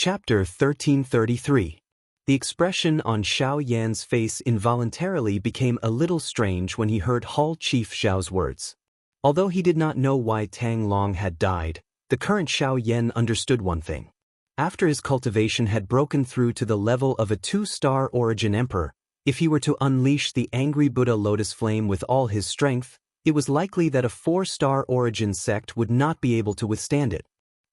Chapter 1333. The expression on Xiao Yan's face involuntarily became a little strange when he heard Hall Chief Xiao's words. Although he did not know why Tang Long had died, the current Xiao Yan understood one thing. After his cultivation had broken through to the level of a 2-star origin emperor, if he were to unleash the angry Buddha lotus flame with all his strength, it was likely that a 4-star origin sect would not be able to withstand it.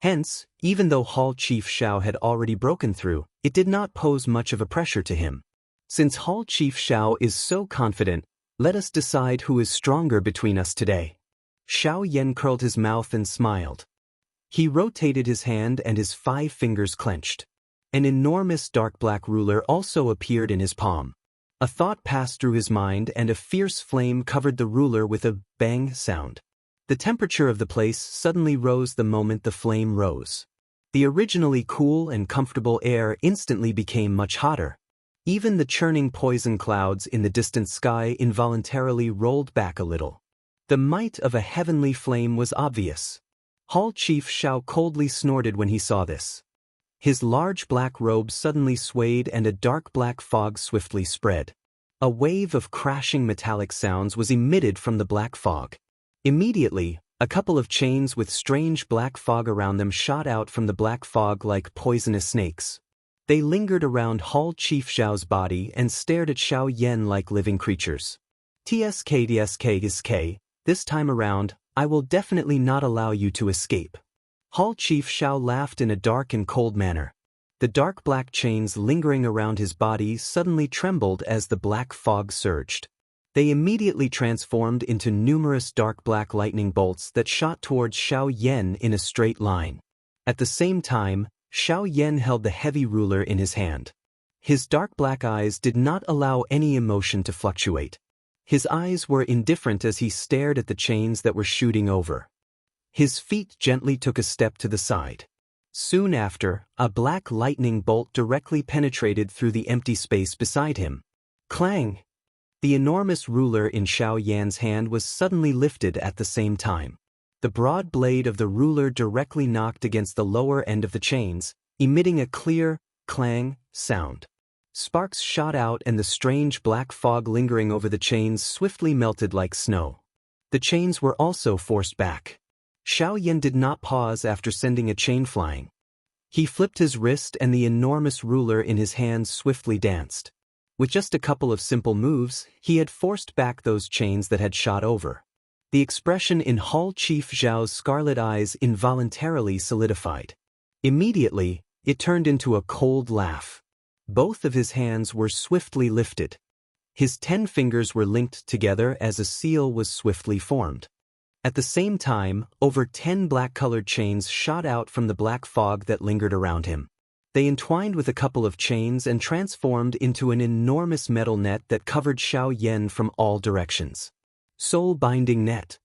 Hence, even though Hall Chief Xiao had already broken through, it did not pose much of a pressure to him. Since Hall Chief Xiao is so confident, let us decide who is stronger between us today. Xiao Yan curled his mouth and smiled. He rotated his hand and his 5 fingers clenched. An enormous dark black ruler also appeared in his palm. A thought passed through his mind and a fierce flame covered the ruler with a bang sound. The temperature of the place suddenly rose the moment the flame rose. The originally cool and comfortable air instantly became much hotter. Even the churning poison clouds in the distant sky involuntarily rolled back a little. The might of a heavenly flame was obvious. Hall Chief Xiao coldly snorted when he saw this. His large black robe suddenly swayed and a dark black fog swiftly spread. A wave of crashing metallic sounds was emitted from the black fog. Immediately, a couple of chains with strange black fog around them shot out from the black fog like poisonous snakes. They lingered around Hall Chief Xiao's body and stared at Xiao Yan like living creatures. TSK, this time around, I will definitely not allow you to escape. Hall Chief Xiao laughed in a dark and cold manner. The dark black chains lingering around his body suddenly trembled as the black fog surged. They immediately transformed into numerous dark black lightning bolts that shot towards Xiao Yan in a straight line. At the same time, Xiao Yan held the heavy ruler in his hand. His dark black eyes did not allow any emotion to fluctuate. His eyes were indifferent as he stared at the chains that were shooting over. His feet gently took a step to the side. Soon after, a black lightning bolt directly penetrated through the empty space beside him. Clang! The enormous ruler in Xiao Yan's hand was suddenly lifted at the same time. The broad blade of the ruler directly knocked against the lower end of the chains, emitting a clear, clang sound. Sparks shot out and the strange black fog lingering over the chains swiftly melted like snow. The chains were also forced back. Xiao Yan did not pause after sending a chain flying. He flipped his wrist and the enormous ruler in his hand swiftly danced. With just a couple of simple moves, he had forced back those chains that had shot over. The expression in Hall Chief Xiao's scarlet eyes involuntarily solidified. Immediately, it turned into a cold laugh. Both of his hands were swiftly lifted. His 10 fingers were linked together as a seal was swiftly formed. At the same time, over 10 black-colored chains shot out from the black fog that lingered around him. They entwined with a couple of chains and transformed into an enormous metal net that covered Xiao Yan from all directions. Soul-binding net.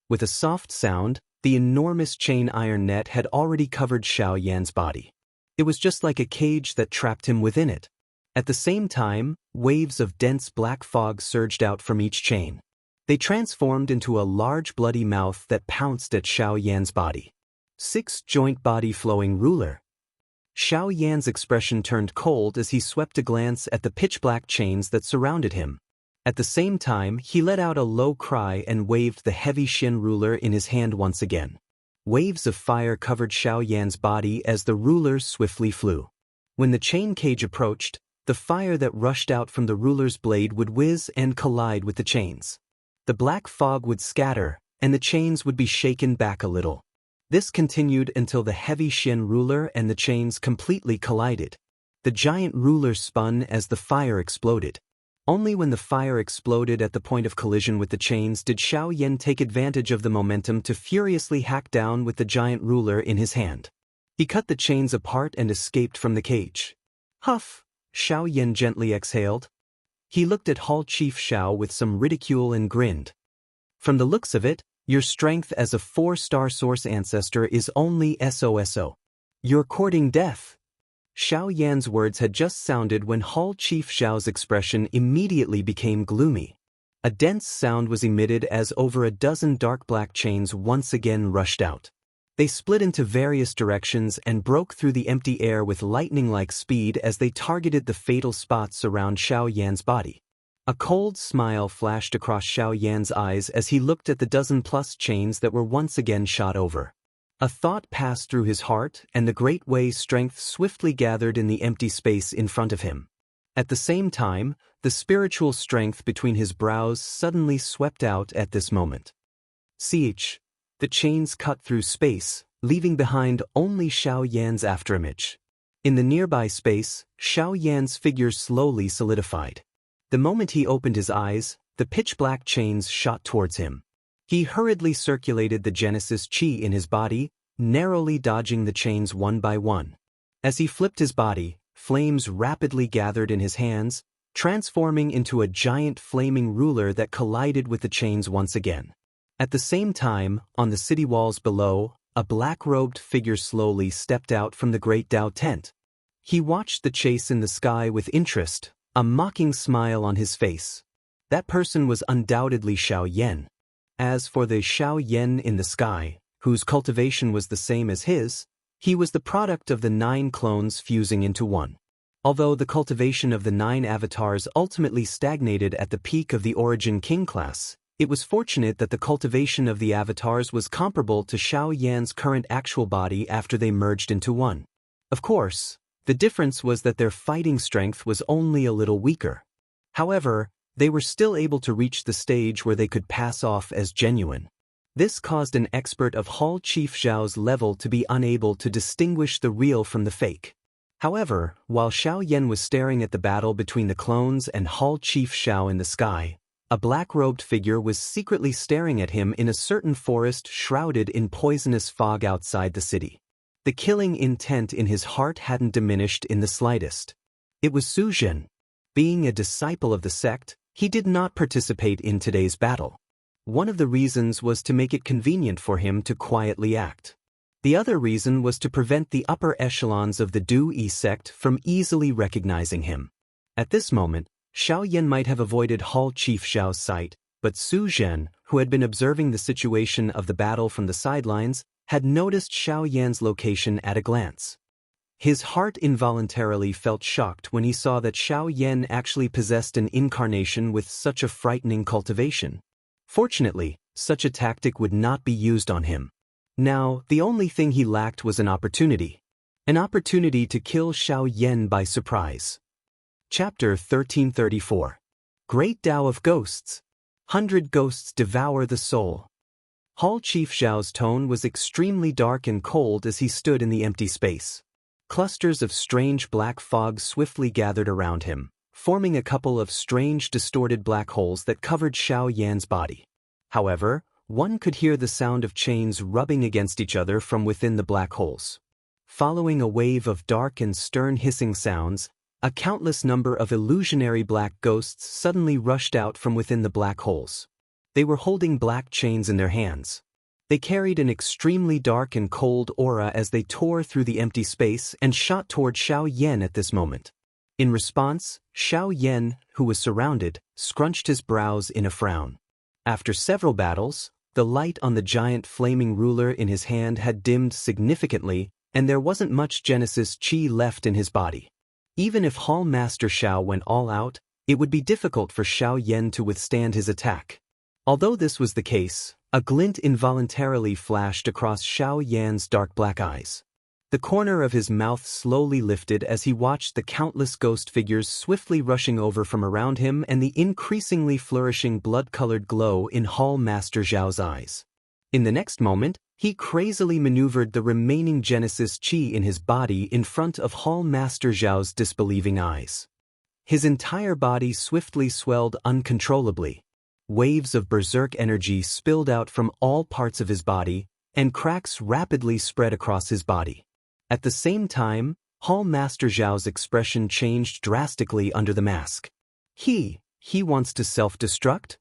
With a soft sound, the enormous chain iron net had already covered Xiao Yan's body. It was just like a cage that trapped him within it. At the same time, waves of dense black fog surged out from each chain. They transformed into a large bloody mouth that pounced at Xiao Yan's body. 6-joint body flowing ruler. Xiao Yan's expression turned cold as he swept a glance at the pitch-black chains that surrounded him. At the same time, he let out a low cry and waved the heavy Xin ruler in his hand once again. Waves of fire covered Xiao Yan's body as the ruler swiftly flew. When the chain cage approached, the fire that rushed out from the ruler's blade would whiz and collide with the chains. The black fog would scatter, and the chains would be shaken back a little. This continued until the heavy Xin ruler and the chains completely collided. The giant ruler spun as the fire exploded. Only when the fire exploded at the point of collision with the chains did Xiao Yan take advantage of the momentum to furiously hack down with the giant ruler in his hand. He cut the chains apart and escaped from the cage. Huff! Xiao Yan gently exhaled. He looked at Hall Chief Xiao with some ridicule and grinned. From the looks of it, your strength as a 4-star source ancestor is only SOSO. You're courting death. Xiao Yan's words had just sounded when Hall Chief Xiao's expression immediately became gloomy. A dense sound was emitted as over a dozen dark black chains once again rushed out. They split into various directions and broke through the empty air with lightning-like speed as they targeted the fatal spots around Xiao Yan's body. A cold smile flashed across Xiao Yan's eyes as he looked at the dozen-plus chains that were once again shot over. A thought passed through his heart, and the great Wei's strength swiftly gathered in the empty space in front of him. At the same time, the spiritual strength between his brows suddenly swept out at this moment. Ch. The chains cut through space, leaving behind only Xiao Yan's afterimage. In the nearby space, Xiao Yan's figure slowly solidified. The moment he opened his eyes, the pitch-black chains shot towards him. He hurriedly circulated the Genesis Chi in his body, narrowly dodging the chains one by one. As he flipped his body, flames rapidly gathered in his hands, transforming into a giant flaming ruler that collided with the chains once again. At the same time, on the city walls below, a black-robed figure slowly stepped out from the great Dao tent. He watched the chase in the sky with interest, a mocking smile on his face. That person was undoubtedly Xiao Yan. As for the Xiao Yan in the sky, whose cultivation was the same as his, he was the product of the 9 clones fusing into one. Although the cultivation of the 9 avatars ultimately stagnated at the peak of the Origin King class, it was fortunate that the cultivation of the avatars was comparable to Xiao Yan's current actual body after they merged into one. Of course, the difference was that their fighting strength was only a little weaker. However, they were still able to reach the stage where they could pass off as genuine. This caused an expert of Hall Chief Zhao's level to be unable to distinguish the real from the fake. However, while Xiao Yan was staring at the battle between the clones and Hall Chief Zhao in the sky, a black-robed figure was secretly staring at him in a certain forest shrouded in poisonous fog outside the city. The killing intent in his heart hadn't diminished in the slightest. It was Su Zhen. Being a disciple of the sect, he did not participate in today's battle. One of the reasons was to make it convenient for him to quietly act. The other reason was to prevent the upper echelons of the Du-Yi sect from easily recognizing him. At this moment, Xiao Yan might have avoided Hall Chief Zhao's sight, but Su Zhen, who had been observing the situation of the battle from the sidelines, had noticed Xiao Yan's location at a glance. His heart involuntarily felt shocked when he saw that Xiao Yan actually possessed an incarnation with such a frightening cultivation. Fortunately, such a tactic would not be used on him. Now, the only thing he lacked was an opportunity. An opportunity to kill Xiao Yan by surprise. Chapter 1334. Great Tao of Ghosts. 100 Ghosts Devour the Soul. Hall Chief Zhao's tone was extremely dark and cold as he stood in the empty space. Clusters of strange black fog swiftly gathered around him, forming a couple of strange distorted black holes that covered Xiao Yan's body. However, one could hear the sound of chains rubbing against each other from within the black holes. Following a wave of dark and stern hissing sounds, a countless number of illusionary black ghosts suddenly rushed out from within the black holes. They were holding black chains in their hands. They carried an extremely dark and cold aura as they tore through the empty space and shot toward Xiao Yan at this moment. In response, Xiao Yan, who was surrounded, scrunched his brows in a frown. After several battles, the light on the giant flaming ruler in his hand had dimmed significantly, and there wasn't much Genesis Chi left in his body. Even if Hall Master Xiao went all out, it would be difficult for Xiao Yan to withstand his attack. Although this was the case, a glint involuntarily flashed across Xiao Yan's dark black eyes. The corner of his mouth slowly lifted as he watched the countless ghost figures swiftly rushing over from around him and the increasingly flourishing blood-colored glow in Hall Master Zhao's eyes. In the next moment, he crazily maneuvered the remaining Genesis Chi in his body in front of Hall Master Zhao's disbelieving eyes. His entire body swiftly swelled uncontrollably. Waves of berserk energy spilled out from all parts of his body, and cracks rapidly spread across his body. At the same time, Hall Master Zhao's expression changed drastically under the mask. He wants to self-destruct?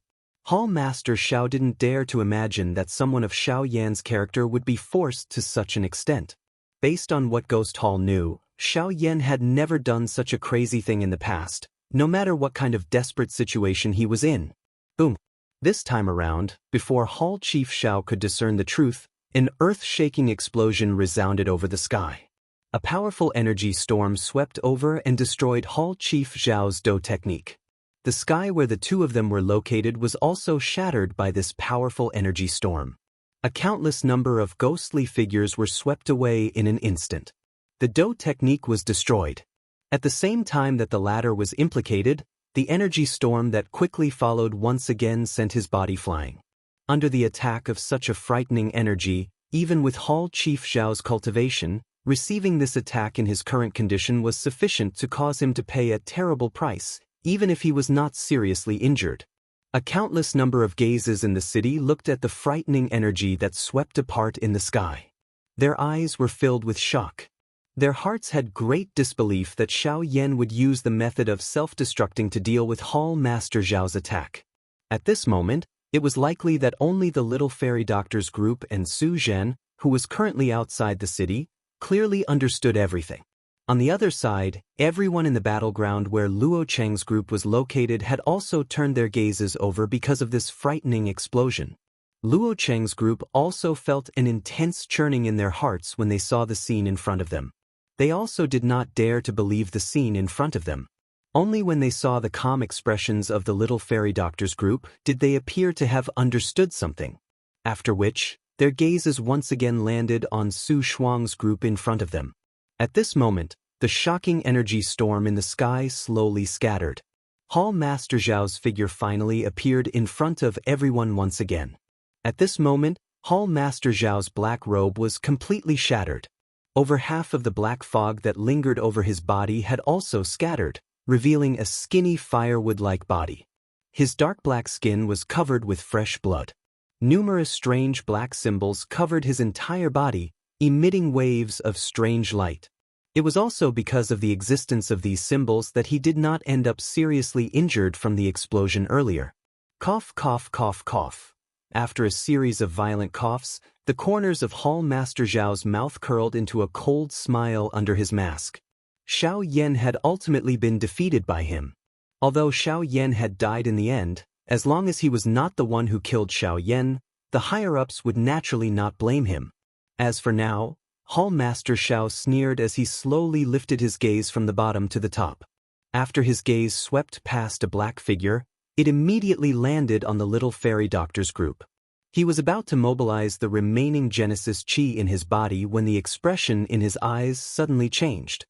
Hall Master Xiao didn't dare to imagine that someone of Xiao Yan's character would be forced to such an extent. Based on what Ghost Hall knew, Xiao Yan had never done such a crazy thing in the past, no matter what kind of desperate situation he was in. Boom. This time around, before Hall Chief Xiao could discern the truth, An earth-shaking explosion resounded over the sky. A powerful energy storm swept over and destroyed Hall Chief Zhao's Do technique. The sky where the two of them were located was also shattered by this powerful energy storm. A countless number of ghostly figures were swept away in an instant. The Do technique was destroyed. At the same time that the latter was implicated, the energy storm that quickly followed once again sent his body flying. Under the attack of such a frightening energy, even with Hall Chief Zhao's cultivation, receiving this attack in his current condition was sufficient to cause him to pay a terrible price, even if he was not seriously injured. A countless number of gazes in the city looked at the frightening energy that swept apart in the sky. Their eyes were filled with shock. Their hearts had great disbelief that Xiao Yan would use the method of self-destructing to deal with Hall Master Zhao's attack. At this moment, it was likely that only the little fairy doctors group and Su Zhen, who was currently outside the city, clearly understood everything. On the other side, everyone in the battleground where Luo Cheng's group was located had also turned their gazes over because of this frightening explosion. Luo Cheng's group also felt an intense churning in their hearts when they saw the scene in front of them. They also did not dare to believe the scene in front of them. Only when they saw the calm expressions of the little fairy doctors group did they appear to have understood something. After which, their gazes once again landed on Su Shuang's group in front of them. At this moment, the shocking energy storm in the sky slowly scattered. Hall Master Zhao's figure finally appeared in front of everyone once again. At this moment, Hall Master Zhao's black robe was completely shattered. Over half of the black fog that lingered over his body had also scattered, revealing a skinny firewood-like body. His dark black skin was covered with fresh blood. Numerous strange black symbols covered his entire body, emitting waves of strange light. It was also because of the existence of these symbols that he did not end up seriously injured from the explosion earlier. Cough, cough, cough, cough. After a series of violent coughs, the corners of Hall Master Zhao's mouth curled into a cold smile under his mask. Xiao Yan had ultimately been defeated by him. Although Xiao Yan had died in the end, as long as he was not the one who killed Xiao Yan, the higher-ups would naturally not blame him. As for now, Hall Master Xiao sneered as he slowly lifted his gaze from the bottom to the top. After his gaze swept past a black figure, it immediately landed on the little fairy doctor's group. He was about to mobilize the remaining Genesis Qi in his body when the expression in his eyes suddenly changed.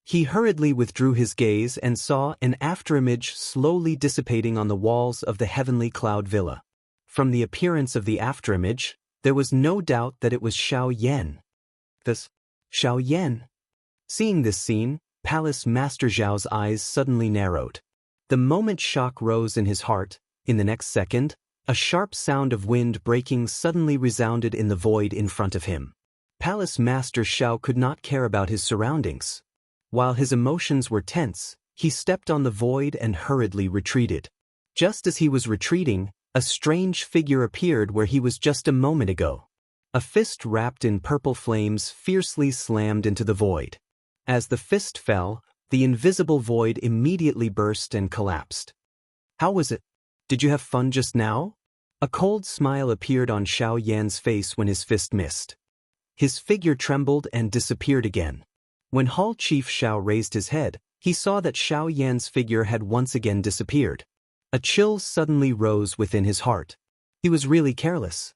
He hurriedly withdrew his gaze and saw an afterimage slowly dissipating on the walls of the heavenly cloud villa. From the appearance of the afterimage, there was no doubt that it was Xiao Yan. This Xiao Yan. Seeing this scene, Palace Master Zhao's eyes suddenly narrowed. The moment shock rose in his heart, in the next second, a sharp sound of wind breaking suddenly resounded in the void in front of him. Palace Master Xiao could not care about his surroundings. While his emotions were tense, he stepped on the void and hurriedly retreated. Just as he was retreating, a strange figure appeared where he was just a moment ago. A fist wrapped in purple flames fiercely slammed into the void. As the fist fell, the invisible void immediately burst and collapsed. How was it? Did you have fun just now? A cold smile appeared on Xiao Yan's face when his fist missed. His figure trembled and disappeared again. When Hall Chief Xiao raised his head, he saw that Xiao Yan's figure had once again disappeared. A chill suddenly rose within his heart. He was really careless.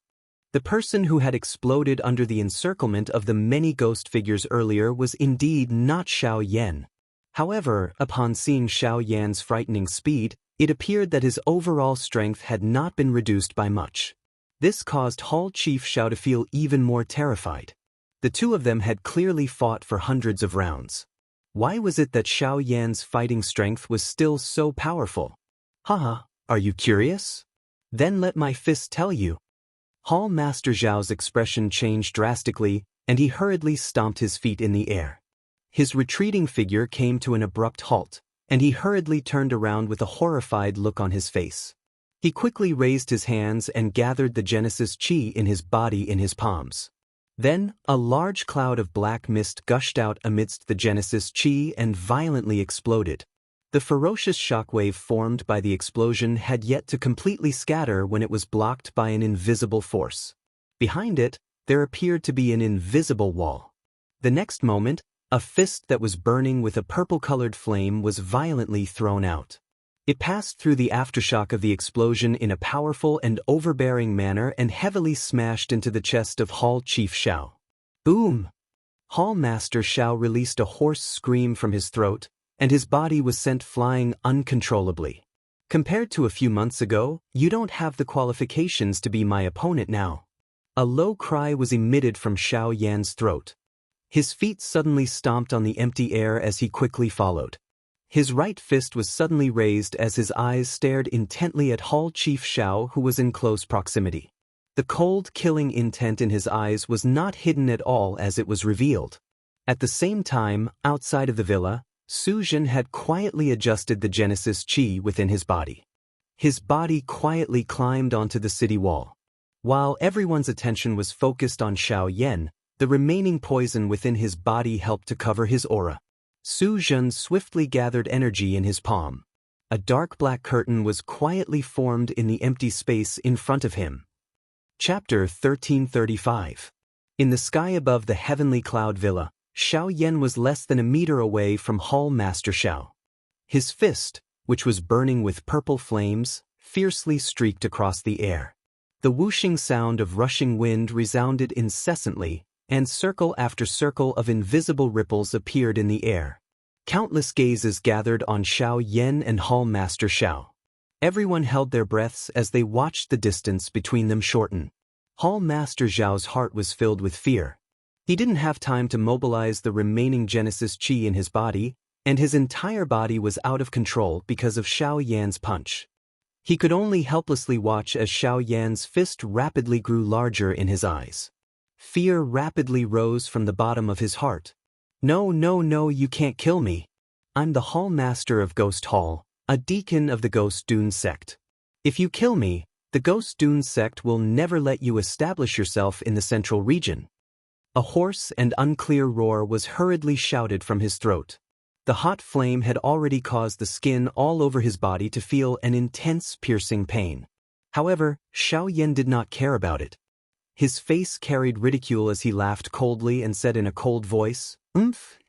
The person who had exploded under the encirclement of the many ghost figures earlier was indeed not Xiao Yan. However, upon seeing Xiao Yan's frightening speed, it appeared that his overall strength had not been reduced by much. This caused Hall Chief Xiao to feel even more terrified. The two of them had clearly fought for hundreds of rounds. Why was it that Xiao Yan's fighting strength was still so powerful? Haha, are you curious? Then let my fist tell you. Hall Master Zhao's expression changed drastically, and he hurriedly stomped his feet in the air. His retreating figure came to an abrupt halt, and he hurriedly turned around with a horrified look on his face. He quickly raised his hands and gathered the Genesis Qi in his body in his palms. Then, a large cloud of black mist gushed out amidst the Genesis Qi and violently exploded. The ferocious shockwave formed by the explosion had yet to completely scatter when it was blocked by an invisible force. Behind it, there appeared to be an invisible wall. The next moment, a fist that was burning with a purple-colored flame was violently thrown out. It passed through the aftershock of the explosion in a powerful and overbearing manner and heavily smashed into the chest of Hall Chief Xiao. Boom! Hall Master Xiao released a hoarse scream from his throat, and his body was sent flying uncontrollably. Compared to a few months ago, you don't have the qualifications to be my opponent now. A low cry was emitted from Xiao Yan's throat. His feet suddenly stomped on the empty air as he quickly followed. His right fist was suddenly raised as his eyes stared intently at Hall Chief Xiao, who was in close proximity. The cold, killing intent in his eyes was not hidden at all as it was revealed. At the same time, outside of the villa, Su Jin had quietly adjusted the Genesis Qi within his body. His body quietly climbed onto the city wall. While everyone's attention was focused on Xiao Yan, the remaining poison within his body helped to cover his aura. Su Jin swiftly gathered energy in his palm. A dark black curtain was quietly formed in the empty space in front of him. Chapter 1335. In the sky above the heavenly cloud villa, Xiao Yan was less than a meter away from Hall Master Xiao. His fist, which was burning with purple flames, fiercely streaked across the air. The whooshing sound of rushing wind resounded incessantly, and circle after circle of invisible ripples appeared in the air. Countless gazes gathered on Xiao Yan and Hall Master Xiao. Everyone held their breaths as they watched the distance between them shorten. Hall Master Xiao's heart was filled with fear. He didn't have time to mobilize the remaining Genesis Qi in his body, and his entire body was out of control because of Xiao Yan's punch. He could only helplessly watch as Xiao Yan's fist rapidly grew larger in his eyes. Fear rapidly rose from the bottom of his heart. No, no, no, you can't kill me. I'm the Hall Master of Ghost Hall, a deacon of the Ghost Dune sect. If you kill me, the Ghost Dune sect will never let you establish yourself in the central region. A hoarse and unclear roar was hurriedly shouted from his throat. The hot flame had already caused the skin all over his body to feel an intense piercing pain. However, Xiao Yan did not care about it. His face carried ridicule as he laughed coldly and said in a cold voice,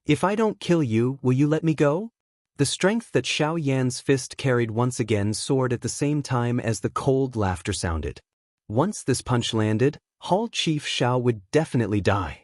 if I don't kill you, will you let me go? The strength that Xiao Yan's fist carried once again soared at the same time as the cold laughter sounded. Once this punch landed, Hall Chief Xiao would definitely die.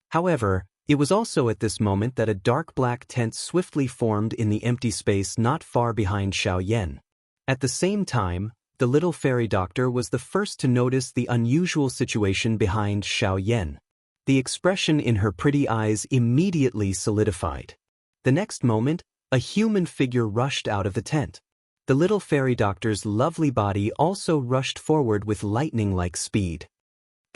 However, it was also at this moment that a dark black tent swiftly formed in the empty space not far behind Xiao Yan. At the same time, the little fairy doctor was the first to notice the unusual situation behind Xiao Yan. The expression in her pretty eyes immediately solidified. The next moment, a human figure rushed out of the tent. The little fairy doctor's lovely body also rushed forward with lightning-like speed.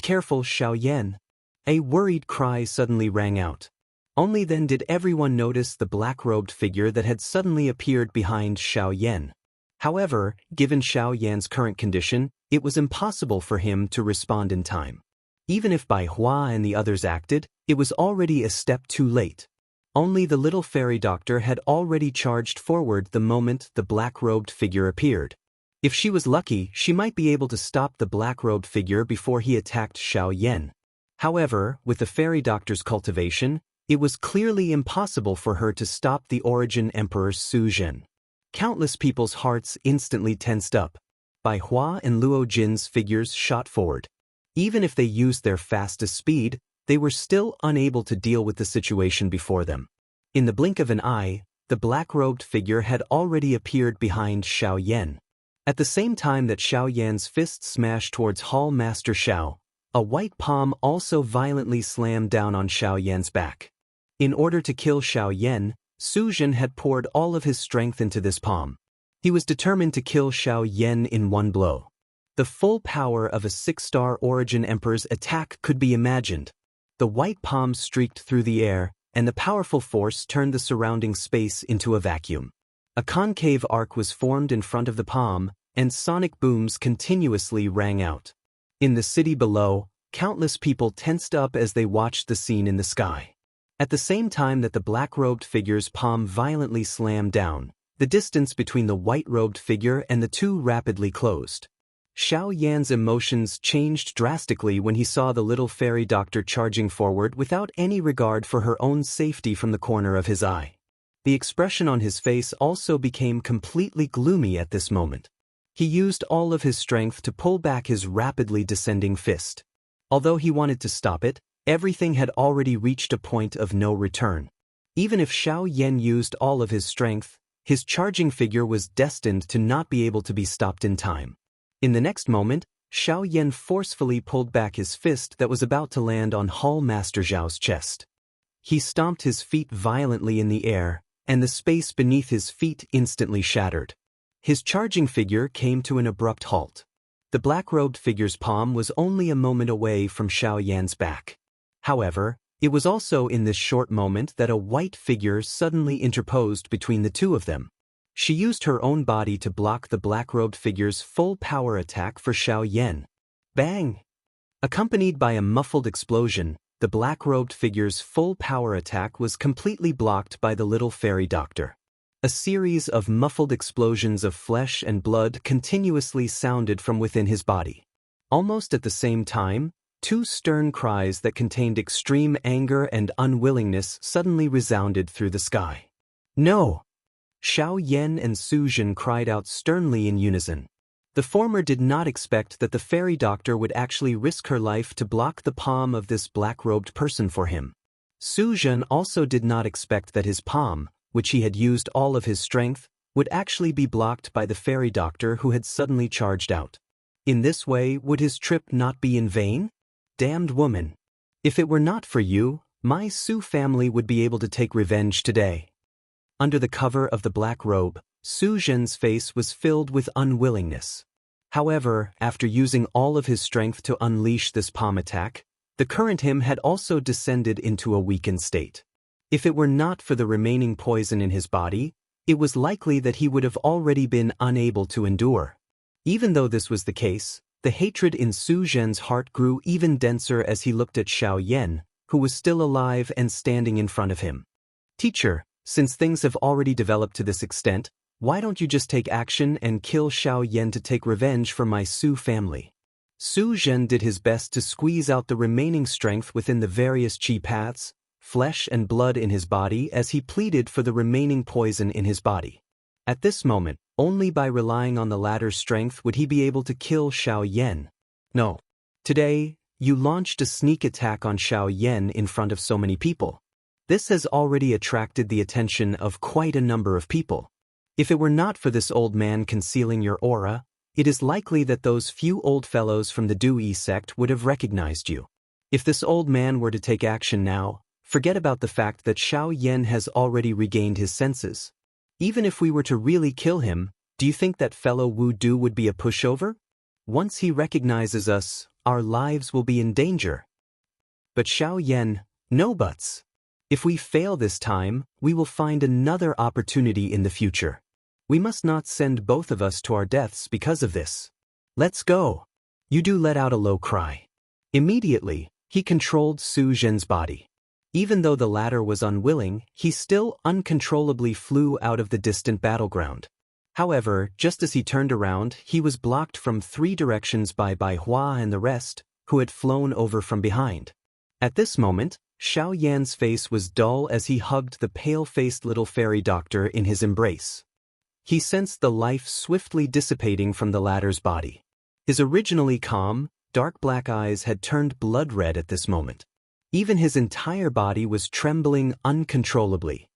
Careful, Xiao Yan. A worried cry suddenly rang out. Only then did everyone notice the black-robed figure that had suddenly appeared behind Xiao Yan. However, given Xiao Yan's current condition, it was impossible for him to respond in time. Even if Bai Hua and the others acted, it was already a step too late. Only the little fairy doctor had already charged forward the moment the black-robed figure appeared. If she was lucky, she might be able to stop the black-robed figure before he attacked Xiao Yan. However, with the fairy doctor's cultivation, it was clearly impossible for her to stop the Origin Emperor Su Jin. Countless people's hearts instantly tensed up. Bai Hua and Luo Jin's figures shot forward. Even if they used their fastest speed, they were still unable to deal with the situation before them. In the blink of an eye, the black-robed figure had already appeared behind Xiao Yan. At the same time that Xiao Yan's fist smashed towards Hall Master Xiao, a white palm also violently slammed down on Xiao Yan's back. In order to kill Xiao Yan, Su Jin had poured all of his strength into this palm. He was determined to kill Xiao Yan in one blow. The full power of a 6-star Origin Emperor's attack could be imagined. The white palm streaked through the air, and the powerful force turned the surrounding space into a vacuum. A concave arc was formed in front of the palm, and sonic booms continuously rang out. In the city below, countless people tensed up as they watched the scene in the sky. At the same time that the black-robed figure's palm violently slammed down, the distance between the white-robed figure and the two rapidly closed. Xiao Yan's emotions changed drastically when he saw the little fairy doctor charging forward without any regard for her own safety from the corner of his eye. The expression on his face also became completely gloomy at this moment. He used all of his strength to pull back his rapidly descending fist. Although he wanted to stop it, everything had already reached a point of no return. Even if Xiao Yan used all of his strength, his charging figure was destined to not be able to be stopped in time. In the next moment, Xiao Yan forcefully pulled back his fist that was about to land on Hall Master Zhao's chest. He stomped his feet violently in the air, and the space beneath his feet instantly shattered. His charging figure came to an abrupt halt. The black-robed figure's palm was only a moment away from Xiao Yan's back. However, it was also in this short moment that a white figure suddenly interposed between the two of them. She used her own body to block the black-robed figure's full power attack for Xiao Yan. Bang! Accompanied by a muffled explosion, the black-robed figure's full power attack was completely blocked by the little fairy doctor. A series of muffled explosions of flesh and blood continuously sounded from within his body. Almost at the same time, two stern cries that contained extreme anger and unwillingness suddenly resounded through the sky. No! Xiao Yan and Su Zhen cried out sternly in unison. The former did not expect that the fairy doctor would actually risk her life to block the palm of this black-robed person for him. Su Zhen also did not expect that his palm, which he had used all of his strength, would actually be blocked by the fairy doctor who had suddenly charged out. In this way, would his trip not be in vain? Damned woman! If it were not for you, my Su family would be able to take revenge today. Under the cover of the black robe, Su Zhen's face was filled with unwillingness. However, after using all of his strength to unleash this palm attack, the current him had also descended into a weakened state. If it were not for the remaining poison in his body, it was likely that he would have already been unable to endure. Even though this was the case, the hatred in Su Zhen's heart grew even denser as he looked at Xiao Yan, who was still alive and standing in front of him. Teacher, since things have already developed to this extent, why don't you just take action and kill Xiao Yan to take revenge for my Su family? Su Zhen did his best to squeeze out the remaining strength within the various qi paths, flesh and blood in his body as he pleaded for the remaining poison in his body. At this moment, only by relying on the latter's strength would he be able to kill Xiao Yan. No. Today, you launched a sneak attack on Xiao Yan in front of so many people. This has already attracted the attention of quite a number of people. If it were not for this old man concealing your aura, it is likely that those few old fellows from the Dui sect would have recognized you. If this old man were to take action now, forget about the fact that Xiao Yan has already regained his senses. Even if we were to really kill him, do you think that fellow Wu Du would be a pushover? Once he recognizes us, our lives will be in danger. But Xiao Yan, no buts. If we fail this time, we will find another opportunity in the future. We must not send both of us to our deaths because of this. Let's go. Yu Du let out a low cry. Immediately, he controlled Su Zhen's body. Even though the latter was unwilling, he still uncontrollably flew out of the distant battleground. However, just as he turned around, he was blocked from 3 directions by Bai Hua and the rest, who had flown over from behind. At this moment, Xiao Yan's face was dull as he hugged the pale-faced little fairy doctor in his embrace. He sensed the life swiftly dissipating from the latter's body. His originally calm, dark black eyes had turned blood red at this moment. Even his entire body was trembling uncontrollably.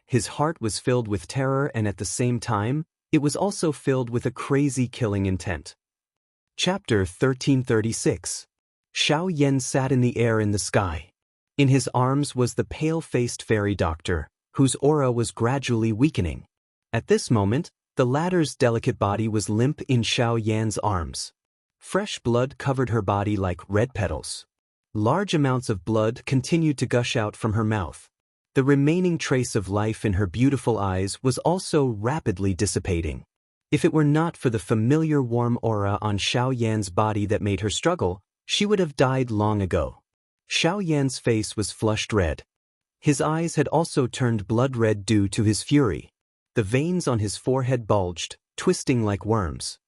His heart was filled with terror and at the same time, it was also filled with a crazy killing intent. Chapter 1336. Xiao Yan sat in the air in the sky. In his arms was the pale-faced fairy doctor, whose aura was gradually weakening. At this moment, the latter's delicate body was limp in Xiao Yan's arms. Fresh blood covered her body like red petals. Large amounts of blood continued to gush out from her mouth. The remaining trace of life in her beautiful eyes was also rapidly dissipating. If it were not for the familiar warm aura on Xiao Yan's body that made her struggle, she would have died long ago. Xiao Yan's face was flushed red. His eyes had also turned blood red due to his fury. The veins on his forehead bulged, twisting like worms.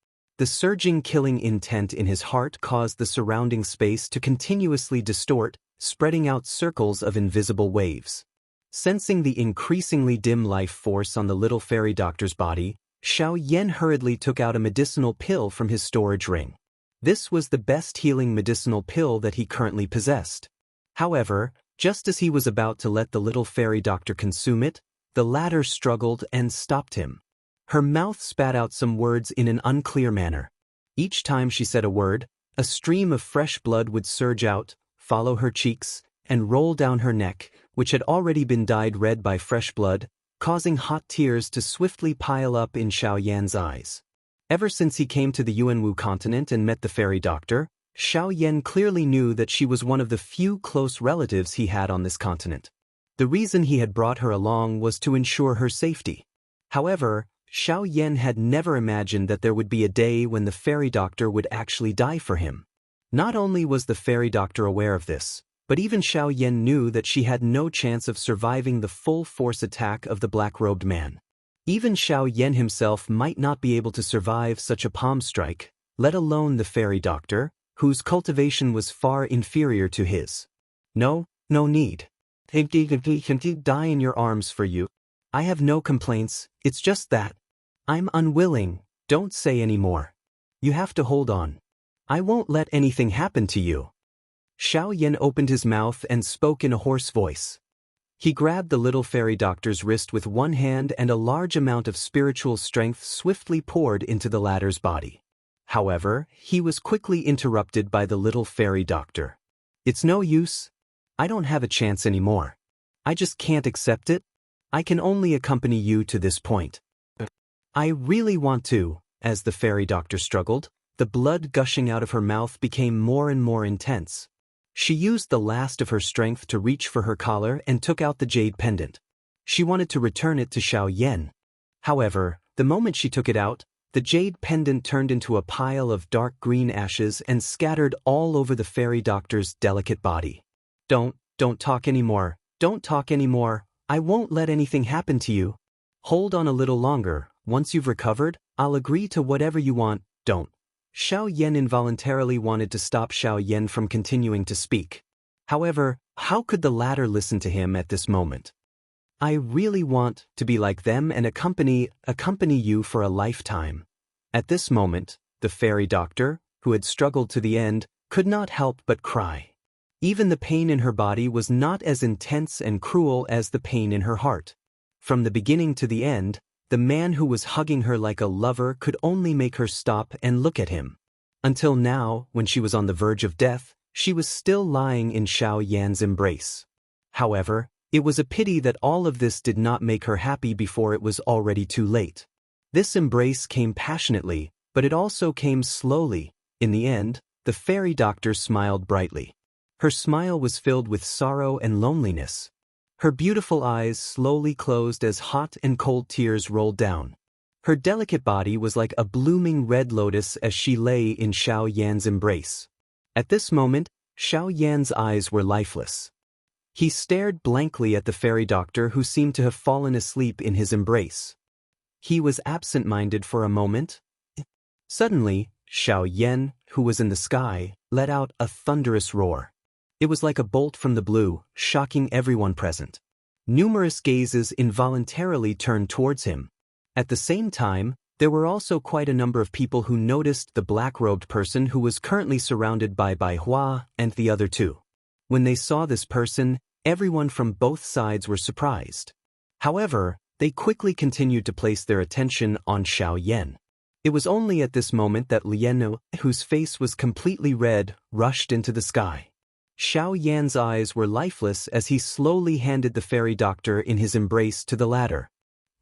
The surging killing intent in his heart caused the surrounding space to continuously distort, spreading out circles of invisible waves. Sensing the increasingly dim life force on the little fairy doctor's body, Xianxia hurriedly took out a medicinal pill from his storage ring. This was the best healing medicinal pill that he currently possessed. However, just as he was about to let the little fairy doctor consume it, the latter struggled and stopped him. Her mouth spat out some words in an unclear manner. Each time she said a word, a stream of fresh blood would surge out, follow her cheeks, and roll down her neck, which had already been dyed red by fresh blood, causing hot tears to swiftly pile up in Xiaoyan's eyes. Ever since he came to the Yuanwu continent and met the fairy doctor, Xiaoyan clearly knew that she was one of the few close relatives he had on this continent. The reason he had brought her along was to ensure her safety. However, Xiaoyan had never imagined that there would be a day when the fairy doctor would actually die for him. Not only was the fairy doctor aware of this, but even Xiaoyan knew that she had no chance of surviving the full force attack of the black-robed man. Even Xiaoyan himself might not be able to survive such a palm strike, let alone the fairy doctor, whose cultivation was far inferior to his. No need. I can die in your arms for you. I have no complaints, it's just that. I'm unwilling, don't say any more. You have to hold on. I won't let anything happen to you. Xiaoyan opened his mouth and spoke in a hoarse voice. He grabbed the little fairy doctor's wrist with one hand and a large amount of spiritual strength swiftly poured into the latter's body. However, he was quickly interrupted by the little fairy doctor. It's no use. I don't have a chance anymore. I just can't accept it. I can only accompany you to this point. I really want to. As the fairy doctor struggled, the blood gushing out of her mouth became more and more intense. She used the last of her strength to reach for her collar and took out the jade pendant. She wanted to return it to Xiaoyan. However, the moment she took it out, the jade pendant turned into a pile of dark green ashes and scattered all over the fairy doctor's delicate body. Don't talk anymore. Don't talk anymore. I won't let anything happen to you. Hold on a little longer. Once you've recovered, I'll agree to whatever you want. Don't. Xiaoyan involuntarily wanted to stop Xiaoyan from continuing to speak. However, how could the latter listen to him at this moment? I really want to be like them and accompany you for a lifetime. At this moment, the fairy doctor, who had struggled to the end, could not help but cry. Even the pain in her body was not as intense and cruel as the pain in her heart. From the beginning to the end, the man who was hugging her like a lover could only make her stop and look at him. Until now, when she was on the verge of death, she was still lying in Xiaoyan's embrace. However, it was a pity that all of this did not make her happy before it was already too late. This embrace came passionately, but it also came slowly. In the end, the fairy doctor smiled brightly. Her smile was filled with sorrow and loneliness. Her beautiful eyes slowly closed as hot and cold tears rolled down. Her delicate body was like a blooming red lotus as she lay in Xiaoyan's embrace. At this moment, Xiaoyan's eyes were lifeless. He stared blankly at the fairy doctor who seemed to have fallen asleep in his embrace. He was absent-minded for a moment. Suddenly, Xiaoyan, who was in the sky, let out a thunderous roar. It was like a bolt from the blue, shocking everyone present. Numerous gazes involuntarily turned towards him. At the same time, there were also quite a number of people who noticed the black-robed person who was currently surrounded by Bai Hua and the other two. When they saw this person, everyone from both sides were surprised. However, they quickly continued to place their attention on Xiaoyan. It was only at this moment that Lienu, whose face was completely red, rushed into the sky. Xiaoyan's eyes were lifeless as he slowly handed the fairy doctor in his embrace to the latter.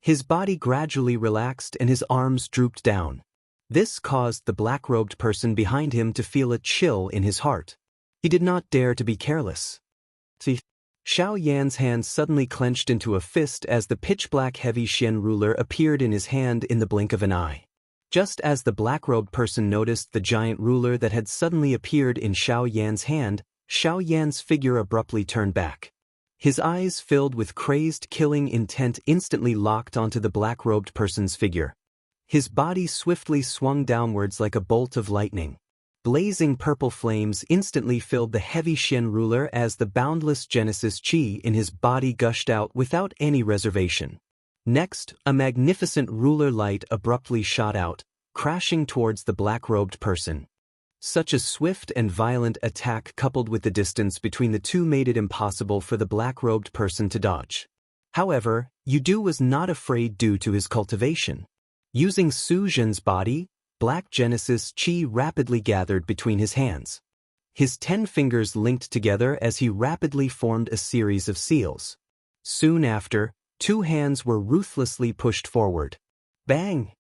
His body gradually relaxed and his arms drooped down. This caused the black-robed person behind him to feel a chill in his heart. He did not dare to be careless. Xiaoyan's hand suddenly clenched into a fist as the pitch-black heavy Xian ruler appeared in his hand in the blink of an eye. Just as the black-robed person noticed the giant ruler that had suddenly appeared in Xiaoyan's hand, Xiaoyan's figure abruptly turned back. His eyes filled with crazed killing intent instantly locked onto the black-robed person's figure. His body swiftly swung downwards like a bolt of lightning. Blazing purple flames instantly filled the heavy Xian ruler as the boundless Genesis Qi in his body gushed out without any reservation. Next, a magnificent ruler light abruptly shot out, crashing towards the black-robed person. Such a swift and violent attack coupled with the distance between the two made it impossible for the black-robed person to dodge. However, Yudu was not afraid due to his cultivation. Using Su Zhen's body, Black Genesis Qi rapidly gathered between his hands. His 10 fingers linked together as he rapidly formed a series of seals. Soon after, 2 hands were ruthlessly pushed forward. Bang!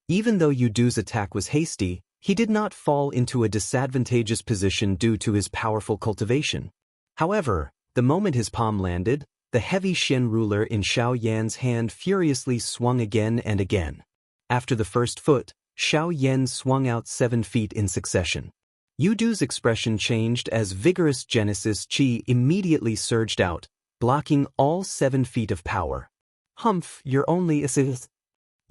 Even though Yudu's attack was hasty, he did not fall into a disadvantageous position due to his powerful cultivation. However, the moment his palm landed, the heavy Xian ruler in Xiao Yan's hand furiously swung again and again. After the first foot, Xiao Yan swung out 7 feet in succession. Yudu's expression changed as vigorous Genesis Qi immediately surged out, blocking all 7 feet of power. Humph, you're only assist.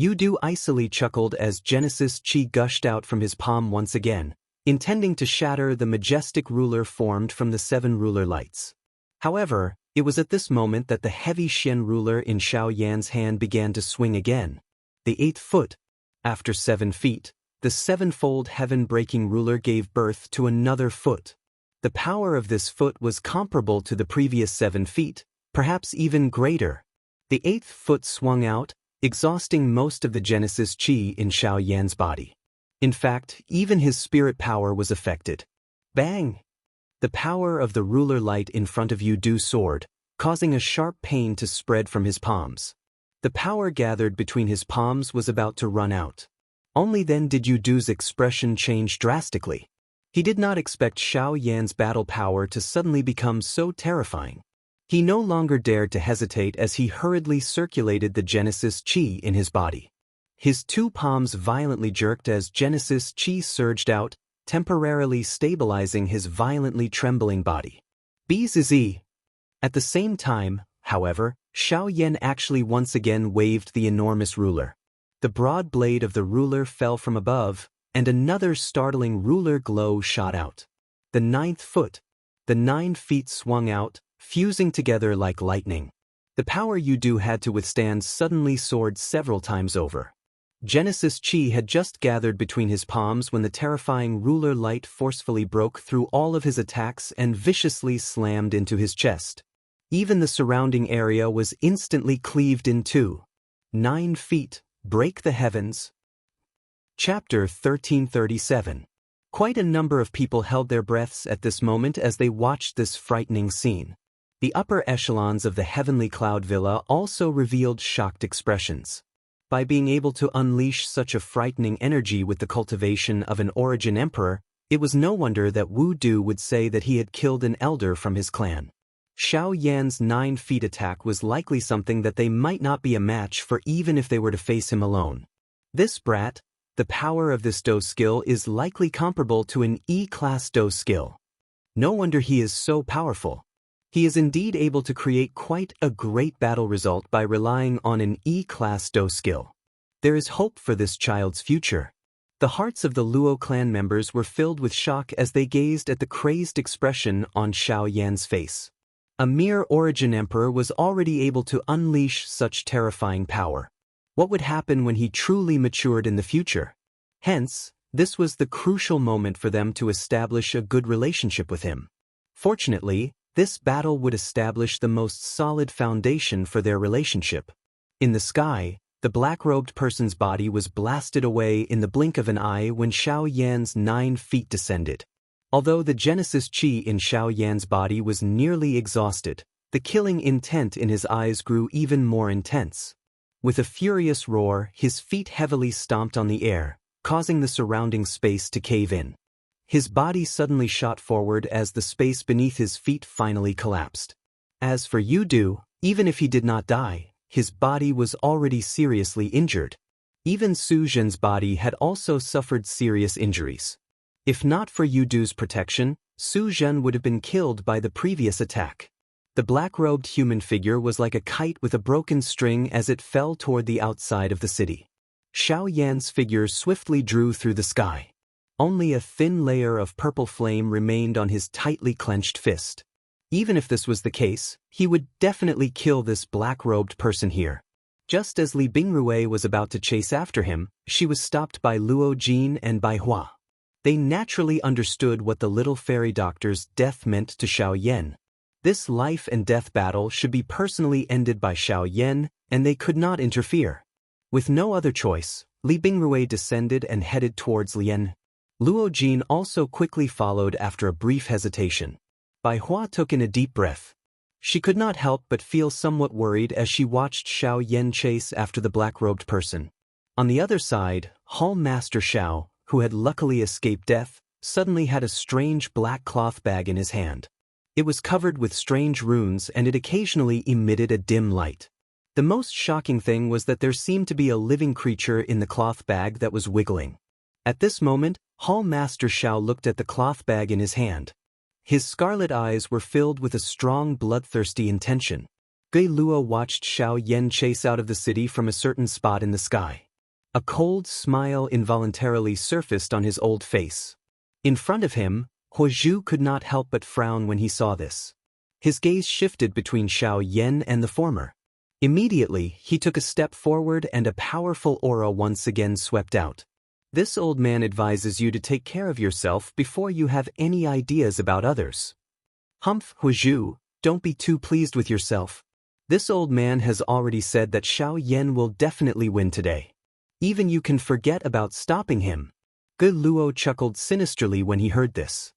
Yudu icily chuckled as Genesis Qi gushed out from his palm once again, intending to shatter the majestic ruler formed from the 7 ruler lights. However, it was at this moment that the heavy Xian ruler in Xiao Yan's hand began to swing again. The 8th foot. After 7 feet, the 7-fold heaven-breaking ruler gave birth to another foot. The power of this foot was comparable to the previous 7 feet, perhaps even greater. The 8th foot swung out, exhausting most of the Genesis Qi in Xiao Yan's body. In fact, even his spirit power was affected. Bang! The power of the ruler light in front of Yudu soared, causing a sharp pain to spread from his palms. The power gathered between his palms was about to run out. Only then did Yudu's expression change drastically. He did not expect Xiao Yan's battle power to suddenly become so terrifying. He no longer dared to hesitate as he hurriedly circulated the Genesis Qi in his body. His 2 palms violently jerked as Genesis Qi surged out, temporarily stabilizing his violently trembling body. Bzz. At the same time, however, Xiao Yan actually once again waved the enormous ruler. The broad blade of the ruler fell from above, and another startling ruler glow shot out. The 9th foot. The 9 feet swung out, fusing together like lightning. The power Yudu had to withstand suddenly soared several times over. Genesis Qi had just gathered between his palms when the terrifying ruler light forcefully broke through all of his attacks and viciously slammed into his chest. Even the surrounding area was instantly cleaved in two. 9 feet, break the heavens. Chapter 1337. Quite a number of people held their breaths at this moment as they watched this frightening scene. The upper echelons of the heavenly cloud villa also revealed shocked expressions. By being able to unleash such a frightening energy with the cultivation of an origin emperor, it was no wonder that Wu Du would say that he had killed an elder from his clan. Xiao Yan's 9 feet attack was likely something that they might not be a match for even if they were to face him alone. This brat, the power of this Do skill is likely comparable to an E-class Do skill. No wonder he is so powerful. He is indeed able to create quite a great battle result by relying on an E-class Do skill. There is hope for this child's future. The hearts of the Luo clan members were filled with shock as they gazed at the crazed expression on Xiao Yan's face. A mere origin emperor was already able to unleash such terrifying power. What would happen when he truly matured in the future? Hence, this was the crucial moment for them to establish a good relationship with him. Fortunately, this battle would establish the most solid foundation for their relationship. In the sky, the black-robed person's body was blasted away in the blink of an eye when Xiao Yan's 9 feet descended. Although the Genesis Qi in Xiao Yan's body was nearly exhausted, the killing intent in his eyes grew even more intense. With a furious roar, his feet heavily stomped on the air, causing the surrounding space to cave in. His body suddenly shot forward as the space beneath his feet finally collapsed. As for Yudu, even if he did not die, his body was already seriously injured. Even Su Zhen's body had also suffered serious injuries. If not for Yudu's protection, Su Zhen would have been killed by the previous attack. The black-robed human figure was like a kite with a broken string as it fell toward the outside of the city. Xiao Yan's figure swiftly drew through the sky. Only a thin layer of purple flame remained on his tightly clenched fist. Even if this was the case, he would definitely kill this black-robed person here. Just as Li Bingrui was about to chase after him, she was stopped by Luo Jin and Bai Hua. They naturally understood what the little fairy doctor's death meant to Xiao Yan. This life and death battle should be personally ended by Xiao Yan, and they could not interfere. With no other choice, Li Bingrui descended and headed towards Lian. Luo Jin also quickly followed after a brief hesitation. Bai Hua took in a deep breath. She could not help but feel somewhat worried as she watched Xiao Yan chase after the black-robed person. On the other side, Hall Master Xiao, who had luckily escaped death, suddenly had a strange black cloth bag in his hand. It was covered with strange runes and it occasionally emitted a dim light. The most shocking thing was that there seemed to be a living creature in the cloth bag that was wiggling. At this moment, Hall Master Xiao looked at the cloth bag in his hand. His scarlet eyes were filled with a strong bloodthirsty intention. Gui Luo watched Xiao Yan chase out of the city from a certain spot in the sky. A cold smile involuntarily surfaced on his old face. In front of him, Huozhu could not help but frown when he saw this. His gaze shifted between Xiao Yan and the former. Immediately, he took a step forward and a powerful aura once again swept out. This old man advises you to take care of yourself before you have any ideas about others. Humph, Huozhu, don't be too pleased with yourself. This old man has already said that Xiao Yan will definitely win today. Even you can forget about stopping him. Gui Luo chuckled sinisterly when he heard this.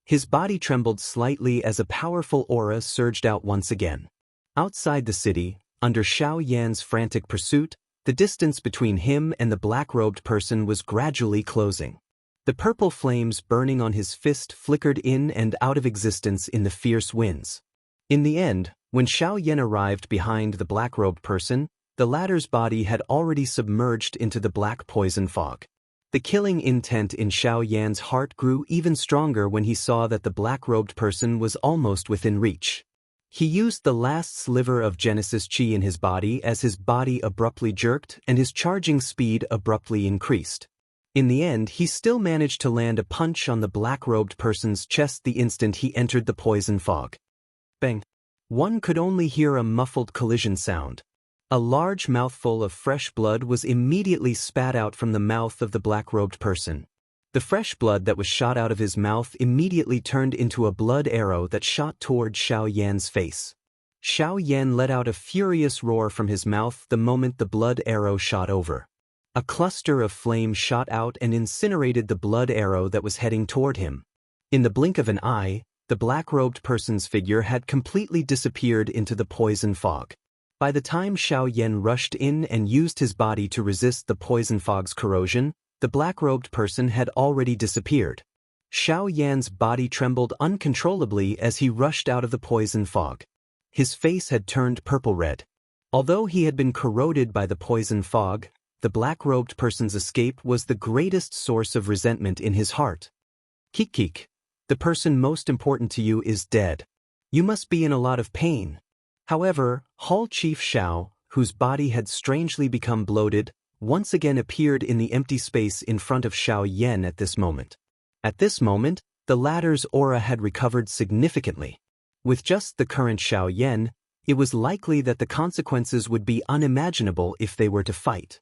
His body trembled slightly as a powerful aura surged out once again. Outside the city, under Xiao Yan's frantic pursuit, the distance between him and the black-robed person was gradually closing. The purple flames burning on his fist flickered in and out of existence in the fierce winds. In the end, when Xiao Yan arrived behind the black-robed person, the latter's body had already submerged into the black poison fog. The killing intent in Xiao Yan's heart grew even stronger when he saw that the black-robed person was almost within reach. He used the last sliver of Genesis Chi in his body as his body abruptly jerked and his charging speed abruptly increased. In the end, he still managed to land a punch on the black-robed person's chest the instant he entered the poison fog. Bang! One could only hear a muffled collision sound. A large mouthful of fresh blood was immediately spat out from the mouth of the black-robed person. The fresh blood that was shot out of his mouth immediately turned into a blood arrow that shot toward Xiao Yan's face. Xiao Yan let out a furious roar from his mouth the moment the blood arrow shot over. A cluster of flame shot out and incinerated the blood arrow that was heading toward him. In the blink of an eye, the black-robed person's figure had completely disappeared into the poison fog. By the time Xiao Yan rushed in and used his body to resist the poison fog's corrosion, the black-robed person had already disappeared. Xiao Yan's body trembled uncontrollably as he rushed out of the poison fog. His face had turned purple-red. Although he had been corroded by the poison fog, the black-robed person's escape was the greatest source of resentment in his heart. Kik, the person most important to you is dead. You must be in a lot of pain. However, Hall Chief Xiao, whose body had strangely become bloated, once again appeared in the empty space in front of Xiao Yan at this moment. At this moment, the latter's aura had recovered significantly. With just the current Xiao Yan, it was likely that the consequences would be unimaginable if they were to fight.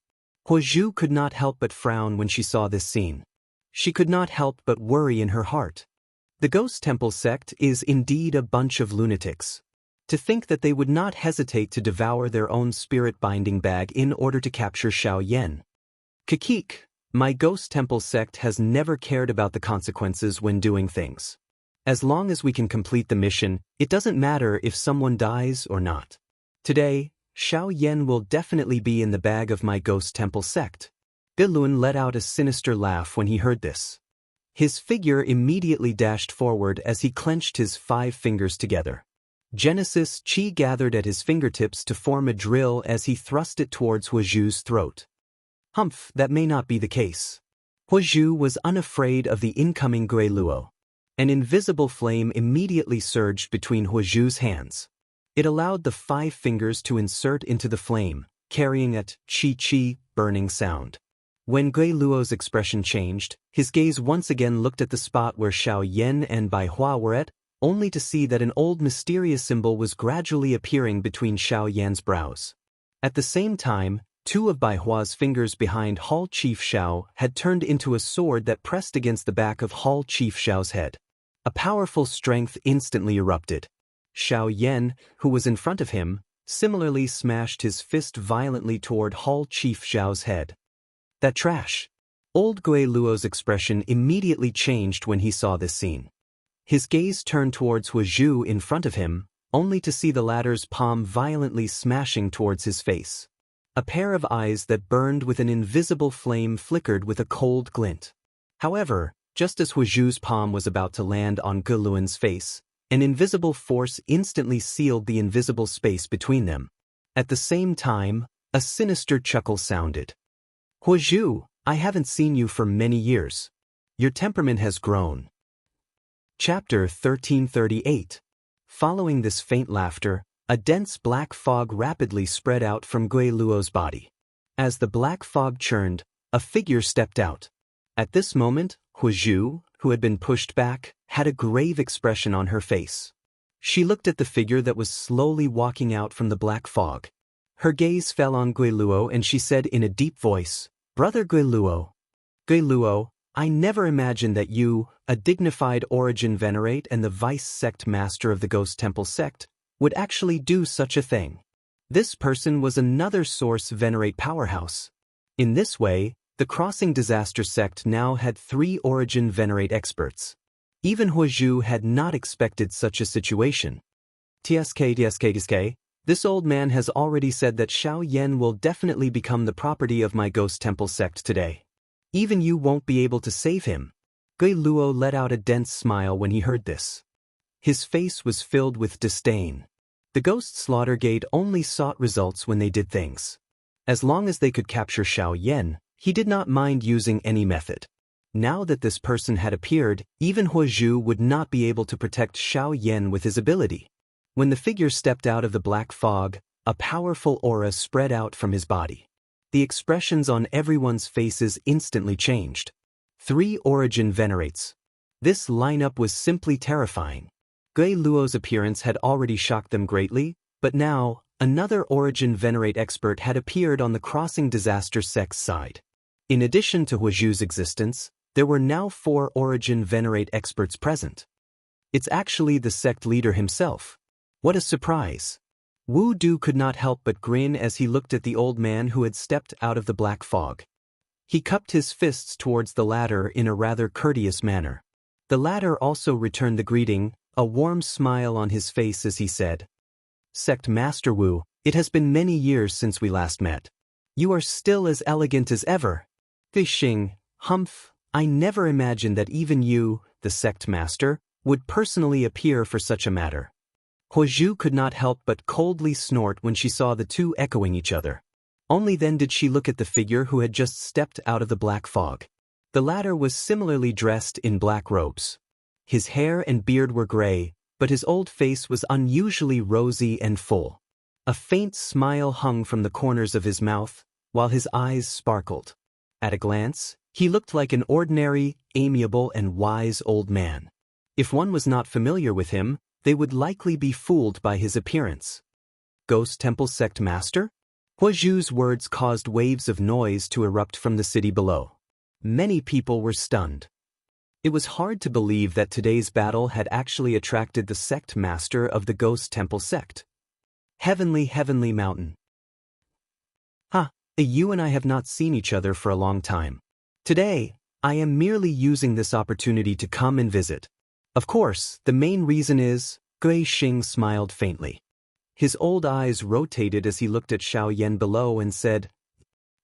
Huozhu could not help but frown when she saw this scene. She could not help but worry in her heart. The Ghost Temple sect is indeed a bunch of lunatics. To think that they would not hesitate to devour their own spirit-binding bag in order to capture Xiao Yan. Kik, my Ghost Temple sect has never cared about the consequences when doing things. As long as we can complete the mission, it doesn't matter if someone dies or not. Today, Xiao Yan will definitely be in the bag of my Ghost Temple sect. Bilun let out a sinister laugh when he heard this. His figure immediately dashed forward as he clenched his 5 fingers together. Genesis Chi gathered at his fingertips to form a drill as he thrust it towards Huozhu's throat. Humph, that may not be the case. Huozhu was unafraid of the incoming Gui Luo. An invisible flame immediately surged between Huozhu's hands. It allowed the 5 fingers to insert into the flame, carrying a Chi burning sound. When Gui Luo's expression changed, his gaze once again looked at the spot where Xiao Yan and Bai Hua were at, only to see that an old mysterious symbol was gradually appearing between Xiao Yan's brows. At the same time, two of Bai Hua's fingers behind Hall Chief Xiao had turned into a sword that pressed against the back of Hall Chief Xiao's head. A powerful strength instantly erupted. Xiao Yan, who was in front of him, similarly smashed his fist violently toward Hall Chief Xiao's head. That trash! Old Gui Luo's expression immediately changed when he saw this scene. His gaze turned towards Hu Zhu in front of him, only to see the latter's palm violently smashing towards his face. A pair of eyes that burned with an invisible flame flickered with a cold glint. However, just as Hu Zhu's palm was about to land on Ge Luan's face, an invisible force instantly sealed the invisible space between them. At the same time, a sinister chuckle sounded. Hu Zhu, I haven't seen you for many years. Your temperament has grown. Chapter 1338. Following this faint laughter, a dense black fog rapidly spread out from Gui Luo's body. As the black fog churned, a figure stepped out. At this moment, Hu Zhu, who had been pushed back, had a grave expression on her face. She looked at the figure that was slowly walking out from the black fog. Her gaze fell on Gui Luo and she said in a deep voice, "Brother Gui Luo. Gui Luo, I never imagined that you, a dignified origin venerate and the vice sect master of the Ghost Temple sect, would actually do such a thing." This person was another source venerate powerhouse. In this way, the Crossing Disaster sect now had 3 origin venerate experts. Even Hu Zhu had not expected such a situation. TSK, this old man has already said that Xiao Yan will definitely become the property of my Ghost Temple sect today. Even you won't be able to save him. Gui Luo let out a dense smile when he heard this. His face was filled with disdain. The Ghost Slaughtergate only sought results when they did things. As long as they could capture Xiao Yan, he did not mind using any method. Now that this person had appeared, even Hu Zhu would not be able to protect Xiao Yan with his ability. When the figure stepped out of the black fog, a powerful aura spread out from his body. The expressions on everyone's faces instantly changed. 3 origin venerates. This lineup was simply terrifying. Gui Luo's appearance had already shocked them greatly, but now, another origin venerate expert had appeared on the Crossing Disaster sect's side. In addition to Hu Zhu's existence, there were now 4 origin venerate experts present. It's actually the sect leader himself. What a surprise! Wu Du could not help but grin as he looked at the old man who had stepped out of the black fog. He cupped his fists towards the latter in a rather courteous manner. The latter also returned the greeting, a warm smile on his face as he said, "Sect Master Wu, it has been many years since we last met. You are still as elegant as ever." Xing, humph, I never imagined that even you, the sect master, would personally appear for such a matter. Hu Zhu could not help but coldly snort when she saw the two echoing each other. Only then did she look at the figure who had just stepped out of the black fog. The latter was similarly dressed in black robes. His hair and beard were gray, but his old face was unusually rosy and full. A faint smile hung from the corners of his mouth, while his eyes sparkled. At a glance, he looked like an ordinary, amiable and wise old man. If one was not familiar with him, they would likely be fooled by his appearance. Ghost Temple Sect Master? Hu Zhu's words caused waves of noise to erupt from the city below. Many people were stunned. It was hard to believe that today's battle had actually attracted the sect master of the Ghost Temple sect. Heavenly Mountain. You and I have not seen each other for a long time. Today, I am merely using this opportunity to come and visit. Of course, the main reason is, Gui Xing smiled faintly. His old eyes rotated as he looked at Xiao Yan below and said,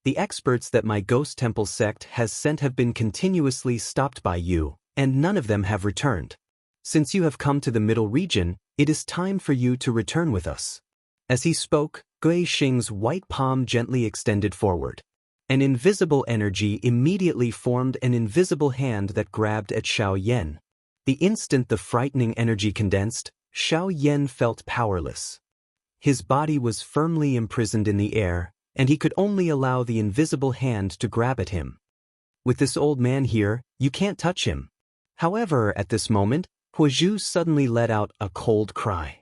"The experts that my Ghost Temple sect has sent have been continuously stopped by you, and none of them have returned. Since you have come to the middle region, it is time for you to return with us." As he spoke, Gui Xing's white palm gently extended forward. An invisible energy immediately formed an invisible hand that grabbed at Xiao Yan. The instant the frightening energy condensed, Xiao Yan felt powerless. His body was firmly imprisoned in the air, and he could only allow the invisible hand to grab at him. With this old man here, you can't touch him. However, at this moment, Huozhu suddenly let out a cold cry.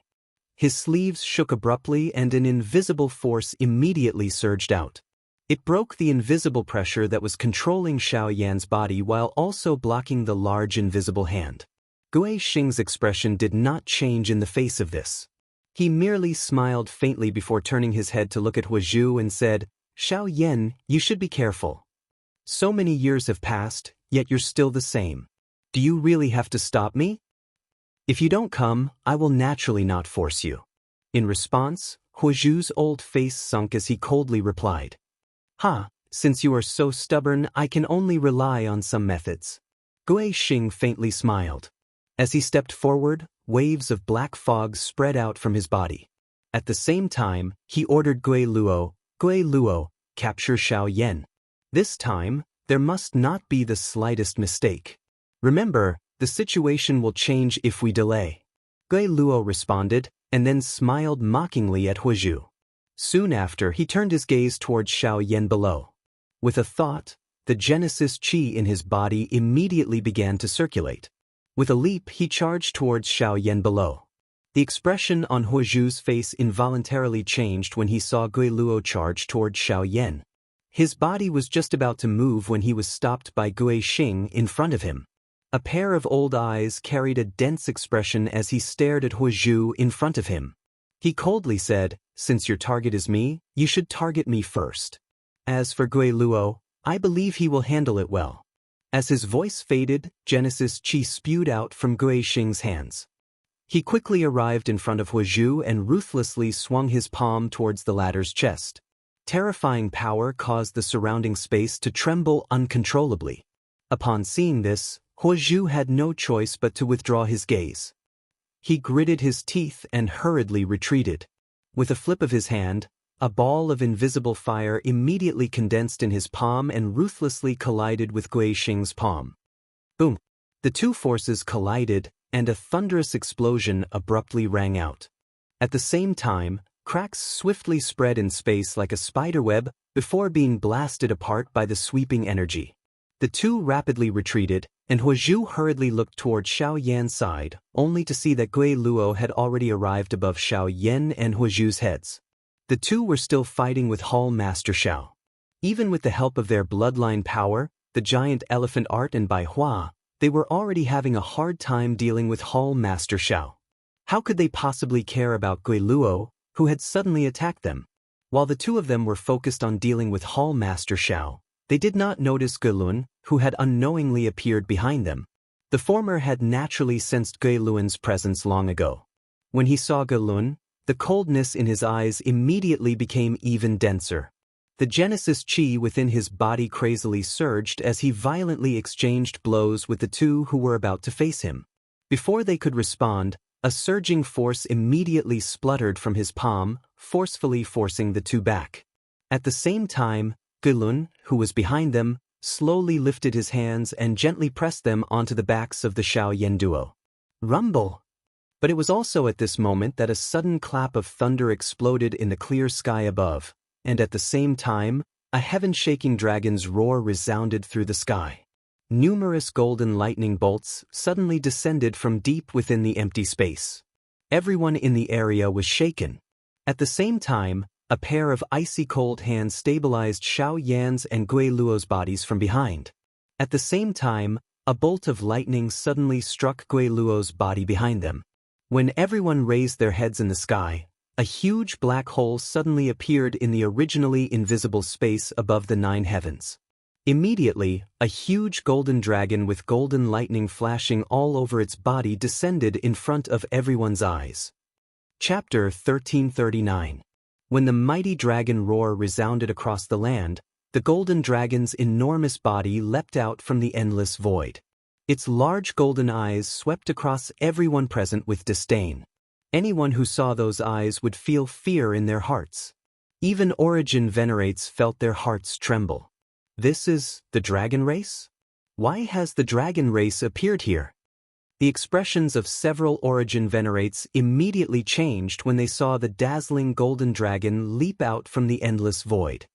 His sleeves shook abruptly and an invisible force immediately surged out. It broke the invisible pressure that was controlling Xiao Yan's body while also blocking the large invisible hand. Gui Xing's expression did not change in the face of this. He merely smiled faintly before turning his head to look at Huozhu and said, "Xiao Yan, you should be careful. So many years have passed, yet you're still the same. Do you really have to stop me? If you don't come, I will naturally not force you." In response, Huozhu's old face sunk as he coldly replied, Since you are so stubborn, I can only rely on some methods." Gui Xing faintly smiled. As he stepped forward, waves of black fog spread out from his body. At the same time, he ordered Gui Luo, capture Xiao Yan. This time, there must not be the slightest mistake. Remember, the situation will change if we delay. Gui Luo responded, and then smiled mockingly at Huozhu. Soon after, he turned his gaze towards Xiao Yan below. With a thought, the Genesis Qi in his body immediately began to circulate. With a leap, he charged towards Xiao Yan below. The expression on Huozhu's face involuntarily changed when he saw Gui Luo charge towards Xiao Yan. His body was just about to move when he was stopped by Gui Xing in front of him. A pair of old eyes carried a dense expression as he stared at Huozhu in front of him. He coldly said, "Since your target is me, you should target me first. As for Gui Luo, I believe he will handle it well." As his voice faded, Genesis Qi spewed out from Gui Xing's hands. He quickly arrived in front of Huozhu and ruthlessly swung his palm towards the latter's chest. Terrifying power caused the surrounding space to tremble uncontrollably. Upon seeing this, Huozhu had no choice but to withdraw his gaze. He gritted his teeth and hurriedly retreated. With a flip of his hand, a ball of invisible fire immediately condensed in his palm and ruthlessly collided with Gui Xing's palm. Boom! The two forces collided, and a thunderous explosion abruptly rang out. At the same time, cracks swiftly spread in space like a spiderweb before being blasted apart by the sweeping energy. The two rapidly retreated, and Huozhu hurriedly looked toward Xiao Yan's side, only to see that Gui Luo had already arrived above Xiao Yan and Huozhu's heads. The two were still fighting with Hall Master Xiao. Even with the help of their bloodline power, the giant elephant art and Bai Hua, they were already having a hard time dealing with Hall Master Xiao. How could they possibly care about Gui Luo, who had suddenly attacked them? While the two of them were focused on dealing with Hall Master Xiao, they did not notice Gelun, who had unknowingly appeared behind them. The former had naturally sensed Gelun's presence long ago. When he saw Gelun, the coldness in his eyes immediately became even denser. The Genesis Qi within his body crazily surged as he violently exchanged blows with the two who were about to face him. Before they could respond, a surging force immediately spluttered from his palm, forcefully forcing the two back. At the same time, Gelun, who was behind them, slowly lifted his hands and gently pressed them onto the backs of the Xiao Yan duo. Rumble! But it was also at this moment that a sudden clap of thunder exploded in the clear sky above, and at the same time, a heaven-shaking dragon's roar resounded through the sky. Numerous golden lightning bolts suddenly descended from deep within the empty space. Everyone in the area was shaken. At the same time, a pair of icy cold hands stabilized Xiao Yan's and Gui Luo's bodies from behind. At the same time, a bolt of lightning suddenly struck Gui Luo's body behind them. When everyone raised their heads in the sky, a huge black hole suddenly appeared in the originally invisible space above the 9 heavens. Immediately, a huge golden dragon with golden lightning flashing all over its body descended in front of everyone's eyes. Chapter 1339. When the mighty dragon roar resounded across the land, the golden dragon's enormous body leapt out from the endless void. Its large golden eyes swept across everyone present with disdain. Anyone who saw those eyes would feel fear in their hearts. Even Origin Venerates felt their hearts tremble. This is the dragon race? Why has the dragon race appeared here? The expressions of several Origin venerates immediately changed when they saw the dazzling golden dragon leap out from the endless void.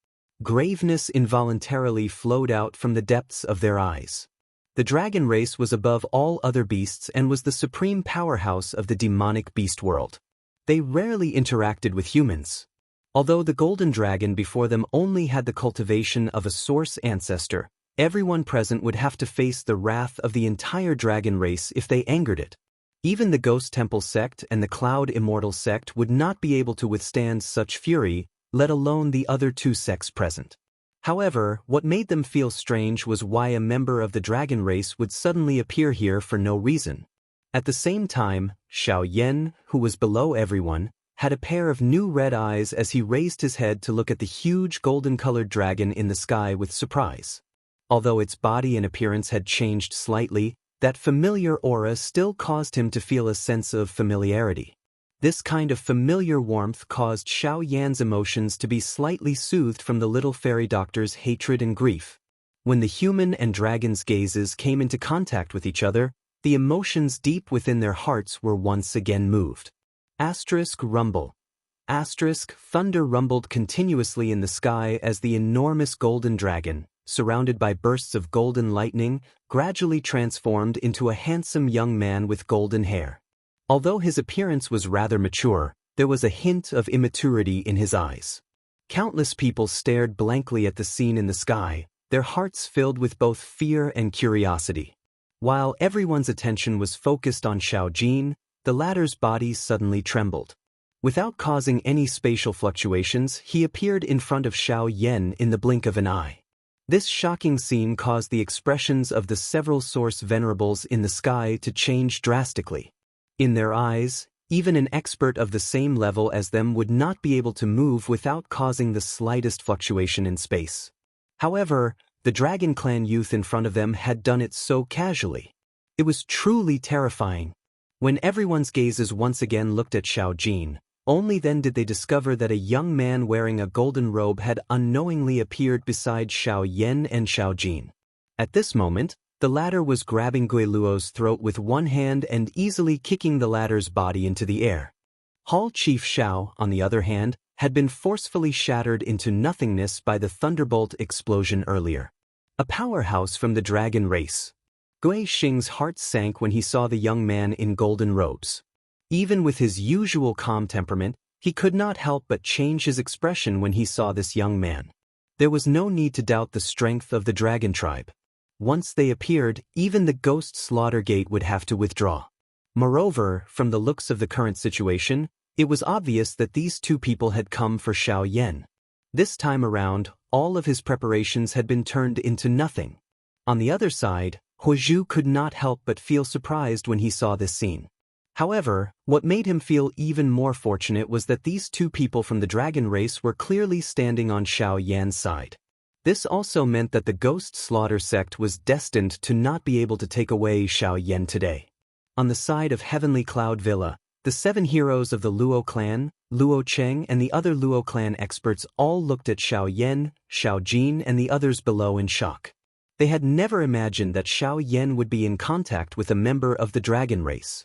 Graveness involuntarily flowed out from the depths of their eyes. The dragon race was above all other beasts and was the supreme powerhouse of the demonic beast world. They rarely interacted with humans. Although the golden dragon before them only had the cultivation of a source ancestor, everyone present would have to face the wrath of the entire dragon race if they angered it. Even the Ghost Temple sect and the Cloud Immortal sect would not be able to withstand such fury, let alone the other two sects present. However, what made them feel strange was why a member of the dragon race would suddenly appear here for no reason. At the same time, Xiao Yan, who was below everyone, had a pair of new red eyes as he raised his head to look at the huge golden-colored dragon in the sky with surprise. Although its body and appearance had changed slightly, that familiar aura still caused him to feel a sense of familiarity. This kind of familiar warmth caused Xiao Yan's emotions to be slightly soothed from the little fairy doctor's hatred and grief. When the human and dragon's gazes came into contact with each other, the emotions deep within their hearts were once again moved. Rumble. Thunder rumbled continuously in the sky as the enormous golden dragon, surrounded by bursts of golden lightning, gradually transformed into a handsome young man with golden hair. Although his appearance was rather mature, there was a hint of immaturity in his eyes. Countless people stared blankly at the scene in the sky, their hearts filled with both fear and curiosity. While everyone's attention was focused on Xiao Jin, the latter's body suddenly trembled. Without causing any spatial fluctuations, he appeared in front of Xiao Yan in the blink of an eye. This shocking scene caused the expressions of the several source venerables in the sky to change drastically. In their eyes, even an expert of the same level as them would not be able to move without causing the slightest fluctuation in space. However, the Dragon Clan youth in front of them had done it so casually. It was truly terrifying. When everyone's gazes once again looked at Xiao Jin, only then did they discover that a young man wearing a golden robe had unknowingly appeared beside Xiao Yan and Xiao Jin. At this moment, the latter was grabbing Gui Luo's throat with one hand and easily kicking the latter's body into the air. Hall Chief Xiao, on the other hand, had been forcefully shattered into nothingness by the thunderbolt explosion earlier. A powerhouse from the dragon race. Gui Xing's heart sank when he saw the young man in golden robes. Even with his usual calm temperament, he could not help but change his expression when he saw this young man. There was no need to doubt the strength of the dragon tribe. Once they appeared, even the ghost slaughter gate would have to withdraw. Moreover, from the looks of the current situation, it was obvious that these two people had come for Xiao Yan. This time around, all of his preparations had been turned into nothing. On the other side, Huozhu could not help but feel surprised when he saw this scene. However, what made him feel even more fortunate was that these two people from the dragon race were clearly standing on Xiao Yan's side. This also meant that the Ghost Slaughter sect was destined to not be able to take away Xiao Yan today. On the side of Heavenly Cloud Villa, the 7 heroes of the Luo clan, Luo Cheng and the other Luo clan experts all looked at Xiao Yan, Xiao Jin and the others below in shock. They had never imagined that Xiao Yan would be in contact with a member of the dragon race.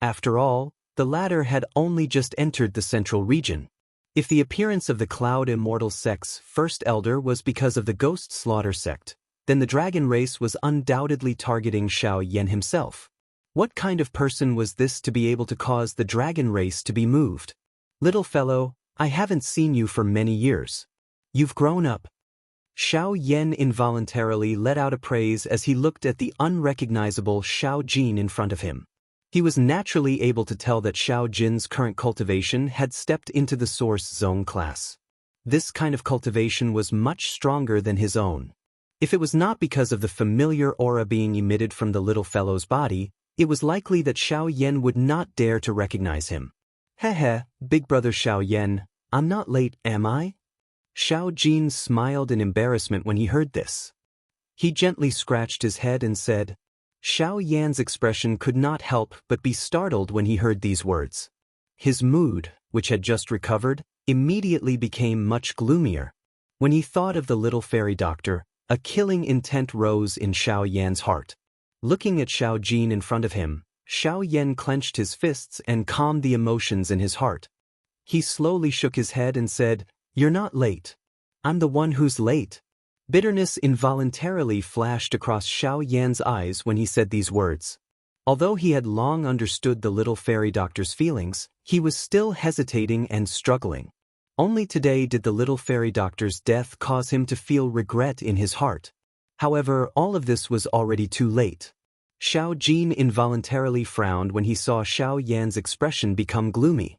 After all, the latter had only just entered the central region. If the appearance of the Cloud Immortal sect's first elder was because of the Ghost Slaughter sect, then the dragon race was undoubtedly targeting Xiao Yan himself. What kind of person was this to be able to cause the dragon race to be moved? Little fellow, I haven't seen you for many years. You've grown up. Xiao Yan involuntarily let out a praise as he looked at the unrecognizable Xiao Jin in front of him. He was naturally able to tell that Xiao Jin's current cultivation had stepped into the Source Zone class. This kind of cultivation was much stronger than his own. If it was not because of the familiar aura being emitted from the little fellow's body, it was likely that Xiao Yan would not dare to recognize him. Heh, big brother Xiao Yan, I'm not late, am I? Xiao Jin smiled in embarrassment when he heard this. He gently scratched his head and said, Xiao Yan's expression could not help but be startled when he heard these words. His mood, which had just recovered, immediately became much gloomier. When he thought of the little fairy doctor, a killing intent rose in Xiao Yan's heart. Looking at Xiao Jin in front of him, Xiao Yan clenched his fists and calmed the emotions in his heart. He slowly shook his head and said, "You're not late. I'm the one who's late." Bitterness involuntarily flashed across Xiao Yan's eyes when he said these words. Although he had long understood the little fairy doctor's feelings, he was still hesitating and struggling. Only today did the little fairy doctor's death cause him to feel regret in his heart. However, all of this was already too late. Xiao Jin involuntarily frowned when he saw Xiao Yan's expression become gloomy.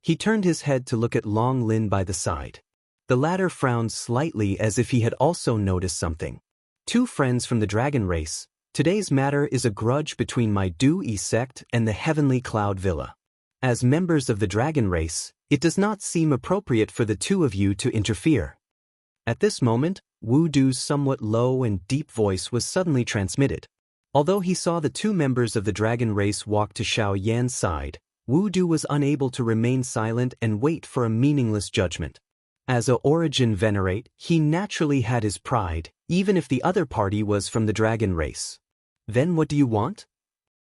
He turned his head to look at Long Lin by the side. The latter frowned slightly as if he had also noticed something. Two friends from the dragon race. Today's matter is a grudge between my Du-Yi sect and the Heavenly Cloud Villa. As members of the dragon race, it does not seem appropriate for the two of you to interfere. At this moment, Wu Du's somewhat low and deep voice was suddenly transmitted. Although he saw the two members of the dragon race walk to Xiao Yan's side, Wu Du was unable to remain silent and wait for a meaningless judgment. As a origin venerate, he naturally had his pride, even if the other party was from the dragon race. "Then what do you want?"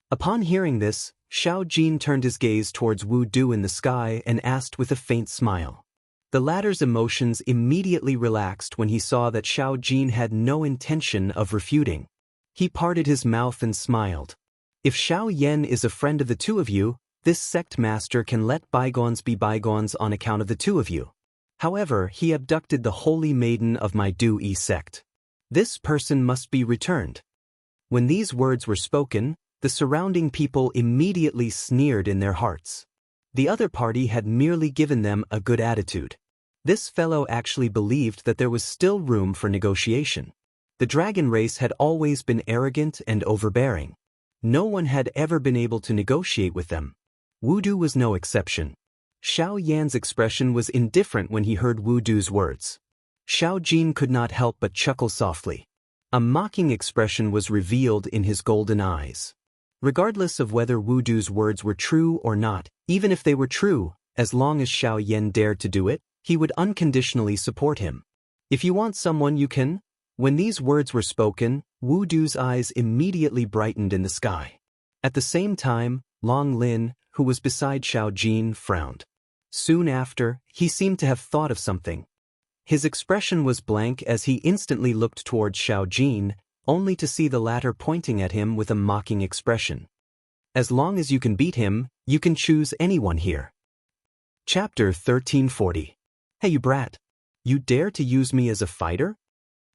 Upon hearing this, Xiao Jin turned his gaze towards Wu Du in the sky and asked with a faint smile. The latter's emotions immediately relaxed when he saw that Xiao Jin had no intention of refuting. He parted his mouth and smiled. "If Xiao Yan is a friend of the two of you, this sect master can let bygones be bygones on account of the two of you. However, he abducted the holy maiden of my Du-Yi sect. This person must be returned." When these words were spoken, the surrounding people immediately sneered in their hearts. The other party had merely given them a good attitude. This fellow actually believed that there was still room for negotiation. The dragon race had always been arrogant and overbearing. No one had ever been able to negotiate with them. Wu Du was no exception. Xiao Yan's expression was indifferent when he heard Wu Du's words. Xiao Jin could not help but chuckle softly. A mocking expression was revealed in his golden eyes. Regardless of whether Wu Du's words were true or not, even if they were true, as long as Xiao Yan dared to do it, he would unconditionally support him. "If you want someone, you can." When these words were spoken, Wu Du's eyes immediately brightened in the sky. At the same time, Long Lin, who was beside Xiao Jin, frowned. Soon after, he seemed to have thought of something. His expression was blank as he instantly looked towards Xiao Jin, only to see the latter pointing at him with a mocking expression. "As long as you can beat him, you can choose anyone here." Chapter 1340. "Hey you brat! You dare to use me as a fighter?"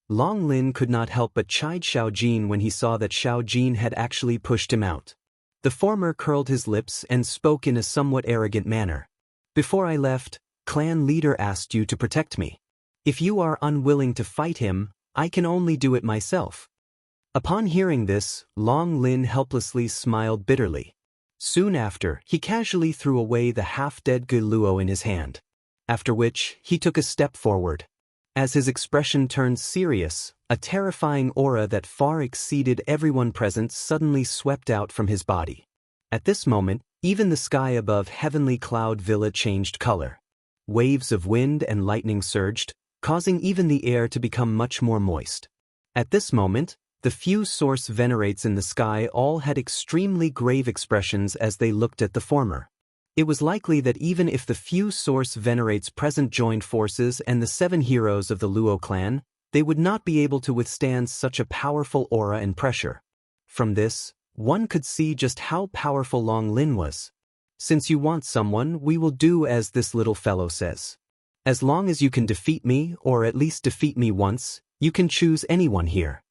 Long Lin could not help but chide Xiao Jin when he saw that Xiao Jin had actually pushed him out. The former curled his lips and spoke in a somewhat arrogant manner. "Before I left, clan leader asked you to protect me. If you are unwilling to fight him, I can only do it myself." Upon hearing this, Long Lin helplessly smiled bitterly. Soon after, he casually threw away the half-dead Geluo in his hand. After which, he took a step forward. As his expression turned serious, a terrifying aura that far exceeded everyone present suddenly swept out from his body. At this moment, even the sky above Heavenly Cloud Villa changed color. Waves of wind and lightning surged, causing even the air to become much more moist. At this moment, the few source venerates in the sky all had extremely grave expressions as they looked at the former. It was likely that even if the few source venerates present joined forces and the 7 heroes of the Luo clan, they would not be able to withstand such a powerful aura and pressure. From this, one could see just how powerful Long Lin was. "Since you want someone, we will do as this little fellow says. As long as you can defeat me, or at least defeat me once, you can choose anyone here."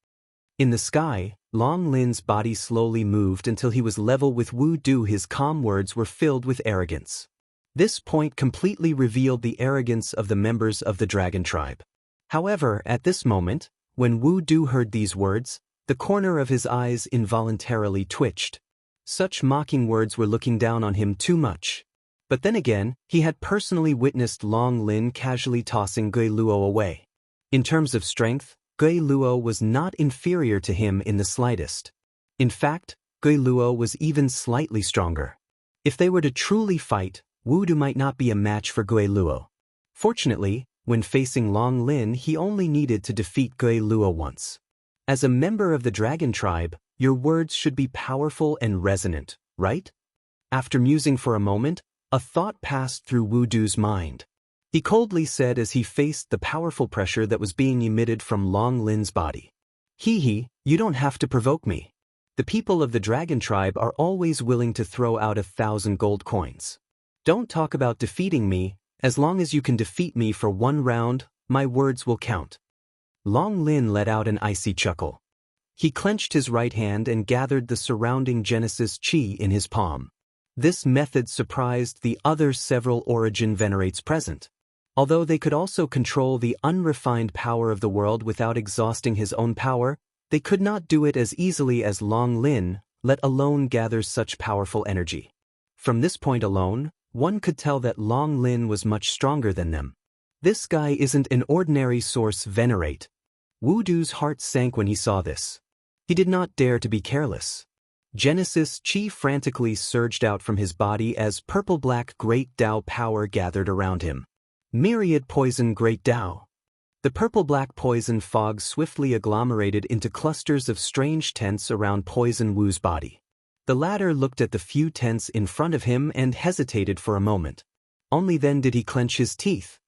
In the sky, Long Lin's body slowly moved until he was level with Wu Du. His calm words were filled with arrogance. This point completely revealed the arrogance of the members of the dragon tribe. However, at this moment, when Wu Du heard these words, the corner of his eyes involuntarily twitched. Such mocking words were looking down on him too much. But then again, he had personally witnessed Long Lin casually tossing Gui Luo away. In terms of strength, Gui Luo was not inferior to him in the slightest. In fact, Gui Luo was even slightly stronger. If they were to truly fight, Wu Du might not be a match for Gui Luo. Fortunately, when facing Long Lin, he only needed to defeat Gui Luo once. As a member of the dragon tribe, your words should be powerful and resonant, right? After musing for a moment, a thought passed through Wudu's mind. He coldly said as he faced the powerful pressure that was being emitted from Long Lin's body. "Hee, you don't have to provoke me. The people of the dragon tribe are always willing to throw out 1,000 gold coins. Don't talk about defeating me. As long as you can defeat me for one round, my words will count." Long Lin let out an icy chuckle. He clenched his right hand and gathered the surrounding Genesis Chi in his palm. This method surprised the other several Origin Venerates present. Although they could also control the unrefined power of the world without exhausting his own power, they could not do it as easily as Long Lin, let alone gather such powerful energy. From this point alone, one could tell that Long Lin was much stronger than them. This guy isn't an ordinary Source Venerate. Wudu's heart sank when he saw this. He did not dare to be careless. Genesis Chi frantically surged out from his body as purple-black Great Tao power gathered around him. Myriad Poison Great Tao. The purple-black poison fog swiftly agglomerated into clusters of strange tents around Poison Wu's body. The latter looked at the few tents in front of him and hesitated for a moment. Only then did he clench his teeth.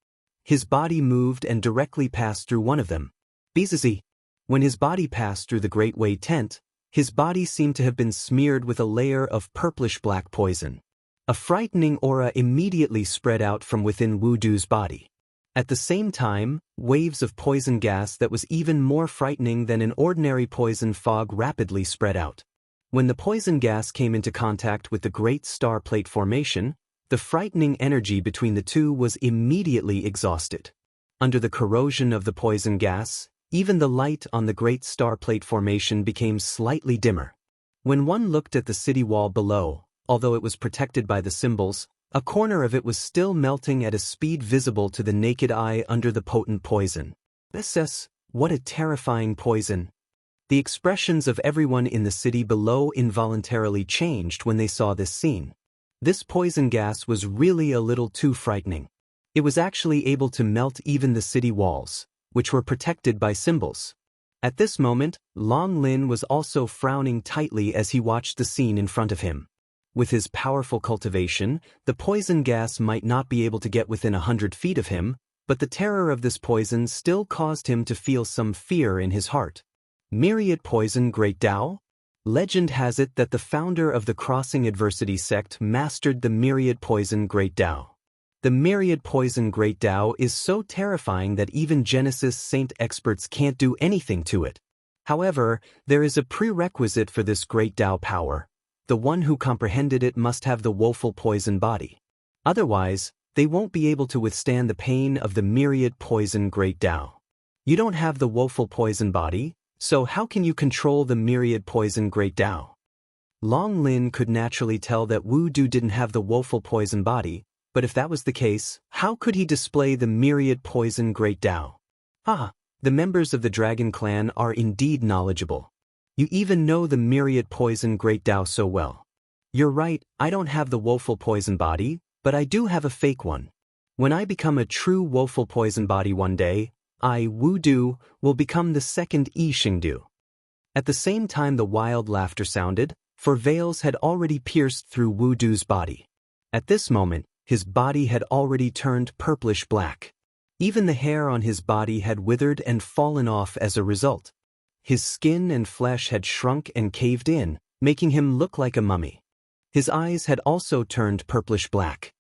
His body moved and directly passed through one of them. Bizizi. When his body passed through the Great Way tent, his body seemed to have been smeared with a layer of purplish-black poison. A frightening aura immediately spread out from within Wudu's body. At the same time, waves of poison gas that was even more frightening than an ordinary poison fog rapidly spread out. When the poison gas came into contact with the Great Star Plate formation, the frightening energy between the two was immediately exhausted. Under the corrosion of the poison gas, even the light on the Great Star Plate formation became slightly dimmer. When one looked at the city wall below, although it was protected by the symbols, a corner of it was still melting at a speed visible to the naked eye under the potent poison. What a terrifying poison! The expressions of everyone in the city below involuntarily changed when they saw this scene. This poison gas was really a little too frightening. It was actually able to melt even the city walls, which were protected by symbols. At this moment, Long Lin was also frowning tightly as he watched the scene in front of him. With his powerful cultivation, the poison gas might not be able to get within 100 feet of him, but the terror of this poison still caused him to feel some fear in his heart. Myriad Poison Great Tao? Legend has it that the founder of the Crossing Adversity sect mastered the Myriad Poison Great Tao. The Myriad Poison Great Tao is so terrifying that even Genesis Saint experts can't do anything to it. However, there is a prerequisite for this Great Tao power. The one who comprehended it must have the woeful poison body. Otherwise, they won't be able to withstand the pain of the Myriad Poison Great Tao. You don't have the woeful poison body, so how can you control the Myriad Poison Great Tao? Long Lin could naturally tell that Wudu didn't have the woeful poison body, but if that was the case, how could he display the Myriad Poison Great Tao? The members of the Dragon Clan are indeed knowledgeable. You even know the Myriad Poison Great Tao so well. You're right, I don't have the woeful poison body, but I do have a fake one. When I become a true woeful poison body one day, I, Wudu, will become the second Yi Xingdu. At the same time the wild laughter sounded, for veils had already pierced through Wudu's body. At this moment, his body had already turned purplish-black. Even the hair on his body had withered and fallen off as a result. His skin and flesh had shrunk and caved in, making him look like a mummy. His eyes had also turned purplish-black.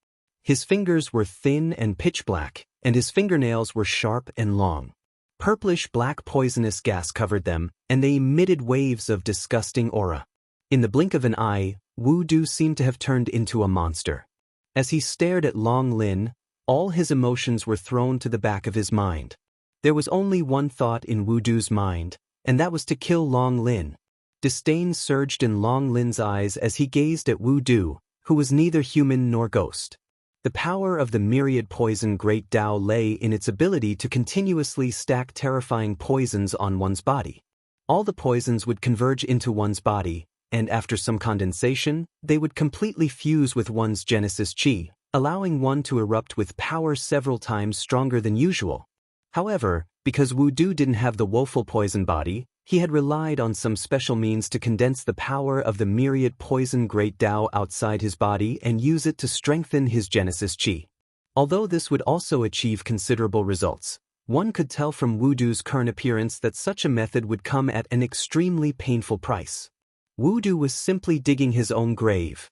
His fingers were thin and pitch-black, and his fingernails were sharp and long. Purplish-black poisonous gas covered them, and they emitted waves of disgusting aura. In the blink of an eye, Wudu seemed to have turned into a monster. As he stared at Long Lin, all his emotions were thrown to the back of his mind. There was only one thought in Wudu's mind, and that was to kill Long Lin. Disdain surged in Long Lin's eyes as he gazed at Wudu, who was neither human nor ghost. The power of the Myriad Poison Great Tao lay in its ability to continuously stack terrifying poisons on one's body. All the poisons would converge into one's body, and after some condensation, they would completely fuse with one's Genesis Chi, allowing one to erupt with power several times stronger than usual. However, because Wudu didn't have the woeful poison body, He had relied on some special means to condense the power of the myriad poison great Tao outside his body and use it to strengthen his Genesis Qi. Although this would also achieve considerable results, one could tell from Wu Du's current appearance that such a method would come at an extremely painful price. Wu Du was simply digging his own grave.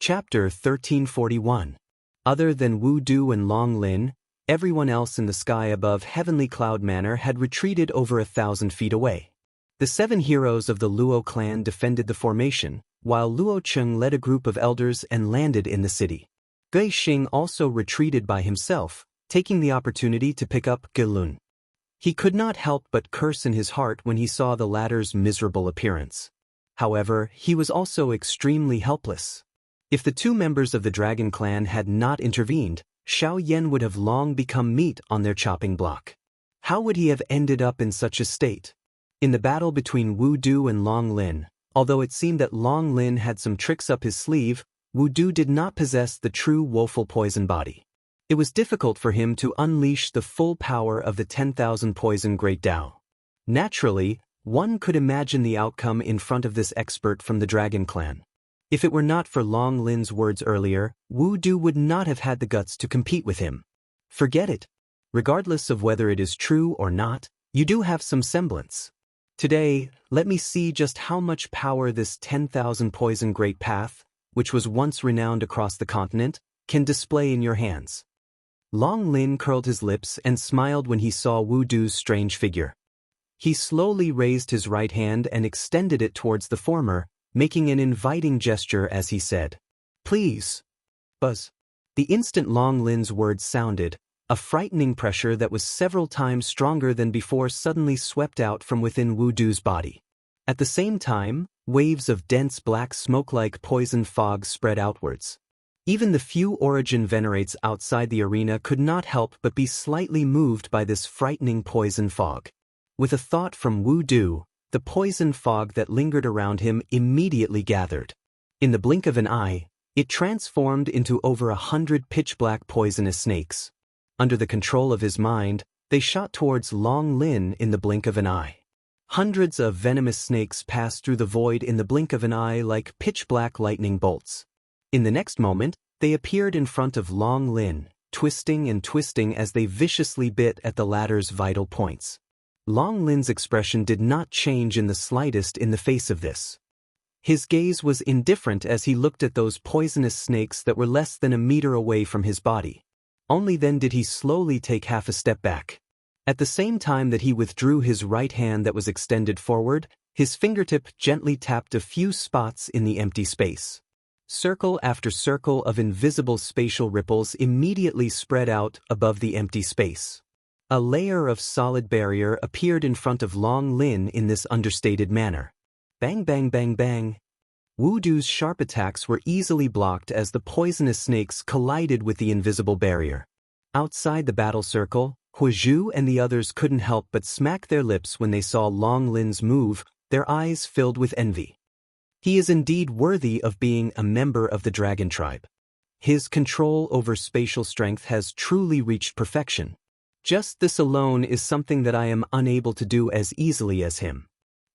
Chapter 1341. Other than Wu Du and Long Lin, everyone else in the sky above Heavenly Cloud Manor had retreated over 1,000 feet away. The 7 heroes of the Luo clan defended the formation, while Luo Cheng led a group of elders and landed in the city. Gui Xing also retreated by himself, taking the opportunity to pick up Gelun. He could not help but curse in his heart when he saw the latter's miserable appearance. However, he was also extremely helpless. If the 2 members of the Dragon Clan had not intervened, Xiao Yan would have long become meat on their chopping block. How would he have ended up in such a state? In the battle between Wu Du and Long Lin, although it seemed that Long Lin had some tricks up his sleeve, Wu Du did not possess the true woeful poison body. It was difficult for him to unleash the full power of the 10,000 poison great Tao. Naturally, one could imagine the outcome in front of this expert from the Dragon Clan. If it were not for Long Lin's words earlier, Wu Du would not have had the guts to compete with him. Forget it. Regardless of whether it is true or not, you do have some semblance. Today, let me see just how much power this 10,000 poison great path, which was once renowned across the continent, can display in your hands. Long Lin curled his lips and smiled when he saw Wu Du's strange figure. He slowly raised his right hand and extended it towards the former, making an inviting gesture as he said, "Please." Buzz. The instant Long Lin's words sounded, a frightening pressure that was several times stronger than before suddenly swept out from within Wu Du's body. At the same time, waves of dense black smoke-like poison fog spread outwards. Even the few Origin venerates outside the arena could not help but be slightly moved by this frightening poison fog. With a thought from Wu Du, the poison fog that lingered around him immediately gathered. In the blink of an eye, it transformed into over 100 pitch-black poisonous snakes. Under the control of his mind, they shot towards Long Lin in the blink of an eye. Hundreds of venomous snakes passed through the void in the blink of an eye like pitch-black lightning bolts. In the next moment, they appeared in front of Long Lin, twisting and twisting as they viciously bit at the latter's vital points. Long Lin's expression did not change in the slightest in the face of this. His gaze was indifferent as he looked at those poisonous snakes that were less than a meter away from his body. Only then did he slowly take half a step back. At the same time that he withdrew his right hand that was extended forward, his fingertip gently tapped a few spots in the empty space. Circle after circle of invisible spatial ripples immediately spread out above the empty space. A layer of solid barrier appeared in front of Long Lin in this understated manner. Bang bang bang bang. Wu Du's sharp attacks were easily blocked as the poisonous snakes collided with the invisible barrier. Outside the battle circle, Huizhu and the others couldn't help but smack their lips when they saw Long Lin's move, their eyes filled with envy. He is indeed worthy of being a member of the Dragon Tribe. His control over spatial strength has truly reached perfection. Just this alone is something that I am unable to do as easily as him.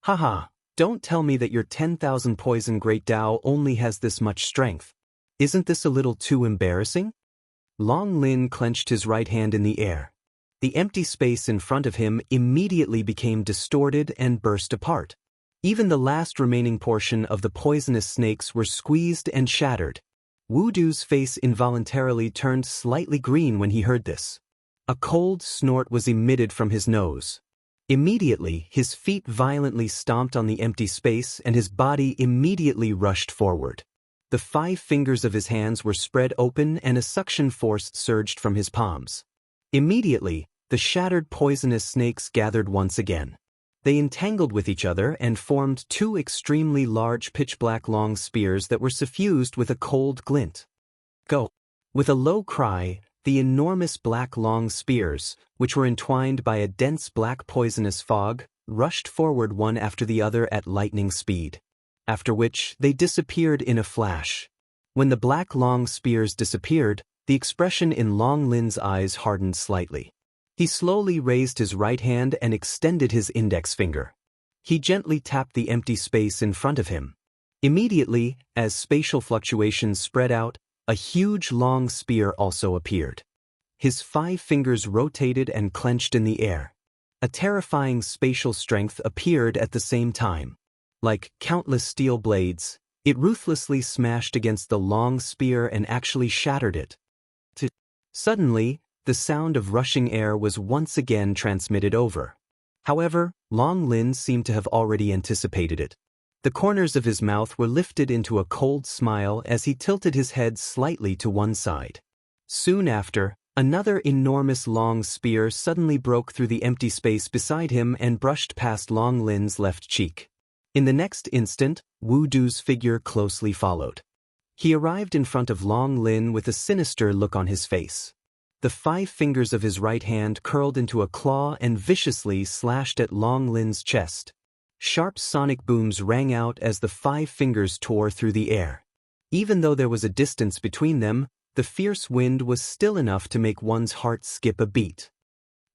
Haha, don't tell me that your 10,000 poison great Tao only has this much strength. Isn't this a little too embarrassing? Long Lin clenched his right hand in the air. The empty space in front of him immediately became distorted and burst apart. Even the last remaining portion of the poisonous snakes were squeezed and shattered. Wu Du's face involuntarily turned slightly green when he heard this. A cold snort was emitted from his nose. Immediately, his feet violently stomped on the empty space and his body immediately rushed forward. The 5 fingers of his hands were spread open and a suction force surged from his palms. Immediately, the shattered poisonous snakes gathered once again. They entangled with each other and formed 2 extremely large pitch-black long spears that were suffused with a cold glint. Go! With a low cry, the enormous black long spears, which were entwined by a dense black poisonous fog, rushed forward one after the other at lightning speed. After which, they disappeared in a flash. When the black long spears disappeared, the expression in Long Lin's eyes hardened slightly. He slowly raised his right hand and extended his index finger. He gently tapped the empty space in front of him. Immediately, as spatial fluctuations spread out, a huge long spear also appeared. His 5 fingers rotated and clenched in the air. A terrifying spatial strength appeared at the same time. Like countless steel blades, it ruthlessly smashed against the long spear and actually shattered it. Suddenly, the sound of rushing air was once again transmitted over. However, Long Lin seemed to have already anticipated it. The corners of his mouth were lifted into a cold smile as he tilted his head slightly to one side. Soon after, another enormous long spear suddenly broke through the empty space beside him and brushed past Long Lin's left cheek. In the next instant, Wu Du's figure closely followed. He arrived in front of Long Lin with a sinister look on his face. The 5 fingers of his right hand curled into a claw and viciously slashed at Long Lin's chest. Sharp sonic booms rang out as the 5 fingers tore through the air. Even though there was a distance between them, the fierce wind was still enough to make one's heart skip a beat.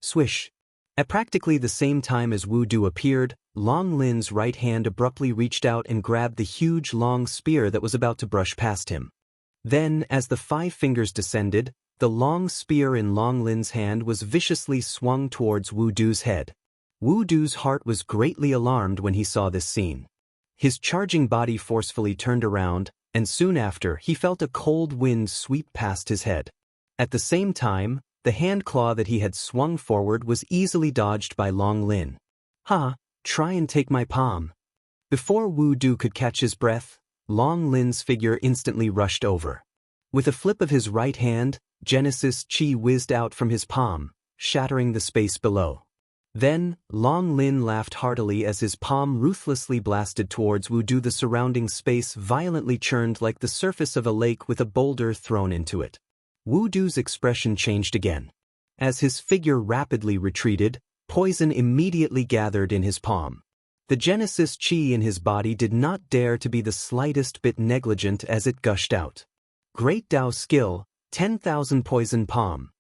Swish! At practically the same time as Wu Du appeared, Long Lin's right hand abruptly reached out and grabbed the huge long spear that was about to brush past him. Then, as the 5 fingers descended, the long spear in Long Lin's hand was viciously swung towards Wu Du's head. Wu Du's heart was greatly alarmed when he saw this scene. His charging body forcefully turned around, and soon after he felt a cold wind sweep past his head. At the same time, the hand claw that he had swung forward was easily dodged by Long Lin. "Ha, try and take my palm." Before Wu Du could catch his breath, Long Lin's figure instantly rushed over. With a flip of his right hand, Genesis Chi whizzed out from his palm, shattering the space below. Then, Long Lin laughed heartily as his palm ruthlessly blasted towards Wu Du. The surrounding space violently churned like the surface of a lake with a boulder thrown into it. Wu Du's expression changed again. As his figure rapidly retreated, poison immediately gathered in his palm. The Genesis Chi in his body did not dare to be the slightest bit negligent as it gushed out. Great Dao skill, 10,000 poison palm.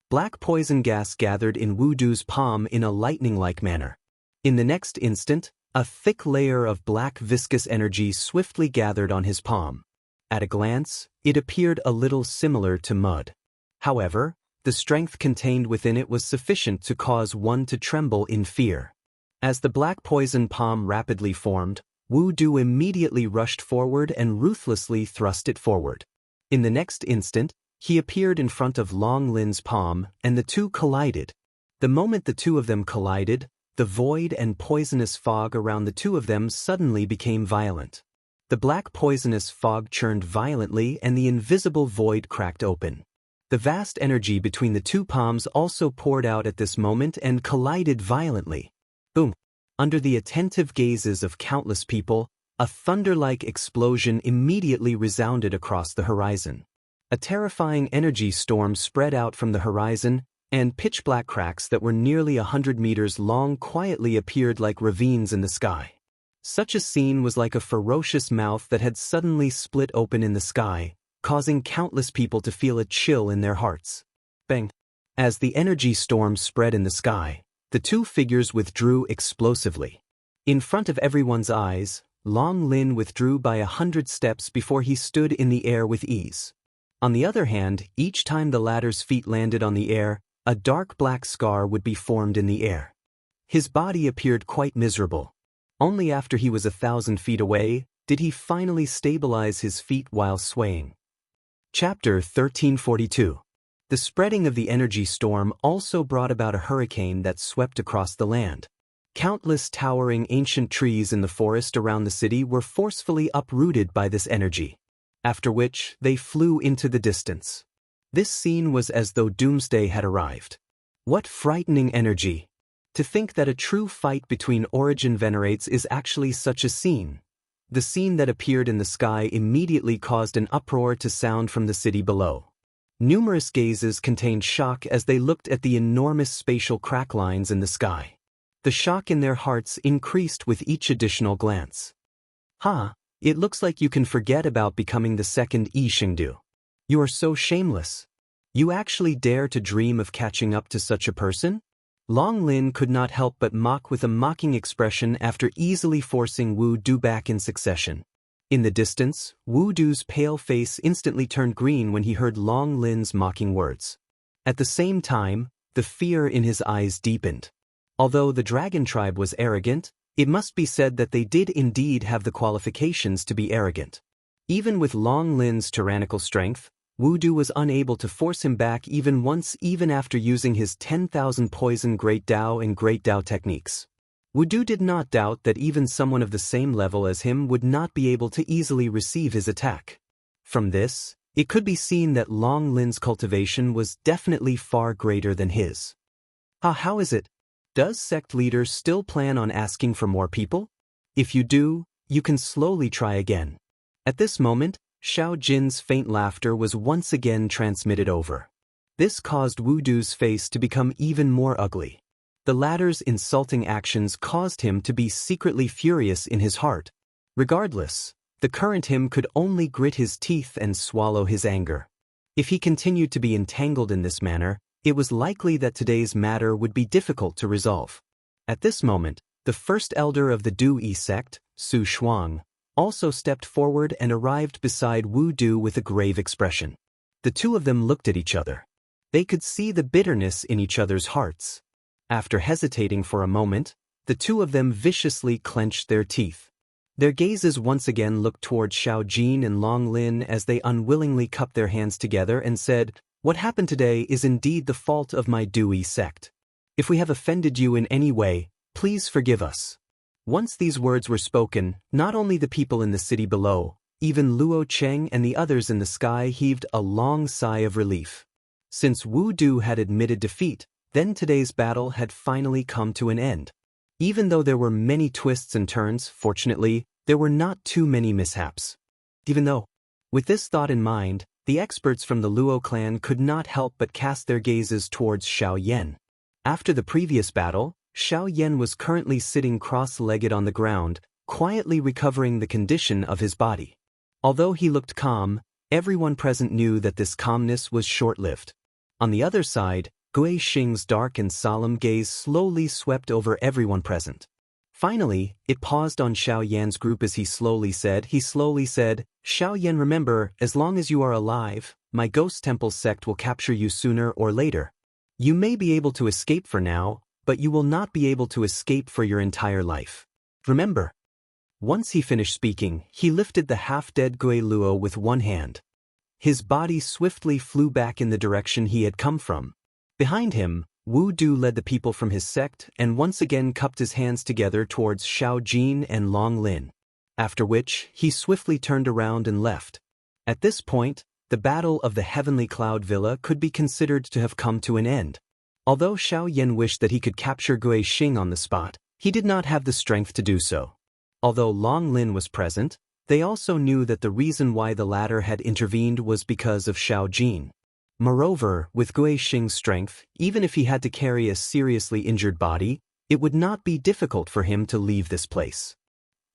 Black poison gas gathered in Wu Du's palm in a lightning-like manner. In the next instant, a thick layer of black viscous energy swiftly gathered on his palm. At a glance, it appeared a little similar to mud. However, the strength contained within it was sufficient to cause one to tremble in fear. As the black poison palm rapidly formed, Wu Du immediately rushed forward and ruthlessly thrust it forward. In the next instant, he appeared in front of Long Lin's palm, and the two collided. The moment the two of them collided, the void and poisonous fog around the two of them suddenly became violent. The black poisonous fog churned violently and the invisible void cracked open. The vast energy between the two palms also poured out at this moment and collided violently. Boom! Under the attentive gazes of countless people, a thunder-like explosion immediately resounded across the horizon. A terrifying energy storm spread out from the horizon, and pitch-black cracks that were nearly 100 meters long quietly appeared like ravines in the sky. Such a scene was like a ferocious mouth that had suddenly split open in the sky, causing countless people to feel a chill in their hearts. Bang! As the energy storm spread in the sky, the two figures withdrew explosively. In front of everyone's eyes, Long Lin withdrew by 100 steps before he stood in the air with ease. On the other hand, each time the latter's feet landed on the air, a dark black scar would be formed in the air. His body appeared quite miserable. Only after he was 1,000 feet away did he finally stabilize his feet while swaying. Chapter 1342. The spreading of the energy storm also brought about a hurricane that swept across the land. Countless towering ancient trees in the forest around the city were forcefully uprooted by this energy, after which they flew into the distance. This scene was as though doomsday had arrived. What frightening energy! To think that a true fight between origin venerates is actually such a scene. The scene that appeared in the sky immediately caused an uproar to sound from the city below. Numerous gazes contained shock as they looked at the enormous spatial crack lines in the sky. The shock in their hearts increased with each additional glance. "Ha, it looks like you can forget about becoming the second Yi Shengdu. You are so shameless. You actually dare to dream of catching up to such a person?" Long Lin could not help but mock with a mocking expression after easily forcing Wu Du back in succession. In the distance, Wu Du's pale face instantly turned green when he heard Long Lin's mocking words. At the same time, the fear in his eyes deepened. Although the dragon tribe was arrogant, it must be said that they did indeed have the qualifications to be arrogant. Even with Long Lin's tyrannical strength, Wu Du was unable to force him back even once, even after using his 10,000 poison Great Dao and Great Dao techniques. Wu Du did not doubt that even someone of the same level as him would not be able to easily receive his attack. From this, it could be seen that Long Lin's cultivation was definitely far greater than his. How is it? Does sect leaders still plan on asking for more people? If you do, you can slowly try again. At this moment, Xiao Jin's faint laughter was once again transmitted over. This caused Wu Du's face to become even more ugly. The latter's insulting actions caused him to be secretly furious in his heart. Regardless, the current him could only grit his teeth and swallow his anger. If he continued to be entangled in this manner, it was likely that today's matter would be difficult to resolve. At this moment, the first elder of the Du-Yi sect, Su Shuang, also stepped forward and arrived beside Wu Du with a grave expression. The two of them looked at each other. They could see the bitterness in each other's hearts. After hesitating for a moment, the two of them viciously clenched their teeth. Their gazes once again looked toward Xiao Jin and Long Lin as they unwillingly cupped their hands together and said, "What happened today is indeed the fault of my Du-Yi sect. If we have offended you in any way, please forgive us." Once these words were spoken, not only the people in the city below, even Luo Cheng and the others in the sky heaved a long sigh of relief. Since Wu Du had admitted defeat, then today's battle had finally come to an end. Even though there were many twists and turns, fortunately, there were not too many mishaps. With this thought in mind, the experts from the Luo clan could not help but cast their gazes towards Xiao Yan. After the previous battle, Xiao Yan was currently sitting cross-legged on the ground, quietly recovering the condition of his body. Although he looked calm, everyone present knew that this calmness was short-lived. On the other side, Gui Xing's dark and solemn gaze slowly swept over everyone present. Finally, it paused on Xiao Yan's group as he slowly said, "Xiao Yan, remember, as long as you are alive, my Ghost Temple sect will capture you sooner or later. You may be able to escape for now, but you will not be able to escape for your entire life. Remember." Once he finished speaking, he lifted the half-dead Gui Luo with one hand. His body swiftly flew back in the direction he had come from. Behind him, Wu Du led the people from his sect and once again cupped his hands together towards Xiao Jin and Long Lin. After which, he swiftly turned around and left. At this point, the Battle of the Heavenly Cloud Villa could be considered to have come to an end. Although Xiao Yan wished that he could capture Gui Xing on the spot, he did not have the strength to do so. Although Long Lin was present, they also knew that the reason why the latter had intervened was because of Xiao Jin. Moreover, with Gui Xing's strength, even if he had to carry a seriously injured body, it would not be difficult for him to leave this place.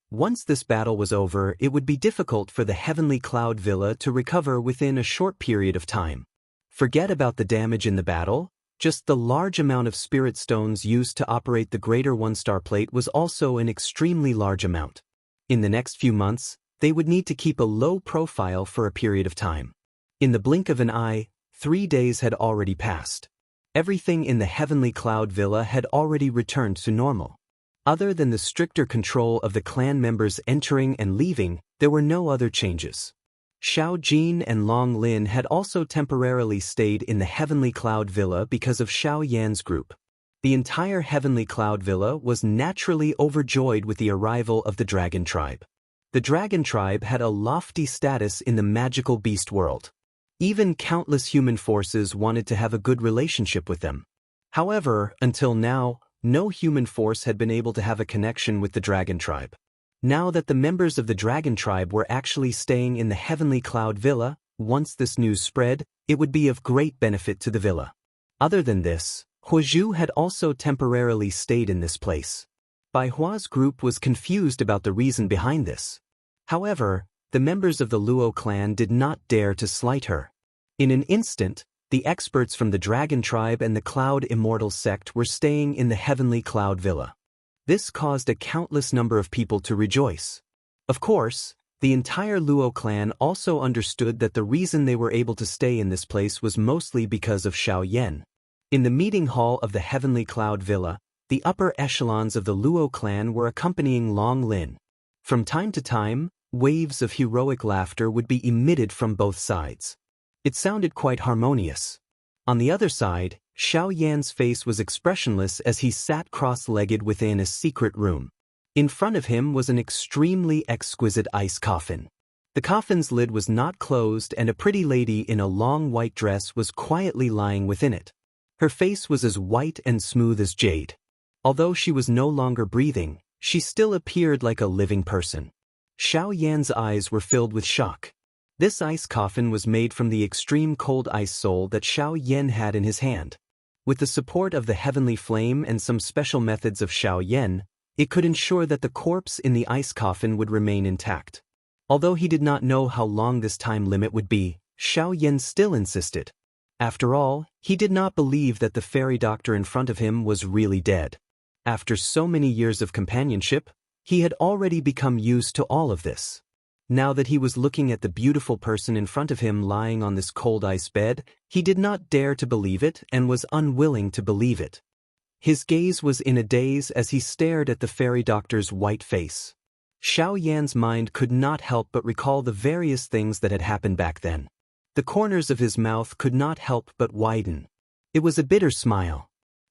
Once this battle was over, it would be difficult for the Heavenly Cloud Villa to recover within a short period of time. Forget about the damage in the battle. Just the large amount of spirit stones used to operate the greater one-star plate was also an extremely large amount. In the next few months, they would need to keep a low profile for a period of time. In the blink of an eye, 3 days had already passed. Everything in the Heavenly Cloud Villa had already returned to normal. Other than the stricter control of the clan members entering and leaving, there were no other changes. Xiao Jin and Long Lin had also temporarily stayed in the Heavenly Cloud Villa because of Xiao Yan's group. The entire Heavenly Cloud Villa was naturally overjoyed with the arrival of the Dragon Tribe. The Dragon Tribe had a lofty status in the magical beast world. Even countless human forces wanted to have a good relationship with them. However, until now, no human force had been able to have a connection with the Dragon Tribe. Now that the members of the Dragon Tribe were actually staying in the Heavenly Cloud Villa, once this news spread, it would be of great benefit to the villa. Other than this, Huazhu had also temporarily stayed in this place. Bai Hua's group was confused about the reason behind this. However, the members of the Luo clan did not dare to slight her. In an instant, The experts from the Dragon Tribe and the Cloud Immortal sect were staying in the Heavenly Cloud Villa. This caused a countless number of people to rejoice. Of course, the entire Luo clan also understood that the reason they were able to stay in this place was mostly because of Xiaoyan. In the meeting hall of the Heavenly Cloud Villa, the upper echelons of the Luo clan were accompanying Long Lin. From time to time, waves of heroic laughter would be emitted from both sides. It sounded quite harmonious. On the other side, Xiaoyan's face was expressionless as he sat cross-legged within a secret room. In front of him was an extremely exquisite ice coffin. The coffin's lid was not closed and a pretty lady in a long white dress was quietly lying within it. Her face was as white and smooth as jade. Although she was no longer breathing, she still appeared like a living person. Xiaoyan's eyes were filled with shock. This ice coffin was made from the extreme cold ice soul that Xiaoyan had in his hand. With the support of the heavenly flame and some special methods of Xiaoyan, it could ensure that the corpse in the ice coffin would remain intact. Although he did not know how long this time limit would be, Xiaoyan still insisted. After all, he did not believe that the fairy doctor in front of him was really dead. After so many years of companionship, he had already become used to all of this. Now that he was looking at the beautiful person in front of him lying on this cold ice bed, he did not dare to believe it and was unwilling to believe it. His gaze was in a daze as he stared at the fairy doctor's white face. Xiaoyan's mind could not help but recall the various things that had happened back then. The corners of his mouth could not help but widen. It was a bitter smile.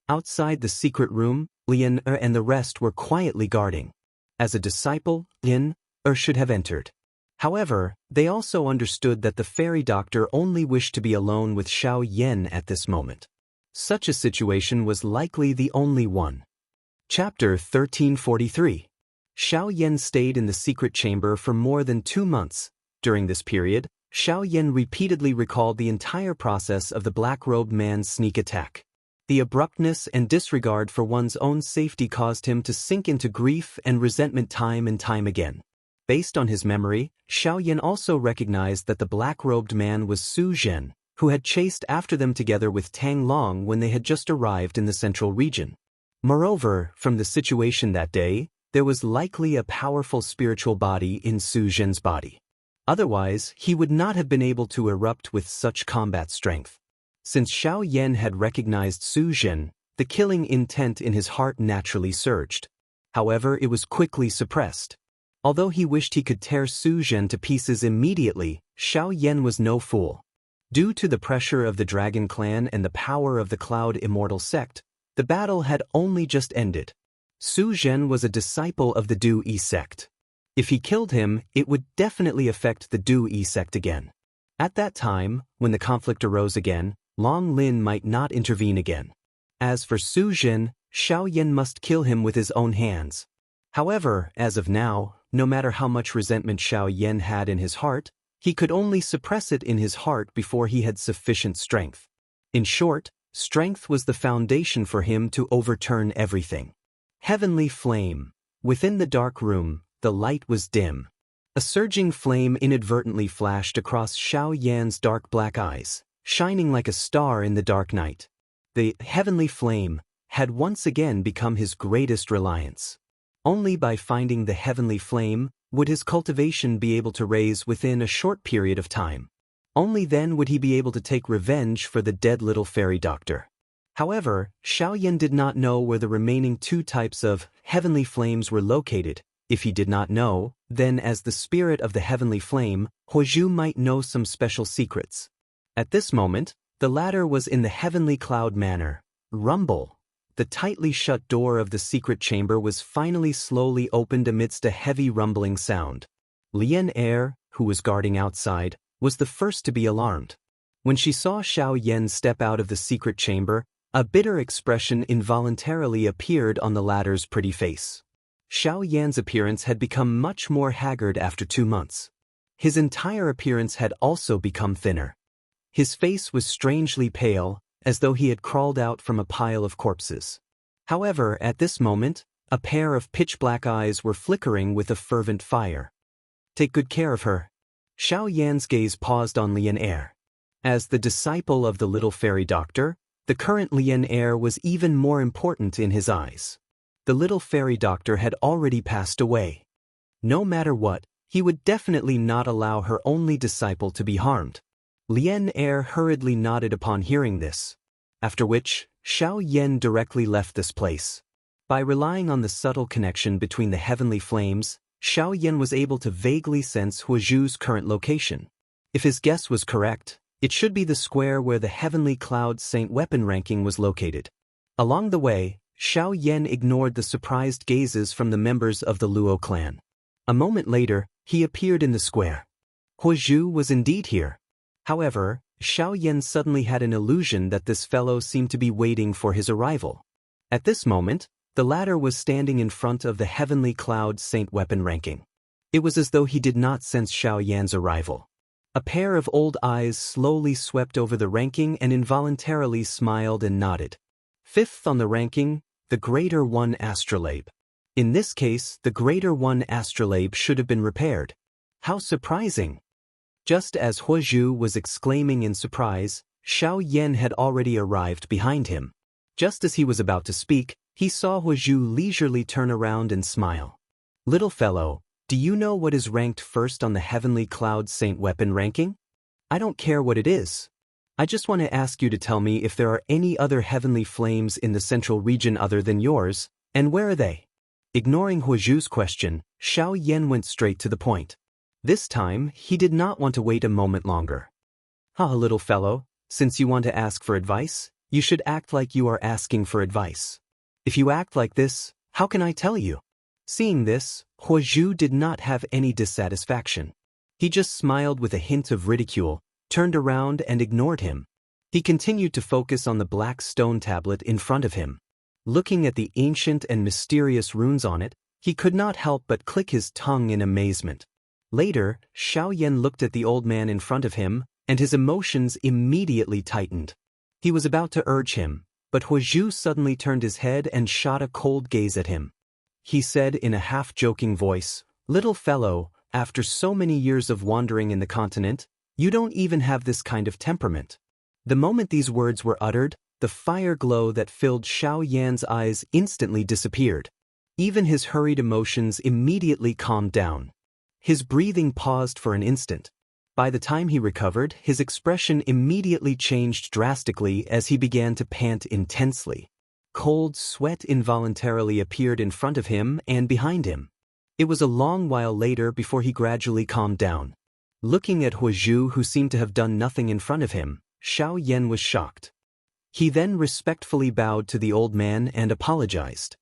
Outside the secret room, Lian and the rest were quietly guarding. As a disciple, Lian should have entered. However, they also understood that the fairy doctor only wished to be alone with Xiaoyan at this moment. Such a situation was likely the only one. Chapter 1343. Xiaoyan stayed in the secret chamber for more than 2 months. During this period, Xiaoyan repeatedly recalled the entire process of the black-robed man's sneak attack. The abruptness and disregard for one's own safety caused him to sink into grief and resentment time and time again. Based on his memory, Xiaoyan also recognized that the black-robed man was Su Zhen, who had chased after them together with Tang Long when they had just arrived in the central region. Moreover, from the situation that day, there was likely a powerful spiritual body in Su Zhen's body. Otherwise, he would not have been able to erupt with such combat strength. Since Xiaoyan had recognized Su Zhen, the killing intent in his heart naturally surged. However, it was quickly suppressed. Although he wished he could tear Su Zhen to pieces immediately, Xiaoyan was no fool. Due to the pressure of the Dragon Clan and the power of the Cloud Immortal sect, the battle had only just ended. Su Zhen was a disciple of the Du Yi sect. If he killed him, it would definitely affect the Du Yi sect again. At that time, when the conflict arose again, Long Lin might not intervene again. As for Su Zhen, Xiaoyan must kill him with his own hands. However, as of now, no matter how much resentment Xiaoyan had in his heart, he could only suppress it in his heart before he had sufficient strength. In short, strength was the foundation for him to overturn everything. Heavenly flame. Within the dark room, the light was dim. A surging flame inadvertently flashed across Xiaoyan's dark black eyes, shining like a star in the dark night. The heavenly flame had once again become his greatest reliance. Only by finding the heavenly flame would his cultivation be able to raise within a short period of time. Only then would he be able to take revenge for the dead little fairy doctor. However, Xiaoyan did not know where the remaining 2 types of heavenly flames were located. If he did not know, then as the spirit of the heavenly flame, Huozhu might know some special secrets. At this moment, the latter was in the heavenly cloud manor. Rumble. The tightly shut door of the secret chamber was finally slowly opened amidst a heavy rumbling sound. Lian who was guarding outside, was the first to be alarmed. When she saw Xiaoyan step out of the secret chamber, a bitter expression involuntarily appeared on the latter's pretty face. Xiaoyan's appearance had become much more haggard after 2 months. His entire appearance had also become thinner. His face was strangely pale, as though he had crawled out from a pile of corpses. However, at this moment, a pair of pitch-black eyes were flickering with a fervent fire. Take good care of her. Xiaoyan's gaze paused on Lian. As the disciple of the little fairy doctor, the current Lian heir was even more important in his eyes. The little fairy doctor had already passed away. No matter what, he would definitely not allow her only disciple to be harmed. Lian heir hurriedly nodded upon hearing this, after which, Xiao Yan directly left this place. By relying on the subtle connection between the heavenly flames, Xiao Yan was able to vaguely sense Huozhu's current location. If his guess was correct, it should be the square where the Heavenly Cloud Saint weapon ranking was located. Along the way, Xiao Yan ignored the surprised gazes from the members of the Luo clan. A moment later, he appeared in the square. Huozhu was indeed here. However, Xiao Yan suddenly had an illusion that this fellow seemed to be waiting for his arrival. At this moment, the latter was standing in front of the Heavenly Cloud Saint weapon ranking. It was as though he did not sense Xiao Yan's arrival. A pair of old eyes slowly swept over the ranking and involuntarily smiled and nodded. Fifth on the ranking, the Greater One Astrolabe. In this case, the Greater One Astrolabe should have been repaired. How surprising! Just as Huozhu was exclaiming in surprise, Xiao Yan had already arrived behind him. Just as he was about to speak, he saw Huozhu leisurely turn around and smile. Little fellow, do you know what is ranked first on the Heavenly Cloud Saint weapon ranking? I don't care what it is. I just want to ask you to tell me if there are any other heavenly flames in the central region other than yours, and where are they? Ignoring Huozhu's question, Xiao Yan went straight to the point. This time, he did not want to wait a moment longer. Little fellow, since you want to ask for advice, you should act like you are asking for advice. If you act like this, how can I tell you? Seeing this, Huozhu did not have any dissatisfaction. He just smiled with a hint of ridicule, turned around and ignored him. He continued to focus on the black stone tablet in front of him. Looking at the ancient and mysterious runes on it, he could not help but click his tongue in amazement. Later, Xiao Yan looked at the old man in front of him, and his emotions immediately tightened. He was about to urge him, but Huozhu suddenly turned his head and shot a cold gaze at him. He said in a half-joking voice, "Little fellow, after so many years of wandering in the continent, you don't even have this kind of temperament." The moment these words were uttered, the fire glow that filled Xiao Yan's eyes instantly disappeared. Even his hurried emotions immediately calmed down. His breathing paused for an instant. By the time he recovered, his expression immediately changed drastically as he began to pant intensely. Cold sweat involuntarily appeared in front of him and behind him. It was a long while later before he gradually calmed down. Looking at Huozhu, who seemed to have done nothing in front of him, Xiao Yan was shocked. He then respectfully bowed to the old man and apologized.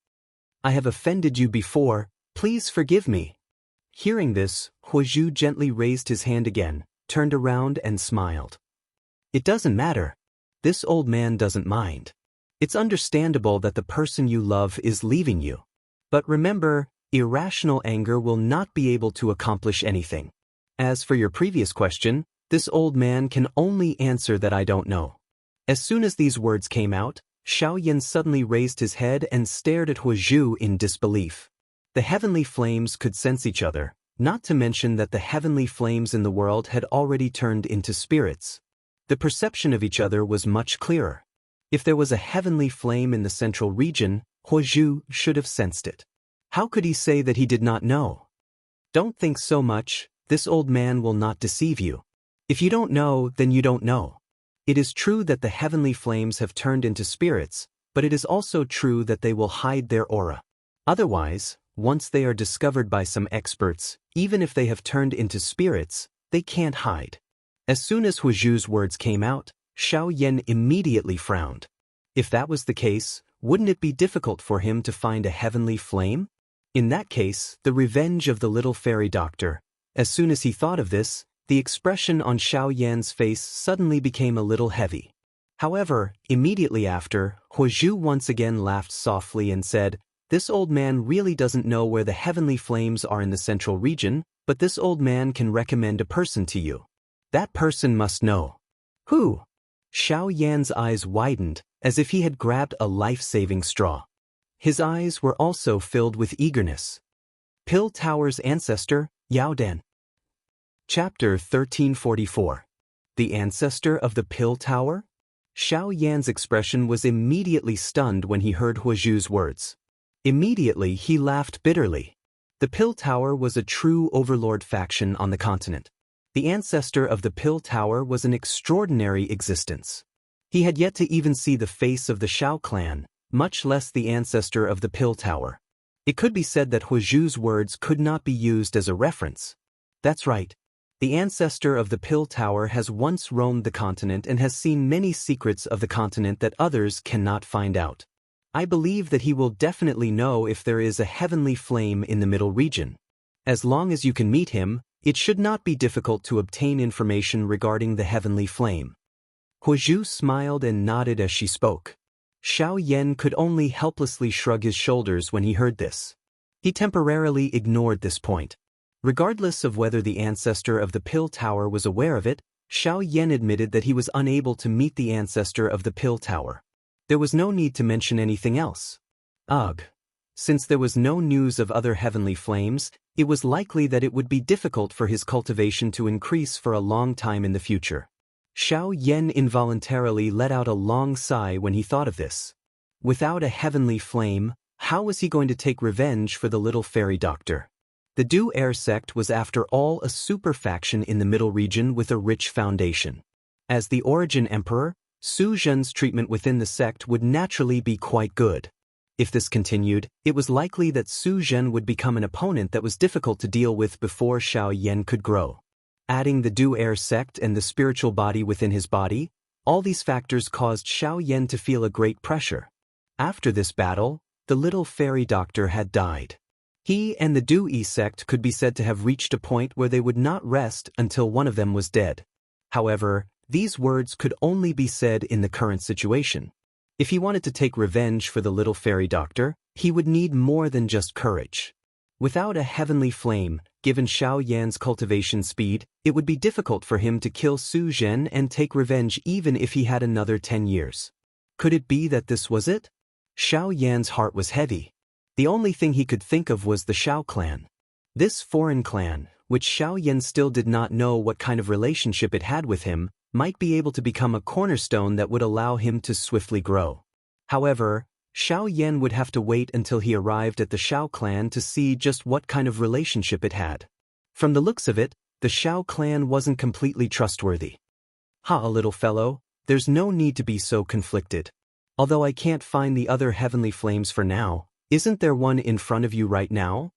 "I have offended you before, please forgive me." Hearing this, Huozhu gently raised his hand again, turned around and smiled. "It doesn't matter. This old man doesn't mind. It's understandable that the person you love is leaving you. But remember, irrational anger will not be able to accomplish anything. As for your previous question, this old man can only answer that I don't know." As soon as these words came out, Xiao Yan suddenly raised his head and stared at Huozhu in disbelief. The heavenly flames could sense each other, not to mention that the heavenly flames in the world had already turned into spirits. The perception of each other was much clearer. If there was a heavenly flame in the central region, Huozhu should have sensed it. How could he say that he did not know? Don't think so much, this old man will not deceive you. If you don't know, then you don't know. It is true that the heavenly flames have turned into spirits, but it is also true that they will hide their aura. Otherwise, once they are discovered by some experts, even if they have turned into spirits, they can't hide. As soon as Huozhu's words came out, Xiao Yan immediately frowned. If that was the case, wouldn't it be difficult for him to find a heavenly flame? In that case, the revenge of the little fairy doctor. As soon as he thought of this, the expression on Xiao Yan's face suddenly became a little heavy. However, immediately after, Huozhu once again laughed softly and said, "This old man really doesn't know where the heavenly flames are in the central region, but this old man can recommend a person to you. That person must know." "Who?" Xiao Yan's eyes widened, as if he had grabbed a life-saving straw. His eyes were also filled with eagerness. Pill Tower's ancestor, Yao Dan. Chapter 1344. The ancestor of the Pill Tower? Xiao Yan's expression was immediately stunned when he heard Huazhu's words. Immediately he laughed bitterly. The Pill Tower was a true Overlord faction on the continent. The ancestor of the Pill Tower was an extraordinary existence. He had yet to even see the face of the Shao clan, much less the ancestor of the Pill Tower. It could be said that Huazhu's words could not be used as a reference. That's right. The ancestor of the Pill Tower has once roamed the continent and has seen many secrets of the continent that others cannot find out. I believe that he will definitely know if there is a heavenly flame in the middle region. As long as you can meet him, it should not be difficult to obtain information regarding the heavenly flame. Huazhu smiled and nodded as she spoke. Xiao Yan could only helplessly shrug his shoulders when he heard this. He temporarily ignored this point. Regardless of whether the ancestor of the Pill Tower was aware of it, Xiao Yan admitted that he was unable to meet the ancestor of the Pill Tower. There was no need to mention anything else. Ugh. Since there was no news of other heavenly flames, it was likely that it would be difficult for his cultivation to increase for a long time in the future. Xiao Yan involuntarily let out a long sigh when he thought of this. Without a heavenly flame, how was he going to take revenge for the little fairy doctor? The Du Air sect was after all a super faction in the middle region with a rich foundation. As the origin emperor, Su Zhen's treatment within the sect would naturally be quite good. If this continued, it was likely that Su Zhen would become an opponent that was difficult to deal with before Xiao Yan could grow. Adding the Du Air sect and the spiritual body within his body, all these factors caused Xiao Yan to feel a great pressure. After this battle, the little fairy doctor had died. He and the Du Yi sect could be said to have reached a point where they would not rest until one of them was dead. However, these words could only be said in the current situation. If he wanted to take revenge for the little fairy doctor, he would need more than just courage. Without a heavenly flame, given Xiao Yan's cultivation speed, it would be difficult for him to kill Su Zhen and take revenge even if he had another 10 years. Could it be that this was it? Xiao Yan's heart was heavy. The only thing he could think of was the Shao clan. This foreign clan, which Xiao Yan still did not know what kind of relationship it had with him, might be able to become a cornerstone that would allow him to swiftly grow. However, Xiao Yan would have to wait until he arrived at the Shao clan to see just what kind of relationship it had. From the looks of it, the Shao clan wasn't completely trustworthy. Ha, little fellow, there's no need to be so conflicted. Although I can't find the other heavenly flames for now, isn't there one in front of you right now?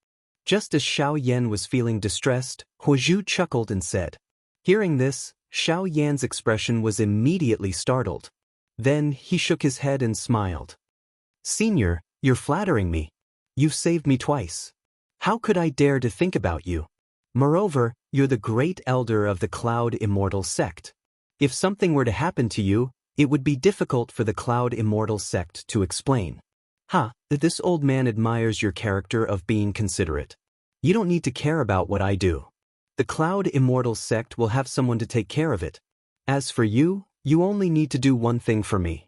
Just as Xiao Yan was feeling distressed, Huazhu chuckled and said. Hearing this, Xiao Yan's expression was immediately startled. Then he shook his head and smiled. Senior, you're flattering me. You've saved me twice. How could I dare to think about you? Moreover, you're the great elder of the Cloud Immortal sect. If something were to happen to you, it would be difficult for the Cloud Immortal sect to explain. This old man admires your character of being considerate. You don't need to care about what I do. The Cloud Immortal sect will have someone to take care of it. As for you, you only need to do one thing for me.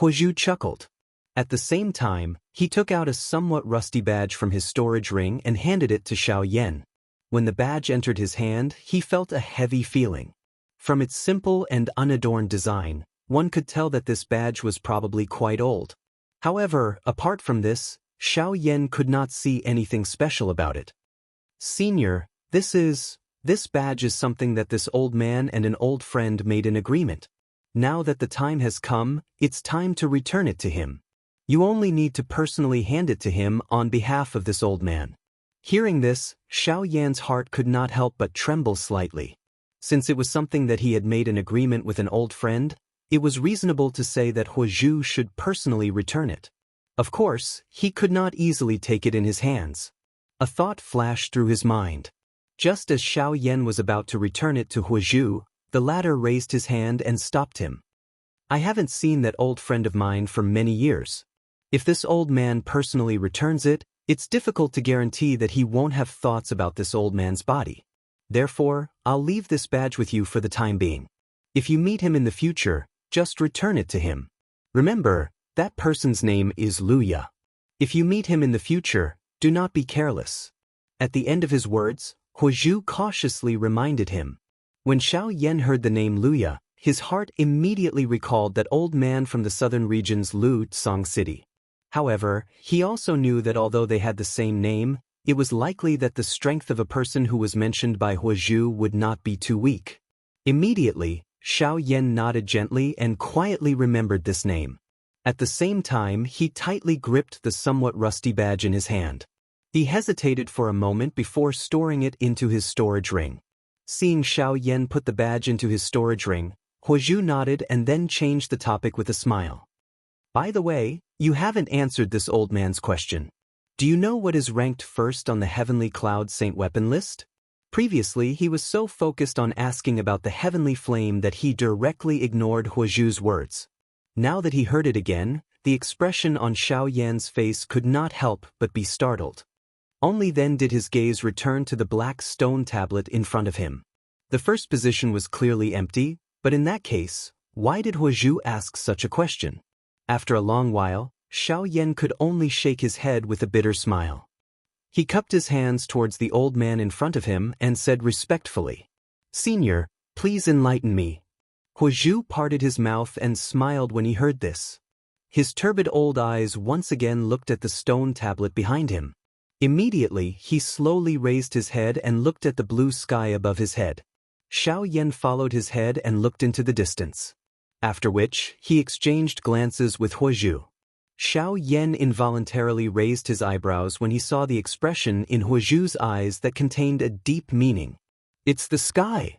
Huazhu chuckled. At the same time, he took out a somewhat rusty badge from his storage ring and handed it to Xiao Yan. When the badge entered his hand, he felt a heavy feeling. From its simple and unadorned design, one could tell that this badge was probably quite old. However, apart from this, Xiao Yan could not see anything special about it. Senior, this badge is something that this old man and an old friend made an agreement. Now that the time has come, it's time to return it to him. You only need to personally hand it to him on behalf of this old man. Hearing this, Xiao Yan's heart could not help but tremble slightly. Since it was something that he had made an agreement with an old friend, it was reasonable to say that Huazhu should personally return it. Of course, he could not easily take it in his hands. A thought flashed through his mind. Just as Xiao Yan was about to return it to Huazhu, the latter raised his hand and stopped him. I haven't seen that old friend of mine for many years. If this old man personally returns it, it's difficult to guarantee that he won't have thoughts about this old man's body. Therefore, I'll leave this badge with you for the time being. If you meet him in the future, just return it to him. Remember, that person's name is Luya. If you meet him in the future, do not be careless. At the end of his words, Huazhu cautiously reminded him. When Xiao Yan heard the name Luya, his heart immediately recalled that old man from the southern region's Lu Tsang city. However, he also knew that although they had the same name, it was likely that the strength of a person who was mentioned by Huozhu would not be too weak. Immediately, Xiao Yan nodded gently and quietly remembered this name. At the same time, he tightly gripped the somewhat rusty badge in his hand. He hesitated for a moment before storing it into his storage ring. Seeing Xiao Yan put the badge into his storage ring, Huozhu nodded and then changed the topic with a smile. By the way, you haven't answered this old man's question. Do you know what is ranked first on the Heavenly Cloud Saint weapon list? Previously, he was so focused on asking about the heavenly flame that he directly ignored Huozhu's words. Now that he heard it again, the expression on Xiao Yan's face could not help but be startled. Only then did his gaze return to the black stone tablet in front of him. The first position was clearly empty, but in that case, why did Huozhu ask such a question? After a long while, Xiao Yan could only shake his head with a bitter smile. He cupped his hands towards the old man in front of him and said respectfully, "Senior, please enlighten me." Huozhu parted his mouth and smiled when he heard this. His turbid old eyes once again looked at the stone tablet behind him. Immediately, he slowly raised his head and looked at the blue sky above his head. Xiao Yan followed his head and looked into the distance. After which, he exchanged glances with Huozhu. Xiao Yan involuntarily raised his eyebrows when he saw the expression in Huozhu's eyes that contained a deep meaning. "It's the sky."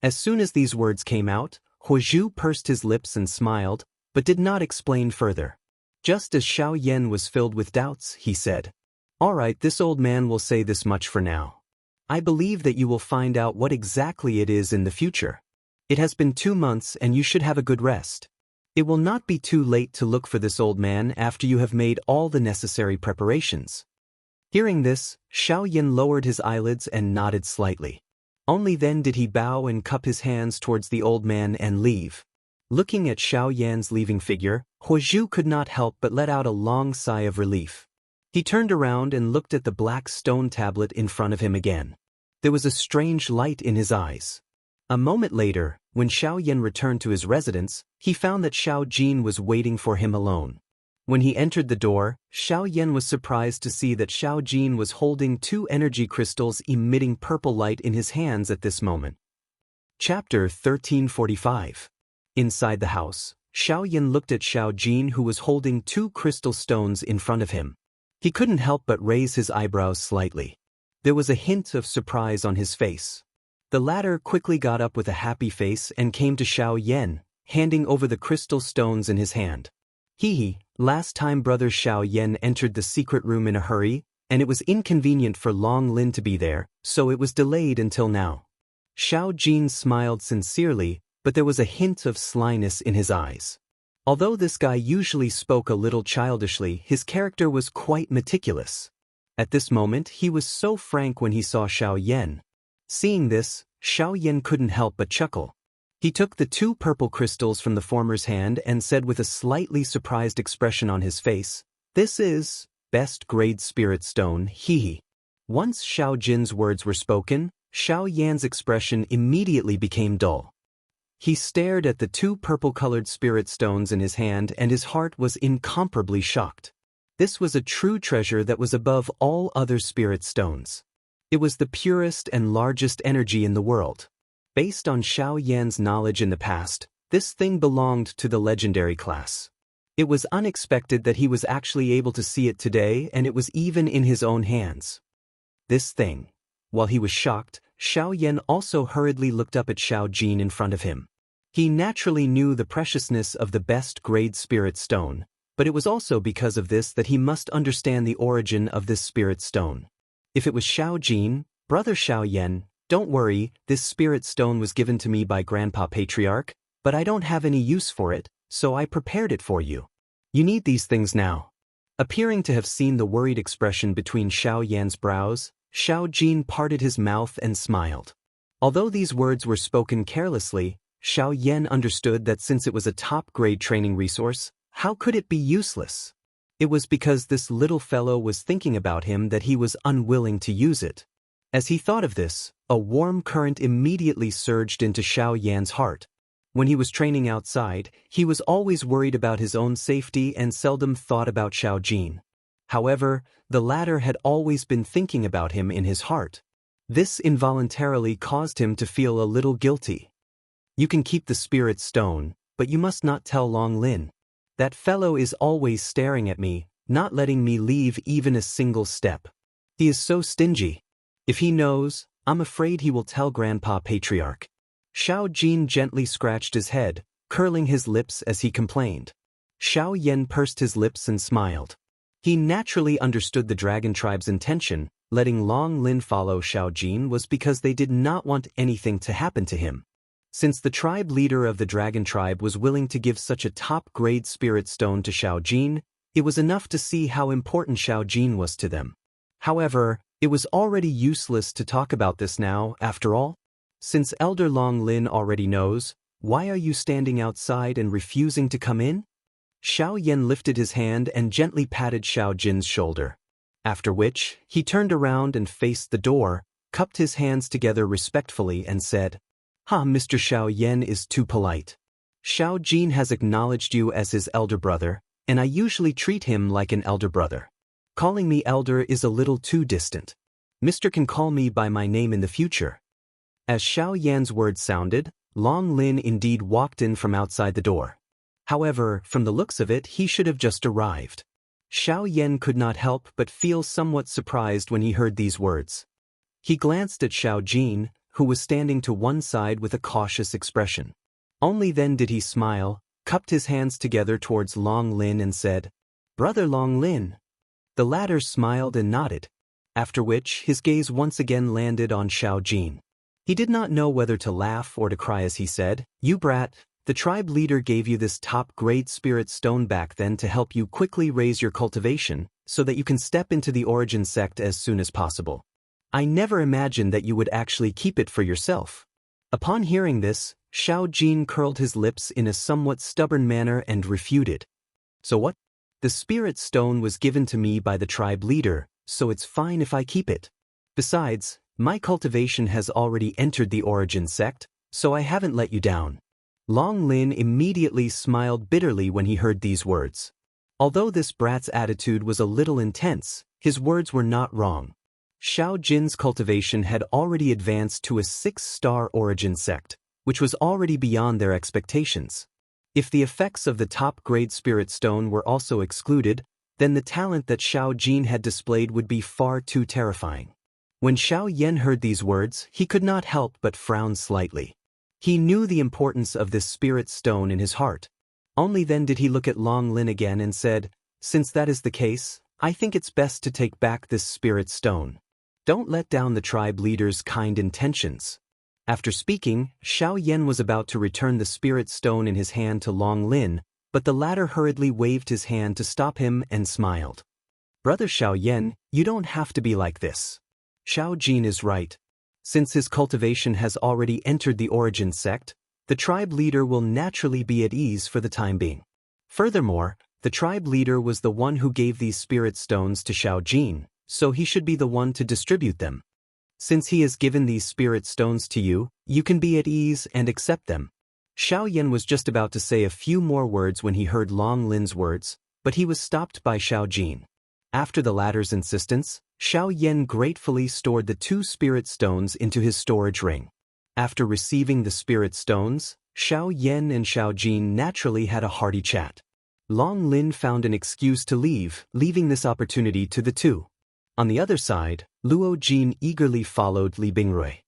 As soon as these words came out, Huozhu pursed his lips and smiled, but did not explain further. Just as Xiao Yan was filled with doubts, he said, "All right, this old man will say this much for now. I believe that you will find out what exactly it is in the future. It has been 2 months and you should have a good rest. It will not be too late to look for this old man after you have made all the necessary preparations." Hearing this, Xiao Yan lowered his eyelids and nodded slightly. Only then did he bow and cup his hands towards the old man and leave. Looking at Xiao Yan's leaving figure, Huozhu could not help but let out a long sigh of relief. He turned around and looked at the black stone tablet in front of him again. There was a strange light in his eyes. A moment later, when Xiao Yan returned to his residence, he found that Xiao Jin was waiting for him alone. When he entered the door, Xiao Yan was surprised to see that Xiao Jin was holding 2 energy crystals emitting purple light in his hands at this moment. Chapter 1345. Inside the house, Xiao Yan looked at Xiao Jin, who was holding 2 crystal stones in front of him. He couldn't help but raise his eyebrows slightly. There was a hint of surprise on his face. The latter quickly got up with a happy face and came to Xiao Yan, handing over the crystal stones in his hand. Last time Brother Xiao Yan entered the secret room in a hurry, and it was inconvenient for Long Lin to be there, so it was delayed until now. Xiao Jin smiled sincerely, but there was a hint of slyness in his eyes. Although this guy usually spoke a little childishly, his character was quite meticulous. At this moment, he was so frank when he saw Xiao Yan. Seeing this, Xiao Yan couldn't help but chuckle. He took the 2 purple crystals from the former's hand and said with a slightly surprised expression on his face, "This is best grade spirit stone, hehe." Once Xiao Jin's words were spoken, Xiao Yan's expression immediately became dull. He stared at the 2 purple-colored spirit stones in his hand and his heart was incomparably shocked. This was a true treasure that was above all other spirit stones. It was the purest and largest energy in the world. Based on Xiao Yan's knowledge in the past, this thing belonged to the legendary class. It was unexpected that he was actually able to see it today, and it was even in his own hands. This thing. While he was shocked, Xiao Yan also hurriedly looked up at Xiao Jin in front of him. He naturally knew the preciousness of the best grade spirit stone, but it was also because of this that he must understand the origin of this spirit stone. If it was Xiao Jin, Brother Xiao Yan, don't worry, this spirit stone was given to me by Grandpa Patriarch, but I don't have any use for it, so I prepared it for you. You need these things now. Appearing to have seen the worried expression between Xiao Yan's brows, Xiao Jin parted his mouth and smiled. Although these words were spoken carelessly, Xiao Yan understood that since it was a top-grade training resource, how could it be useless? It was because this little fellow was thinking about him that he was unwilling to use it. As he thought of this, a warm current immediately surged into Xiao Yan's heart. When he was training outside, he was always worried about his own safety and seldom thought about Xiao Jin. However, the latter had always been thinking about him in his heart. This involuntarily caused him to feel a little guilty. You can keep the spirit stone, but you must not tell Long Lin. That fellow is always staring at me, not letting me leave even a single step. He is so stingy. If he knows, I'm afraid he will tell Grandpa Patriarch. Xiao Jin gently scratched his head, curling his lips as he complained. Xiao Yan pursed his lips and smiled. He naturally understood the dragon tribe's intention. Letting Long Lin follow Xiao Jin was because they did not want anything to happen to him. Since the tribe leader of the dragon tribe was willing to give such a top-grade spirit stone to Xiao Jin, it was enough to see how important Xiao Jin was to them. However, it was already useless to talk about this now, after all. Since Elder Long Lin already knows, why are you standing outside and refusing to come in? Xiao Yan lifted his hand and gently patted Xiao Jin's shoulder. After which, he turned around and faced the door, cupped his hands together respectfully and said, Mr. Xiao Yan is too polite. Xiao Jin has acknowledged you as his elder brother, and I usually treat him like an elder brother. Calling me elder is a little too distant. Mr. can call me by my name in the future. As Xiao Yan's words sounded, Long Lin indeed walked in from outside the door. However, from the looks of it, he should have just arrived. Xiao Yan could not help but feel somewhat surprised when he heard these words. He glanced at Xiao Jin, who was standing to one side with a cautious expression. Only then did he smile, cupped his hands together towards Long Lin and said, Brother Long Lin. The latter smiled and nodded, after which his gaze once again landed on Xiao Jin. He did not know whether to laugh or to cry as he said, You brat, the tribe leader gave you this top-grade spirit stone back then to help you quickly raise your cultivation, so that you can step into the origin sect as soon as possible. I never imagined that you would actually keep it for yourself. Upon hearing this, Xiao Jin curled his lips in a somewhat stubborn manner and refuted. So what? The spirit stone was given to me by the tribe leader, so it's fine if I keep it. Besides, my cultivation has already entered the origin sect, so I haven't let you down. Long Lin immediately smiled bitterly when he heard these words. Although this brat's attitude was a little intense, his words were not wrong. Xiao Jin's cultivation had already advanced to a 6-star origin sect, which was already beyond their expectations. If the effects of the top-grade spirit stone were also excluded, then the talent that Xiao Jin had displayed would be far too terrifying. When Xiao Yan heard these words, he could not help but frown slightly. He knew the importance of this spirit stone in his heart. Only then did he look at Long Lin again and said, Since that is the case, I think it's best to take back this spirit stone. Don't let down the tribe leader's kind intentions. After speaking, Xiao Yan was about to return the spirit stone in his hand to Long Lin, but the latter hurriedly waved his hand to stop him and smiled. Brother Xiao Yan, you don't have to be like this. Xiao Jin is right. Since his cultivation has already entered the origin sect, the tribe leader will naturally be at ease for the time being. Furthermore, the tribe leader was the one who gave these spirit stones to Xiao Jin, so he should be the one to distribute them. Since he has given these spirit stones to you, you can be at ease and accept them. Xiao Yan was just about to say a few more words when he heard Long Lin's words, but he was stopped by Xiao Jin. After the latter's insistence, Xiao Yan gratefully stored the 2 spirit stones into his storage ring. After receiving the spirit stones, Xiao Yan and Xiao Jin naturally had a hearty chat. Long Lin found an excuse to leave, leaving this opportunity to the two. On the other side, Luo Jin eagerly followed Li Bingrui.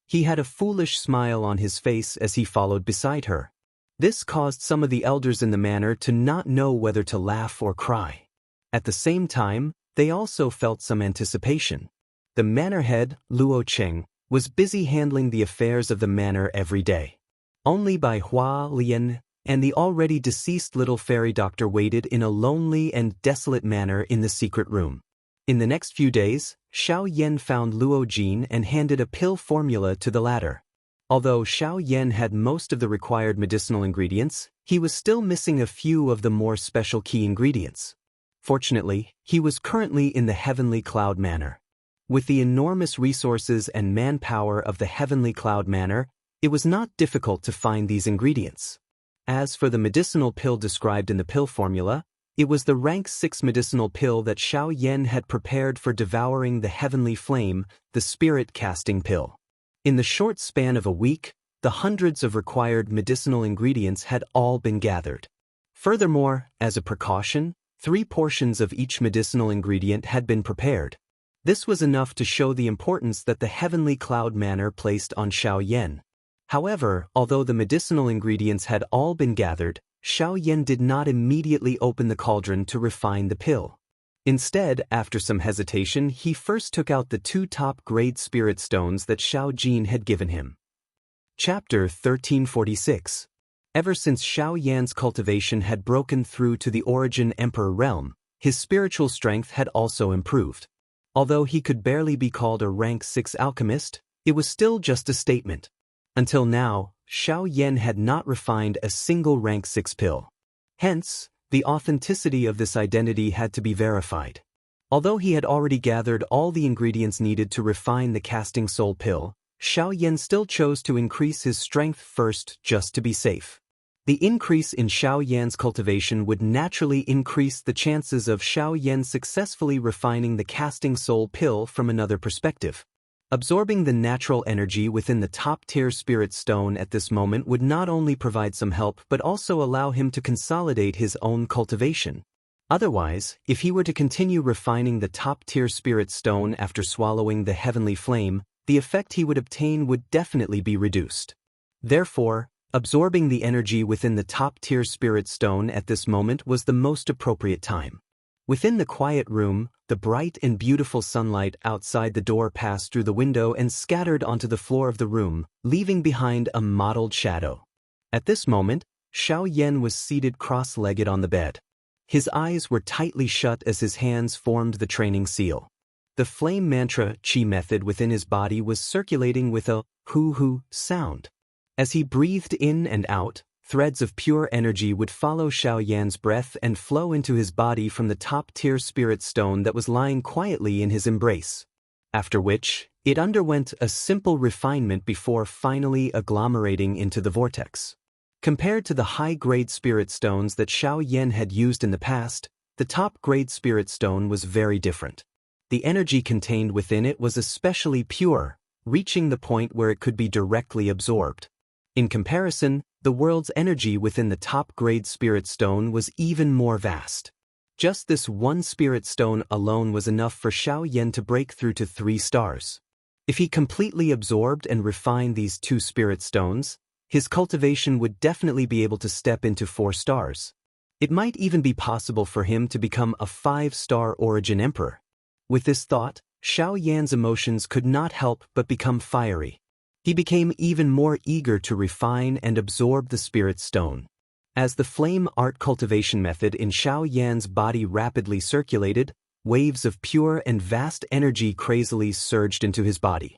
He had a foolish smile on his face as he followed beside her. This caused some of the elders in the manor to not know whether to laugh or cry. At the same time, they also felt some anticipation. The manor head, Luo Cheng, was busy handling the affairs of the manor every day. Only by Hua Lian and the already deceased little fairy doctor waited in a lonely and desolate manner in the secret room. In the next few days, Xiao Yan found Luo Jin and handed a pill formula to the latter. Although Xiao Yan had most of the required medicinal ingredients, he was still missing a few of the more special key ingredients. Fortunately, he was currently in the Heavenly Cloud Manor. With the enormous resources and manpower of the Heavenly Cloud Manor, it was not difficult to find these ingredients. As for the medicinal pill described in the pill formula, it was the rank 6 medicinal pill that Xiao Yan had prepared for devouring the heavenly flame, the spirit-casting pill. In the short span of a week, the hundreds of required medicinal ingredients had all been gathered. Furthermore, as a precaution, 3 portions of each medicinal ingredient had been prepared. This was enough to show the importance that the Heavenly Cloud Manor placed on Xiao Yan. However, although the medicinal ingredients had all been gathered, Xiao Yan did not immediately open the cauldron to refine the pill. Instead, after some hesitation, he first took out the 2 top-grade spirit stones that Xiao Jin had given him. Chapter 1346. Ever since Xiao Yan's cultivation had broken through to the Origin Emperor realm, his spiritual strength had also improved. Although he could barely be called a rank 6 alchemist, it was still just a statement. Until now, Xiao Yan had not refined a single rank 6 pill. Hence, the authenticity of this identity had to be verified. Although he had already gathered all the ingredients needed to refine the casting soul pill, Xiao Yan still chose to increase his strength first just to be safe. The increase in Xiao Yan's cultivation would naturally increase the chances of Xiao Yan successfully refining the casting soul pill from another perspective. Absorbing the natural energy within the top-tier spirit stone at this moment would not only provide some help but also allow him to consolidate his own cultivation. Otherwise, if he were to continue refining the top-tier spirit stone after swallowing the heavenly flame, the effect he would obtain would definitely be reduced. Therefore, absorbing the energy within the top-tier spirit stone at this moment was the most appropriate time. Within the quiet room, the bright and beautiful sunlight outside the door passed through the window and scattered onto the floor of the room, leaving behind a mottled shadow. At this moment, Xiao Yan was seated cross-legged on the bed. His eyes were tightly shut as his hands formed the training seal. The flame mantra chi method within his body was circulating with a hoo-hoo sound. As he breathed in and out, threads of pure energy would follow Xiao Yan's breath and flow into his body from the top-tier spirit stone that was lying quietly in his embrace. After which, it underwent a simple refinement before finally agglomerating into the vortex. Compared to the high-grade spirit stones that Xiao Yan had used in the past, the top-grade spirit stone was very different. The energy contained within it was especially pure, reaching the point where it could be directly absorbed. In comparison, the world's energy within the top-grade spirit stone was even more vast. Just this one spirit stone alone was enough for Xiao Yan to break through to 3 stars. If he completely absorbed and refined these 2 spirit stones, his cultivation would definitely be able to step into 4 stars. It might even be possible for him to become a 5-star Origin Emperor. With this thought, Xiao Yan's emotions could not help but become fiery. He became even more eager to refine and absorb the spirit stone. As the flame art cultivation method in Xiao Yan's body rapidly circulated, waves of pure and vast energy crazily surged into his body.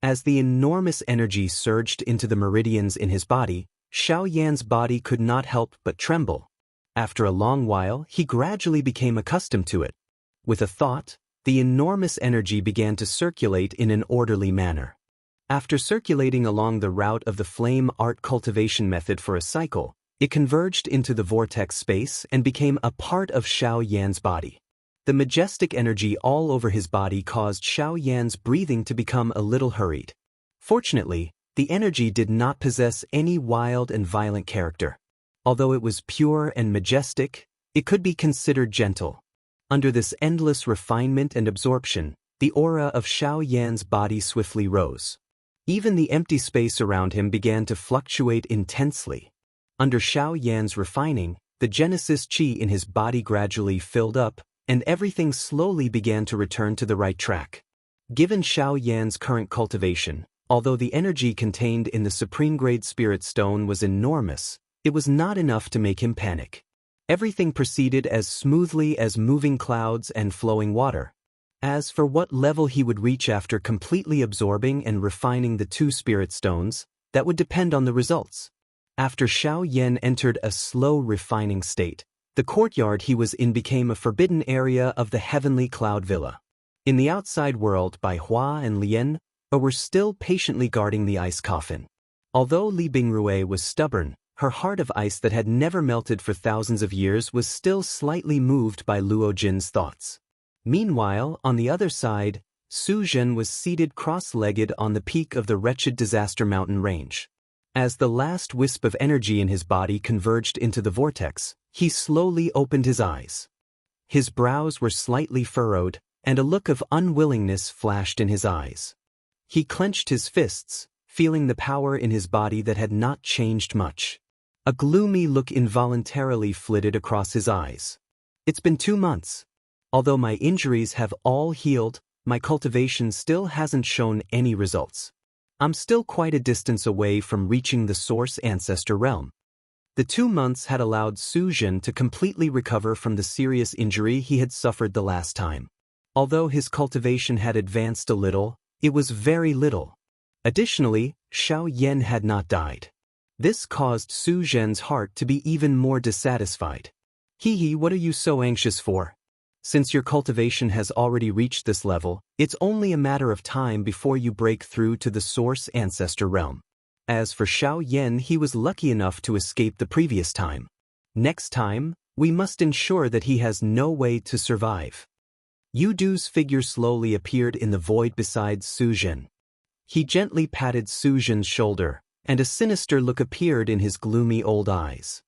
As the enormous energy surged into the meridians in his body, Xiao Yan's body could not help but tremble. After a long while, he gradually became accustomed to it. With a thought, the enormous energy began to circulate in an orderly manner. After circulating along the route of the flame art cultivation method for a cycle, it converged into the vortex space and became a part of Xiao Yan's body. The majestic energy all over his body caused Xiao Yan's breathing to become a little hurried. Fortunately, the energy did not possess any wild and violent character. Although it was pure and majestic, it could be considered gentle. Under this endless refinement and absorption, the aura of Xiao Yan's body swiftly rose. Even the empty space around him began to fluctuate intensely. Under Xiao Yan's refining, the Genesis Qi in his body gradually filled up, and everything slowly began to return to the right track. Given Xiao Yan's current cultivation, although the energy contained in the Supreme Grade Spirit Stone was enormous, it was not enough to make him panic. Everything proceeded as smoothly as moving clouds and flowing water. As for what level he would reach after completely absorbing and refining the 2 spirit stones, that would depend on the results. After Xiao Yan entered a slow refining state, the courtyard he was in became a forbidden area of the Heavenly Cloud Villa. In the outside world, Bai Hua and Lien were still patiently guarding the ice coffin. Although Li Bingrue was stubborn, her heart of ice that had never melted for thousands of years was still slightly moved by Luo Jin's thoughts. Meanwhile, on the other side, Su Zhen was seated cross-legged on the peak of the wretched Disaster Mountain range. As the last wisp of energy in his body converged into the vortex, he slowly opened his eyes. His brows were slightly furrowed, and a look of unwillingness flashed in his eyes. He clenched his fists, feeling the power in his body that had not changed much. A gloomy look involuntarily flitted across his eyes. It's been 2 months. Although my injuries have all healed, my cultivation still hasn't shown any results. I'm still quite a distance away from reaching the Source Ancestor realm. The 2 months had allowed Su Zhen to completely recover from the serious injury he had suffered the last time. Although his cultivation had advanced a little, it was very little. Additionally, Xiao Yan had not died. This caused Su Zhen's heart to be even more dissatisfied. Hee, what are you so anxious for? Since your cultivation has already reached this level, it's only a matter of time before you break through to the Source Ancestor realm. As for Xiao Yan, he was lucky enough to escape the previous time. Next time, we must ensure that he has no way to survive. Yu Du's figure slowly appeared in the void beside Su Zhen. He gently patted Su Zhen's shoulder, and a sinister look appeared in his gloomy old eyes.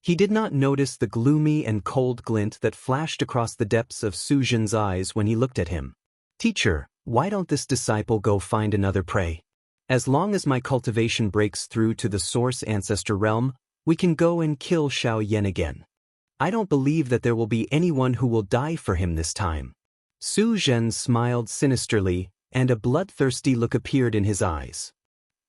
He did not notice the gloomy and cold glint that flashed across the depths of Su Zhen's eyes when he looked at him. Teacher, why don't this disciple go find another prey? As long as my cultivation breaks through to the Source Ancestor realm, we can go and kill Xiao Yan again. I don't believe that there will be anyone who will die for him this time. Su Zhen smiled sinisterly, and a bloodthirsty look appeared in his eyes.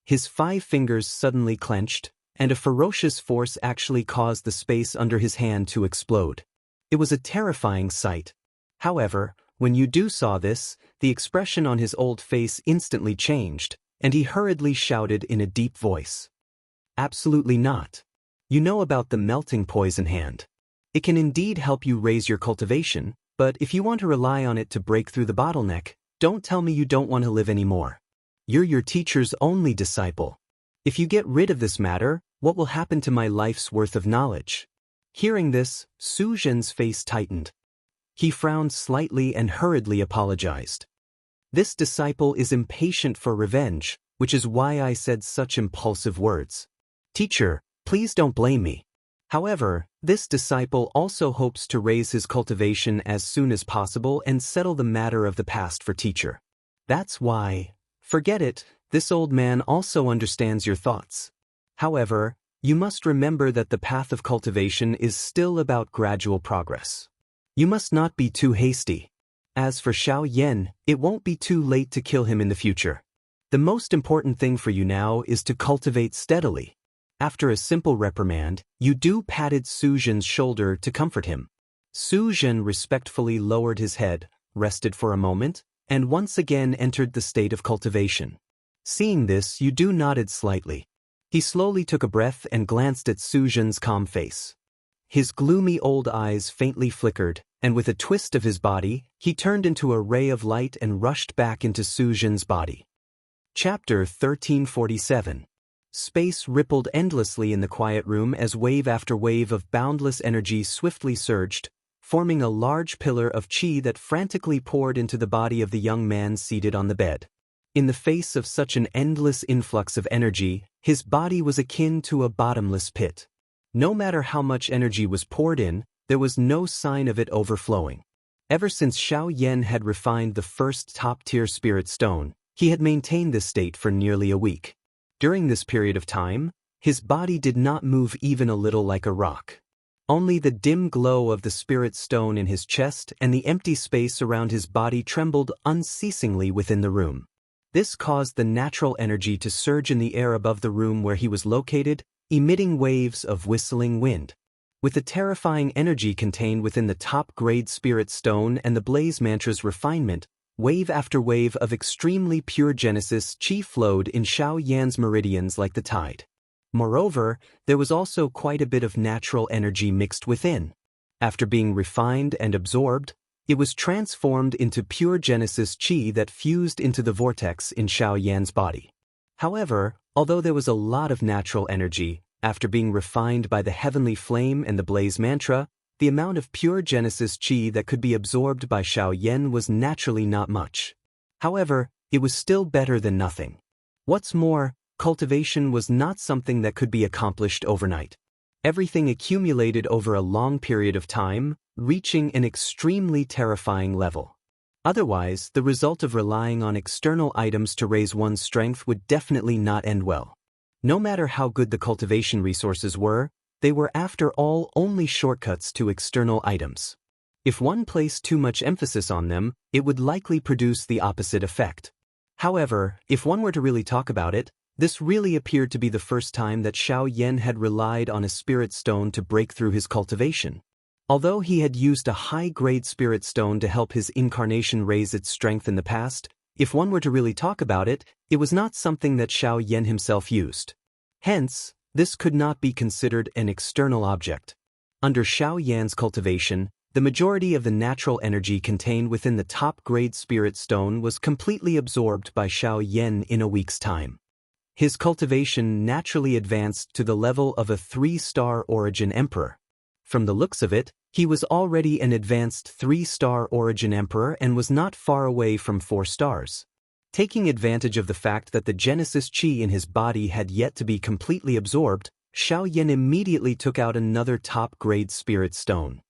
His 5 fingers suddenly clenched, and a ferocious force actually caused the space under his hand to explode. It was a terrifying sight. However, when Yu Du saw this, the expression on his old face instantly changed, and he hurriedly shouted in a deep voice. Absolutely not. You know about the melting poison hand. It can indeed help you raise your cultivation, but if you want to rely on it to break through the bottleneck, don't tell me you don't want to live anymore. You're your teacher's only disciple. If you get rid of this matter, what will happen to my life's worth of knowledge? Hearing this, Su Zhen's face tightened. He frowned slightly and hurriedly apologized. This disciple is impatient for revenge, which is why I said such impulsive words. Teacher, please don't blame me. However, this disciple also hopes to raise his cultivation as soon as possible and settle the matter of the past for teacher. That's why. Forget it, this old man also understands your thoughts. However, you must remember that the path of cultivation is still about gradual progress. You must not be too hasty. As for Xiao Yan, it won't be too late to kill him in the future. The most important thing for you now is to cultivate steadily. After a simple reprimand, Yu Du patted Su Zhen's shoulder to comfort him. Su Zhen respectfully lowered his head, rested for a moment, and once again entered the state of cultivation. Seeing this, Yu Du nodded slightly. He slowly took a breath and glanced at Su Zhen's calm face. His gloomy old eyes faintly flickered, and with a twist of his body, he turned into a ray of light and rushed back into Su Zhen's body. Chapter 1347. Space rippled endlessly in the quiet room as wave after wave of boundless energy swiftly surged, forming a large pillar of qi that frantically poured into the body of the young man seated on the bed. In the face of such an endless influx of energy, his body was akin to a bottomless pit. No matter how much energy was poured in, there was no sign of it overflowing. Ever since Xiao Yan had refined the first top-tier spirit stone, he had maintained this state for nearly a week. During this period of time, his body did not move even a little like a rock. Only the dim glow of the spirit stone in his chest and the empty space around his body trembled unceasingly within the room. This caused the natural energy to surge in the air above the room where he was located, emitting waves of whistling wind. With the terrifying energy contained within the top-grade spirit stone and the blaze mantra's refinement, wave after wave of extremely pure Genesis qi flowed in Xiao Yan's meridians like the tide. Moreover, there was also quite a bit of natural energy mixed within. After being refined and absorbed, It was transformed into pure Genesis Qi that fused into the vortex in Xiao Yan's body. However, although there was a lot of natural energy, after being refined by the heavenly flame and the blaze mantra, the amount of pure Genesis Qi that could be absorbed by Xiao Yan was naturally not much. However, it was still better than nothing. What's more, cultivation was not something that could be accomplished overnight. Everything accumulated over a long period of time, reaching an extremely terrifying level. Otherwise, the result of relying on external items to raise one's strength would definitely not end well. No matter how good the cultivation resources were, they were after all only shortcuts to external items. If one placed too much emphasis on them, it would likely produce the opposite effect. However, if one were to really talk about it, this really appeared to be the first time that Xiao Yan had relied on a spirit stone to break through his cultivation. Although he had used a high-grade spirit stone to help his incarnation raise its strength in the past, if one were to really talk about it, it was not something that Xiao Yan himself used. Hence, this could not be considered an external object. Under Xiao Yan's cultivation, the majority of the natural energy contained within the top-grade spirit stone was completely absorbed by Xiao Yan in a week's time. His cultivation naturally advanced to the level of a 3-star origin emperor. From the looks of it, he was already an advanced 3-star origin emperor and was not far away from 4 stars. Taking advantage of the fact that the Genesis Qi in his body had yet to be completely absorbed, Xiao Yan immediately took out another top-grade spirit stone.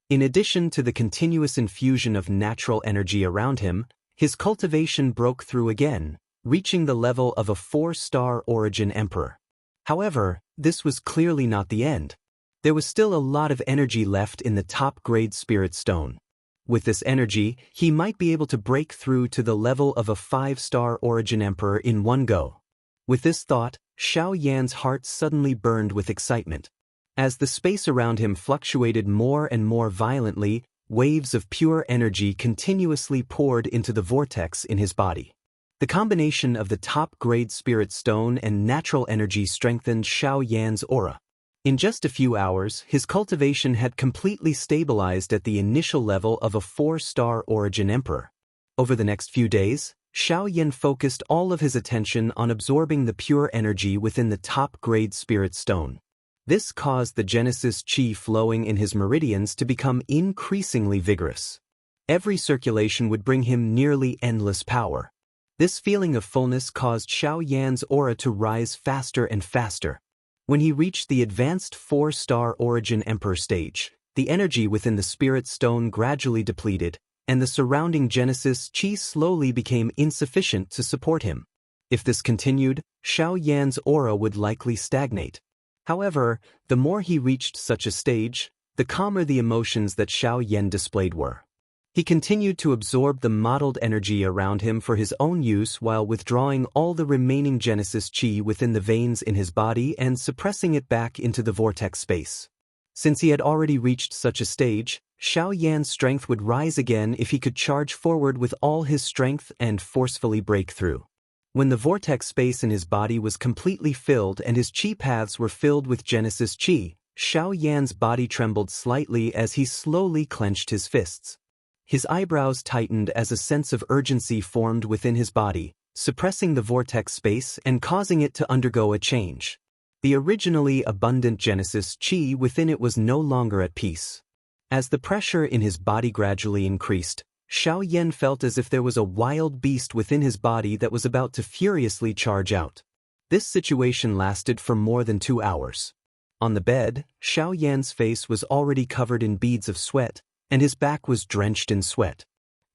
In addition to the continuous infusion of natural energy around him, his cultivation broke through again, reaching the level of a 4-star origin emperor. However, this was clearly not the end. There was still a lot of energy left in the top-grade spirit stone. With this energy, he might be able to break through to the level of a 5-star origin emperor in one go. With this thought, Xiao Yan's heart suddenly burned with excitement. As the space around him fluctuated more and more violently, waves of pure energy continuously poured into the vortex in his body. The combination of the top-grade spirit stone and natural energy strengthened Xiao Yan's aura. In just a few hours, his cultivation had completely stabilized at the initial level of a 4-star origin emperor. Over the next few days, Xiao Yan focused all of his attention on absorbing the pure energy within the top-grade spirit stone. This caused the Genesis Qi flowing in his meridians to become increasingly vigorous. Every circulation would bring him nearly endless power. This feeling of fullness caused Xiao Yan's aura to rise faster and faster. When he reached the advanced 4-star origin emperor stage, the energy within the spirit stone gradually depleted, and the surrounding Genesis Qi slowly became insufficient to support him. If this continued, Xiao Yan's aura would likely stagnate. However, the more he reached such a stage, the calmer the emotions that Xiao Yan displayed were. He continued to absorb the modeled energy around him for his own use while withdrawing all the remaining Genesis Qi within the veins in his body and suppressing it back into the vortex space. Since he had already reached such a stage, Xiao Yan's strength would rise again if he could charge forward with all his strength and forcefully break through. When the vortex space in his body was completely filled and his Qi paths were filled with Genesis Qi, Xiao Yan's body trembled slightly as he slowly clenched his fists. His eyebrows tightened as a sense of urgency formed within his body, suppressing the vortex space and causing it to undergo a change. The originally abundant Genesis Qi within it was no longer at peace. As the pressure in his body gradually increased, Xiao Yan felt as if there was a wild beast within his body that was about to furiously charge out. This situation lasted for more than 2 hours. On the bed, Xiao Yan's face was already covered in beads of sweat, and his back was drenched in sweat.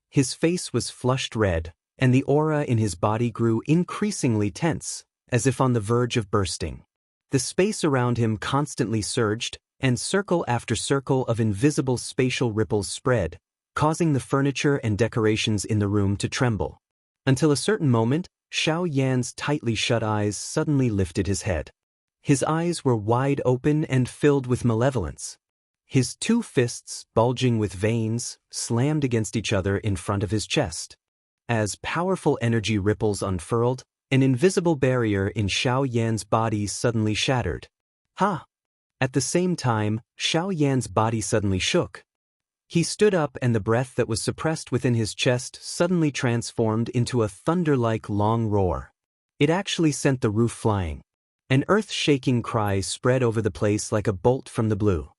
His face was flushed red, and the aura in his body grew increasingly tense, as if on the verge of bursting. The space around him constantly surged, and circle after circle of invisible spatial ripples spread, causing the furniture and decorations in the room to tremble. Until a certain moment, Xiao Yan's tightly shut eyes suddenly lifted his head. His eyes were wide open and filled with malevolence. His 2 fists, bulging with veins, slammed against each other in front of his chest. As powerful energy ripples unfurled, an invisible barrier in Xiao Yan's body suddenly shattered. Ha! At the same time, Xiao Yan's body suddenly shook. He stood up and the breath that was suppressed within his chest suddenly transformed into a thunder-like long roar. It actually sent the roof flying. An earth-shaking cry spread over the place like a bolt from the blue.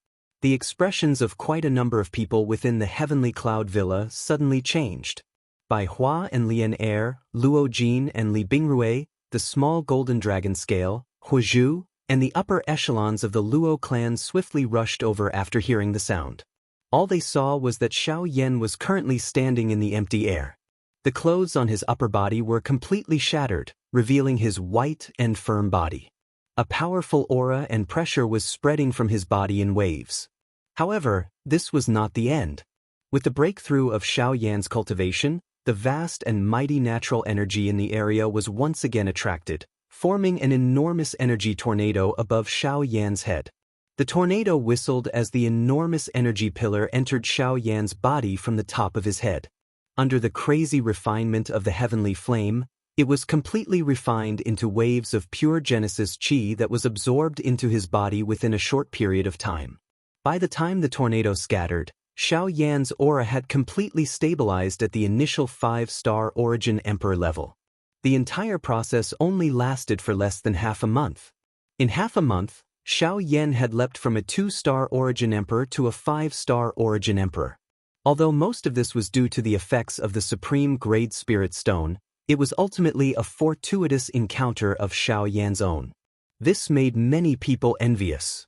The expressions of quite a number of people within the heavenly cloud villa suddenly changed. Bai Hua and Lian Er, Luo Jin and Li Bingrui, the small golden dragon scale, Huozhu, and the upper echelons of the Luo clan swiftly rushed over after hearing the sound. All they saw was that Xiao Yan was currently standing in the empty air. The clothes on his upper body were completely shattered, revealing his white and firm body. A powerful aura and pressure was spreading from his body in waves. However, this was not the end. With the breakthrough of Xiao Yan's cultivation, the vast and mighty natural energy in the area was once again attracted, forming an enormous energy tornado above Xiao Yan's head. The tornado whistled as the enormous energy pillar entered Xiao Yan's body from the top of his head. Under the crazy refinement of the heavenly flame, it was completely refined into waves of pure Genesis Qi that was absorbed into his body within a short period of time. By the time the tornado scattered, Xiao Yan's aura had completely stabilized at the initial 5-star Origin Emperor level. The entire process only lasted for less than half a month. In half a month, Xiao Yan had leapt from a 2-star Origin Emperor to a 5-star Origin Emperor. Although most of this was due to the effects of the Supreme Grade Spirit Stone, it was ultimately a fortuitous encounter of Xiao Yan's own. This made many people envious.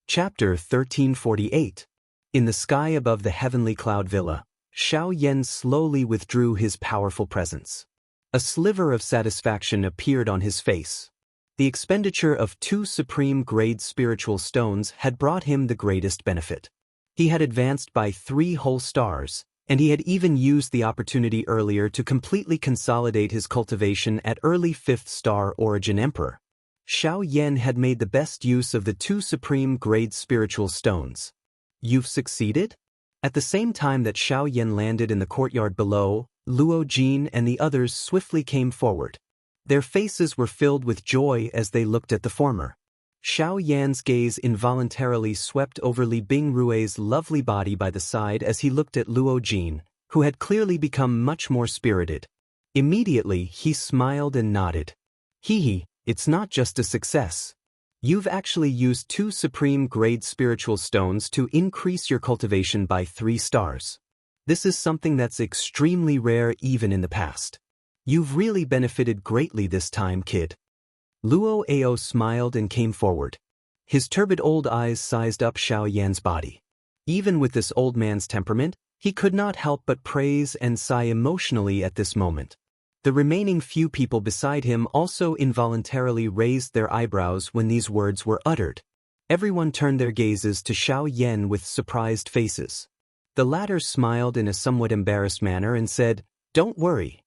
Chapter 1348. In the sky above the heavenly cloud villa, Xiao Yan slowly withdrew his powerful presence. A sliver of satisfaction appeared on his face. The expenditure of 2 supreme grade spiritual stones had brought him the greatest benefit. He had advanced by 3 whole stars, and he had even used the opportunity earlier to completely consolidate his cultivation at early 5th star Origin Emperor. Xiao Yan had made the best use of the 2 supreme grade spiritual stones. You've succeeded? At the same time that Xiao Yan landed in the courtyard below, Luo Jin and the others swiftly came forward. Their faces were filled with joy as they looked at the former. Xiao Yan's gaze involuntarily swept over Li Bingrui's lovely body by the side as he looked at Luo Jin, who had clearly become much more spirited. Immediately, he smiled and nodded. Hee, it's not just a success. You've actually used 2 supreme grade spiritual stones to increase your cultivation by 3 stars. This is something that's extremely rare even in the past. You've really benefited greatly this time, kid. Luo Ao smiled and came forward. His turbid old eyes sized up Xiao Yan's body. Even with this old man's temperament, he could not help but praise and sigh emotionally at this moment. The remaining few people beside him also involuntarily raised their eyebrows when these words were uttered. Everyone turned their gazes to Xiao Yan with surprised faces. The latter smiled in a somewhat embarrassed manner and said, "Don't worry."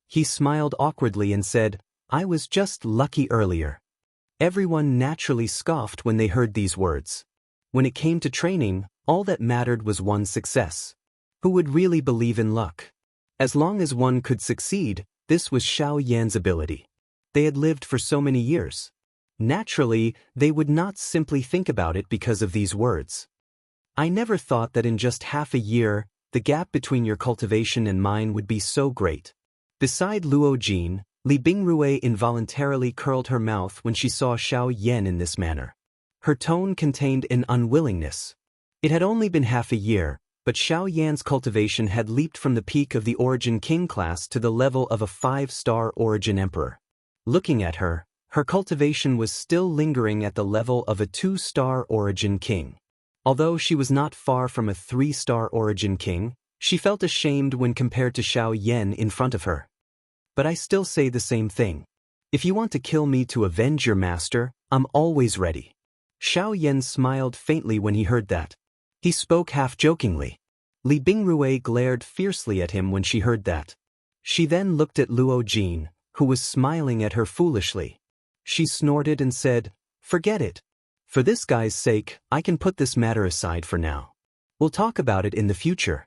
He smiled awkwardly and said, "I was just lucky earlier." Everyone naturally scoffed when they heard these words. When it came to training, all that mattered was one's success. Who would really believe in luck? As long as one could succeed, this was Xiao Yan's ability. They had lived for so many years. Naturally, they would not simply think about it because of these words. I never thought that in just half a year, the gap between your cultivation and mine would be so great. Beside Luo Jin, Li Bingrui involuntarily curled her mouth when she saw Xiao Yan in this manner. Her tone contained an unwillingness. It had only been half a year, but Xiao Yan's cultivation had leaped from the peak of the Origin King class to the level of a 5-star Origin Emperor. Looking at her, her cultivation was still lingering at the level of a 2-star Origin King. Although she was not far from a 3-star Origin King, she felt ashamed when compared to Xiao Yan in front of her. But I still say the same thing. If you want to kill me to avenge your master, I'm always ready. Xiao Yan smiled faintly when he heard that. He spoke half-jokingly. Li Bingrui glared fiercely at him when she heard that. She then looked at Luo Jin, who was smiling at her foolishly. She snorted and said, "Forget it. For this guy's sake, I can put this matter aside for now. We'll talk about it in the future."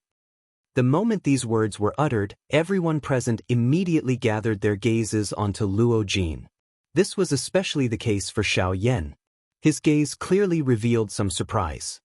The moment these words were uttered, everyone present immediately gathered their gazes onto Luo Jin. This was especially the case for Xiao Yan. His gaze clearly revealed some surprise.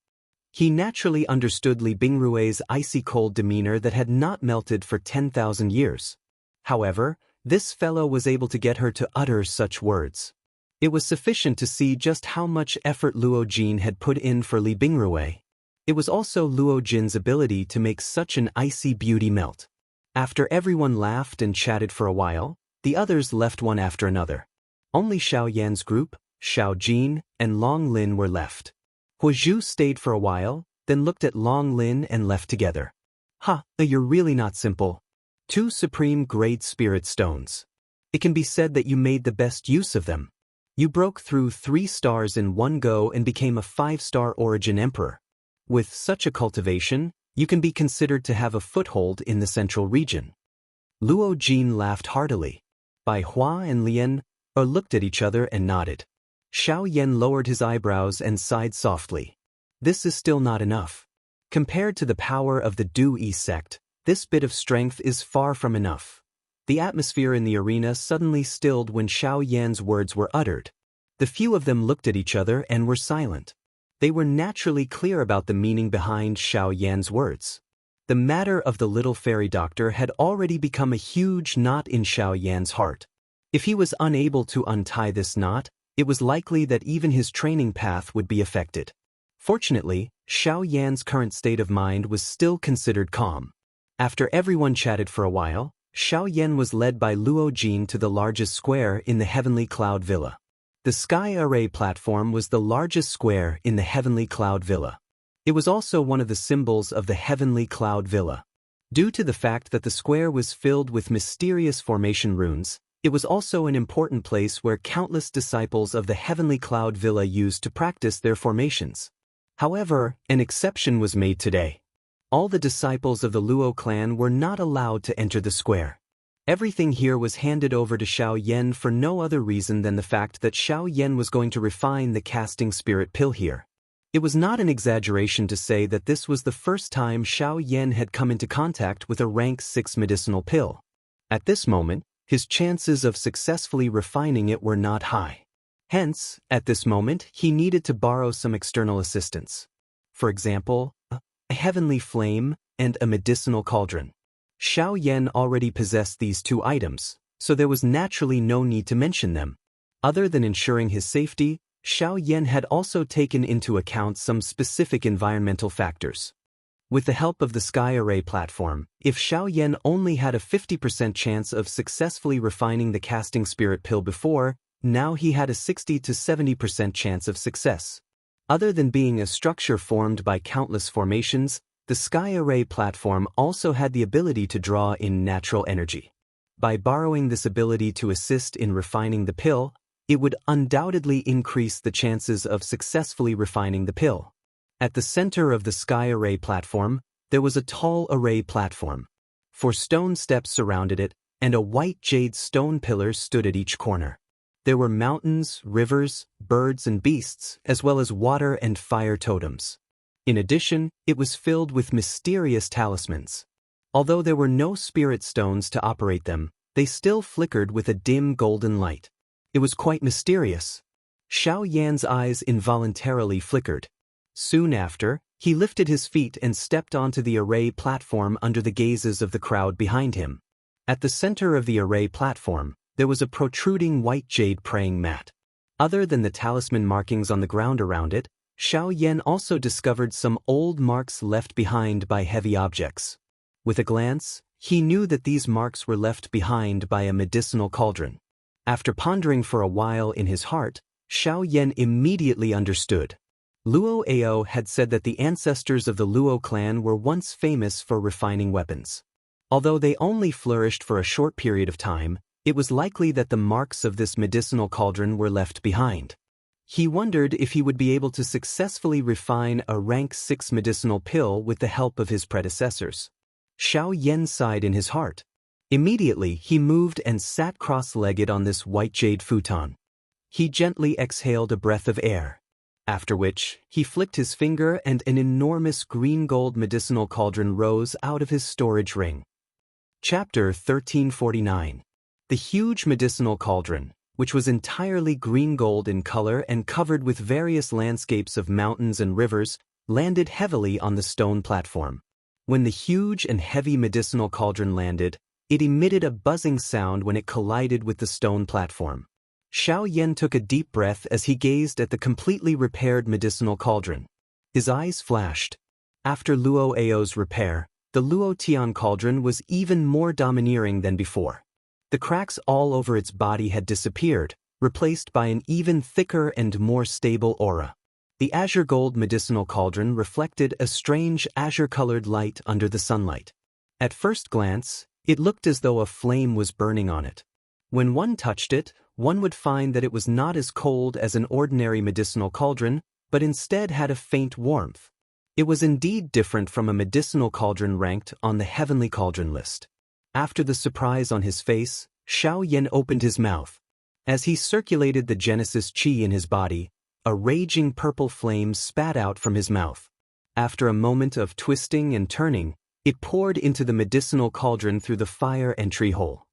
He naturally understood Li Bingrui's icy cold demeanor that had not melted for 10,000 years. However, this fellow was able to get her to utter such words. It was sufficient to see just how much effort Luo Jin had put in for Li Bingrui. It was also Luo Jin's ability to make such an icy beauty melt. After everyone laughed and chatted for a while, the others left one after another. Only Xiao Yan's group, Xiao Jin, and Long Lin were left. Hu Zhu stayed for a while, then looked at Long Lin and left together. You're really not simple. 2 supreme grade spirit stones. It can be said that you made the best use of them. You broke through 3 stars in one go and became a 5-star origin emperor. With such a cultivation, you can be considered to have a foothold in the central region. Luo Jin laughed heartily. Bai Hua and Lian looked at each other and nodded. Xiao Yan lowered his eyebrows and sighed softly. This is still not enough. Compared to the power of the Du Yi sect, this bit of strength is far from enough. The atmosphere in the arena suddenly stilled when Xiao Yan's words were uttered. The few of them looked at each other and were silent. They were naturally clear about the meaning behind Xiao Yan's words. The matter of the little fairy doctor had already become a huge knot in Xiao Yan's heart. If he was unable to untie this knot, it was likely that even his training path would be affected. Fortunately, Xiao Yan's current state of mind was still considered calm. After everyone chatted for a while, Xiao Yan was led by Luo Jin to the largest square in the Heavenly Cloud Villa. The Sky Array platform was the largest square in the Heavenly Cloud Villa. It was also one of the symbols of the Heavenly Cloud Villa. Due to the fact that the square was filled with mysterious formation runes, it was also an important place where countless disciples of the Heavenly Cloud Villa used to practice their formations. However, an exception was made today. All the disciples of the Luo clan were not allowed to enter the square. Everything here was handed over to Xiao Yan for no other reason than the fact that Xiao Yan was going to refine the casting spirit pill here. It was not an exaggeration to say that this was the first time Xiao Yan had come into contact with a rank 6 medicinal pill. At this moment, his chances of successfully refining it were not high. Hence, at this moment, he needed to borrow some external assistance. For example, a heavenly flame and a medicinal cauldron. Xiao Yan already possessed these 2 items, so there was naturally no need to mention them. Other than ensuring his safety, Xiao Yan had also taken into account some specific environmental factors. With the help of the Sky Array platform, if Xiao Yan only had a 50% chance of successfully refining the casting spirit pill before, now he had a 60 to 70% chance of success. Other than being a structure formed by countless formations, the Sky Array platform also had the ability to draw in natural energy. By borrowing this ability to assist in refining the pill, it would undoubtedly increase the chances of successfully refining the pill. At the center of the Sky Array platform, there was a tall array platform. 4 stone steps surrounded it, and a white jade stone pillar stood at each corner. There were mountains, rivers, birds and beasts, as well as water and fire totems. In addition, it was filled with mysterious talismans. Although there were no spirit stones to operate them, they still flickered with a dim golden light. It was quite mysterious. Xiao Yan's eyes involuntarily flickered. Soon after, he lifted his feet and stepped onto the array platform under the gazes of the crowd behind him. At the center of the array platform, there was a protruding white jade praying mat. Other than the talisman markings on the ground around it, Xiao Yan also discovered some old marks left behind by heavy objects. With a glance, he knew that these marks were left behind by a medicinal cauldron. After pondering for a while in his heart, Xiao Yan immediately understood. Luo Ao had said that the ancestors of the Luo clan were once famous for refining weapons. Although they only flourished for a short period of time, it was likely that the marks of this medicinal cauldron were left behind. He wondered if he would be able to successfully refine a rank 6 medicinal pill with the help of his predecessors. Xiao Yan sighed in his heart. Immediately, he moved and sat cross-legged on this white jade futon. He gently exhaled a breath of air. After which, he flicked his finger and an enormous green-gold medicinal cauldron rose out of his storage ring. Chapter 1349. The huge medicinal cauldron, which was entirely green-gold in color and covered with various landscapes of mountains and rivers, landed heavily on the stone platform. When the huge and heavy medicinal cauldron landed, it emitted a buzzing sound when it collided with the stone platform. Xiao Yan took a deep breath as he gazed at the completely repaired medicinal cauldron. His eyes flashed. After Luo Ao's repair, the Luo Tian cauldron was even more domineering than before. The cracks all over its body had disappeared, replaced by an even thicker and more stable aura. The azure gold medicinal cauldron reflected a strange azure-colored light under the sunlight. At first glance, it looked as though a flame was burning on it. When one touched it, one would find that it was not as cold as an ordinary medicinal cauldron, but instead had a faint warmth. It was indeed different from a medicinal cauldron ranked on the heavenly cauldron list. After the surprise on his face, Xiao Yan opened his mouth. As he circulated the Genesis Qi in his body, a raging purple flame spat out from his mouth. After a moment of twisting and turning, it poured into the medicinal cauldron through the fire entry hole.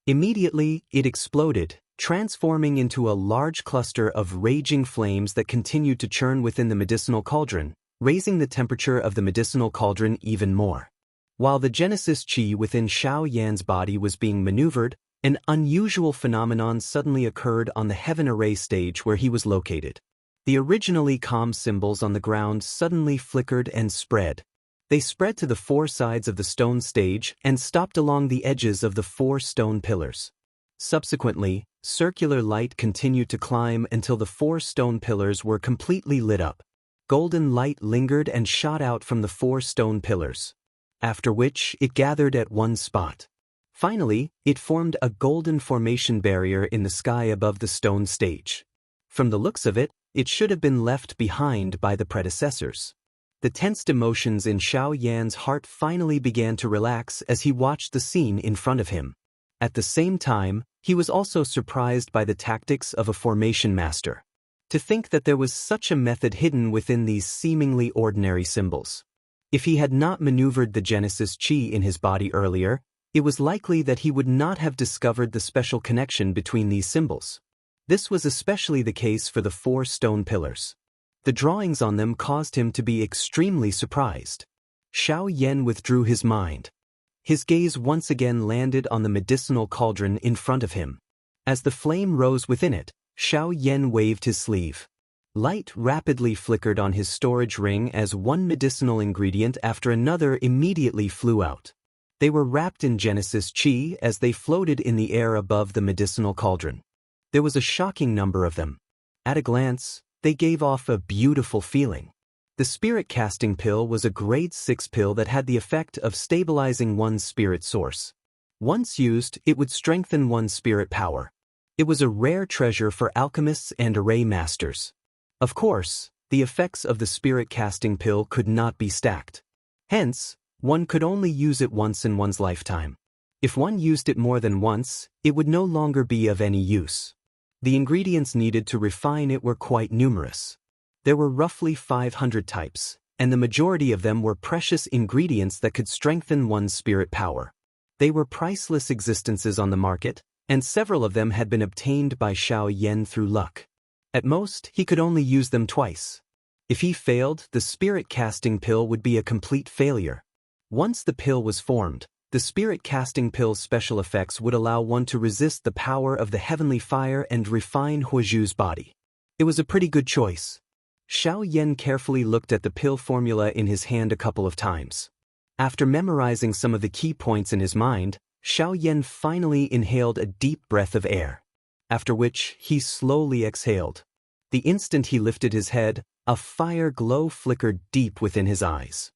Immediately, it exploded, transforming into a large cluster of raging flames that continued to churn within the medicinal cauldron, raising the temperature of the medicinal cauldron even more. While the Genesis Qi within Xiao Yan's body was being maneuvered, an unusual phenomenon suddenly occurred on the heaven array stage where he was located. The originally calm symbols on the ground suddenly flickered and spread. They spread to the four sides of the stone stage and stopped along the edges of the four stone pillars. Subsequently, circular light continued to climb until the four stone pillars were completely lit up. Golden light lingered and shot out from the four stone pillars, after which it gathered at one spot. Finally, it formed a golden formation barrier in the sky above the stone stage. From the looks of it, it should have been left behind by the predecessors. The tensed emotions in Xiao Yan's heart finally began to relax as he watched the scene in front of him. At the same time, he was also surprised by the tactics of a formation master. To think that there was such a method hidden within these seemingly ordinary symbols. If he had not maneuvered the Genesis Qi in his body earlier, it was likely that he would not have discovered the special connection between these symbols. This was especially the case for the four stone pillars. The drawings on them caused him to be extremely surprised. Xiao Yan withdrew his mind. His gaze once again landed on the medicinal cauldron in front of him. As the flame rose within it, Xiao Yan waved his sleeve. Light rapidly flickered on his storage ring as one medicinal ingredient after another immediately flew out. They were wrapped in Genesis Qi as they floated in the air above the medicinal cauldron. There was a shocking number of them. At a glance, they gave off a beautiful feeling. The spirit casting pill was a grade 6 pill that had the effect of stabilizing one's spirit source. Once used, it would strengthen one's spirit power. It was a rare treasure for alchemists and array masters. Of course, the effects of the spirit casting pill could not be stacked. Hence, one could only use it once in one's lifetime. If one used it more than once, it would no longer be of any use. The ingredients needed to refine it were quite numerous. There were roughly 500 types, and the majority of them were precious ingredients that could strengthen one's spirit power. They were priceless existences on the market, and several of them had been obtained by Xiao Yan through luck. At most, he could only use them twice. If he failed, the spirit casting pill would be a complete failure. Once the pill was formed, the spirit casting pill's special effects would allow one to resist the power of the heavenly fire and refine Huozhu's body. It was a pretty good choice. Xiao Yan carefully looked at the pill formula in his hand a couple of times. After memorizing some of the key points in his mind, Xiao Yan finally inhaled a deep breath of air, after which he slowly exhaled. The instant he lifted his head, a fire glow flickered deep within his eyes.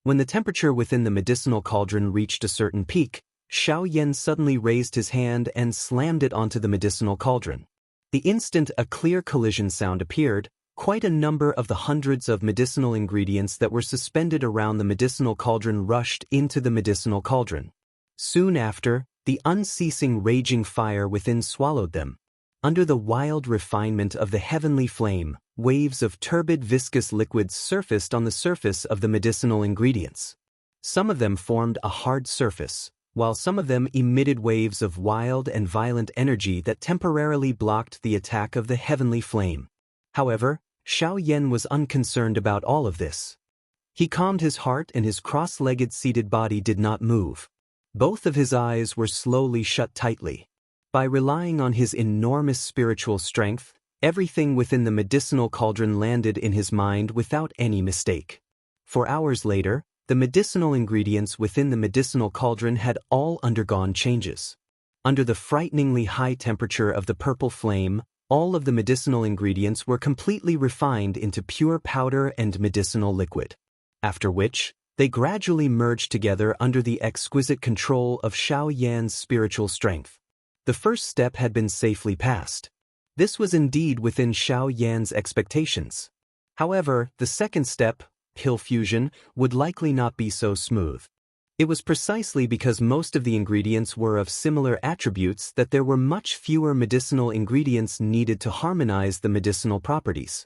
When the temperature within the medicinal cauldron reached a certain peak, Xiao Yan suddenly raised his hand and slammed it onto the medicinal cauldron. The instant a clear collision sound appeared, quite a number of the hundreds of medicinal ingredients that were suspended around the medicinal cauldron rushed into the medicinal cauldron. Soon after, the unceasing raging fire within swallowed them. Under the wild refinement of the heavenly flame, waves of turbid viscous liquids surfaced on the surface of the medicinal ingredients. Some of them formed a hard surface, while some of them emitted waves of wild and violent energy that temporarily blocked the attack of the heavenly flame. However, Xiao Yan was unconcerned about all of this. He calmed his heart and his cross-legged seated body did not move. Both of his eyes were slowly shut tightly. By relying on his enormous spiritual strength, everything within the medicinal cauldron landed in his mind without any mistake. For hours later, the medicinal ingredients within the medicinal cauldron had all undergone changes. Under the frighteningly high temperature of the purple flame, all of the medicinal ingredients were completely refined into pure powder and medicinal liquid. After which, they gradually merged together under the exquisite control of Xiaoyan's spiritual strength. The first step had been safely passed. This was indeed within Xiaoyan's expectations. However, the second step, pill fusion, would likely not be so smooth. It was precisely because most of the ingredients were of similar attributes that there were much fewer medicinal ingredients needed to harmonize the medicinal properties.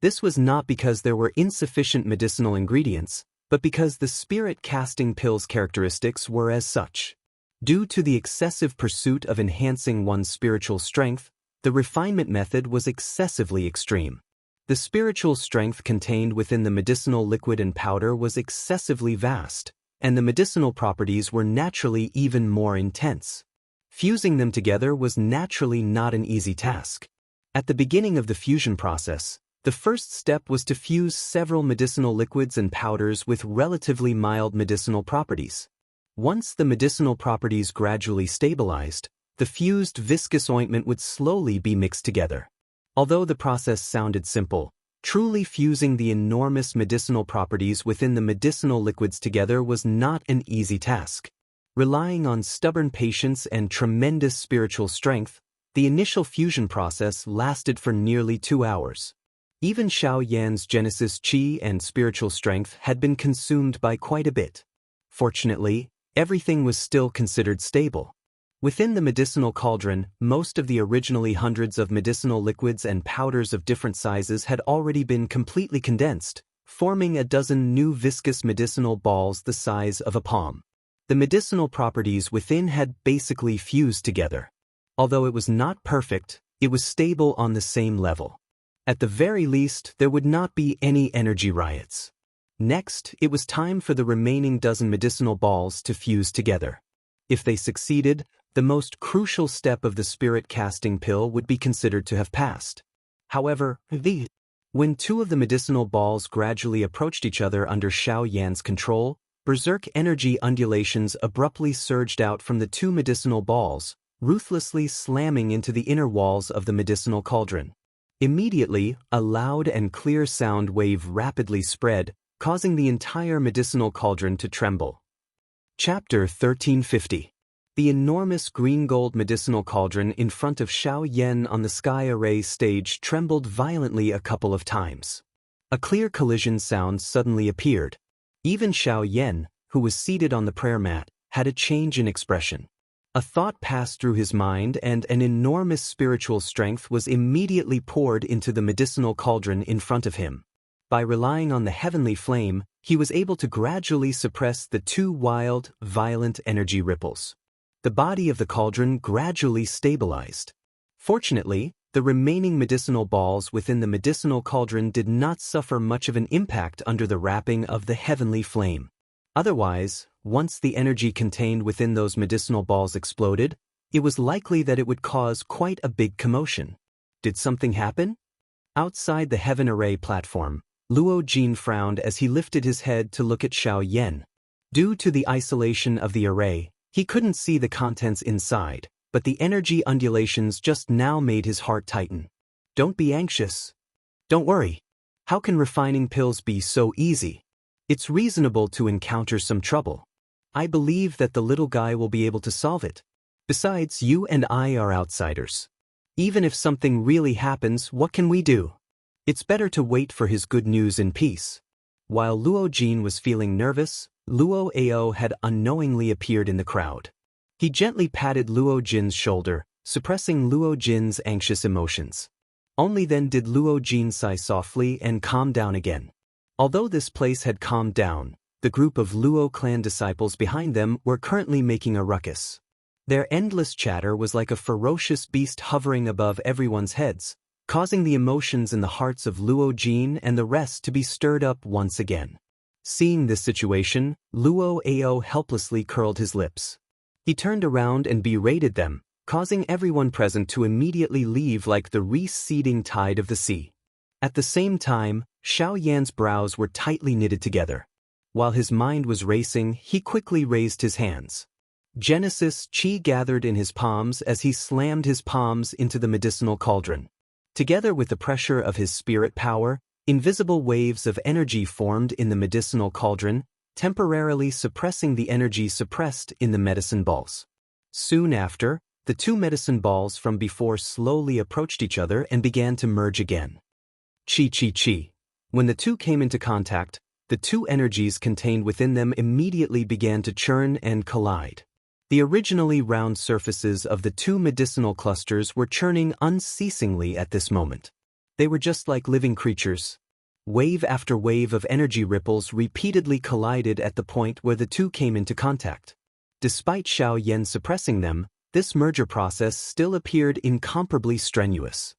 This was not because there were insufficient medicinal ingredients, but because the spirit-casting pill's characteristics were as such. Due to the excessive pursuit of enhancing one's spiritual strength, the refinement method was excessively extreme. The spiritual strength contained within the medicinal liquid and powder was excessively vast, and the medicinal properties were naturally even more intense. Fusing them together was naturally not an easy task. At the beginning of the fusion process, the first step was to fuse several medicinal liquids and powders with relatively mild medicinal properties. Once the medicinal properties gradually stabilized, the fused viscous ointment would slowly be mixed together. Although the process sounded simple, truly fusing the enormous medicinal properties within the medicinal liquids together was not an easy task. Relying on stubborn patience and tremendous spiritual strength, the initial fusion process lasted for nearly 2 hours. Even Xiaoyan's Genesis Qi and spiritual strength had been consumed by quite a bit. Fortunately, everything was still considered stable. Within the medicinal cauldron, most of the originally hundreds of medicinal liquids and powders of different sizes had already been completely condensed, forming a dozen new viscous medicinal balls the size of a palm. The medicinal properties within had basically fused together. Although it was not perfect, it was stable on the same level. At the very least, there would not be any energy riots. Next, it was time for the remaining dozen medicinal balls to fuse together. If they succeeded, the most crucial step of the spirit-casting pill would be considered to have passed. However, when 2 of the medicinal balls gradually approached each other under Xiaoyan's control, berserk energy undulations abruptly surged out from the 2 medicinal balls, ruthlessly slamming into the inner walls of the medicinal cauldron. Immediately, a loud and clear sound wave rapidly spread, causing the entire medicinal cauldron to tremble. Chapter 1350. The enormous green-gold medicinal cauldron in front of Xiaoyan on the sky array stage trembled violently a couple of times. A clear collision sound suddenly appeared. Even Xiaoyan, who was seated on the prayer mat, had a change in expression. A thought passed through his mind and an enormous spiritual strength was immediately poured into the medicinal cauldron in front of him. By relying on the heavenly flame, he was able to gradually suppress the 2 wild, violent energy ripples. The body of the cauldron gradually stabilized. Fortunately, the remaining medicinal balls within the medicinal cauldron did not suffer much of an impact under the wrapping of the heavenly flame. Otherwise, once the energy contained within those medicinal balls exploded, it was likely that it would cause quite a big commotion. Did something happen? Outside the heaven array platform, Luo Jin frowned as he lifted his head to look at Xiaoyan. Due to the isolation of the array, he couldn't see the contents inside, but the energy undulations just now made his heart tighten. Don't be anxious. Don't worry. How can refining pills be so easy? It's reasonable to encounter some trouble. I believe that the little guy will be able to solve it. Besides, you and I are outsiders. Even if something really happens, what can we do? It's better to wait for his good news in peace. While Luo Jin was feeling nervous, Luo Ao had unknowingly appeared in the crowd. He gently patted Luo Jin's shoulder, suppressing Luo Jin's anxious emotions. Only then did Luo Jin sigh softly and calm down again. Although this place had calmed down, the group of Luo clan disciples behind them were currently making a ruckus. Their endless chatter was like a ferocious beast hovering above everyone's heads, causing the emotions in the hearts of Luo Jin and the rest to be stirred up once again. Seeing this situation, Luo Ao helplessly curled his lips. He turned around and berated them, causing everyone present to immediately leave like the receding tide of the sea. At the same time, Xiao Yan's brows were tightly knitted together. While his mind was racing, he quickly raised his hands. Genesis Qi gathered in his palms as he slammed his palms into the medicinal cauldron. Together with the pressure of his spirit power, invisible waves of energy formed in the medicinal cauldron, temporarily suppressing the energy suppressed in the medicine balls. Soon after, the two medicine balls from before slowly approached each other and began to merge again. Chi chi chi. When the two came into contact, the two energies contained within them immediately began to churn and collide. The originally round surfaces of the two medicinal clusters were churning unceasingly at this moment. They were just like living creatures. Wave after wave of energy ripples repeatedly collided at the point where the two came into contact. Despite Xiao Yan suppressing them, this merger process still appeared incomparably strenuous.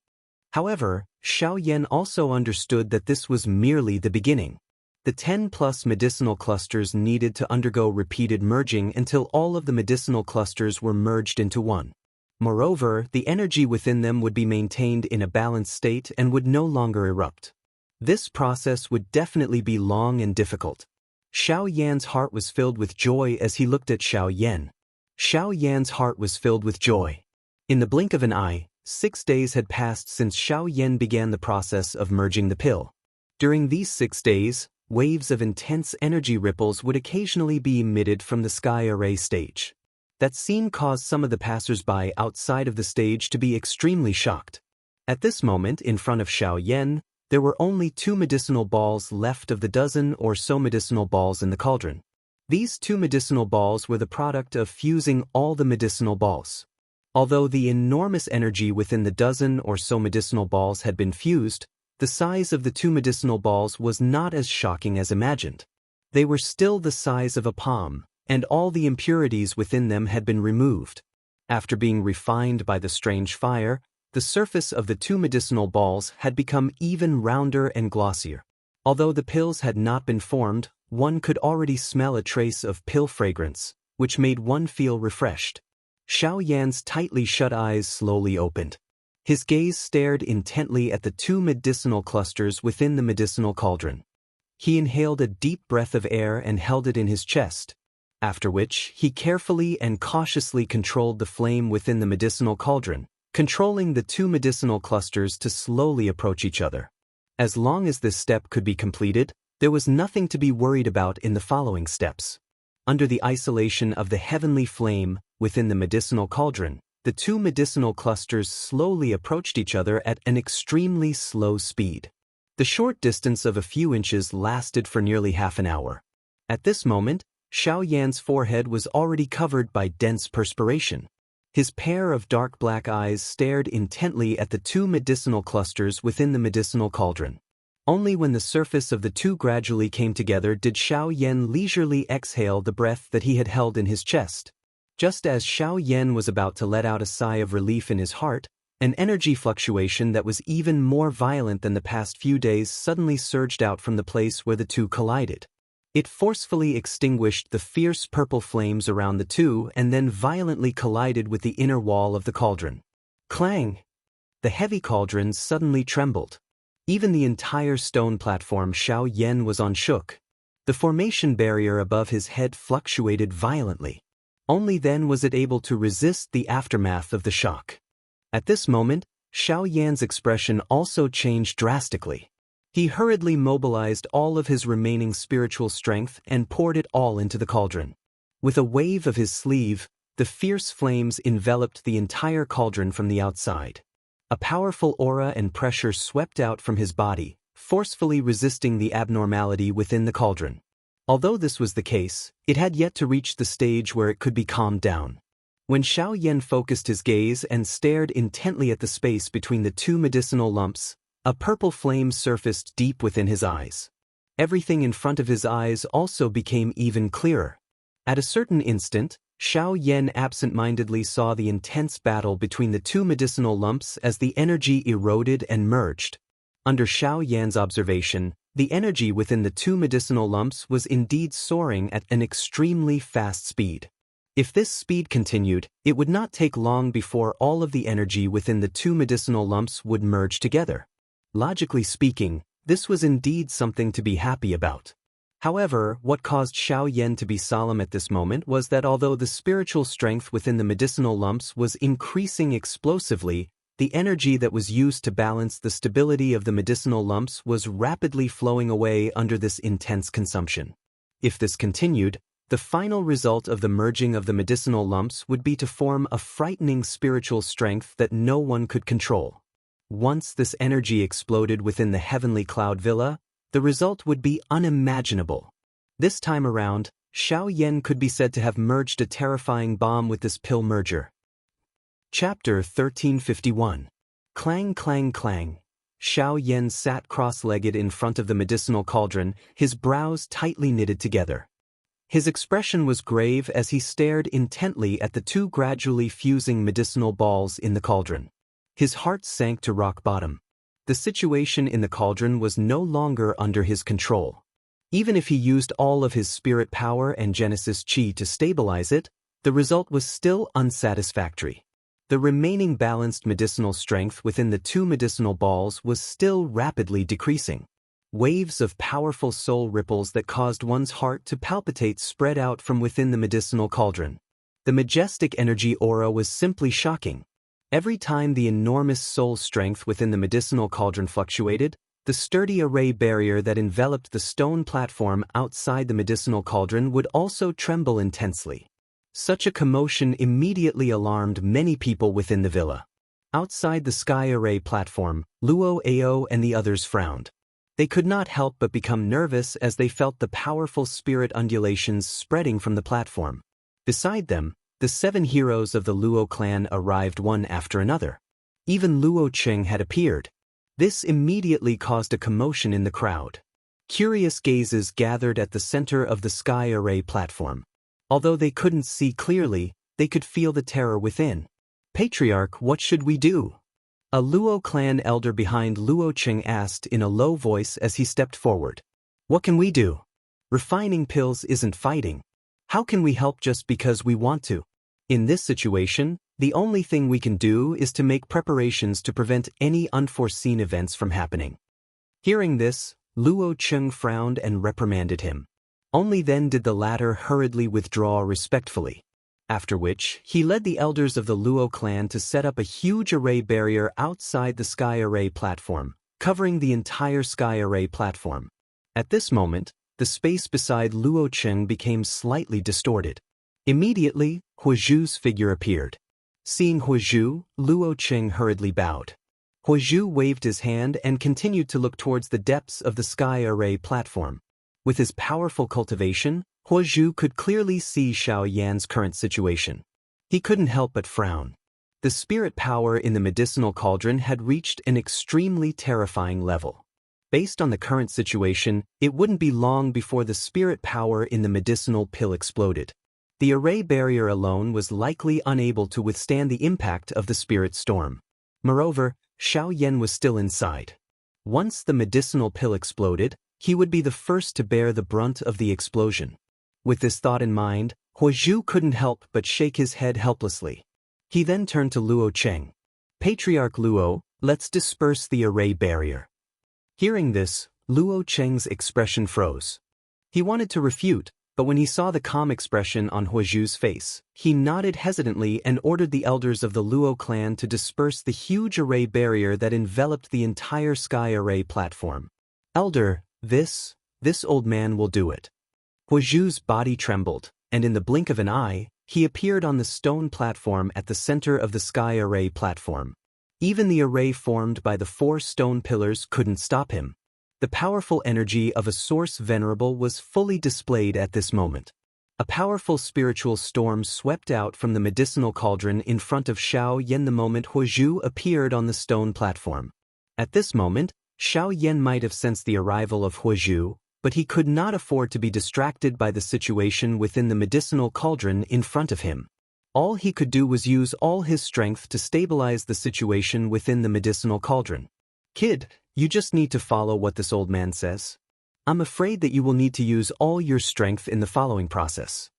However, Xiao Yan also understood that this was merely the beginning. The 10+ medicinal clusters needed to undergo repeated merging until all of the medicinal clusters were merged into one. Moreover, the energy within them would be maintained in a balanced state and would no longer erupt. This process would definitely be long and difficult. Xiao Yan's heart was filled with joy as he looked at Xiao Yan. Xiao Yan's heart was filled with joy. In the blink of an eye, 6 days had passed since Xiao Yan began the process of merging the pill. During these 6 days, waves of intense energy ripples would occasionally be emitted from the sky array stage. That scene caused some of the passers-by outside of the stage to be extremely shocked. At this moment, in front of Xiao Yan, there were only 2 medicinal balls left of the dozen or so medicinal balls in the cauldron. These 2 medicinal balls were the product of fusing all the medicinal balls. Although the enormous energy within the dozen or so medicinal balls had been fused, the size of the 2 medicinal balls was not as shocking as imagined. They were still the size of a palm, and all the impurities within them had been removed. After being refined by the strange fire, the surface of the 2 medicinal balls had become even rounder and glossier. Although the pills had not been formed, one could already smell a trace of pill fragrance, which made one feel refreshed. Xiao Yan's tightly shut eyes slowly opened. His gaze stared intently at the 2 medicinal clusters within the medicinal cauldron. He inhaled a deep breath of air and held it in his chest, after which he carefully and cautiously controlled the flame within the medicinal cauldron, controlling the 2 medicinal clusters to slowly approach each other. As long as this step could be completed, there was nothing to be worried about in the following steps. Under the isolation of the heavenly flame within the medicinal cauldron, the 2 medicinal clusters slowly approached each other at an extremely slow speed. The short distance of a few inches lasted for nearly half an hour. At this moment, Xiao Yan's forehead was already covered by dense perspiration. His pair of dark black eyes stared intently at the 2 medicinal clusters within the medicinal cauldron. Only when the surface of the 2 gradually came together did Xiao Yan leisurely exhale the breath that he had held in his chest. Just as Xiao Yan was about to let out a sigh of relief in his heart, an energy fluctuation that was even more violent than the past few days suddenly surged out from the place where the 2 collided. It forcefully extinguished the fierce purple flames around the 2 and then violently collided with the inner wall of the cauldron. Clang! The heavy cauldron suddenly trembled. Even the entire stone platform Xiao Yan was on shook. The formation barrier above his head fluctuated violently. Only then was it able to resist the aftermath of the shock. At this moment, Xiao Yan's expression also changed drastically. He hurriedly mobilized all of his remaining spiritual strength and poured it all into the cauldron. With a wave of his sleeve, the fierce flames enveloped the entire cauldron from the outside. A powerful aura and pressure swept out from his body, forcefully resisting the abnormality within the cauldron. Although this was the case, it had yet to reach the stage where it could be calmed down. When Xiao Yan focused his gaze and stared intently at the space between the 2 medicinal lumps, a purple flame surfaced deep within his eyes. Everything in front of his eyes also became even clearer. At a certain instant, Xiao Yan absent-mindedly saw the intense battle between the 2 medicinal lumps as the energy eroded and merged. Under Xiao Yan's observation, The energy within the two medicinal lumps was indeed soaring at an extremely fast speed. If this speed continued, it would not take long before all of the energy within the two medicinal lumps would merge together. Logically speaking, this was indeed something to be happy about. However, what caused Xiaoyan to be solemn at this moment was that although the spiritual strength within the medicinal lumps was increasing explosively, the energy that was used to balance the stability of the medicinal lumps was rapidly flowing away under this intense consumption. If this continued, the final result of the merging of the medicinal lumps would be to form a frightening spiritual strength that no one could control. Once this energy exploded within the heavenly cloud villa, the result would be unimaginable. This time around, Xiaoyan could be said to have merged a terrifying bomb with this pill merger. Chapter 1351. Clang clang clang. Xiaoyan sat cross-legged in front of the medicinal cauldron, his brows tightly knitted together. His expression was grave as he stared intently at the two gradually fusing medicinal balls in the cauldron. His heart sank to rock bottom. The situation in the cauldron was no longer under his control. Even if he used all of his spirit power and Genesis Chi to stabilize it, the result was still unsatisfactory. The remaining balanced medicinal strength within the two medicinal balls was still rapidly decreasing. Waves of powerful soul ripples that caused one's heart to palpitate spread out from within the medicinal cauldron. The majestic energy aura was simply shocking. Every time the enormous soul strength within the medicinal cauldron fluctuated, the sturdy array barrier that enveloped the stone platform outside the medicinal cauldron would also tremble intensely. Such a commotion immediately alarmed many people within the villa. Outside the sky array platform, Luo Ao and the others frowned. They could not help but become nervous as they felt the powerful spirit undulations spreading from the platform. Beside them, the 7 heroes of the Luo clan arrived one after another. Even Luo Qing had appeared. This immediately caused a commotion in the crowd. Curious gazes gathered at the center of the sky array platform. Although they couldn't see clearly, they could feel the terror within. "Patriarch, what should we do?" A Luo clan elder behind Luo Qing asked in a low voice as he stepped forward. "What can we do? Refining pills isn't fighting. How can we help just because we want to? In this situation, the only thing we can do is to make preparations to prevent any unforeseen events from happening." Hearing this, Luo Qing frowned and reprimanded him. Only then did the latter hurriedly withdraw respectfully. After which, he led the elders of the Luo clan to set up a huge array barrier outside the sky array platform, covering the entire sky array platform. At this moment, the space beside Luo Qing became slightly distorted. Immediately, Huozhu's figure appeared. Seeing Huozhu, Luo Qing hurriedly bowed. Huozhu waved his hand and continued to look towards the depths of the sky array platform. With his powerful cultivation, Huozhu could clearly see Xiaoyan's current situation. He couldn't help but frown. The spirit power in the medicinal cauldron had reached an extremely terrifying level. Based on the current situation, it wouldn't be long before the spirit power in the medicinal pill exploded. The array barrier alone was likely unable to withstand the impact of the spirit storm. Moreover, Xiaoyan was still inside. Once the medicinal pill exploded, he would be the first to bear the brunt of the explosion. With this thought in mind, Huozhu couldn't help but shake his head helplessly. He then turned to Luo Qing. "Patriarch Luo, let's disperse the array barrier." Hearing this, Luo Qing's expression froze. He wanted to refute, but when he saw the calm expression on Huozhu's face, he nodded hesitantly and ordered the elders of the Luo clan to disperse the huge array barrier that enveloped the entire sky array platform. "Elder, this old man will do it." Huozhu's body trembled, and in the blink of an eye, he appeared on the stone platform at the center of the sky array platform. Even the array formed by the 4 stone pillars couldn't stop him. The powerful energy of a source venerable was fully displayed at this moment. A powerful spiritual storm swept out from the medicinal cauldron in front of Xiaoyan the moment Huozhu appeared on the stone platform. At this moment, Xiaoyan might have sensed the arrival of Huozhu, but he could not afford to be distracted by the situation within the medicinal cauldron in front of him. All he could do was use all his strength to stabilize the situation within the medicinal cauldron. "Kid, you just need to follow what this old man says. I'm afraid that you will need to use all your strength in the following process.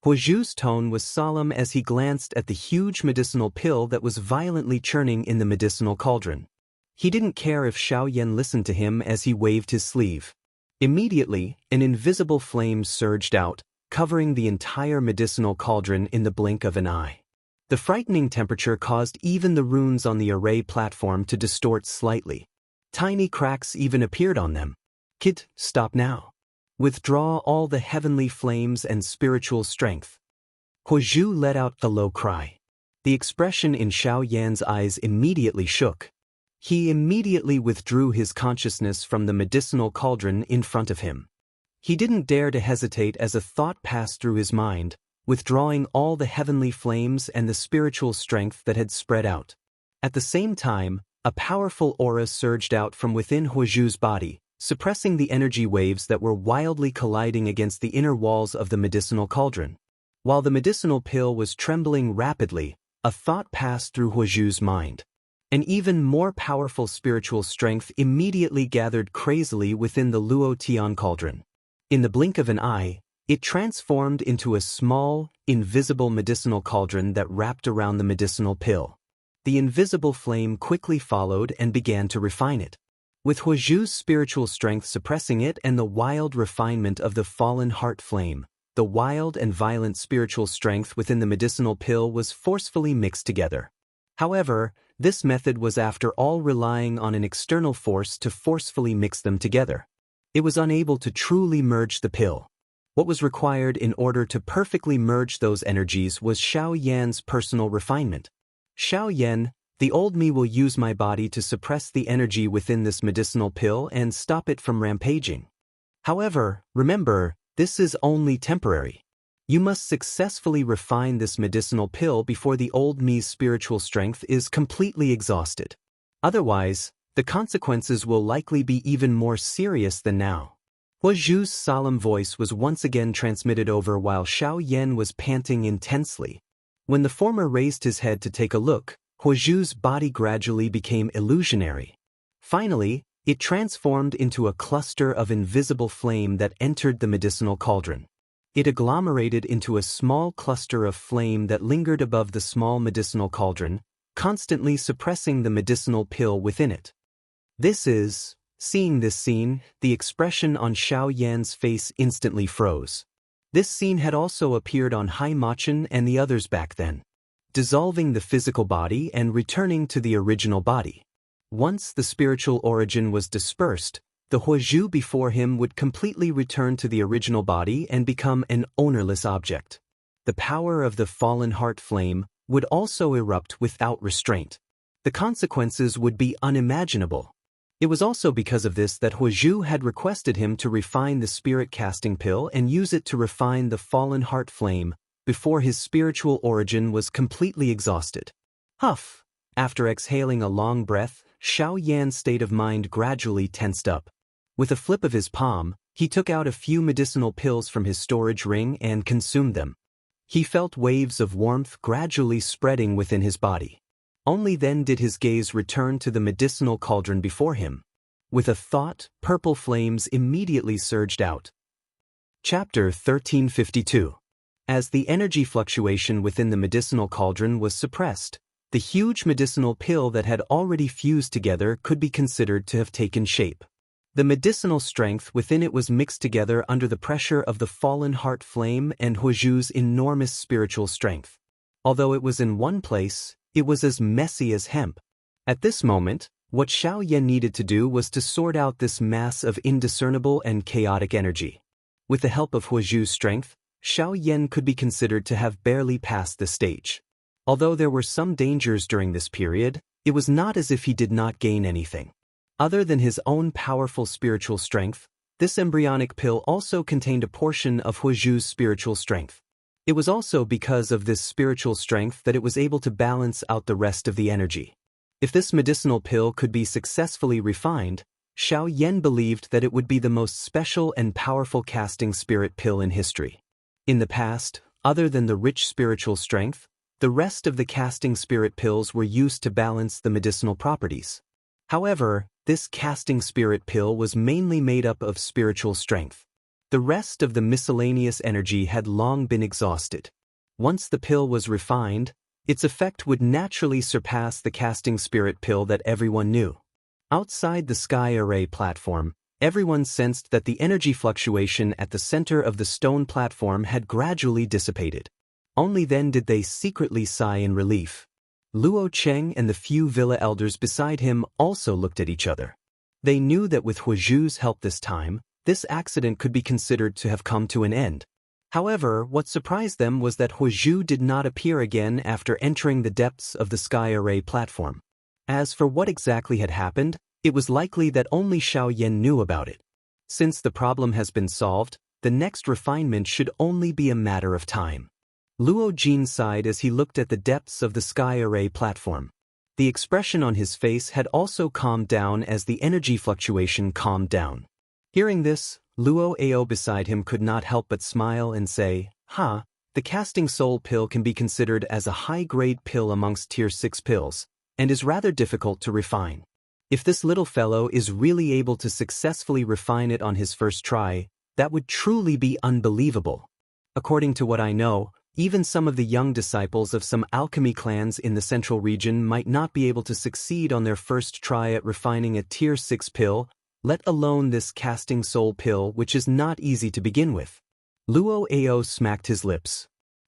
Huozhu's tone was solemn as he glanced at the huge medicinal pill that was violently churning in the medicinal cauldron. He didn't care if Xiaoyan listened to him as he waved his sleeve. Immediately, an invisible flame surged out, covering the entire medicinal cauldron in the blink of an eye. The frightening temperature caused even the runes on the array platform to distort slightly. Tiny cracks even appeared on them. Kid, stop now. Withdraw all the heavenly flames and spiritual strength. Huozhu let out a low cry. The expression in Xiaoyan's eyes immediately shook. He immediately withdrew his consciousness from the medicinal cauldron in front of him. He didn't dare to hesitate as a thought passed through his mind, withdrawing all the heavenly flames and the spiritual strength that had spread out. At the same time, a powerful aura surged out from within Huozhu's body, suppressing the energy waves that were wildly colliding against the inner walls of the medicinal cauldron. While the medicinal pill was trembling rapidly, a thought passed through Huozhu's mind. An even more powerful spiritual strength immediately gathered crazily within the Luo Tian cauldron. In the blink of an eye, it transformed into a small, invisible medicinal cauldron that wrapped around the medicinal pill. The invisible flame quickly followed and began to refine it. With Huozhu's spiritual strength suppressing it and the wild refinement of the fallen heart flame, the wild and violent spiritual strength within the medicinal pill was forcefully mixed together. However, this method was after all relying on an external force to forcefully mix them together. It was unable to truly merge the pill. What was required in order to perfectly merge those energies was Xiaoyan's personal refinement. Xiaoyan, the old me will use my body to suppress the energy within this medicinal pill and stop it from rampaging. However, remember, this is only temporary. You must successfully refine this medicinal pill before the old me's spiritual strength is completely exhausted. Otherwise, the consequences will likely be even more serious than now. Huozhu's solemn voice was once again transmitted over while Xiaoyan was panting intensely. When the former raised his head to take a look, Huozhu's body gradually became illusionary. Finally, it transformed into a cluster of invisible flame that entered the medicinal cauldron. It agglomerated into a small cluster of flame that lingered above the small medicinal cauldron, constantly suppressing the medicinal pill within it. Seeing this scene, the expression on Xiaoyan's face instantly froze. This scene had also appeared on Hai Machin and the others back then, dissolving the physical body and returning to the original body. Once the spiritual origin was dispersed, the Huozhu before him would completely return to the original body and become an ownerless object. The power of the fallen heart flame would also erupt without restraint. The consequences would be unimaginable. It was also because of this that Huozhu had requested him to refine the spirit casting pill and use it to refine the fallen heart flame before his spiritual origin was completely exhausted. Huff! After exhaling a long breath, Xiaoyan's state of mind gradually tensed up. With a flip of his palm, he took out a few medicinal pills from his storage ring and consumed them. He felt waves of warmth gradually spreading within his body. Only then did his gaze return to the medicinal cauldron before him. With a thought, purple flames immediately surged out. Chapter 1352. As the energy fluctuation within the medicinal cauldron was suppressed, the huge medicinal pill that had already fused together could be considered to have taken shape. The medicinal strength within it was mixed together under the pressure of the fallen heart flame and Huozhu's enormous spiritual strength. Although it was in one place, it was as messy as hemp. At this moment, what Xiaoyan needed to do was to sort out this mass of indiscernible and chaotic energy. With the help of Huozhu's strength, Xiaoyan could be considered to have barely passed this stage. Although there were some dangers during this period, it was not as if he did not gain anything. Other than his own powerful spiritual strength, this embryonic pill also contained a portion of Huozhu's spiritual strength. It was also because of this spiritual strength that it was able to balance out the rest of the energy. If this medicinal pill could be successfully refined, Xiaoyan believed that it would be the most special and powerful casting spirit pill in history. In the past, other than the rich spiritual strength, the rest of the casting spirit pills were used to balance the medicinal properties. However, this casting spirit pill was mainly made up of spiritual strength. The rest of the miscellaneous energy had long been exhausted. Once the pill was refined, its effect would naturally surpass the casting spirit pill that everyone knew. Outside the sky array platform, everyone sensed that the energy fluctuation at the center of the stone platform had gradually dissipated. Only then did they secretly sigh in relief. Luo Cheng and the few villa elders beside him also looked at each other. They knew that with Huozhu's help this time, this accident could be considered to have come to an end. However, what surprised them was that Huozhu did not appear again after entering the depths of the sky array platform. As for what exactly had happened, it was likely that only Xiaoyan knew about it. Since the problem has been solved, the next refinement should only be a matter of time. Luo Jin sighed as he looked at the depths of the sky array platform. The expression on his face had also calmed down as the energy fluctuation calmed down. Hearing this, Luo Ao beside him could not help but smile and say, the casting soul pill can be considered as a high-grade pill amongst tier 6 pills, and is rather difficult to refine. If this little fellow is really able to successfully refine it on his first try, that would truly be unbelievable. According to what I know, even some of the young disciples of some alchemy clans in the central region might not be able to succeed on their first try at refining a tier 6 pill, let alone this casting soul pill, which is not easy to begin with. Luo Ao smacked his lips.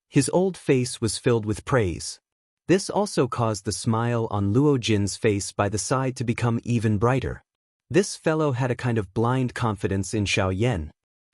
His old face was filled with praise. This also caused the smile on Luo Jin's face by the side to become even brighter. This fellow had a kind of blind confidence in Xiaoyan.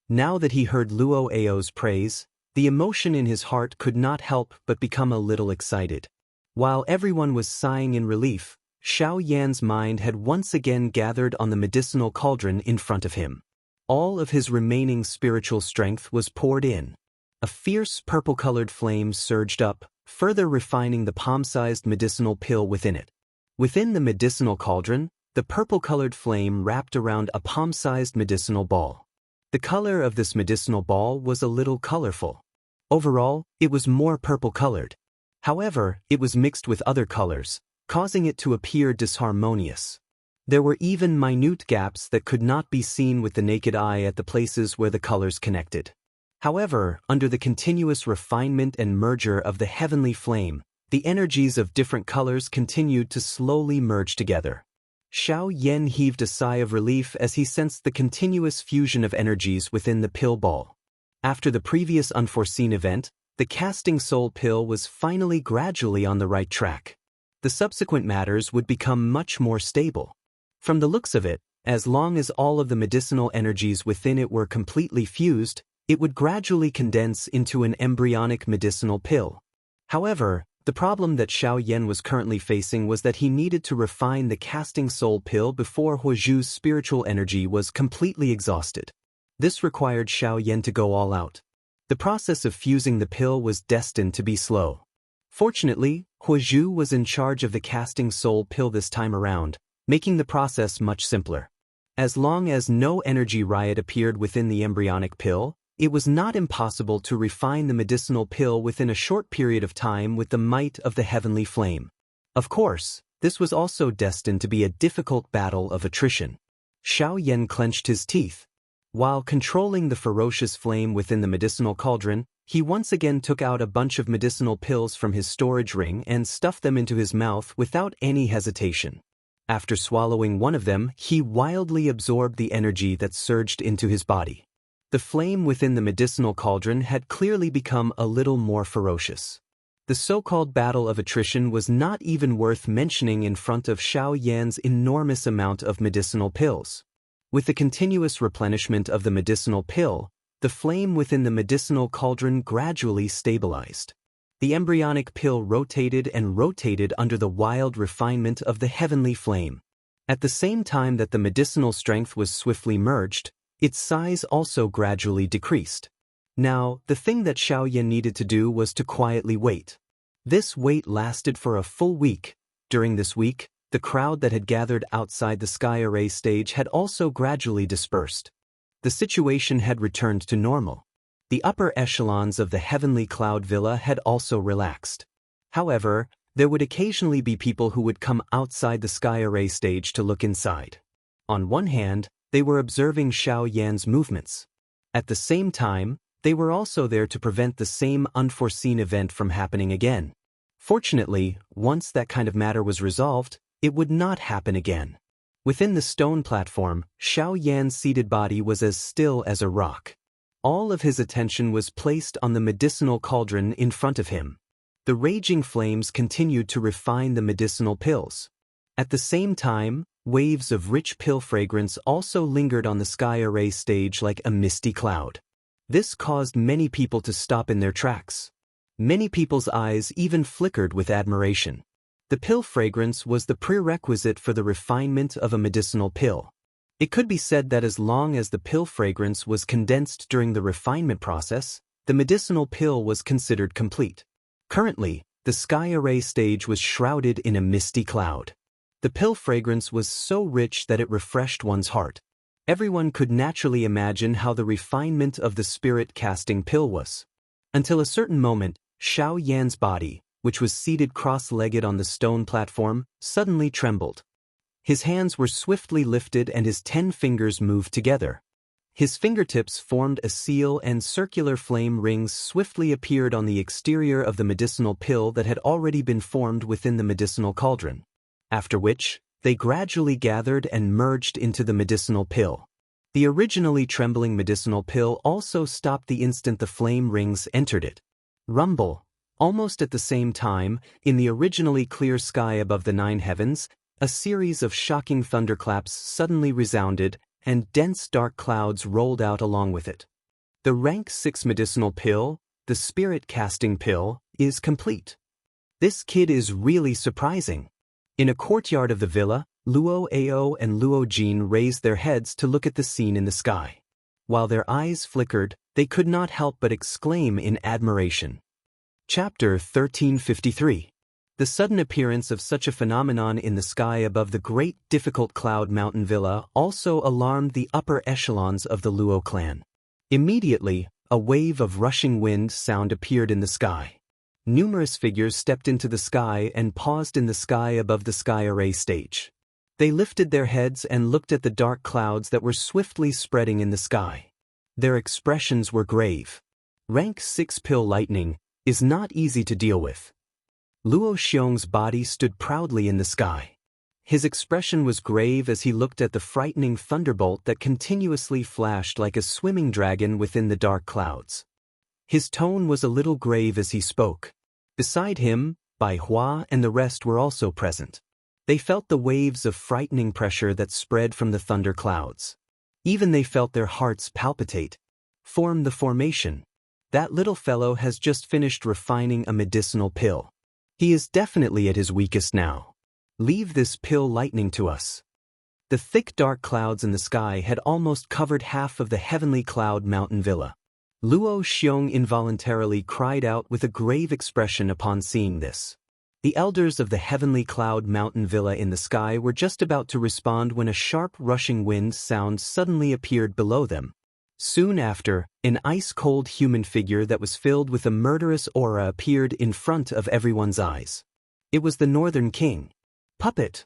Now that he heard Luo Ao's praise, the emotion in his heart could not help but become a little excited. While everyone was sighing in relief, Xiaoyan's mind had once again gathered on the medicinal cauldron in front of him. All of his remaining spiritual strength was poured in. A fierce purple-colored flame surged up, further refining the palm-sized medicinal pill within it. Within the medicinal cauldron, the purple-colored flame wrapped around a palm-sized medicinal ball. The color of this medicinal ball was a little colorful. Overall, it was more purple-colored. However, it was mixed with other colors, causing it to appear disharmonious. There were even minute gaps that could not be seen with the naked eye at the places where the colors connected. However, under the continuous refinement and merger of the heavenly flame, the energies of different colors continued to slowly merge together. Xiaoyan heaved a sigh of relief as he sensed the continuous fusion of energies within the pill ball. After the previous unforeseen event, the casting soul pill was finally gradually on the right track. The subsequent matters would become much more stable. From the looks of it, as long as all of the medicinal energies within it were completely fused, it would gradually condense into an embryonic medicinal pill. However, the problem that Xiaoyan was currently facing was that he needed to refine the casting soul pill before Huozhu's spiritual energy was completely exhausted. This required Xiaoyan to go all out. The process of fusing the pill was destined to be slow. Fortunately, Huozhu was in charge of the casting soul pill this time around, making the process much simpler. As long as no energy riot appeared within the embryonic pill, it was not impossible to refine the medicinal pill within a short period of time with the might of the heavenly flame. Of course, this was also destined to be a difficult battle of attrition. Xiaoyan clenched his teeth. While controlling the ferocious flame within the medicinal cauldron, he once again took out a bunch of medicinal pills from his storage ring and stuffed them into his mouth without any hesitation. After swallowing one of them, he wildly absorbed the energy that surged into his body. The flame within the medicinal cauldron had clearly become a little more ferocious. The so-called battle of attrition was not even worth mentioning in front of Xiaoyan's enormous amount of medicinal pills. With the continuous replenishment of the medicinal pill, the flame within the medicinal cauldron gradually stabilized. The embryonic pill rotated and rotated under the wild refinement of the heavenly flame. At the same time that the medicinal strength was swiftly merged, its size also gradually decreased. Now, the thing that Xiaoyan needed to do was to quietly wait. This wait lasted for a full week. During this week, the crowd that had gathered outside the sky array stage had also gradually dispersed. The situation had returned to normal. The upper echelons of the heavenly cloud villa had also relaxed. However, there would occasionally be people who would come outside the sky array stage to look inside. On one hand, they were observing Xiao Yan's movements. At the same time, they were also there to prevent the same unforeseen event from happening again. Fortunately, once that kind of matter was resolved, it would not happen again. Within the stone platform, Xiao Yan's seated body was as still as a rock. All of his attention was placed on the medicinal cauldron in front of him. The raging flames continued to refine the medicinal pills. At the same time, waves of rich pill fragrance also lingered on the sky array stage like a misty cloud. This caused many people to stop in their tracks. Many people's eyes even flickered with admiration. The pill fragrance was the prerequisite for the refinement of a medicinal pill. It could be said that as long as the pill fragrance was condensed during the refinement process, the medicinal pill was considered complete. Currently, the sky array stage was shrouded in a misty cloud. The pill fragrance was so rich that it refreshed one's heart. Everyone could naturally imagine how the refinement of the spirit-casting pill was. Until a certain moment, Xiao Yan's body, which was seated cross-legged on the stone platform, suddenly trembled. His hands were swiftly lifted and his 10 fingers moved together. His fingertips formed a seal and circular flame rings swiftly appeared on the exterior of the medicinal pill that had already been formed within the medicinal cauldron. After which, they gradually gathered and merged into the medicinal pill. The originally trembling medicinal pill also stopped the instant the flame rings entered it. Rumble. Almost at the same time, in the originally clear sky above the 9 heavens, a series of shocking thunderclaps suddenly resounded, and dense dark clouds rolled out along with it. The rank 6 medicinal pill, the spirit-casting pill, is complete. This kid is really surprising. In a courtyard of the villa, Luo Ao and Luo Jin raised their heads to look at the scene in the sky. While their eyes flickered, they could not help but exclaim in admiration. Chapter 1353. The sudden appearance of such a phenomenon in the sky above the great difficult cloud mountain villa also alarmed the upper echelons of the Luo clan. Immediately, a wave of rushing wind sound appeared in the sky. Numerous figures stepped into the sky and paused in the sky above the sky array stage. They lifted their heads and looked at the dark clouds that were swiftly spreading in the sky. Their expressions were grave. Rank 6 pill lightning is not easy to deal with. Luo Xiong's body stood proudly in the sky. His expression was grave as he looked at the frightening thunderbolt that continuously flashed like a swimming dragon within the dark clouds. His tone was a little grave as he spoke. Beside him, Bai Hua and the rest were also present. They felt the waves of frightening pressure that spread from the thunder clouds. Even they felt their hearts palpitate. Form the formation. That little fellow has just finished refining a medicinal pill. He is definitely at his weakest now. Leave this pill lightning to us. The thick dark clouds in the sky had almost covered half of the heavenly cloud mountain villa. Luo Xiong involuntarily cried out with a grave expression upon seeing this. The elders of the heavenly cloud mountain villa in the sky were just about to respond when a sharp rushing wind sound suddenly appeared below them. Soon after, an ice-cold human figure that was filled with a murderous aura appeared in front of everyone's eyes. It was the Northern King. Puppet.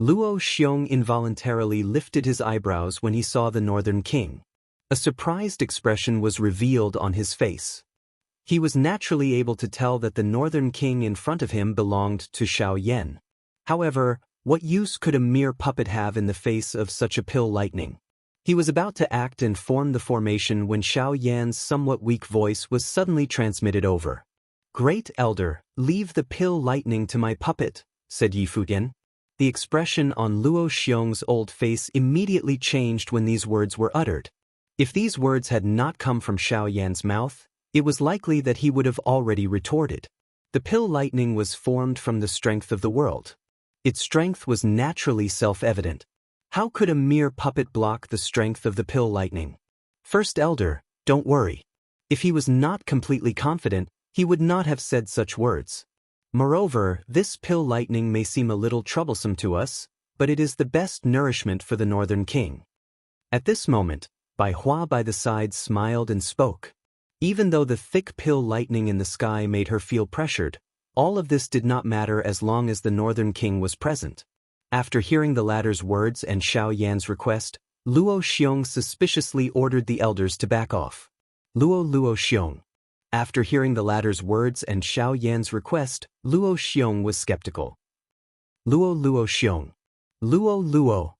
Luo Xiong involuntarily lifted his eyebrows when he saw the Northern King. A surprised expression was revealed on his face. He was naturally able to tell that the Northern King in front of him belonged to Xiao Yan. However, what use could a mere puppet have in the face of such a pill lightning? He was about to act and form the formation when Xiao Yan's somewhat weak voice was suddenly transmitted over. "Great Elder, leave the pill lightning to my puppet," said Yi Futian. The expression on Luo Xiong's old face immediately changed when these words were uttered. If these words had not come from Xiao Yan's mouth, it was likely that he would have already retorted. The pill lightning was formed from the strength of the world. Its strength was naturally self-evident. How could a mere puppet block the strength of the pill lightning? First Elder, don't worry. If he was not completely confident, he would not have said such words. Moreover, this pill lightning may seem a little troublesome to us, but it is the best nourishment for the Northern King. At this moment, Bai Hua by the side smiled and spoke. Even though the thick pill lightning in the sky made her feel pressured, all of this did not matter as long as the Northern King was present. After hearing the latter's words and Xiao Yan's request, Luo Xiong suspiciously ordered the elders to back off. Luo Xiong. After hearing the latter's words and Xiao Yan's request, Luo Xiong was skeptical. Luo Xiong. Luo.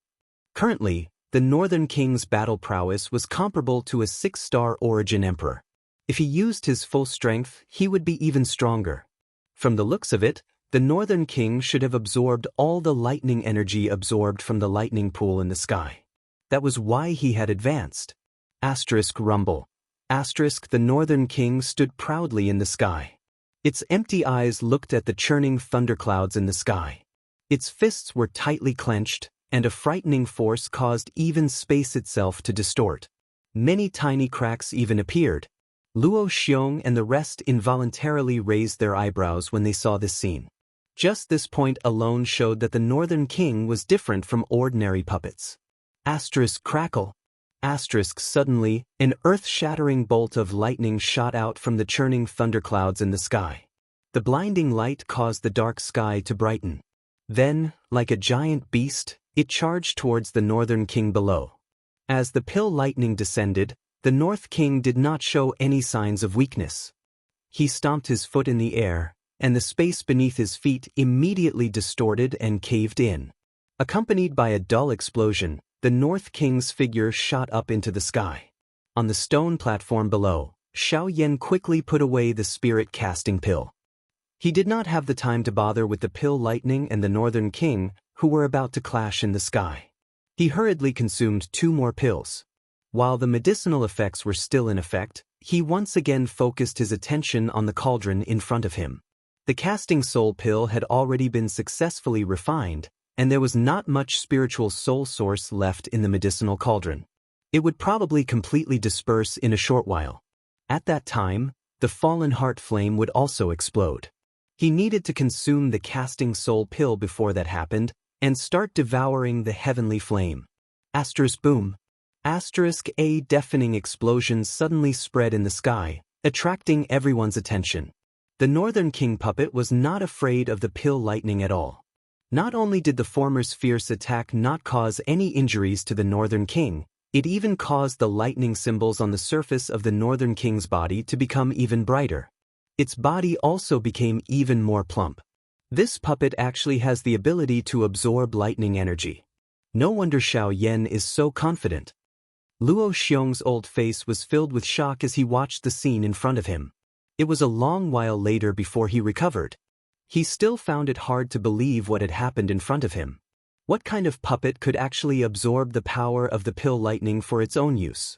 Currently, the Northern King's battle prowess was comparable to a 6-star origin emperor. If he used his full strength, he would be even stronger. From the looks of it, the Northern King should have absorbed all the lightning energy absorbed from the lightning pool in the sky. That was why he had advanced. Rumble. The Northern King stood proudly in the sky. Its empty eyes looked at the churning thunderclouds in the sky. Its fists were tightly clenched, and a frightening force caused even space itself to distort. Many tiny cracks even appeared. Luo Xiong and the rest involuntarily raised their eyebrows when they saw this scene. Just this point alone showed that the Northern King was different from ordinary puppets. Crackle. Suddenly, an earth-shattering bolt of lightning shot out from the churning thunderclouds in the sky. The blinding light caused the dark sky to brighten. Then, like a giant beast, it charged towards the Northern King below. As the pill lightning descended, the North King did not show any signs of weakness. He stomped his foot in the air, and the space beneath his feet immediately distorted and caved in. Accompanied by a dull explosion, the North King's figure shot up into the sky. On the stone platform below, Xiao Yan quickly put away the spirit-casting pill. He did not have the time to bother with the pill lightning and the Northern King, who were about to clash in the sky. He hurriedly consumed 2 more pills. While the medicinal effects were still in effect, he once again focused his attention on the cauldron in front of him. The casting soul pill had already been successfully refined, and there was not much spiritual soul source left in the medicinal cauldron. It would probably completely disperse in a short while. At that time, the fallen heart flame would also explode. He needed to consume the casting soul pill before that happened, and start devouring the heavenly flame. Boom. A deafening explosion suddenly spread in the sky, attracting everyone's attention. The Northern King puppet was not afraid of the pill lightning at all. Not only did the former's fierce attack not cause any injuries to the Northern King, it even caused the lightning symbols on the surface of the Northern King's body to become even brighter. Its body also became even more plump. This puppet actually has the ability to absorb lightning energy. No wonder Xiao Yan is so confident. Luo Xiong's old face was filled with shock as he watched the scene in front of him. It was a long while later before he recovered. He still found it hard to believe what had happened in front of him. What kind of puppet could actually absorb the power of the pill lightning for its own use?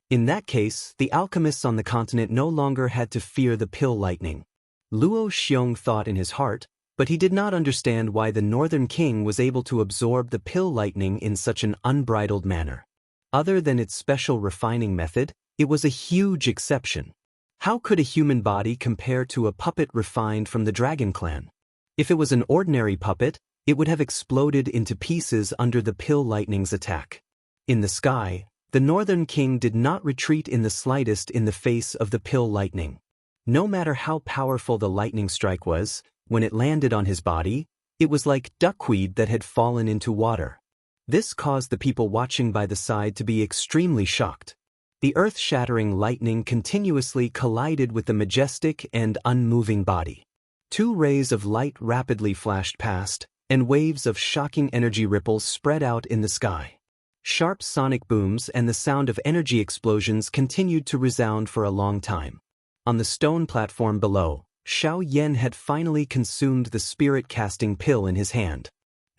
In that case, the alchemists on the continent no longer had to fear the pill lightning. Luo Xiong thought in his heart, but he did not understand why the Northern King was able to absorb the pill lightning in such an unbridled manner. Other than its special refining method, it was a huge exception. How could a human body compare to a puppet refined from the Dragon Clan? If it was an ordinary puppet, it would have exploded into pieces under the pill lightning's attack. In the sky, the Northern King did not retreat in the slightest in the face of the pill lightning. No matter how powerful the lightning strike was, when it landed on his body, it was like duckweed that had fallen into water. This caused the people watching by the side to be extremely shocked. The earth-shattering lightning continuously collided with the majestic and unmoving body. 2 rays of light rapidly flashed past, and waves of shocking energy ripples spread out in the sky. Sharp sonic booms and the sound of energy explosions continued to resound for a long time. On the stone platform below, Xiao Yan had finally consumed the spirit-casting pill in his hand.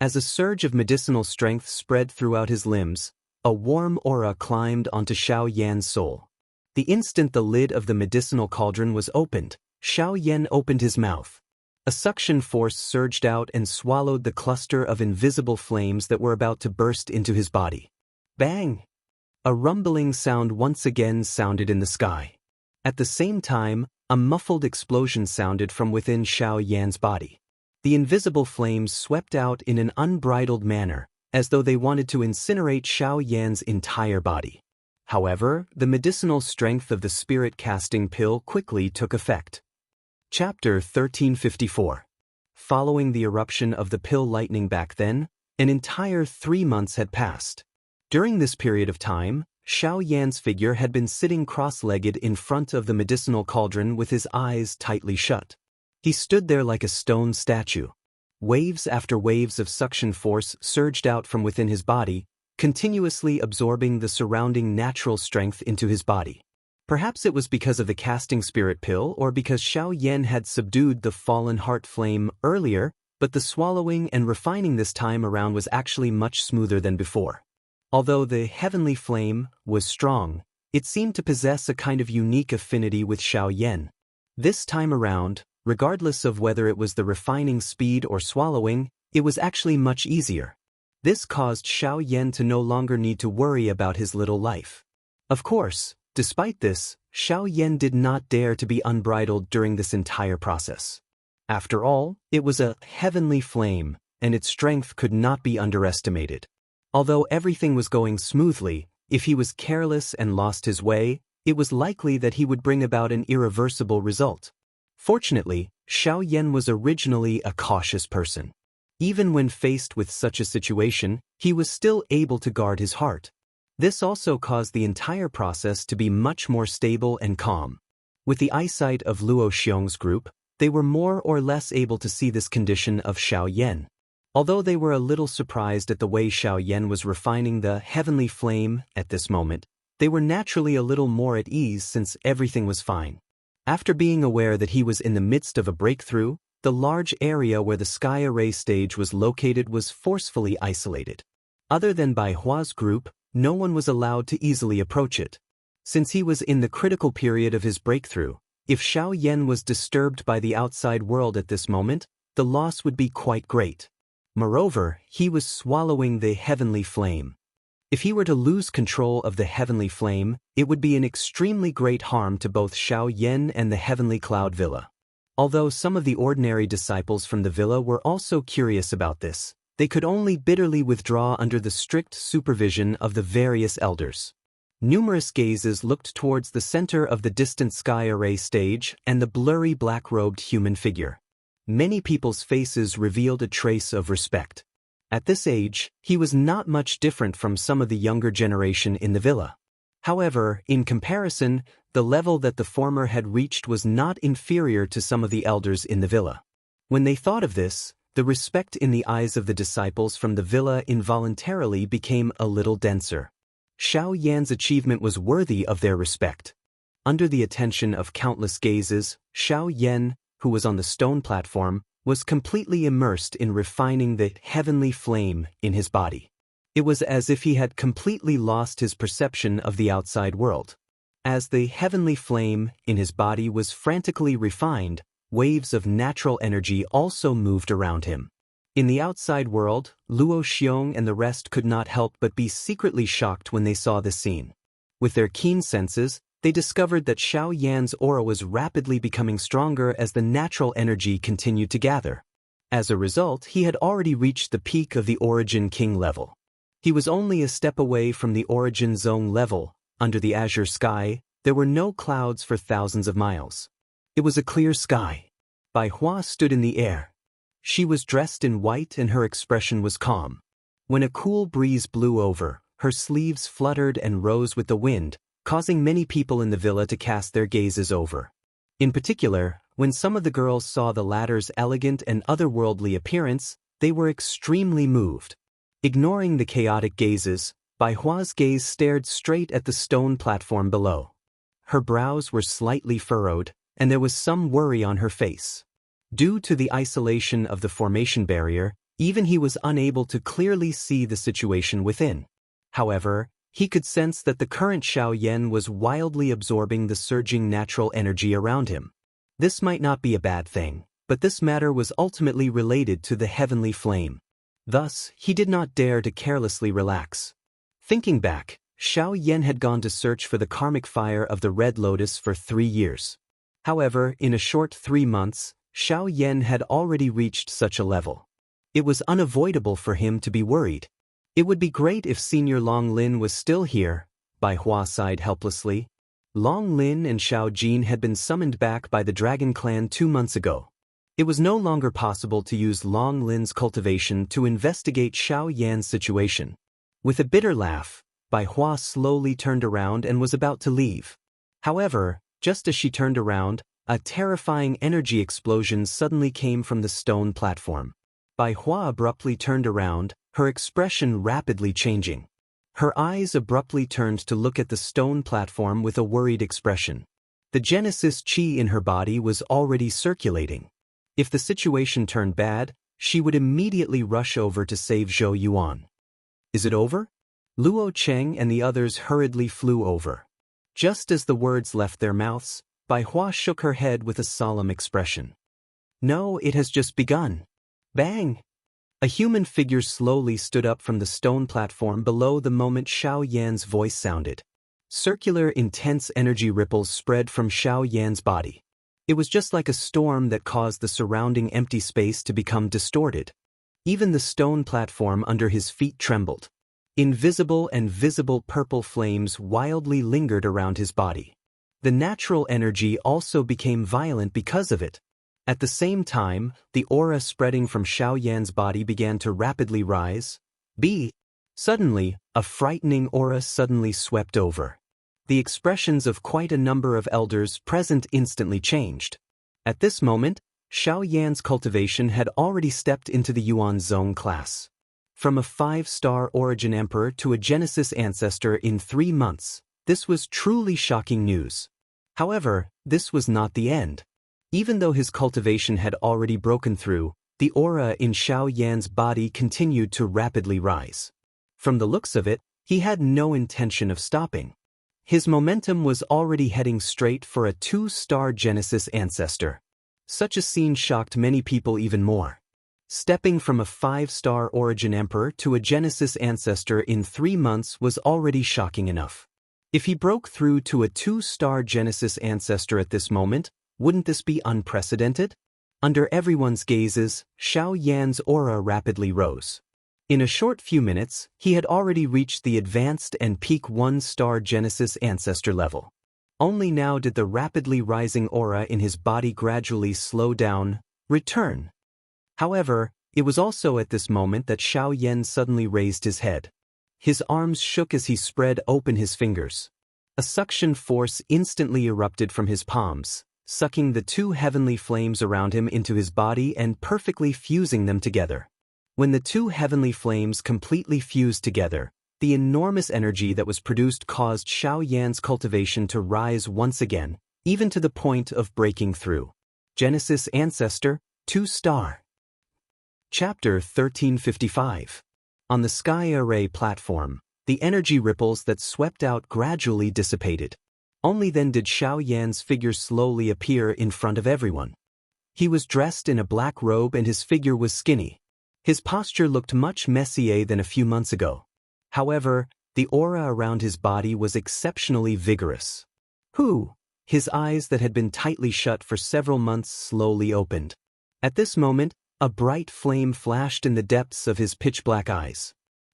As a surge of medicinal strength spread throughout his limbs, a warm aura climbed onto Xiao Yan's soul. The instant the lid of the medicinal cauldron was opened, Xiao Yan opened his mouth. A suction force surged out and swallowed the cluster of invisible flames that were about to burst into his body. Bang! A rumbling sound once again sounded in the sky. At the same time, a muffled explosion sounded from within Xiao Yan's body. The invisible flames swept out in an unbridled manner, as though they wanted to incinerate Xiao Yan's entire body. However, the medicinal strength of the spirit-casting pill quickly took effect. Chapter 1354. Following the eruption of the pill lightning back then, An entire 3 months had passed. During this period of time, Xiao Yan's figure had been sitting cross-legged in front of the medicinal cauldron with his eyes tightly shut. He stood there like a stone statue. Waves after waves of suction force surged out from within his body, continuously absorbing the surrounding natural strength into his body. Perhaps it was because of the casting spirit pill or because Xiao Yan had subdued the fallen heart flame earlier, but the swallowing and refining this time around was actually much smoother than before. Although the heavenly flame was strong, it seemed to possess a kind of unique affinity with Xiao Yan. This time around, regardless of whether it was the refining speed or swallowing, it was actually much easier. This caused Xiao Yan to no longer need to worry about his little life. Of course, despite this, Xiao Yan did not dare to be unbridled during this entire process. After all, it was a heavenly flame, and its strength could not be underestimated. Although everything was going smoothly, if he was careless and lost his way, it was likely that he would bring about an irreversible result. Fortunately, Xiao Yan was originally a cautious person. Even when faced with such a situation, he was still able to guard his heart. This also caused the entire process to be much more stable and calm. With the eyesight of Luo Xiong's group, they were more or less able to see this condition of Xiao Yan. Although they were a little surprised at the way Xiao Yan was refining the heavenly flame at this moment, they were naturally a little more at ease since everything was fine. After being aware that he was in the midst of a breakthrough, the large area where the sky array stage was located was forcefully isolated. Other than Bai Hua's group, no one was allowed to easily approach it. Since he was in the critical period of his breakthrough, if Xiao Yan was disturbed by the outside world at this moment, the loss would be quite great. Moreover, he was swallowing the heavenly flame. If he were to lose control of the heavenly flame, it would be an extremely great harm to both Xiao Yan and the Heavenly Cloud Villa. Although some of the ordinary disciples from the villa were also curious about this, they could only bitterly withdraw under the strict supervision of the various elders. Numerous gazes looked towards the center of the distant sky array stage and the blurry black-robed human figure. Many people's faces revealed a trace of respect. At this age, he was not much different from some of the younger generation in the villa. However, in comparison, the level that the former had reached was not inferior to some of the elders in the villa. When they thought of this, the respect in the eyes of the disciples from the villa involuntarily became a little denser. Xiao Yan's achievement was worthy of their respect. Under the attention of countless gazes, Xiao Yan, who was on the stone platform, was completely immersed in refining the heavenly flame in his body. It was as if he had completely lost his perception of the outside world. As the heavenly flame in his body was frantically refined, waves of natural energy also moved around him. In the outside world, Luo Xiong and the rest could not help but be secretly shocked when they saw this scene. With their keen senses, they discovered that Xiao Yan's aura was rapidly becoming stronger as the natural energy continued to gather. As a result, he had already reached the peak of the Origin King level. He was only a step away from the Origin Zone level. Under the azure sky, there were no clouds for thousands of miles. It was a clear sky. Bai Hua stood in the air. She was dressed in white and her expression was calm. When a cool breeze blew over, her sleeves fluttered and rose with the wind, causing many people in the villa to cast their gazes over. In particular, when some of the girls saw the latter's elegant and otherworldly appearance, they were extremely moved. Ignoring the chaotic gazes, Bai Hua's gaze stared straight at the stone platform below. Her brows were slightly furrowed, and there was some worry on her face. Due to the isolation of the formation barrier, even he was unable to clearly see the situation within. However, he could sense that the current Xiao Yan was wildly absorbing the surging natural energy around him. This might not be a bad thing, but this matter was ultimately related to the heavenly flame. Thus, he did not dare to carelessly relax. Thinking back, Xiao Yan had gone to search for the karmic fire of the Red Lotus for 3 years. However, in a short 3 months, Xiao Yan had already reached such a level. It was unavoidable for him to be worried. It would be great if Senior Long Lin was still here, Bai Hua sighed helplessly. Long Lin and Xiao Jin had been summoned back by the Dragon Clan 2 months ago. It was no longer possible to use Long Lin's cultivation to investigate Xiao Yan's situation. With a bitter laugh, Bai Hua slowly turned around and was about to leave. However, just as she turned around, a terrifying energy explosion suddenly came from the stone platform. Bai Hua abruptly turned around, her expression rapidly changing. Her eyes abruptly turned to look at the stone platform with a worried expression. The Genesis Qi in her body was already circulating. If the situation turned bad, she would immediately rush over to save Zhou Yuan. Is it over? Luo Cheng and the others hurriedly flew over. Just as the words left their mouths, Bai Hua shook her head with a solemn expression. No, it has just begun. Bang! A human figure slowly stood up from the stone platform below the moment Xiao Yan's voice sounded. Circular, intense energy ripples spread from Xiao Yan's body. It was just like a storm that caused the surrounding empty space to become distorted. Even the stone platform under his feet trembled. Invisible and visible purple flames wildly lingered around his body. The natural energy also became violent because of it. At the same time, the aura spreading from Xiao Yan's body began to rapidly rise. Suddenly, a frightening aura suddenly swept over. The expressions of quite a number of elders present instantly changed. At this moment, Xiao Yan's cultivation had already stepped into the Yuan Zone class. From a 5-star origin emperor to a Genesis ancestor in 3 months, this was truly shocking news. However, this was not the end. Even though his cultivation had already broken through, the aura in Xiao Yan's body continued to rapidly rise. From the looks of it, he had no intention of stopping. His momentum was already heading straight for a 2-star Genesis ancestor. Such a scene shocked many people even more. Stepping from a 5-star origin emperor to a Genesis ancestor in 3 months was already shocking enough. If he broke through to a 2-star Genesis ancestor at this moment, wouldn't this be unprecedented? Under everyone's gazes, Xiao Yan's aura rapidly rose. In a short few minutes, he had already reached the advanced and peak 1-star Genesis ancestor level. Only now did the rapidly rising aura in his body gradually slow down, return. However, it was also at this moment that Xiao Yan suddenly raised his head. His arms shook as he spread open his fingers. A suction force instantly erupted from his palms, sucking the 2 heavenly flames around him into his body and perfectly fusing them together. When the 2 heavenly flames completely fused together, the enormous energy that was produced caused Xiao Yan's cultivation to rise once again, even to the point of breaking through. Genesis Ancestor, 2-star. Chapter 1355. On the Sky Array platform, the energy ripples that swept out gradually dissipated. Only then did Xiao Yan's figure slowly appear in front of everyone. He was dressed in a black robe and his figure was skinny. His posture looked much messier than a few months ago. However, the aura around his body was exceptionally vigorous. His eyes that had been tightly shut for several months slowly opened. At this moment, a bright flame flashed in the depths of his pitch-black eyes.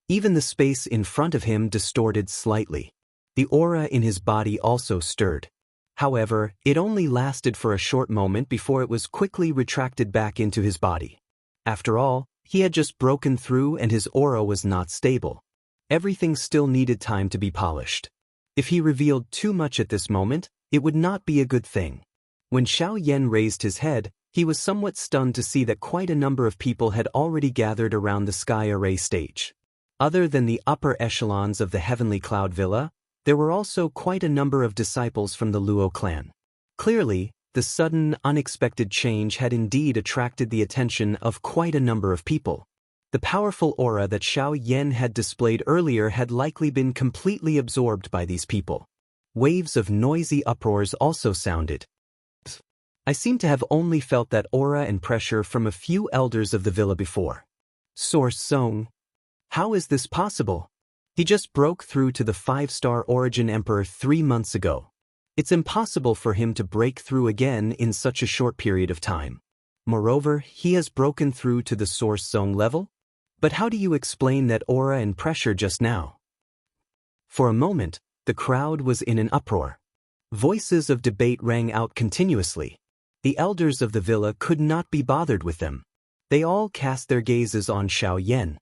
Even the space in front of him distorted slightly. The aura in his body also stirred. However, it only lasted for a short moment before it was quickly retracted back into his body. After all, he had just broken through and his aura was not stable. Everything still needed time to be polished. If he revealed too much at this moment, it would not be a good thing. When Xiao Yan raised his head, he was somewhat stunned to see that quite a number of people had already gathered around the Sky Array stage. Other than the upper echelons of the Heavenly Cloud Villa, there were also quite a number of disciples from the Luo clan. Clearly, the sudden, unexpected change had indeed attracted the attention of quite a number of people. The powerful aura that Xiao Yan had displayed earlier had likely been completely absorbed by these people. Waves of noisy uproars also sounded. I seem to have only felt that aura and pressure from a few elders of the villa before. Source Song. How is this possible? He just broke through to the 5-star origin emperor 3 months ago. It's impossible for him to break through again in such a short period of time. Moreover, he has broken through to the Source Song level? But how do you explain that aura and pressure just now? For a moment, the crowd was in an uproar. Voices of debate rang out continuously. The elders of the villa could not be bothered with them. They all cast their gazes on Xiaoyan.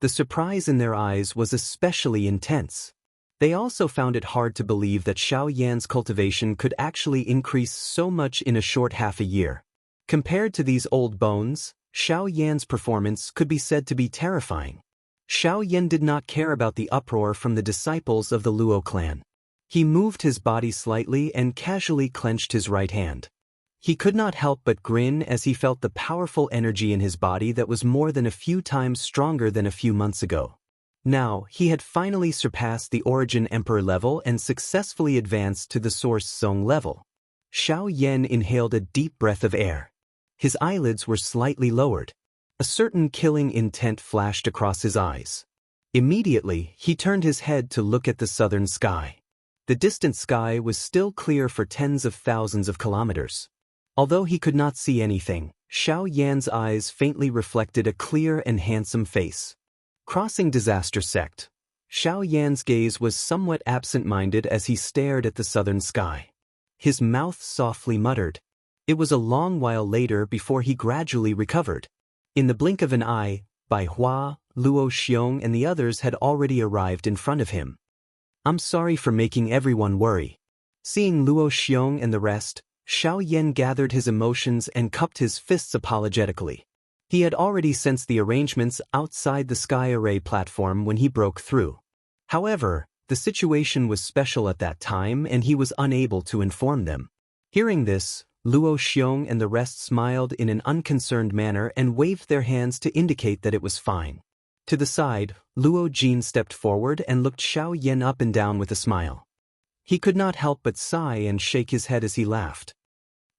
The surprise in their eyes was especially intense. They also found it hard to believe that Xiaoyan's cultivation could actually increase so much in a short half a year. Compared to these old bones, Xiaoyan's performance could be said to be terrifying. Xiaoyan did not care about the uproar from the disciples of the Luo clan. He moved his body slightly and casually clenched his right hand. He could not help but grin as he felt the powerful energy in his body that was more than a few times stronger than a few months ago. Now, he had finally surpassed the Origin Emperor level and successfully advanced to the Source Song level. Xiaoyan inhaled a deep breath of air. His eyelids were slightly lowered. A certain killing intent flashed across his eyes. Immediately, he turned his head to look at the southern sky. The distant sky was still clear for tens of thousands of kilometers. Although he could not see anything, Xiaoyan's eyes faintly reflected a clear and handsome face. Crossing Disaster Sect, Xiaoyan's gaze was somewhat absent-minded as he stared at the southern sky. His mouth softly muttered. It was a long while later before he gradually recovered. In the blink of an eye, Bai Hua, Luo Xiong and the others had already arrived in front of him. "I'm sorry for making everyone worry." Seeing Luo Xiong and the rest, Xiaoyan gathered his emotions and cupped his fists apologetically. He had already sensed the arrangements outside the sky array platform when he broke through. However, the situation was special at that time and he was unable to inform them. Hearing this, Luo Xiong and the rest smiled in an unconcerned manner and waved their hands to indicate that it was fine. To the side, Luo Jin stepped forward and looked Xiaoyan up and down with a smile. He could not help but sigh and shake his head as he laughed.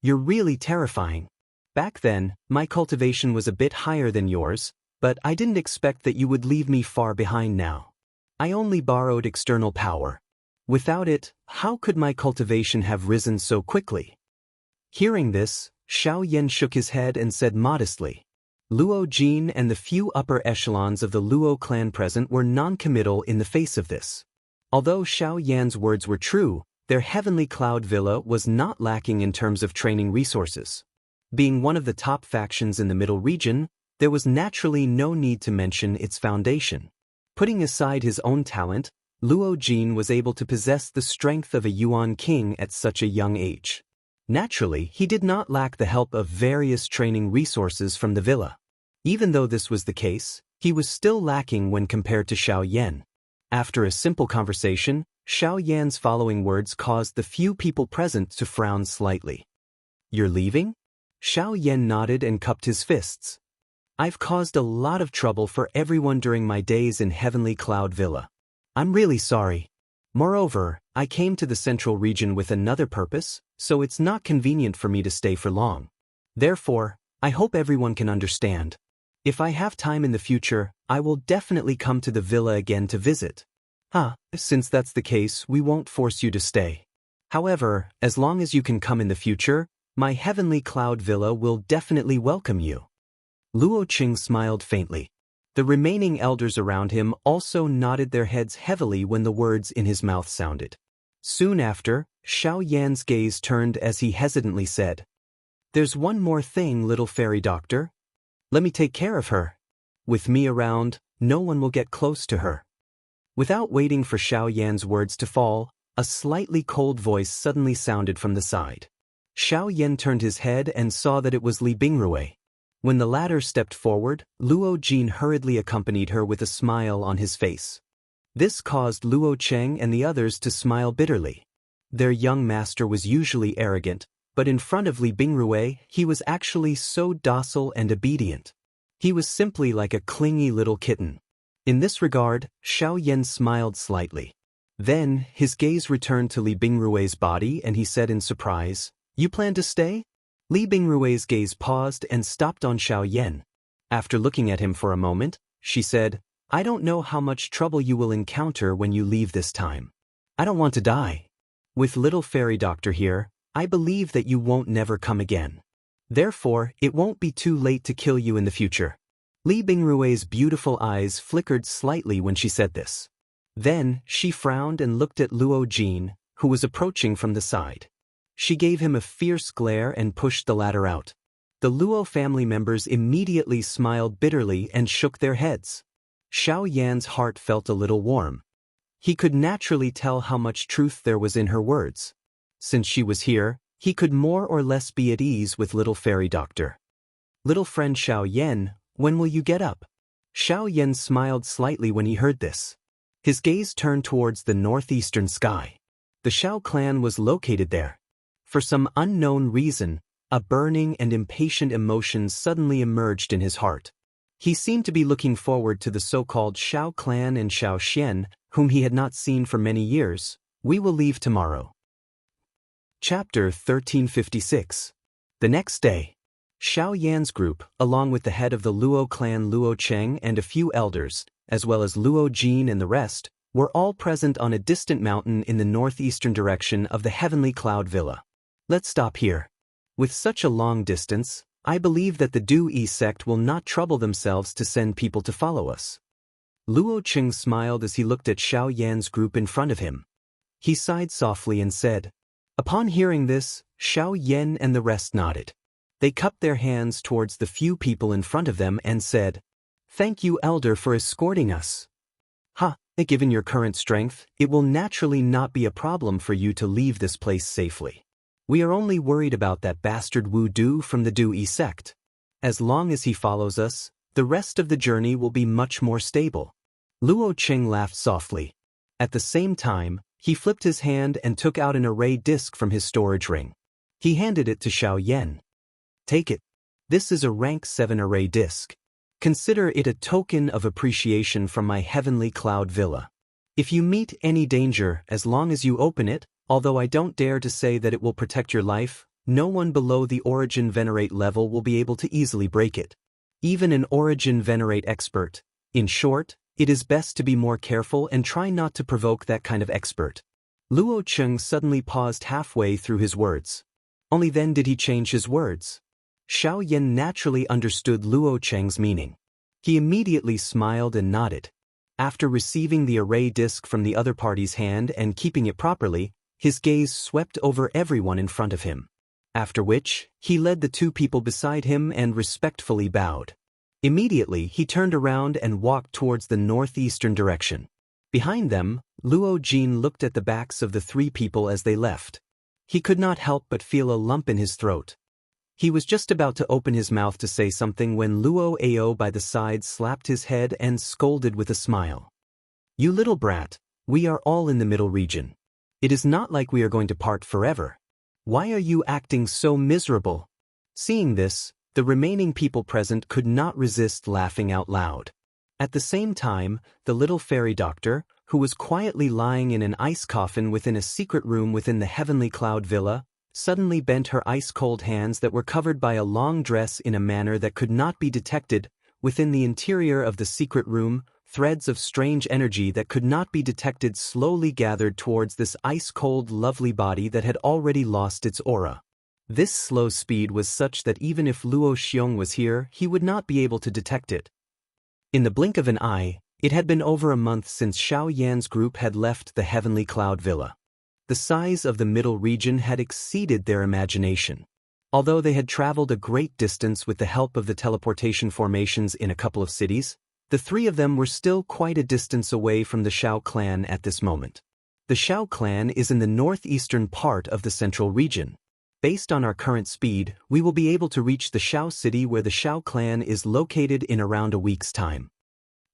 "You're really terrifying. Back then, my cultivation was a bit higher than yours, but I didn't expect that you would leave me far behind now. I only borrowed external power. Without it, how could my cultivation have risen so quickly?" Hearing this, Xiaoyan shook his head and said modestly. Luo Jin and the few upper echelons of the Luo clan present were non-committal in the face of this. Although Xiaoyan's words were true, their Heavenly Cloud Villa was not lacking in terms of training resources. Being one of the top factions in the Middle region, there was naturally no need to mention its foundation. Putting aside his own talent, Luo Jin was able to possess the strength of a Yuan king at such a young age. Naturally, he did not lack the help of various training resources from the villa. Even though this was the case, he was still lacking when compared to Xiaoyan. After a simple conversation, Xiaoyan's following words caused the few people present to frown slightly. "You're leaving?" Xiaoyan nodded and cupped his fists. "I've caused a lot of trouble for everyone during my days in Heavenly Cloud Villa. I'm really sorry. Moreover, I came to the central region with another purpose, so it's not convenient for me to stay for long. Therefore, I hope everyone can understand. If I have time in the future, I will definitely come to the villa again to visit." Since that's the case, we won't force you to stay. However, as long as you can come in the future, my Heavenly Cloud Villa will definitely welcome you." Luo Qing smiled faintly. The remaining elders around him also nodded their heads heavily when the words in his mouth sounded. Soon after, Xiaoyan's gaze turned as he hesitantly said, "There's one more thing, little fairy doctor. Let me take care of her. With me around, no one will get close to her." Without waiting for Xiaoyan's words to fall, a slightly cold voice suddenly sounded from the side. Xiaoyan turned his head and saw that it was Li Bingrui. When the latter stepped forward, Luo Jin hurriedly accompanied her with a smile on his face. This caused Luo Cheng and the others to smile bitterly. Their young master was usually arrogant, but in front of Li Bingrui, he was actually so docile and obedient. He was simply like a clingy little kitten. In this regard, Xiaoyan smiled slightly. Then, his gaze returned to Li Bingrui's body and he said in surprise, "You plan to stay?" Li Bingrui's gaze paused and stopped on Xiaoyan. After looking at him for a moment, she said, "I don't know how much trouble you will encounter when you leave this time. I don't want to die. With little fairy doctor here, I believe that you won't never come again. Therefore, it won't be too late to kill you in the future." Li Bingrui's beautiful eyes flickered slightly when she said this. Then, she frowned and looked at Luo Jin, who was approaching from the side. She gave him a fierce glare and pushed the latter out. The Luo family members immediately smiled bitterly and shook their heads. Xiao Yan's heart felt a little warm. He could naturally tell how much truth there was in her words. Since she was here, he could more or less be at ease with little fairy doctor. Little friend Xiao Yan, when will you get up? Xiao Yan smiled slightly when he heard this. His gaze turned towards the northeastern sky. The Xiao clan was located there. For some unknown reason, a burning and impatient emotion suddenly emerged in his heart. He seemed to be looking forward to the so-called Xiao clan and Xiao Xian, whom he had not seen for many years. We will leave tomorrow. Chapter 1356. The next day, Xiao Yan's group, along with the head of the Luo clan Luo Cheng and a few elders, as well as Luo Jin and the rest, were all present on a distant mountain in the northeastern direction of the Heavenly Cloud Villa. Let's stop here. With such a long distance, I believe that the Du-Yi sect will not trouble themselves to send people to follow us. Luo Cheng smiled as he looked at Xiao Yan's group in front of him. He sighed softly and said. Upon hearing this, Xiao Yan and the rest nodded. They cupped their hands towards the few people in front of them and said, Thank you, Elder, for escorting us. Given your current strength, it will naturally not be a problem for you to leave this place safely. We are only worried about that bastard Wu Du from the Du-Yi sect. As long as he follows us, the rest of the journey will be much more stable. Luo Cheng laughed softly. At the same time, he flipped his hand and took out an array disc from his storage ring. He handed it to Xiao Yan. Take it. This is a rank 7 array disc. Consider it a token of appreciation from my Heavenly Cloud Villa. If you meet any danger, as long as you open it, although I don't dare to say that it will protect your life, no one below the Origin Venerate level will be able to easily break it. Even an Origin Venerate expert. In short, it is best to be more careful and try not to provoke that kind of expert. Luo Cheng suddenly paused halfway through his words. Only then did he change his words. Xiao Yan naturally understood Luo Cheng's meaning. He immediately smiled and nodded. After receiving the array disc from the other party's hand and keeping it properly, his gaze swept over everyone in front of him. After which, he led the two people beside him and respectfully bowed. Immediately, he turned around and walked towards the northeastern direction. Behind them, Luo Jin looked at the backs of the three people as they left. He could not help but feel a lump in his throat. He was just about to open his mouth to say something when Luo Ao by the side slapped his head and scolded with a smile. You little brat, we are all in the middle region. It is not like we are going to part forever. Why are you acting so miserable? Seeing this, the remaining people present could not resist laughing out loud. At the same time, the little fairy doctor, who was quietly lying in an ice coffin within a secret room within the Heavenly Cloud Villa, suddenly bent her ice-cold hands that were covered by a long dress in a manner that could not be detected. Within the interior of the secret room, threads of strange energy that could not be detected slowly gathered towards this ice-cold lovely body that had already lost its aura. This slow speed was such that even if Luo Xiong was here, he would not be able to detect it. In the blink of an eye, it had been over a month since Xiao Yan's group had left the Heavenly Cloud Villa. The size of the middle region had exceeded their imagination. Although they had traveled a great distance with the help of the teleportation formations in a couple of cities, the three of them were still quite a distance away from the Xiao clan at this moment. The Xiao clan is in the northeastern part of the central region. Based on our current speed, we will be able to reach the Xiao city where the Xiao clan is located in around a week's time.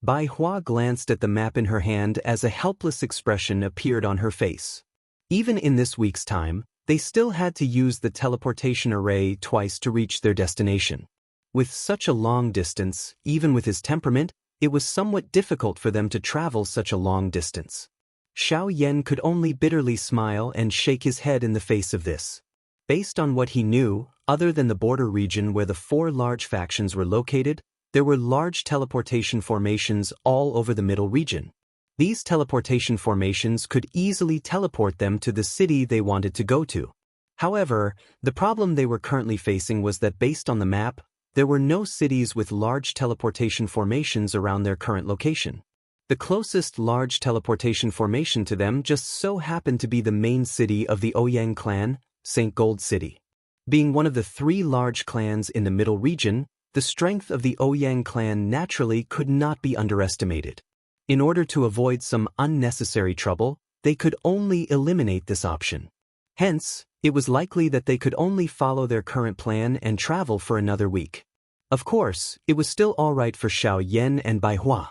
Bai Hua glanced at the map in her hand as a helpless expression appeared on her face. Even in this week's time, they still had to use the teleportation array twice to reach their destination. With such a long distance, even with his temperament, it was somewhat difficult for them to travel such a long distance. Xiao Yan could only bitterly smile and shake his head in the face of this. Based on what he knew, other than the border region where the four large factions were located, there were large teleportation formations all over the middle region. These teleportation formations could easily teleport them to the city they wanted to go to. However, the problem they were currently facing was that based on the map, there were no cities with large teleportation formations around their current location. The closest large teleportation formation to them just so happened to be the main city of the Ouyang clan, St. Gold City. Being one of the 3 large clans in the Middle region, the strength of the Ouyang clan naturally could not be underestimated. In order to avoid some unnecessary trouble, they could only eliminate this option. Hence, it was likely that they could only follow their current plan and travel for another week. Of course, it was still alright for Xiao Yan and Bai Hua.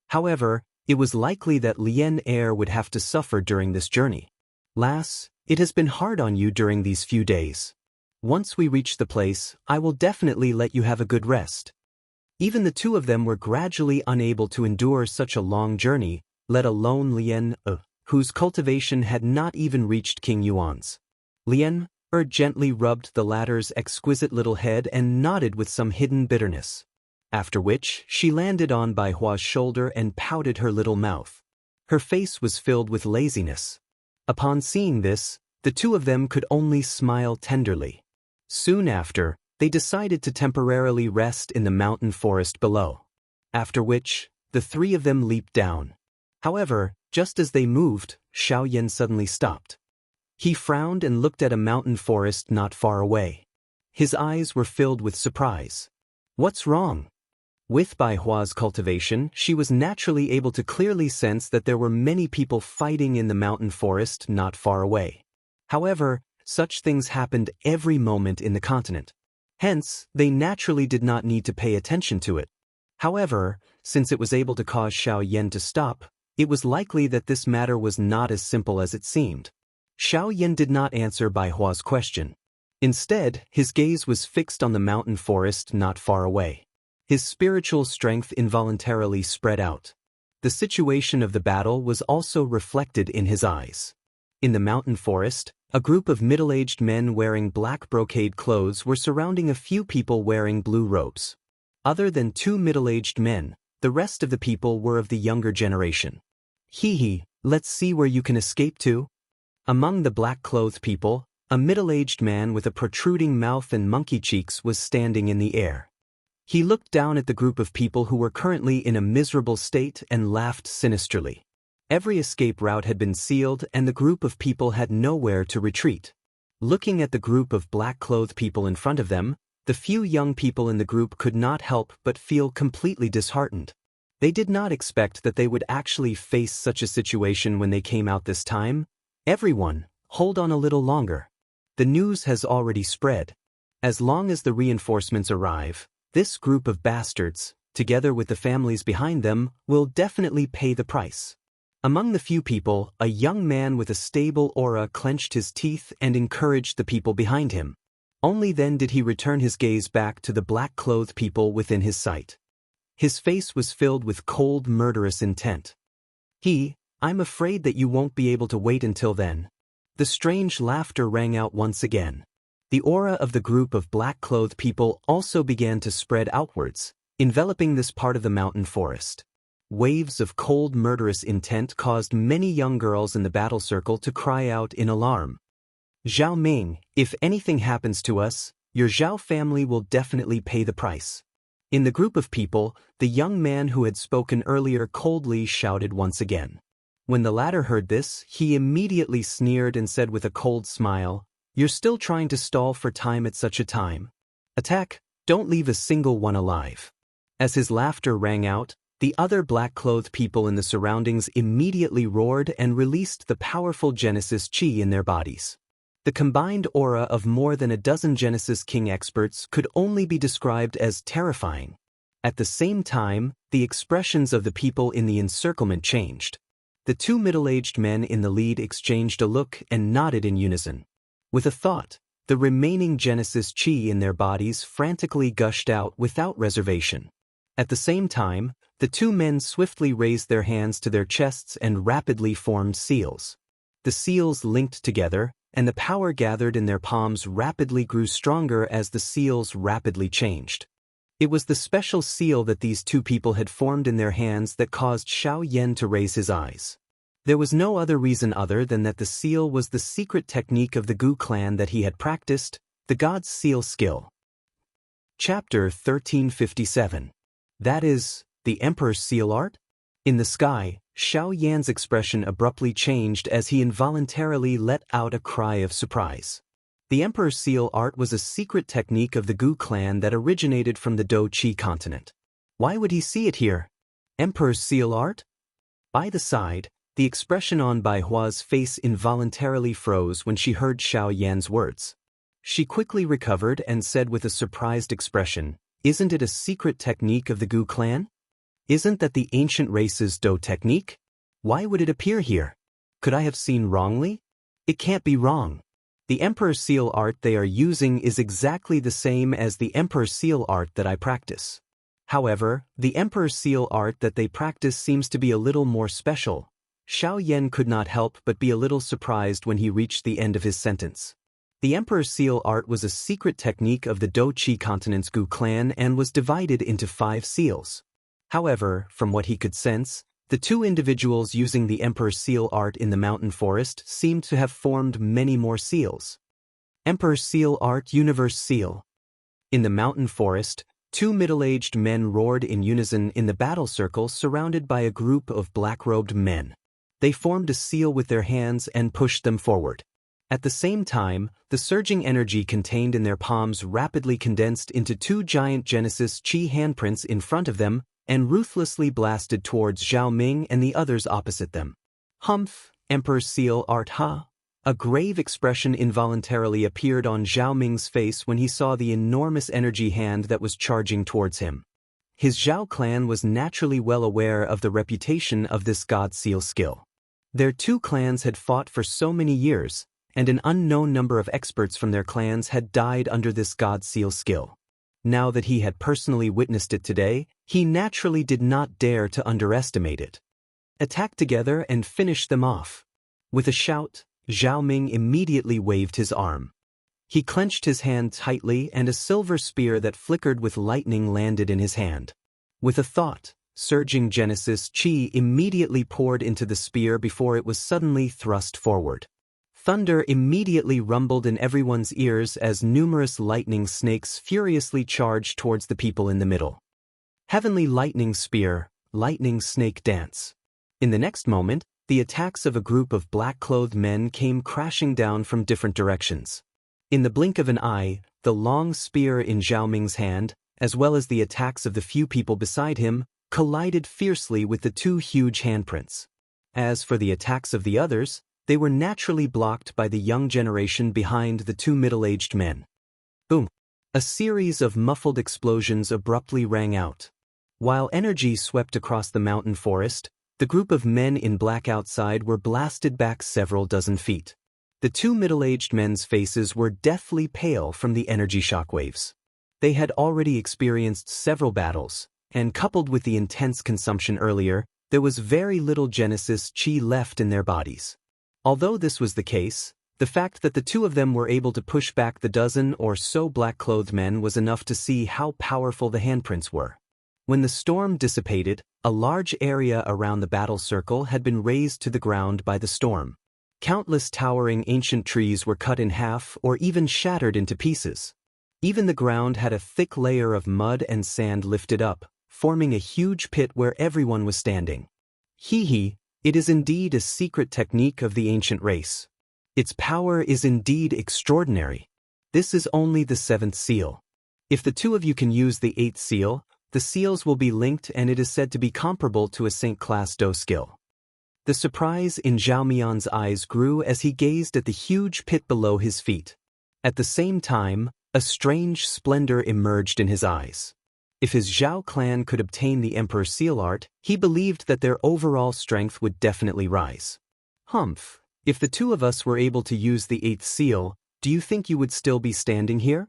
However, it was likely that Lien Air would have to suffer during this journey. Lass, it has been hard on you during these few days. Once we reach the place, I will definitely let you have a good rest. Even the 2 of them were gradually unable to endure such a long journey, let alone Lien, whose cultivation had not even reached King Yuan's. Lien gently rubbed the latter's exquisite little head and nodded with some hidden bitterness. After which, she landed on Bai Hua's shoulder and pouted her little mouth. Her face was filled with laziness. Upon seeing this, the 2 of them could only smile tenderly. Soon after, they decided to temporarily rest in the mountain forest below. After which, the 3 of them leaped down. However, just as they moved, Xiao Yan suddenly stopped. He frowned and looked at a mountain forest not far away. His eyes were filled with surprise. What's wrong? With Bai Hua's cultivation, she was naturally able to clearly sense that there were many people fighting in the mountain forest not far away. However, such things happened every moment in the continent. Hence, they naturally did not need to pay attention to it. However, since it was able to cause Xiao Yan to stop, it was likely that this matter was not as simple as it seemed. Xiao Yan did not answer Bai Hua's question. Instead, his gaze was fixed on the mountain forest not far away. His spiritual strength involuntarily spread out. The situation of the battle was also reflected in his eyes. In the mountain forest, a group of middle-aged men wearing black brocade clothes were surrounding a few people wearing blue robes. Other than 2 middle-aged men, the rest of the people were of the younger generation. Hee, let's see where you can escape to. Among the black-clothed people, a middle-aged man with a protruding mouth and monkey cheeks was standing in the air. He looked down at the group of people who were currently in a miserable state and laughed sinisterly. Every escape route had been sealed and the group of people had nowhere to retreat. Looking at the group of black-clothed people in front of them, the few young people in the group could not help but feel completely disheartened. They did not expect that they would actually face such a situation when they came out this time. Everyone, hold on a little longer. The news has already spread. As long as the reinforcements arrive, this group of bastards, together with the families behind them, will definitely pay the price. Among the few people, a young man with a stable aura clenched his teeth and encouraged the people behind him. Only then did he return his gaze back to the black-clothed people within his sight. His face was filled with cold, murderous intent. I'm afraid that you won't be able to wait until then. The strange laughter rang out once again. The aura of the group of black-clothed people also began to spread outwards, enveloping this part of the mountain forest. Waves of cold, murderous intent caused many young girls in the battle circle to cry out in alarm. Zhao Ming, if anything happens to us, your Zhao family will definitely pay the price. In the group of people, the young man who had spoken earlier coldly shouted once again. When the latter heard this, he immediately sneered and said with a cold smile, "You're still trying to stall for time at such a time? Attack, don't leave a single one alive." As his laughter rang out, the other black-clothed people in the surroundings immediately roared and released the powerful Genesis Chi in their bodies. The combined aura of more than a dozen Genesis King experts could only be described as terrifying. At the same time, the expressions of the people in the encirclement changed. The 2 middle-aged men in the lead exchanged a look and nodded in unison. With a thought, the remaining Genesis Chi in their bodies frantically gushed out without reservation. At the same time, the 2 men swiftly raised their hands to their chests and rapidly formed seals. The seals linked together, and the power gathered in their palms rapidly grew stronger as the seals rapidly changed. It was the special seal that these 2 people had formed in their hands that caused Xiao Yan to raise his eyes. There was no other reason other than that the seal was the secret technique of the Gu clan that he had practiced, the God's Seal skill. Chapter 1357. That is, the Emperor's Seal Art? In the sky, Xiao Yan's expression abruptly changed as he involuntarily let out a cry of surprise. The Emperor's Seal art was a secret technique of the Gu clan that originated from the Do Chi continent. Why would he see it here? Emperor's Seal art? By the side, the expression on Bai Hua's face involuntarily froze when she heard Xiao Yan's words. She quickly recovered and said with a surprised expression, "Isn't it a secret technique of the Gu clan? Isn't that the ancient race's Do technique? Why would it appear here? Could I have seen wrongly? It can't be wrong. The Emperor's Seal art they are using is exactly the same as the Emperor's Seal art that I practice. However, the Emperor's Seal art that they practice seems to be a little more special." Xiao Yan could not help but be a little surprised when he reached the end of his sentence. The Emperor's Seal art was a secret technique of the Do Chi continent's Gu clan and was divided into 5 seals. However, from what he could sense, the 2 individuals using the Emperor's Seal art in the mountain forest seemed to have formed many more seals. Emperor's Seal art Universe Seal. In the mountain forest, 2 middle-aged men roared in unison in the battle circle surrounded by a group of black-robed men. They formed a seal with their hands and pushed them forward. At the same time, the surging energy contained in their palms rapidly condensed into 2 giant Genesis Chi handprints in front of them and ruthlessly blasted towards Zhao Ming and the others opposite them. Humph, Emperor's Seal art ha? A grave expression involuntarily appeared on Zhao Ming's face when he saw the enormous energy hand that was charging towards him. His Zhao clan was naturally well aware of the reputation of this God Seal skill. Their 2 clans had fought for so many years, and an unknown number of experts from their clans had died under this God Seal skill. Now that he had personally witnessed it today, he naturally did not dare to underestimate it. Attack together and finish them off. With a shout, Zhao Ming immediately waved his arm. He clenched his hand tightly and a silver spear that flickered with lightning landed in his hand. With a thought, surging Genesis Chi immediately poured into the spear before it was suddenly thrust forward. Thunder immediately rumbled in everyone's ears as numerous lightning snakes furiously charged towards the people in the middle. Heavenly Lightning Spear, Lightning Snake Dance. In the next moment, the attacks of a group of black-clothed men came crashing down from different directions. In the blink of an eye, the long spear in Zhao Ming's hand, as well as the attacks of the few people beside him, collided fiercely with the 2 huge handprints. As for the attacks of the others, they were naturally blocked by the young generation behind the 2 middle-aged men. Boom! A series of muffled explosions abruptly rang out. While energy swept across the mountain forest, the group of men in black outside were blasted back several dozen feet. The 2 middle-aged men's faces were deathly pale from the energy shockwaves. They had already experienced several battles, and coupled with the intense consumption earlier, there was very little Genesis Chi left in their bodies. Although this was the case, the fact that the 2 of them were able to push back the dozen or so black-clothed men was enough to see how powerful the handprints were. When the storm dissipated, a large area around the battle circle had been razed to the ground by the storm. Countless towering ancient trees were cut in half or even shattered into pieces. Even the ground had a thick layer of mud and sand lifted up, forming a huge pit where everyone was standing. Hee. It is indeed a secret technique of the ancient race. Its power is indeed extraordinary. This is only the 7th seal. If the 2 of you can use the 8th seal, the seals will be linked and it is said to be comparable to a Saint-class Do skill. The surprise in Zhao Mian's eyes grew as he gazed at the huge pit below his feet. At the same time, a strange splendor emerged in his eyes. If his Zhao clan could obtain the Emperor's Seal art, he believed that their overall strength would definitely rise. Humph, if the 2 of us were able to use the 8th seal, do you think you would still be standing here?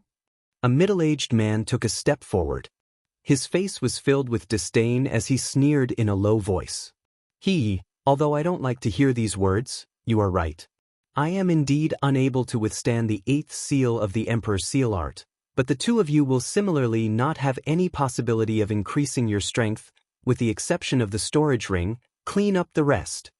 A middle-aged man took a step forward. His face was filled with disdain as he sneered in a low voice. Although I don't like to hear these words, you are right. I am indeed unable to withstand the 8th seal of the Emperor's Seal art. But the 2 of you will similarly not have any possibility of increasing your strength, with the exception of the storage ring. Clean up the rest.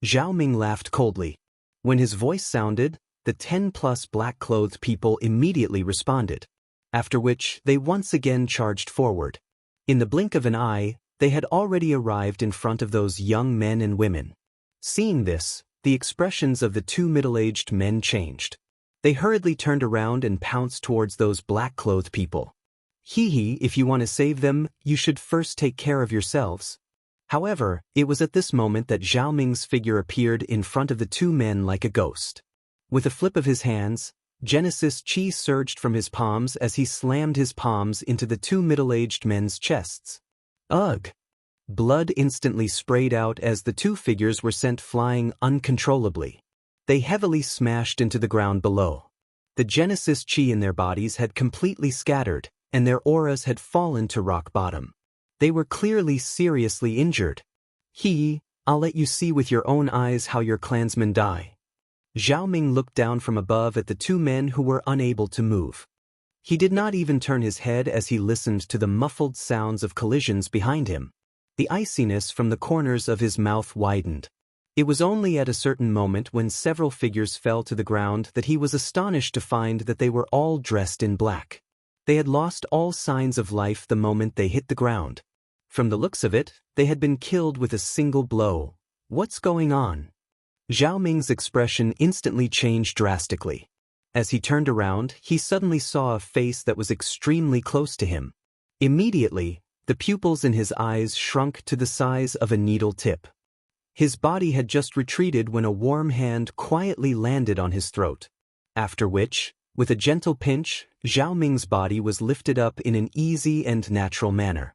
Zhao Ming laughed coldly. When his voice sounded, the 10+ black-clothed people immediately responded, after which they once again charged forward. In the blink of an eye, they had already arrived in front of those young men and women. Seeing this, the expressions of the 2 middle-aged men changed. They hurriedly turned around and pounced towards those black-clothed people. Hee, if you want to save them, you should first take care of yourselves. However, it was at this moment that Zhao Ming's figure appeared in front of the two men like a ghost. With a flip of his hands, Genesis Chi surged from his palms as he slammed his palms into the two middle-aged men's chests. Ugh! Blood instantly sprayed out as the two figures were sent flying uncontrollably. They heavily smashed into the ground below. The Genesis Chi in their bodies had completely scattered, and their auras had fallen to rock bottom. They were clearly seriously injured. I'll let you see with your own eyes how your clansmen die. Zhao Ming looked down from above at the two men who were unable to move. He did not even turn his head as he listened to the muffled sounds of collisions behind him. The iciness from the corners of his mouth widened. It was only at a certain moment when several figures fell to the ground that he was astonished to find that they were all dressed in black. They had lost all signs of life the moment they hit the ground. From the looks of it, they had been killed with a single blow. What's going on? Zhao Ming's expression instantly changed drastically. As he turned around, he suddenly saw a face that was extremely close to him. Immediately, the pupils in his eyes shrunk to the size of a needle tip. His body had just retreated when a warm hand quietly landed on his throat. After which, with a gentle pinch, Zhao Ming's body was lifted up in an easy and natural manner.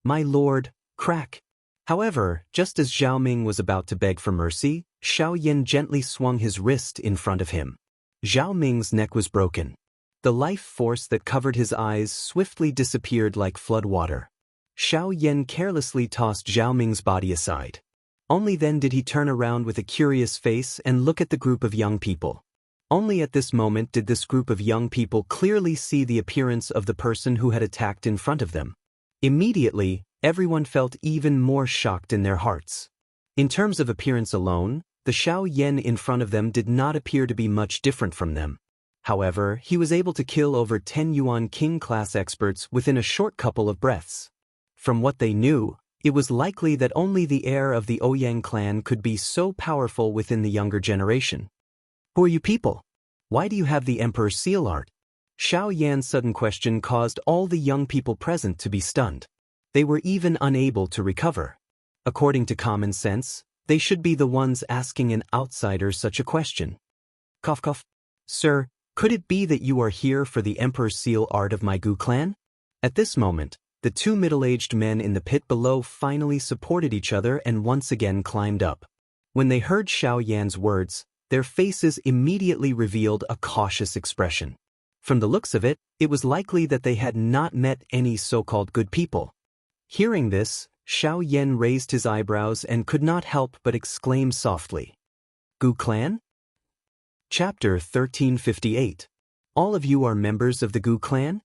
My lord, crack. However, just as Zhao Ming was about to beg for mercy, Xiao Yan gently swung his wrist in front of him. Zhao Ming's neck was broken. The life force that covered his eyes swiftly disappeared like flood water. Xiao Yan carelessly tossed Zhao Ming's body aside. Only then did he turn around with a curious face and look at the group of young people. Only at this moment did this group of young people clearly see the appearance of the person who had attacked in front of them. Immediately, everyone felt even more shocked in their hearts. In terms of appearance alone, the Xiao Yan in front of them did not appear to be much different from them. However, he was able to kill over 10 Yuan King-class experts within a short couple of breaths. From what they knew, it was likely that only the heir of the Ouyang clan could be so powerful within the younger generation. Who are you people? Why do you have the Emperor's seal art? Xiao Yan's sudden question caused all the young people present to be stunned. They were even unable to recover. According to common sense, they should be the ones asking an outsider such a question. Cough cough. Sir, could it be that you are here for the Emperor's seal art of my Gu clan? At this moment, the two middle-aged men in the pit below finally supported each other and once again climbed up. When they heard Xiao Yan's words, their faces immediately revealed a cautious expression. From the looks of it, it was likely that they had not met any so-called good people. Hearing this, Xiao Yan raised his eyebrows and could not help but exclaim softly. Gu clan? Chapter 1358. All of you are members of the Gu clan?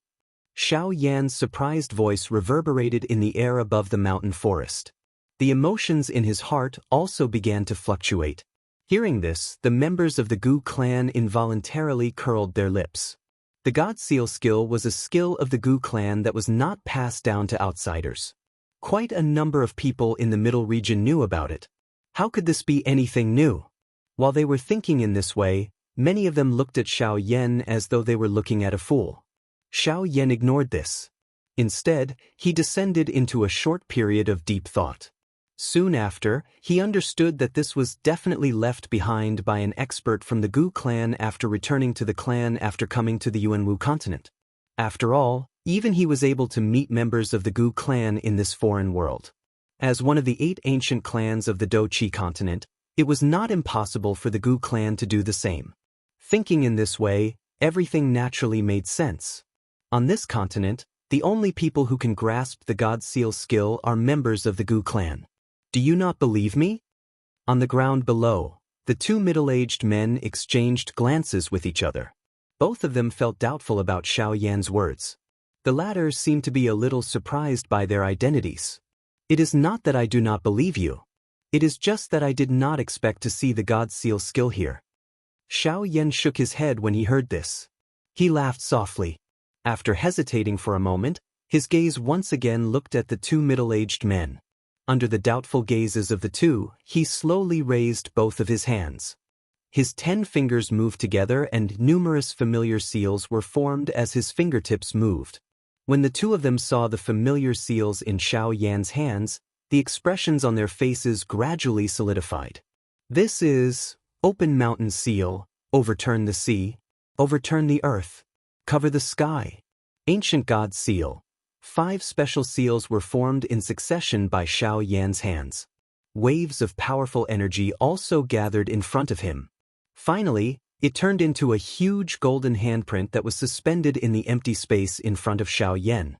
Xiao Yan's surprised voice reverberated in the air above the mountain forest. The emotions in his heart also began to fluctuate. Hearing this, the members of the Gu clan involuntarily curled their lips. The God Seal skill was a skill of the Gu clan that was not passed down to outsiders. Quite a number of people in the middle region knew about it. How could this be anything new? While they were thinking in this way, many of them looked at Xiao Yan as though they were looking at a fool. Xiao Yan ignored this. Instead, he descended into a short period of deep thought. Soon after, he understood that this was definitely left behind by an expert from the Gu clan after returning to the clan after coming to the Yuanwu continent. After all, even he was able to meet members of the Gu clan in this foreign world. As one of the 8 ancient clans of the Doqi continent, it was not impossible for the Gu clan to do the same. Thinking in this way, everything naturally made sense. On this continent, the only people who can grasp the God Seal skill are members of the Gu clan. Do you not believe me? On the ground below, the two middle-aged men exchanged glances with each other. Both of them felt doubtful about Xiao Yan's words. The latter seemed to be a little surprised by their identities. It is not that I do not believe you. It is just that I did not expect to see the God Seal skill here. Xiao Yan shook his head when he heard this. He laughed softly. After hesitating for a moment, his gaze once again looked at the two middle-aged men. Under the doubtful gazes of the two, he slowly raised both of his hands. His 10 fingers moved together and numerous familiar seals were formed as his fingertips moved. When the two of them saw the familiar seals in Xiaoyan's hands, the expressions on their faces gradually solidified. This is Open Mountain Seal, Overturn the Sea, Overturn the Earth, Cover the Sky, Ancient God Seal. 5 special seals were formed in succession by Xiaoyan's hands. Waves of powerful energy also gathered in front of him. Finally, it turned into a huge golden handprint that was suspended in the empty space in front of Xiaoyan.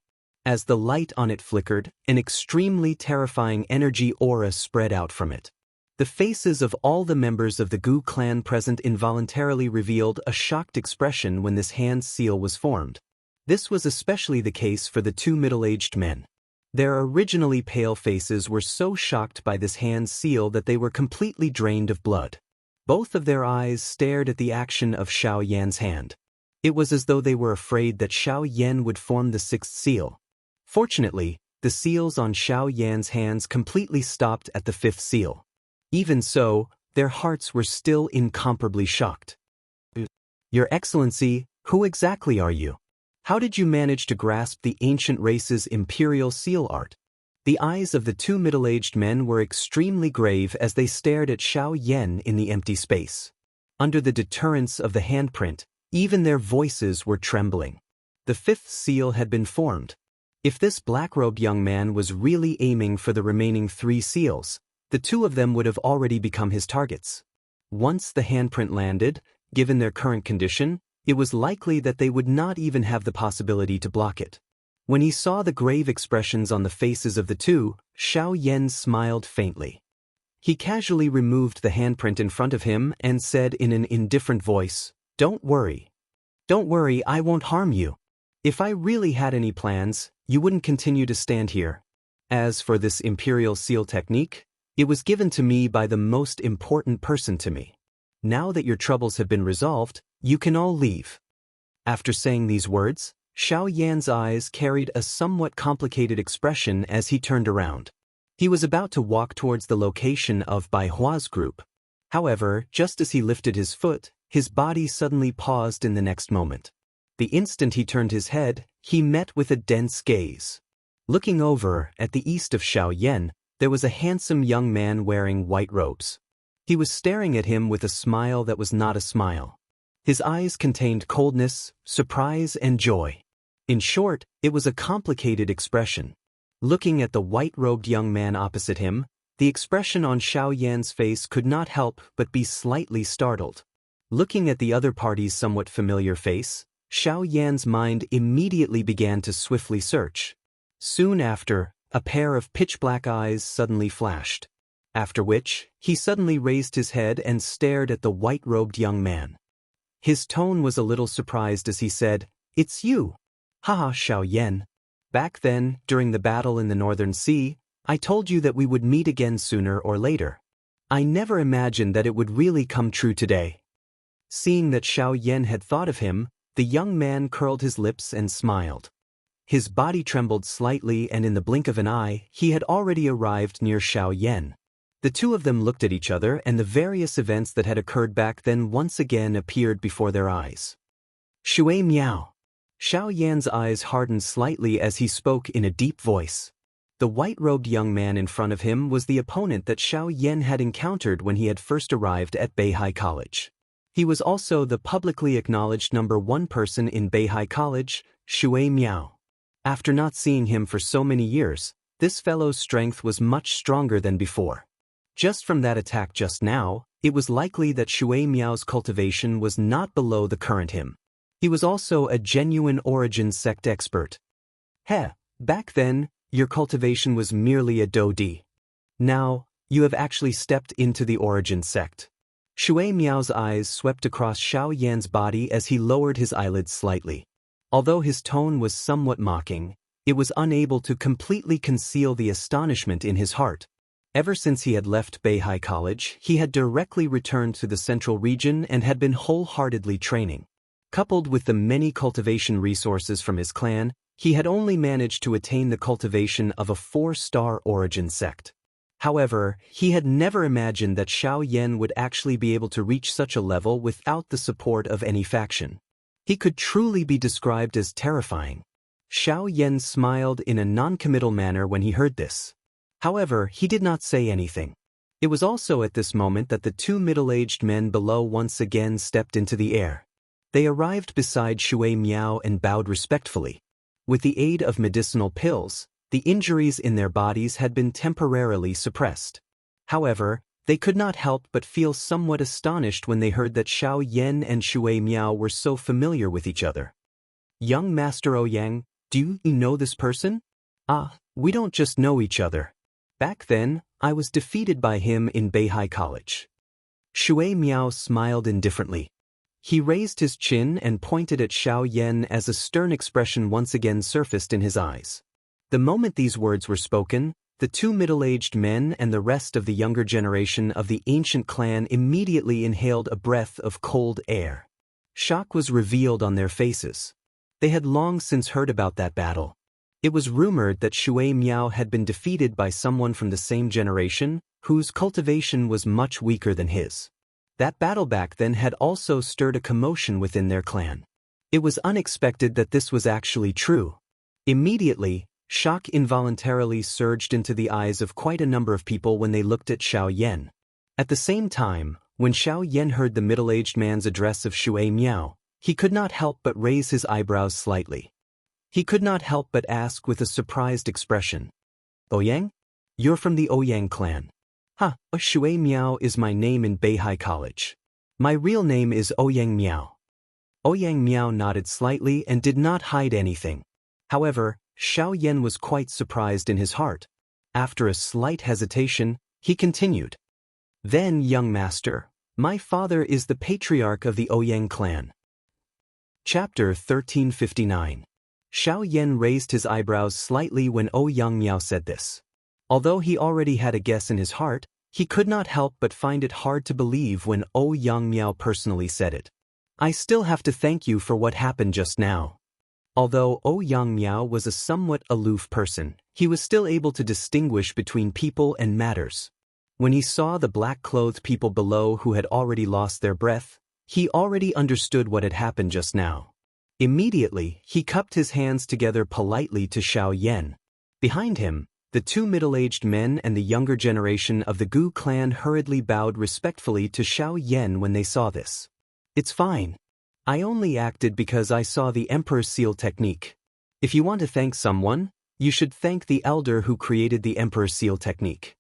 As the light on it flickered, an extremely terrifying energy aura spread out from it. The faces of all the members of the Gu clan present involuntarily revealed a shocked expression when this hand seal was formed. This was especially the case for the 2 middle-aged men. Their originally pale faces were so shocked by this hand seal that they were completely drained of blood. Both of their eyes stared at the action of Xiaoyan's hand. It was as though they were afraid that Xiaoyan would form the 6th seal. Fortunately, the seals on Xiaoyan's hands completely stopped at the 5th seal. Even so, their hearts were still incomparably shocked. Your Excellency, who exactly are you? How did you manage to grasp the ancient race's imperial seal art? The eyes of the 2 middle-aged men were extremely grave as they stared at Xiaoyan in the empty space. Under the deterrence of the handprint, even their voices were trembling. The 5th seal had been formed. If this black-robed young man was really aiming for the remaining 3 seals, the 2 of them would have already become his targets. Once the handprint landed, given their current condition, it was likely that they would not even have the possibility to block it. When he saw the grave expressions on the faces of the 2, Xiaoyan smiled faintly. He casually removed the handprint in front of him and said in an indifferent voice, "Don't worry. Don't worry, I won't harm you. If I really had any plans, you wouldn't continue to stand here. As for this imperial seal technique, it was given to me by the most important person to me. Now that your troubles have been resolved, you can all leave." After saying these words, Xiaoyan's eyes carried a somewhat complicated expression as he turned around. He was about to walk towards the location of Bai Hua's group. However, just as he lifted his foot, his body suddenly paused in the next moment. The instant he turned his head, he met with a dense gaze. Looking over, at the east of Xiaoyan, there was a handsome young man wearing white robes. He was staring at him with a smile that was not a smile. His eyes contained coldness, surprise, and joy. In short, it was a complicated expression. Looking at the white-robed young man opposite him, the expression on Xiaoyan's face could not help but be slightly startled. Looking at the other party's somewhat familiar face, Xiaoyan's mind immediately began to swiftly search. Soon after, a pair of pitch-black eyes suddenly flashed. After which, he suddenly raised his head and stared at the white-robed young man. His tone was a little surprised as he said, "It's you. Haha, Xiaoyan. Back then, during the battle in the Northern Sea, I told you that we would meet again sooner or later. I never imagined that it would really come true today." Seeing that Xiaoyan had thought of him, the young man curled his lips and smiled. His body trembled slightly and in the blink of an eye, he had already arrived near Xiaoyan. The 2 of them looked at each other and the various events that had occurred back then once again appeared before their eyes. "Shui Miao." Xiaoyan's eyes hardened slightly as he spoke in a deep voice. The white-robed young man in front of him was the opponent that Xiaoyan had encountered when he had first arrived at Beihai College. He was also the publicly acknowledged #1 person in Beihai College, Shui Miao. After not seeing him for so many years, this fellow's strength was much stronger than before. Just from that attack just now, it was likely that Shui Miao's cultivation was not below the current him. He was also a genuine origin sect expert. Back then, your cultivation was merely a dodi. Now, you have actually stepped into the origin sect. Shui Miao's eyes swept across Xiaoyan's body as he lowered his eyelids slightly. Although his tone was somewhat mocking, it was unable to completely conceal the astonishment in his heart. Ever since he had left Beihai College, he had directly returned to the central region and had been wholeheartedly training. Coupled with the many cultivation resources from his clan, he had only managed to attain the cultivation of a 4-star origin sect. However, he had never imagined that Xiao Yan would actually be able to reach such a level without the support of any faction. He could truly be described as terrifying. Xiao Yan smiled in a non-committal manner when he heard this. However, he did not say anything. It was also at this moment that the two middle-aged men below once again stepped into the air. They arrived beside Shui Miao and bowed respectfully. With the aid of medicinal pills, the injuries in their bodies had been temporarily suppressed. However, they could not help but feel somewhat astonished when they heard that Xiao Yan and Shui Miao were so familiar with each other. "Young Master Ouyang, do you know this person?" "Ah, we don't just know each other. Back then, I was defeated by him in Beihai College." Shui Miao smiled indifferently. He raised his chin and pointed at Xiao Yan as a stern expression once again surfaced in his eyes. The moment these words were spoken, the two middle-aged men and the rest of the younger generation of the ancient clan immediately inhaled a breath of cold air. Shock was revealed on their faces. They had long since heard about that battle. It was rumored that Shui Miao had been defeated by someone from the same generation, whose cultivation was much weaker than his. That battle back then had also stirred a commotion within their clan. It was unexpected that this was actually true. Immediately, shock involuntarily surged into the eyes of quite a number of people when they looked at Xiao Yan. At the same time, when Xiao Yan heard the middle-aged man's address of Shui Miao, he could not help but raise his eyebrows slightly. He could not help but ask with a surprised expression, "Ouyang? You're from the Ouyang clan." "Ha, Shui Miao is my name in Beihai College. My real name is Ouyang Miao." Ouyang Miao nodded slightly and did not hide anything. However, Xiao Yan was quite surprised in his heart. After a slight hesitation, he continued, "Then, young master, my father is the patriarch of the Ouyang clan." Chapter 1359. Xiao Yan raised his eyebrows slightly when Ouyang Miao said this. Although he already had a guess in his heart, he could not help but find it hard to believe when Ouyang Miao personally said it. "I still have to thank you for what happened just now." Although Ouyang Miao was a somewhat aloof person, he was still able to distinguish between people and matters. When he saw the black-clothed people below who had already lost their breath, he already understood what had happened just now. Immediately, he cupped his hands together politely to Xiao Yan. Behind him, the two middle-aged men and the younger generation of the Gu clan hurriedly bowed respectfully to Xiao Yan when they saw this. "It's fine. I only acted because I saw the Emperor's Seal technique. If you want to thank someone, you should thank the elder who created the Emperor's Seal technique."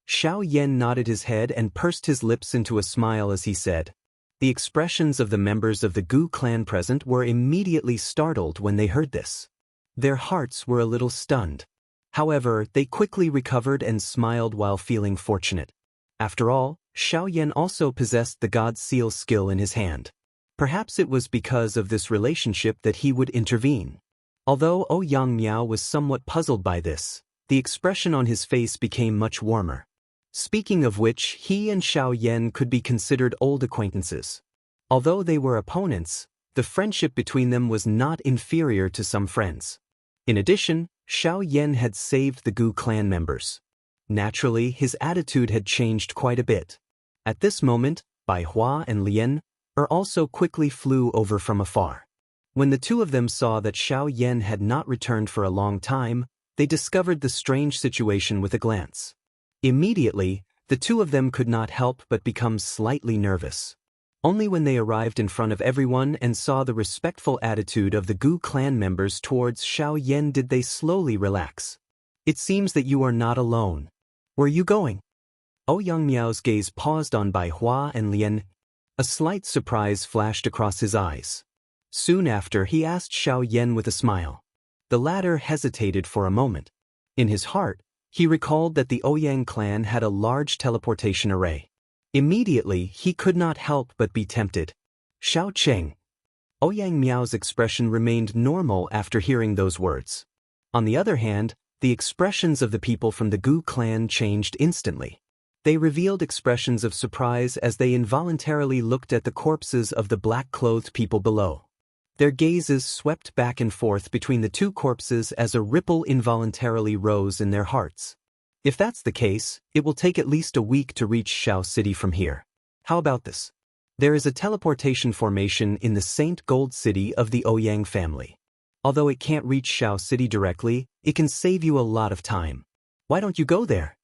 Xiao Yan nodded his head and pursed his lips into a smile as he said. The expressions of the members of the Gu clan present were immediately startled when they heard this. Their hearts were a little stunned. However, they quickly recovered and smiled while feeling fortunate. After all, Xiao Yan also possessed the God Seal skill in his hand. Perhaps it was because of this relationship that he would intervene. Although Ouyang Miao was somewhat puzzled by this, the expression on his face became much warmer. Speaking of which, he and Xiao Yan could be considered old acquaintances. Although they were opponents, the friendship between them was not inferior to some friends. In addition, Xiao Yan had saved the Gu clan members. Naturally, his attitude had changed quite a bit. At this moment, Bai Hua and Lian also quickly flew over from afar. When the two of them saw that Xiao Yan had not returned for a long time, they discovered the strange situation with a glance. Immediately, the two of them could not help but become slightly nervous. Only when they arrived in front of everyone and saw the respectful attitude of the Gu clan members towards Xiao Yan did they slowly relax. "It seems that you are not alone. Where are you going?" Ouyang Miao's gaze paused on Bai Hua and Lian. A slight surprise flashed across his eyes. Soon after, he asked Xiao Yan with a smile. The latter hesitated for a moment. In his heart, he recalled that the Ouyang clan had a large teleportation array. Immediately, he could not help but be tempted. "Xiao Cheng." Ouyang Miao's expression remained normal after hearing those words. On the other hand, the expressions of the people from the Gu clan changed instantly. They revealed expressions of surprise as they involuntarily looked at the corpses of the black-clothed people below. Their gazes swept back and forth between the two corpses as a ripple involuntarily rose in their hearts. If that's the case, it will take at least a week to reach Xiao City from here. How about this? There is a teleportation formation in the Saint Gold City of the Ouyang family. Although it can't reach Xiao City directly, it can save you a lot of time. Why don't you go there?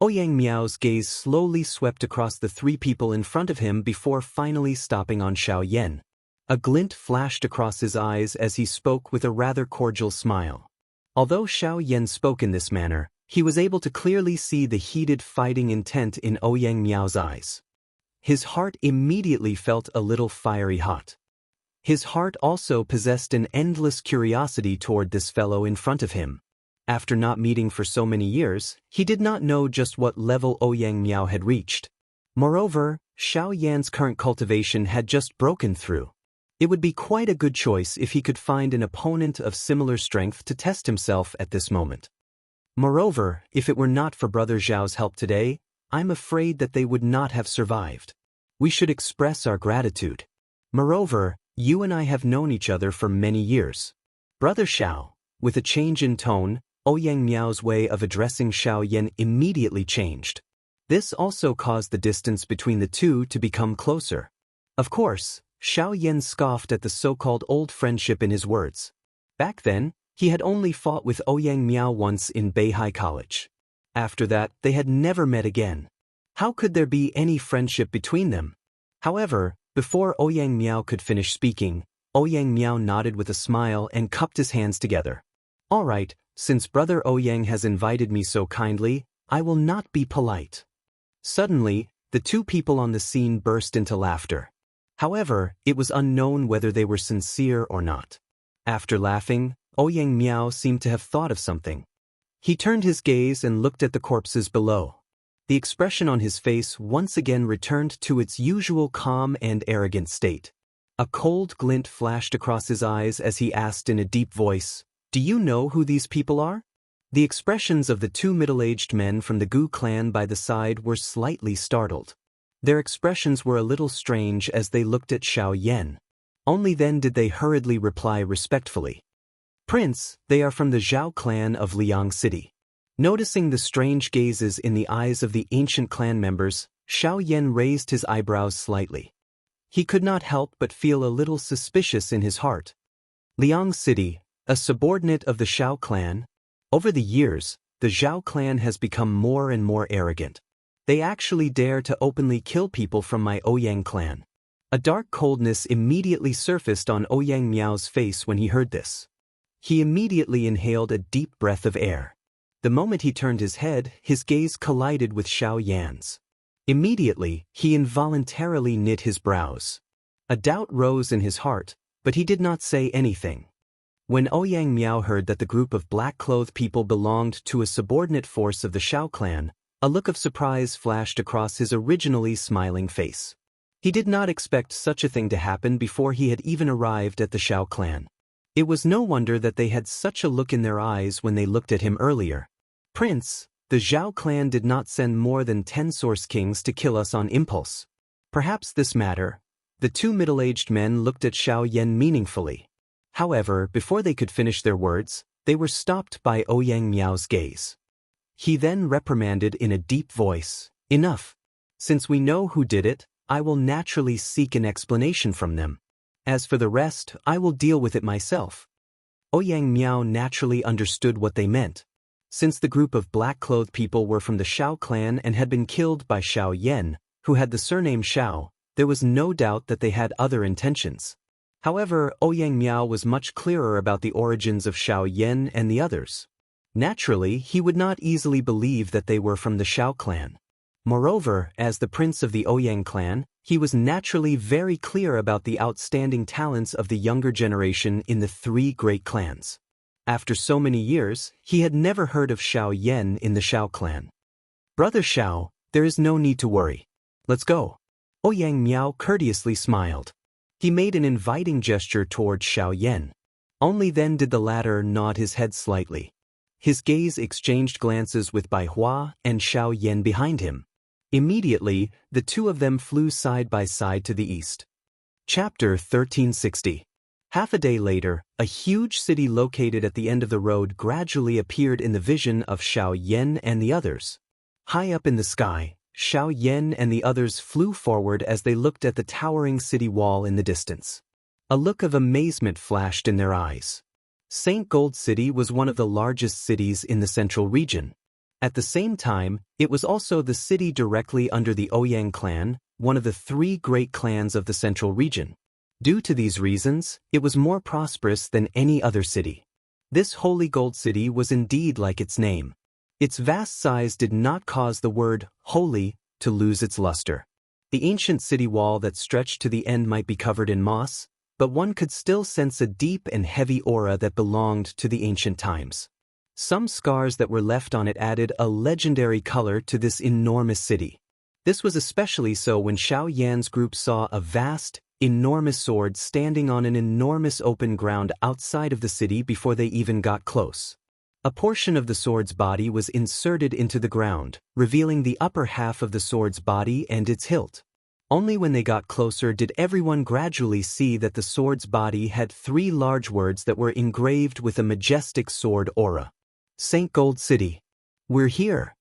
Ouyang Miao's gaze slowly swept across the three people in front of him before finally stopping on Xiao Yan. A glint flashed across his eyes as he spoke with a rather cordial smile. Although Xiao Yan spoke in this manner, he was able to clearly see the heated fighting intent in Ouyang Miao's eyes. His heart immediately felt a little fiery hot. His heart also possessed an endless curiosity toward this fellow in front of him. After not meeting for so many years, he did not know just what level Ouyang Miao had reached. Moreover, Xiao Yan's current cultivation had just broken through. It would be quite a good choice if he could find an opponent of similar strength to test himself at this moment. Moreover, if it were not for Brother Zhao's help today, I'm afraid that they would not have survived. We should express our gratitude. Moreover, you and I have known each other for many years. Brother Xiao, with a change in tone, Ouyang Miao's way of addressing Xiao Yan immediately changed. This also caused the distance between the two to become closer. Of course, Xiao Yan scoffed at the so-called old friendship in his words. Back then, he had only fought with Ouyang Miao once in Beihai College. After that, they had never met again. How could there be any friendship between them? However, before Ouyang Miao could finish speaking, Ouyang Miao nodded with a smile and cupped his hands together. All right, since Brother Ouyang has invited me so kindly, I will not be polite. Suddenly, the two people on the scene burst into laughter. However, it was unknown whether they were sincere or not. After laughing, Ouyang Miao seemed to have thought of something. He turned his gaze and looked at the corpses below. The expression on his face once again returned to its usual calm and arrogant state. A cold glint flashed across his eyes as he asked in a deep voice, "Do you know who these people are?" The expressions of the two middle-aged men from the Gu clan by the side were slightly startled. Their expressions were a little strange as they looked at Xiao Yan. Only then did they hurriedly reply respectfully. "Prince, they are from the Zhao clan of Liang City." Noticing the strange gazes in the eyes of the ancient clan members, Xiao Yan raised his eyebrows slightly. He could not help but feel a little suspicious in his heart. Liang City, a subordinate of the Xiao clan. Over the years, the Zhao clan has become more and more arrogant. They actually dare to openly kill people from my Ouyang clan. A dark coldness immediately surfaced on Ouyang Miao's face when he heard this. He immediately inhaled a deep breath of air. The moment he turned his head, his gaze collided with Xiao Yan's. Immediately, he involuntarily knit his brows. A doubt rose in his heart, but he did not say anything. When Ouyang Miao heard that the group of black-clothed people belonged to a subordinate force of the Xiao clan, a look of surprise flashed across his originally smiling face. He did not expect such a thing to happen before he had even arrived at the Xiao clan. It was no wonder that they had such a look in their eyes when they looked at him earlier. "Prince, the Zhao clan did not send more than 10 Source Kings to kill us on impulse. Perhaps this matter." The two middle-aged men looked at Xiao Yan meaningfully. However, before they could finish their words, they were stopped by Ouyang Miao's gaze. He then reprimanded in a deep voice, "Enough. Since we know who did it, I will naturally seek an explanation from them. As for the rest, I will deal with it myself." Ouyang Miao naturally understood what they meant. Since the group of black-clothed people were from the Xiao clan and had been killed by Xiao Yan, who had the surname Xiao, there was no doubt that they had other intentions. However, Ouyang Miao was much clearer about the origins of Xiao Yan and the others. Naturally, he would not easily believe that they were from the Xiao clan. Moreover, as the prince of the Ouyang clan, he was naturally very clear about the outstanding talents of the younger generation in the three great clans. After so many years, he had never heard of Xiao Yan in the Xiao clan. "Brother Xiao, there is no need to worry. Let's go." Ouyang Miao courteously smiled. He made an inviting gesture toward Xiao Yan. Only then did the latter nod his head slightly. His gaze exchanged glances with Bai Hua and Xiao Yan behind him. Immediately, the two of them flew side by side to the east. Chapter 1360. Half a day later, a huge city located at the end of the road gradually appeared in the vision of Xiao Yan and the others. High up in the sky, Xiao Yan and the others flew forward as they looked at the towering city wall in the distance. A look of amazement flashed in their eyes. St. Gold City was one of the largest cities in the central region. At the same time, it was also the city directly under the Ouyang clan, one of the 3 great clans of the central region. Due to these reasons, it was more prosperous than any other city. This holy gold city was indeed like its name. Its vast size did not cause the word holy to lose its luster. The ancient city wall that stretched to the end might be covered in moss, but one could still sense a deep and heavy aura that belonged to the ancient times. Some scars that were left on it added a legendary color to this enormous city. This was especially so when Xiao Yan's group saw a vast, enormous sword standing on an enormous open ground outside of the city before they even got close. A portion of the sword's body was inserted into the ground, revealing the upper half of the sword's body and its hilt. Only when they got closer did everyone gradually see that the sword's body had 3 large words that were engraved with a majestic sword aura. St. Gold City. We're here.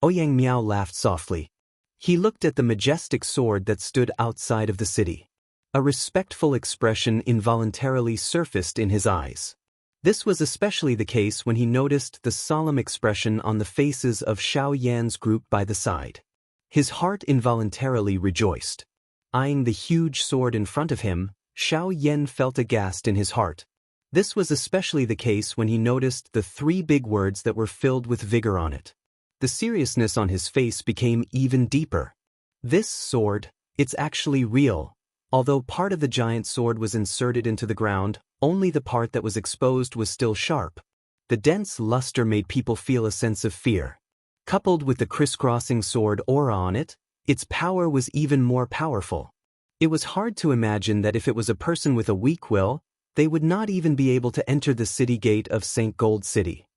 Ouyang Miao laughed softly. He looked at the majestic sword that stood outside of the city. A respectful expression involuntarily surfaced in his eyes. This was especially the case when he noticed the solemn expression on the faces of Xiao Yan's group by the side. His heart involuntarily rejoiced. Eyeing the huge sword in front of him, Xiao Yan felt aghast in his heart. This was especially the case when he noticed the 3 big words that were filled with vigor on it. The seriousness on his face became even deeper. This sword, it's actually real. Although part of the giant sword was inserted into the ground, only the part that was exposed was still sharp. The dense luster made people feel a sense of fear. Coupled with the crisscrossing sword aura on it, its power was even more powerful. It was hard to imagine that if it was a person with a weak will, they would not even be able to enter the city gate of St. Gold City.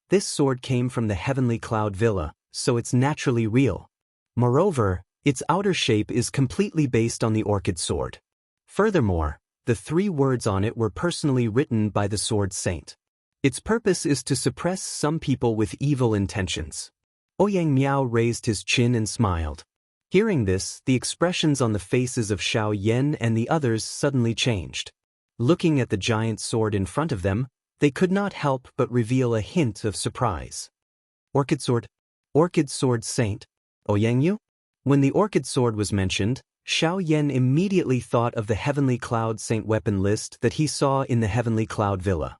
This sword came from the Heavenly Cloud Villa, so it's naturally real. Moreover, its outer shape is completely based on the orchid sword. Furthermore, the 3 words on it were personally written by the sword saint. Its purpose is to suppress some people with evil intentions. Ouyang Miao raised his chin and smiled. Hearing this, the expressions on the faces of Xiao Yan and the others suddenly changed. Looking at the giant sword in front of them, they could not help but reveal a hint of surprise. Orchid sword saint, Ouyang Yu? When the orchid sword was mentioned, Xiao Yan immediately thought of the Heavenly Cloud Saint weapon list that he saw in the Heavenly Cloud Villa.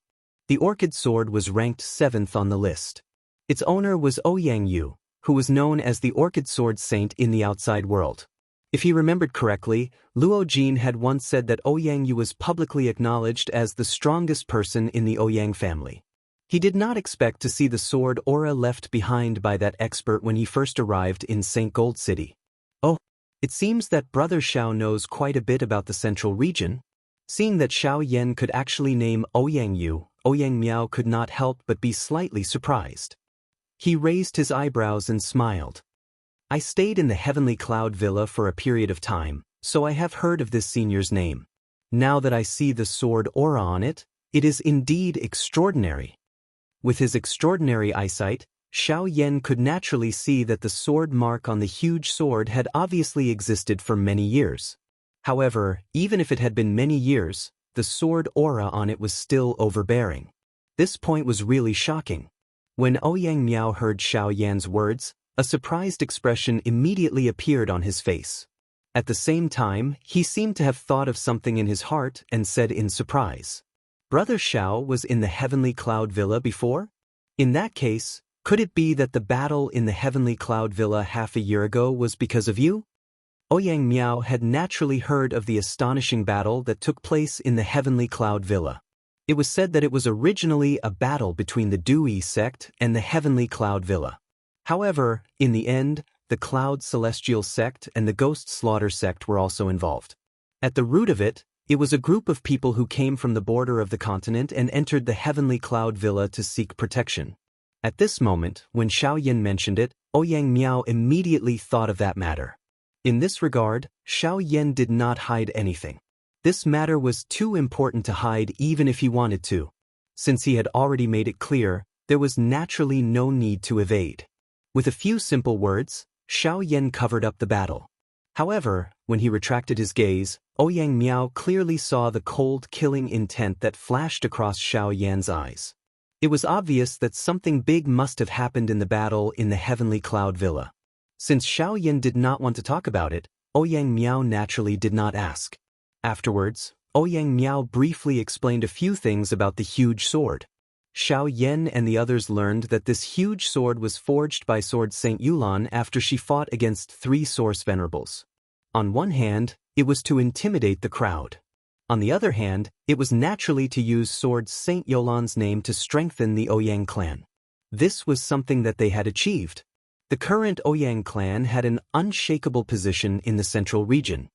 The orchid sword was ranked 7th on the list. Its owner was Ouyang Yu, who was known as the Orchid Sword Saint in the outside world. If he remembered correctly, Luo Jin had once said that Ouyang Yu was publicly acknowledged as the strongest person in the Ouyang family. He did not expect to see the sword aura left behind by that expert when he first arrived in St. Gold City. Oh, it seems that Brother Xiao knows quite a bit about the central region. Seeing that Xiao Yan could actually name Ouyang Yu, Ouyang Miao could not help but be slightly surprised. He raised his eyebrows and smiled. I stayed in the Heavenly Cloud Villa for a period of time, so I have heard of this senior's name. Now that I see the sword aura on it, it is indeed extraordinary. With his extraordinary eyesight, Xiao Yan could naturally see that the sword mark on the huge sword had obviously existed for many years. However, even if it had been many years, the sword aura on it was still overbearing. This point was really shocking. When Ouyang Miao heard Xiao Yan's words, a surprised expression immediately appeared on his face. At the same time, he seemed to have thought of something in his heart and said in surprise, Brother Xiao was in the Heavenly Cloud Villa before? In that case, could it be that the battle in the Heavenly Cloud Villa half a year ago was because of you? Ouyang Miao had naturally heard of the astonishing battle that took place in the Heavenly Cloud Villa. It was said that it was originally a battle between the Dewey sect and the Heavenly Cloud Villa. However, in the end, the Cloud Celestial sect and the Ghost Slaughter sect were also involved. At the root of it, it was a group of people who came from the border of the continent and entered the Heavenly Cloud Villa to seek protection. At this moment, when Xiao Yan mentioned it, Ouyang Miao immediately thought of that matter. In this regard, Xiao Yan did not hide anything. This matter was too important to hide even if he wanted to. Since he had already made it clear, there was naturally no need to evade. With a few simple words, Xiao Yan covered up the battle. However, when he retracted his gaze, Ouyang Miao clearly saw the cold, killing intent that flashed across Xiao Yan's eyes. It was obvious that something big must have happened in the battle in the Heavenly Cloud Villa. Since Xiao Yan did not want to talk about it, Ouyang Miao naturally did not ask. Afterwards, Ouyang Miao briefly explained a few things about the huge sword. Xiao Yan and the others learned that this huge sword was forged by Sword Saint Yulan after she fought against 3 Source Venerables. On one hand, it was to intimidate the crowd. On the other hand, it was naturally to use Sword Saint Yulan's name to strengthen the Ouyang clan. This was something that they had achieved. The current Ouyang clan had an unshakable position in the central region.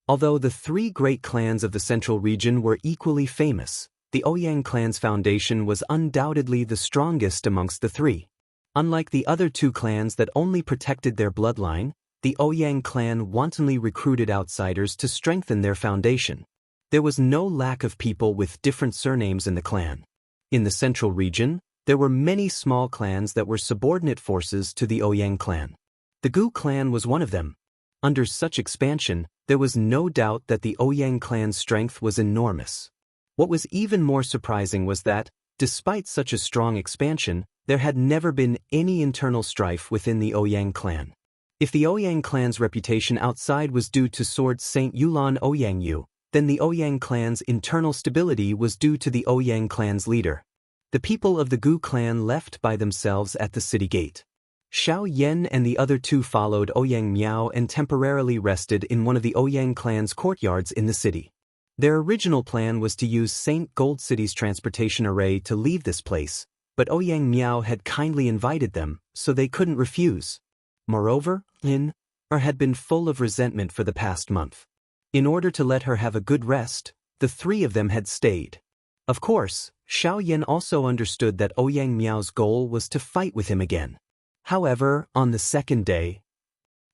Although the 3 great clans of the central region were equally famous, the Ouyang clan's foundation was undoubtedly the strongest amongst the 3. Unlike the other 2 clans that only protected their bloodline, the Ouyang clan wantonly recruited outsiders to strengthen their foundation. There was no lack of people with different surnames in the clan. In the central region, there were many small clans that were subordinate forces to the Ouyang clan. The Gu clan was one of them. Under such expansion, there was no doubt that the Ouyang clan's strength was enormous. What was even more surprising was that, despite such a strong expansion, there had never been any internal strife within the Ouyang clan. If the Ouyang clan's reputation outside was due to Sword Saint Yulan Ouyang Yu, then the Ouyang clan's internal stability was due to the Ouyang clan's leader. The people of the Gu clan left by themselves at the city gate. Xiao Yan and the other 2 followed Ouyang Miao and temporarily rested in one of the Ouyang clan's courtyards in the city. Their original plan was to use Saint Gold City's transportation array to leave this place, but Ouyang Miao had kindly invited them, so they couldn't refuse. Moreover, Lin had been full of resentment for the past month. In order to let her have a good rest, the 3 of them had stayed. Of course, Xiao Yan also understood that Ouyang Miao's goal was to fight with him again. However, on the second day,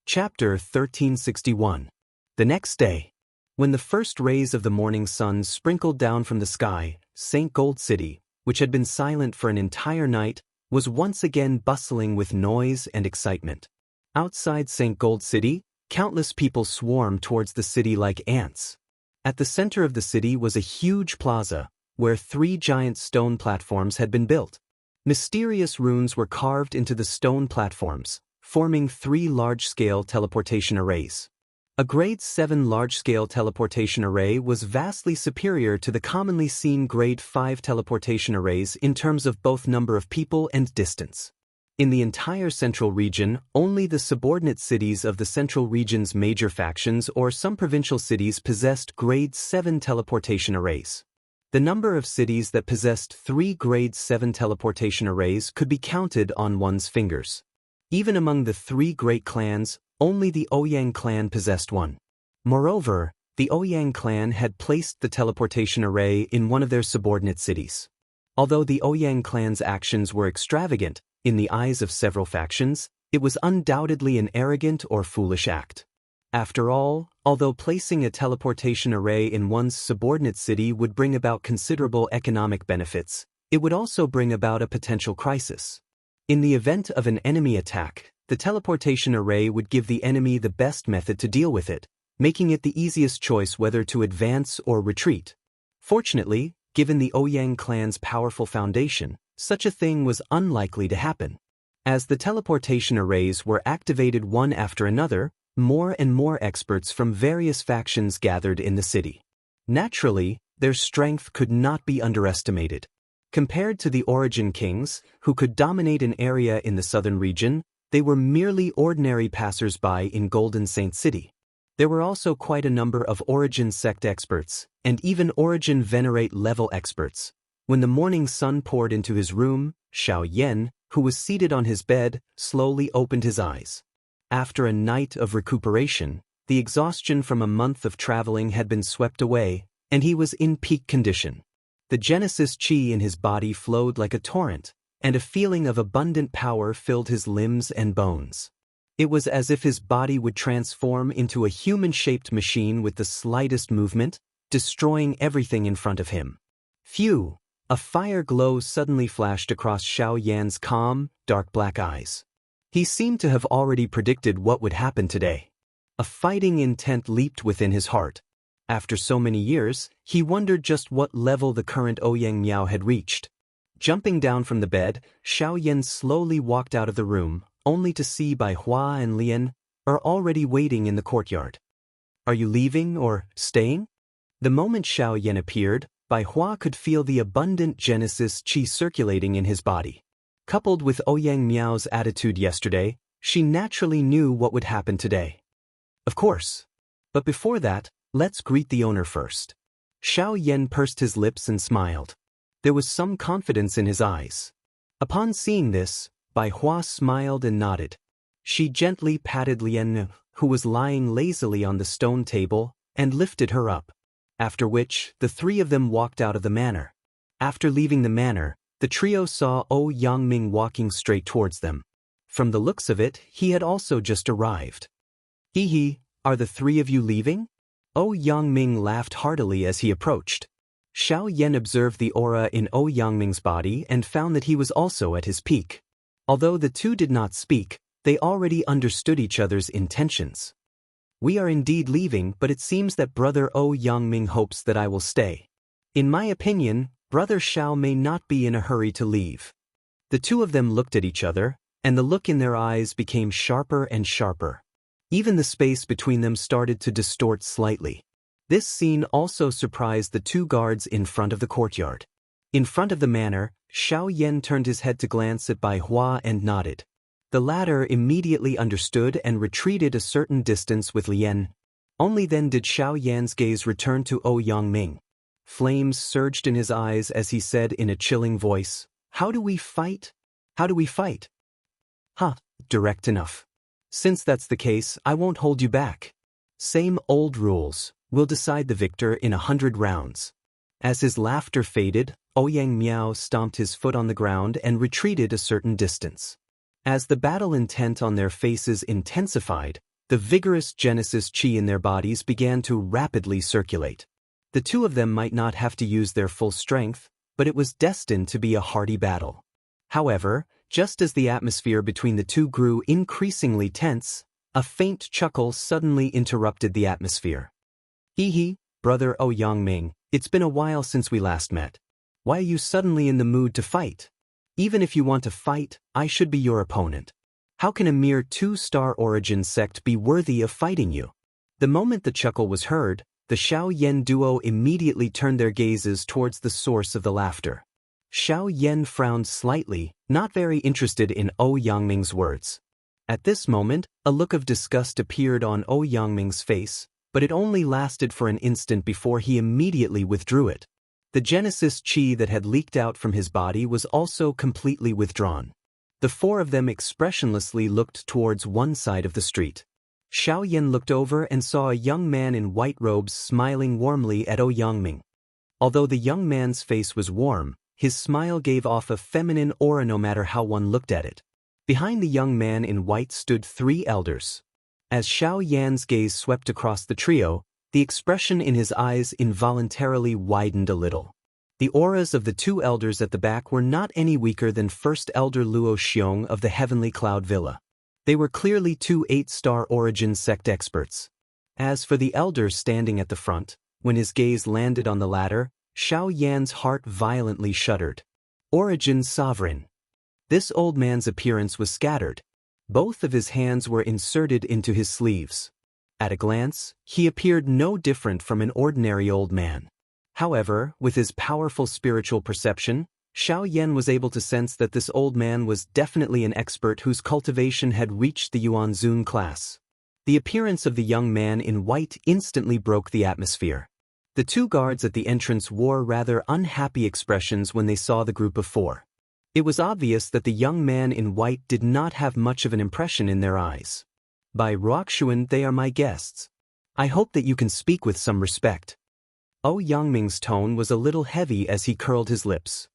Chapter 1361. The next day, when the first rays of the morning sun sprinkled down from the sky, St. Gold City, which had been silent for an entire night, was once again bustling with noise and excitement. Outside St. Gold City, countless people swarmed towards the city like ants. At the center of the city was a huge plaza, where 3 giant stone platforms had been built. Mysterious runes were carved into the stone platforms, forming 3 large-scale teleportation arrays. A Grade 7 large-scale teleportation array was vastly superior to the commonly seen Grade 5 teleportation arrays in terms of both number of people and distance. In the entire central region, only the subordinate cities of the central region's major factions or some provincial cities possessed Grade 7 teleportation arrays. The number of cities that possessed 3 Grade 7 teleportation arrays could be counted on one's fingers. Even among the 3 great clans, only the Ouyang clan possessed one. Moreover, the Ouyang clan had placed the teleportation array in one of their subordinate cities. Although the Ouyang clan's actions were extravagant, in the eyes of several factions, it was undoubtedly an arrogant or foolish act. After all, although placing a teleportation array in one's subordinate city would bring about considerable economic benefits, it would also bring about a potential crisis. In the event of an enemy attack, the teleportation array would give the enemy the best method to deal with it, making it the easiest choice whether to advance or retreat. Fortunately, given the Ouyang clan's powerful foundation, such a thing was unlikely to happen. As the teleportation arrays were activated one after another, more and more experts from various factions gathered in the city. Naturally, their strength could not be underestimated. Compared to the Origin Kings, who could dominate an area in the southern region, they were merely ordinary passers-by in Golden Saint City. There were also quite a number of Origin sect experts, and even Origin Venerate level experts. When the morning sun poured into his room, Xiao Yan, who was seated on his bed, slowly opened his eyes. After a night of recuperation, the exhaustion from a month of traveling had been swept away, and he was in peak condition. The Genesis Chi in his body flowed like a torrent, and a feeling of abundant power filled his limbs and bones. It was as if his body would transform into a human-shaped machine with the slightest movement, destroying everything in front of him. Phew! A fire glow suddenly flashed across Xiao Yan's calm, dark black eyes. He seemed to have already predicted what would happen today. A fighting intent leaped within his heart. After so many years, he wondered just what level the current Ouyang Miao had reached. Jumping down from the bed, Xiao Yan slowly walked out of the room, only to see Bai Hua and Lian are already waiting in the courtyard. Are you leaving or staying? The moment Xiao Yan appeared, Bai Hua could feel the abundant Genesis qi circulating in his body. Coupled with Ouyang Miao's attitude yesterday, she naturally knew what would happen today. Of course. But before that, let's greet the owner first. Xiao Yan pursed his lips and smiled. There was some confidence in his eyes. Upon seeing this, Bai Hua smiled and nodded. She gently patted Lian, who was lying lazily on the stone table, and lifted her up. After which, the three of them walked out of the manor. After leaving the manor, the trio saw Ouyang Ming walking straight towards them. From the looks of it, he had also just arrived. Hee, are the three of you leaving? Ouyang Ming laughed heartily as he approached. Xiao Yan observed the aura in Ouyang Ming's body and found that he was also at his peak. Although the two did not speak, they already understood each other's intentions. We are indeed leaving, but it seems that Brother Ouyang Ming hopes that I will stay. In my opinion, Brother Xiao may not be in a hurry to leave. The two of them looked at each other, and the look in their eyes became sharper and sharper. Even the space between them started to distort slightly. This scene also surprised the two guards in front of the courtyard. In front of the manor, Xiao Yan turned his head to glance at Bai Hua and nodded. The latter immediately understood and retreated a certain distance with Lian. Only then did Xiao Yan's gaze return to Ouyang Ming. Flames surged in his eyes as he said in a chilling voice, "How do we fight? How do we fight?" Direct enough. Since that's the case, I won't hold you back. Same old rules, we'll decide the victor in 100 rounds. As his laughter faded, Ouyang Miao stomped his foot on the ground and retreated a certain distance. As the battle intent on their faces intensified, the vigorous Genesis qi in their bodies began to rapidly circulate. The two of them might not have to use their full strength, but it was destined to be a hearty battle. However, just as the atmosphere between the two grew increasingly tense, a faint chuckle suddenly interrupted the atmosphere. Hee, Brother Ouyang Ming, it's been a while since we last met. Why are you suddenly in the mood to fight? Even if you want to fight, I should be your opponent. How can a mere 2-star origin sect be worthy of fighting you? The moment the chuckle was heard, the Xiao Yan duo immediately turned their gazes towards the source of the laughter. Xiao Yan frowned slightly, not very interested in Ouyang Ming's words. At this moment, a look of disgust appeared on Ouyang Ming's face, but it only lasted for an instant before he immediately withdrew it. The Genesis qi that had leaked out from his body was also completely withdrawn. The four of them expressionlessly looked towards one side of the street. Xiao Yan looked over and saw a young man in white robes smiling warmly at Ouyang Ming. Although the young man's face was warm, his smile gave off a feminine aura no matter how one looked at it. Behind the young man in white stood 3 elders. As Xiao Yan's gaze swept across the trio, the expression in his eyes involuntarily widened a little. The auras of the 2 elders at the back were not any weaker than First Elder Luo Xiong of the Heavenly Cloud Villa. They were clearly 2 8-star origin sect experts. As for the elder standing at the front, when his gaze landed on the latter, Xiao Yan's heart violently shuddered. Origin Sovereign. This old man's appearance was scattered. Both of his hands were inserted into his sleeves. At a glance, he appeared no different from an ordinary old man. However, with his powerful spiritual perception, Xiao Yan was able to sense that this old man was definitely an expert whose cultivation had reached the Yuanzun class. The appearance of the young man in white instantly broke the atmosphere. The 2 guards at the entrance wore rather unhappy expressions when they saw the group of 4. It was obvious that the young man in white did not have much of an impression in their eyes. By Ruoxuan, they are my guests. I hope that you can speak with some respect. Ouyang Ming's tone was a little heavy as he curled his lips.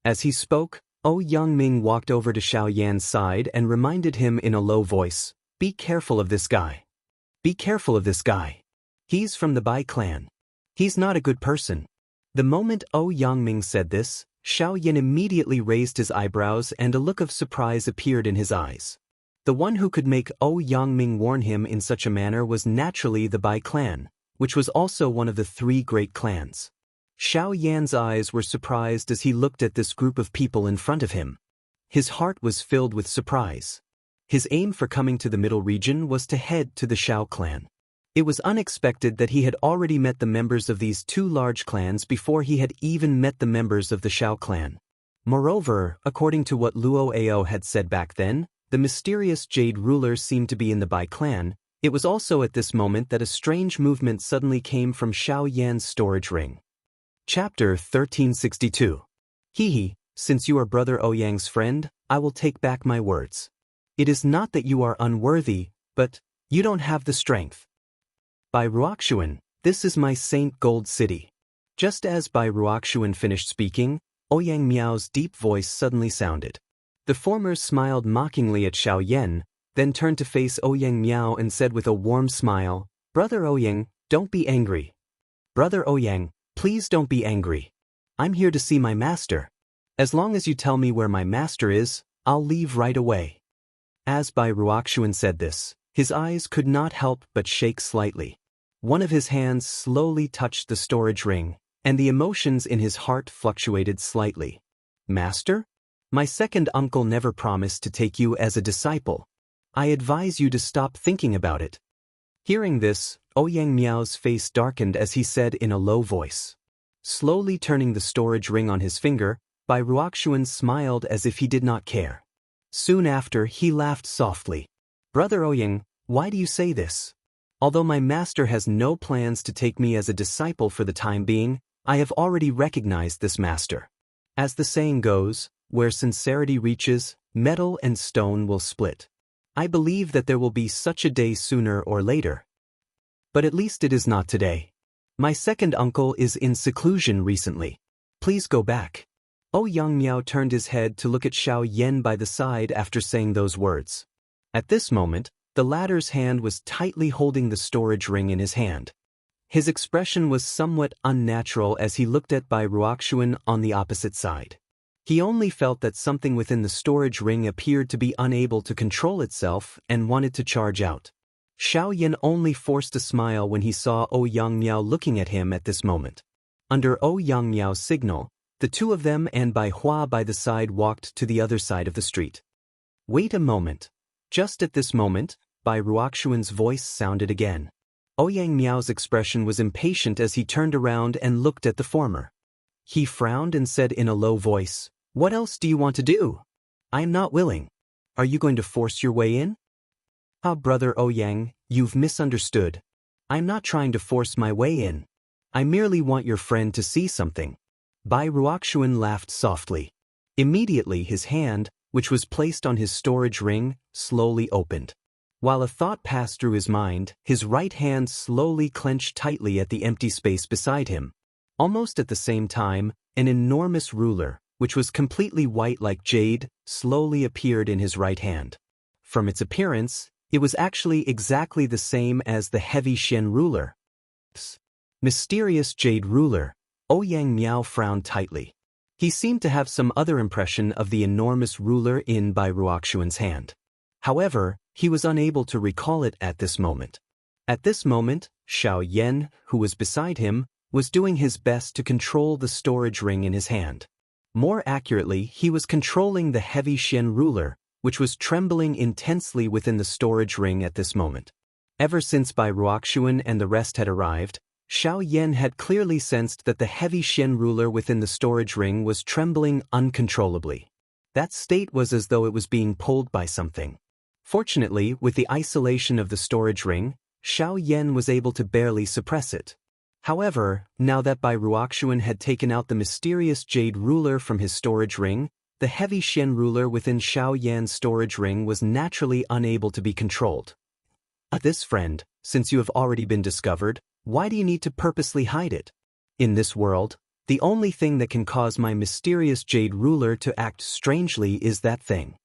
As he spoke, Ouyang Ming walked over to Xiao Yan's side and reminded him in a low voice, "Be careful of this guy. Be careful of this guy. He's from the Bai clan." He's not a good person. The moment Yangming said this, Xiaoyan immediately raised his eyebrows and a look of surprise appeared in his eyes. The one who could make Yangming warn him in such a manner was naturally the Bai clan, which was also one of the 3 great clans. Xiaoyan's eyes were surprised as he looked at this group of people in front of him. His heart was filled with surprise. His aim for coming to the middle region was to head to the Xiao clan. It was unexpected that he had already met the members of these 2 large clans before he had even met the members of the Xiao clan. Moreover, according to what Luo Ao had said back then, the mysterious Jade ruler seemed to be in the Bai clan. It was also at this moment that a strange movement suddenly came from Xiaoyan's storage ring. Chapter 1362. Hehe, since you are Brother Ouyang's friend, I will take back my words. It is not that you are unworthy, but you don't have the strength. Bai Ruoxuan, this is my Saint Gold City. Just as Bai Ruoxuan finished speaking, Ouyang Miao's deep voice suddenly sounded. The former smiled mockingly at Xiaoyan, then turned to face Ouyang Miao and said with a warm smile, Brother Ouyang, don't be angry. Brother Ouyang, please don't be angry. I'm here to see my master. As long as you tell me where my master is, I'll leave right away. As Bai Ruoxuan said this, his eyes could not help but shake slightly. One of his hands slowly touched the storage ring, and the emotions in his heart fluctuated slightly. Master? My second uncle never promised to take you as a disciple. I advise you to stop thinking about it. Hearing this, Ouyang Miao's face darkened as he said in a low voice. Slowly turning the storage ring on his finger, Bai Ruoxuan smiled as if he did not care. Soon after, he laughed softly. Brother Ouyang, why do you say this? Although my master has no plans to take me as a disciple for the time being, I have already recognized this master. As the saying goes, where sincerity reaches, metal and stone will split. I believe that there will be such a day sooner or later. But at least it is not today. My second uncle is in seclusion recently. Please go back. Ouyang Miao turned his head to look at Xiaoyan by the side after saying those words. At this moment, the latter's hand was tightly holding the storage ring in his hand. His expression was somewhat unnatural as he looked at Bai Ruoxuan on the opposite side. He only felt that something within the storage ring appeared to be unable to control itself and wanted to charge out. Xiaoyan only forced a smile when he saw Ouyang Miao looking at him at this moment. Under Ouyang Miao's signal, the 2 of them and Bai Hua by the side walked to the other side of the street. Wait a moment. Just at this moment, Bai Ruoxuan's voice sounded again. Ouyang Miao's expression was impatient as he turned around and looked at the former. He frowned and said in a low voice, What else do you want to do? I am not willing. Are you going to force your way in? Brother Ouyang, you've misunderstood. I'm not trying to force my way in. I merely want your friend to see something. Bai Ruoxuan laughed softly. Immediately his hand, which was placed on his storage ring, slowly opened. While a thought passed through his mind, his right hand slowly clenched tightly at the empty space beside him. Almost at the same time, an enormous ruler, which was completely white like jade, slowly appeared in his right hand. From its appearance, it was actually exactly the same as the heavy Shen ruler. Mysterious jade ruler. Ouyang Miao frowned tightly. He seemed to have some other impression of the enormous ruler in Bai Ruoxuan's hand. However, he was unable to recall it at this moment. At this moment, Xiaoyan, who was beside him, was doing his best to control the storage ring in his hand. More accurately, he was controlling the heavy Shen ruler, which was trembling intensely within the storage ring at this moment. Ever since Bai Ruoxuan and the rest had arrived, Xiaoyan had clearly sensed that the heavy Shen ruler within the storage ring was trembling uncontrollably. That state was as though it was being pulled by something. Fortunately, with the isolation of the storage ring, Xiaoyan was able to barely suppress it. However, now that Bai Ruoxuan had taken out the mysterious jade ruler from his storage ring, the heavy Shen ruler within Xiaoyan's storage ring was naturally unable to be controlled. This friend, since you have already been discovered, why do you need to purposely hide it? In this world, the only thing that can cause my mysterious jade ruler to act strangely is that thing.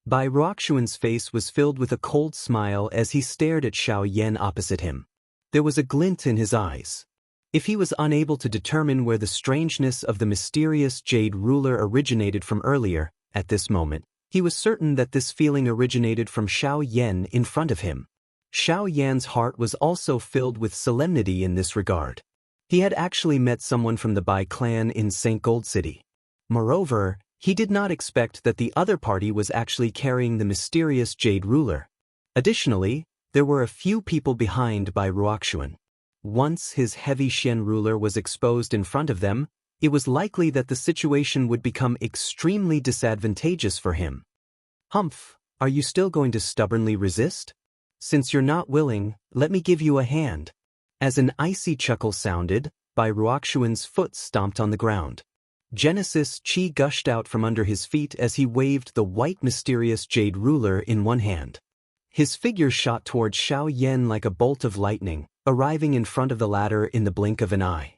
Bai Ruoxuan's face was filled with a cold smile as he stared at Xiaoyan opposite him. There was a glint in his eyes. If he was unable to determine where the strangeness of the mysterious jade ruler originated from earlier, at this moment, he was certain that this feeling originated from Xiao Yan in front of him. Xiao Yan's heart was also filled with solemnity in this regard. He had actually met someone from the Bai clan in St. Gold City. Moreover, he did not expect that the other party was actually carrying the mysterious jade ruler. Additionally, there were a few people behind Bai Ruoxuan. Once his heavy Xian ruler was exposed in front of them, it was likely that the situation would become extremely disadvantageous for him. Humph, are you still going to stubbornly resist? Since you're not willing, let me give you a hand. As an icy chuckle sounded, Bai Ruoxuan's foot stomped on the ground. Genesis Chi gushed out from under his feet as he waved the white mysterious jade ruler in one hand. His figure shot towards Xiao Yan like a bolt of lightning, arriving in front of the latter in the blink of an eye.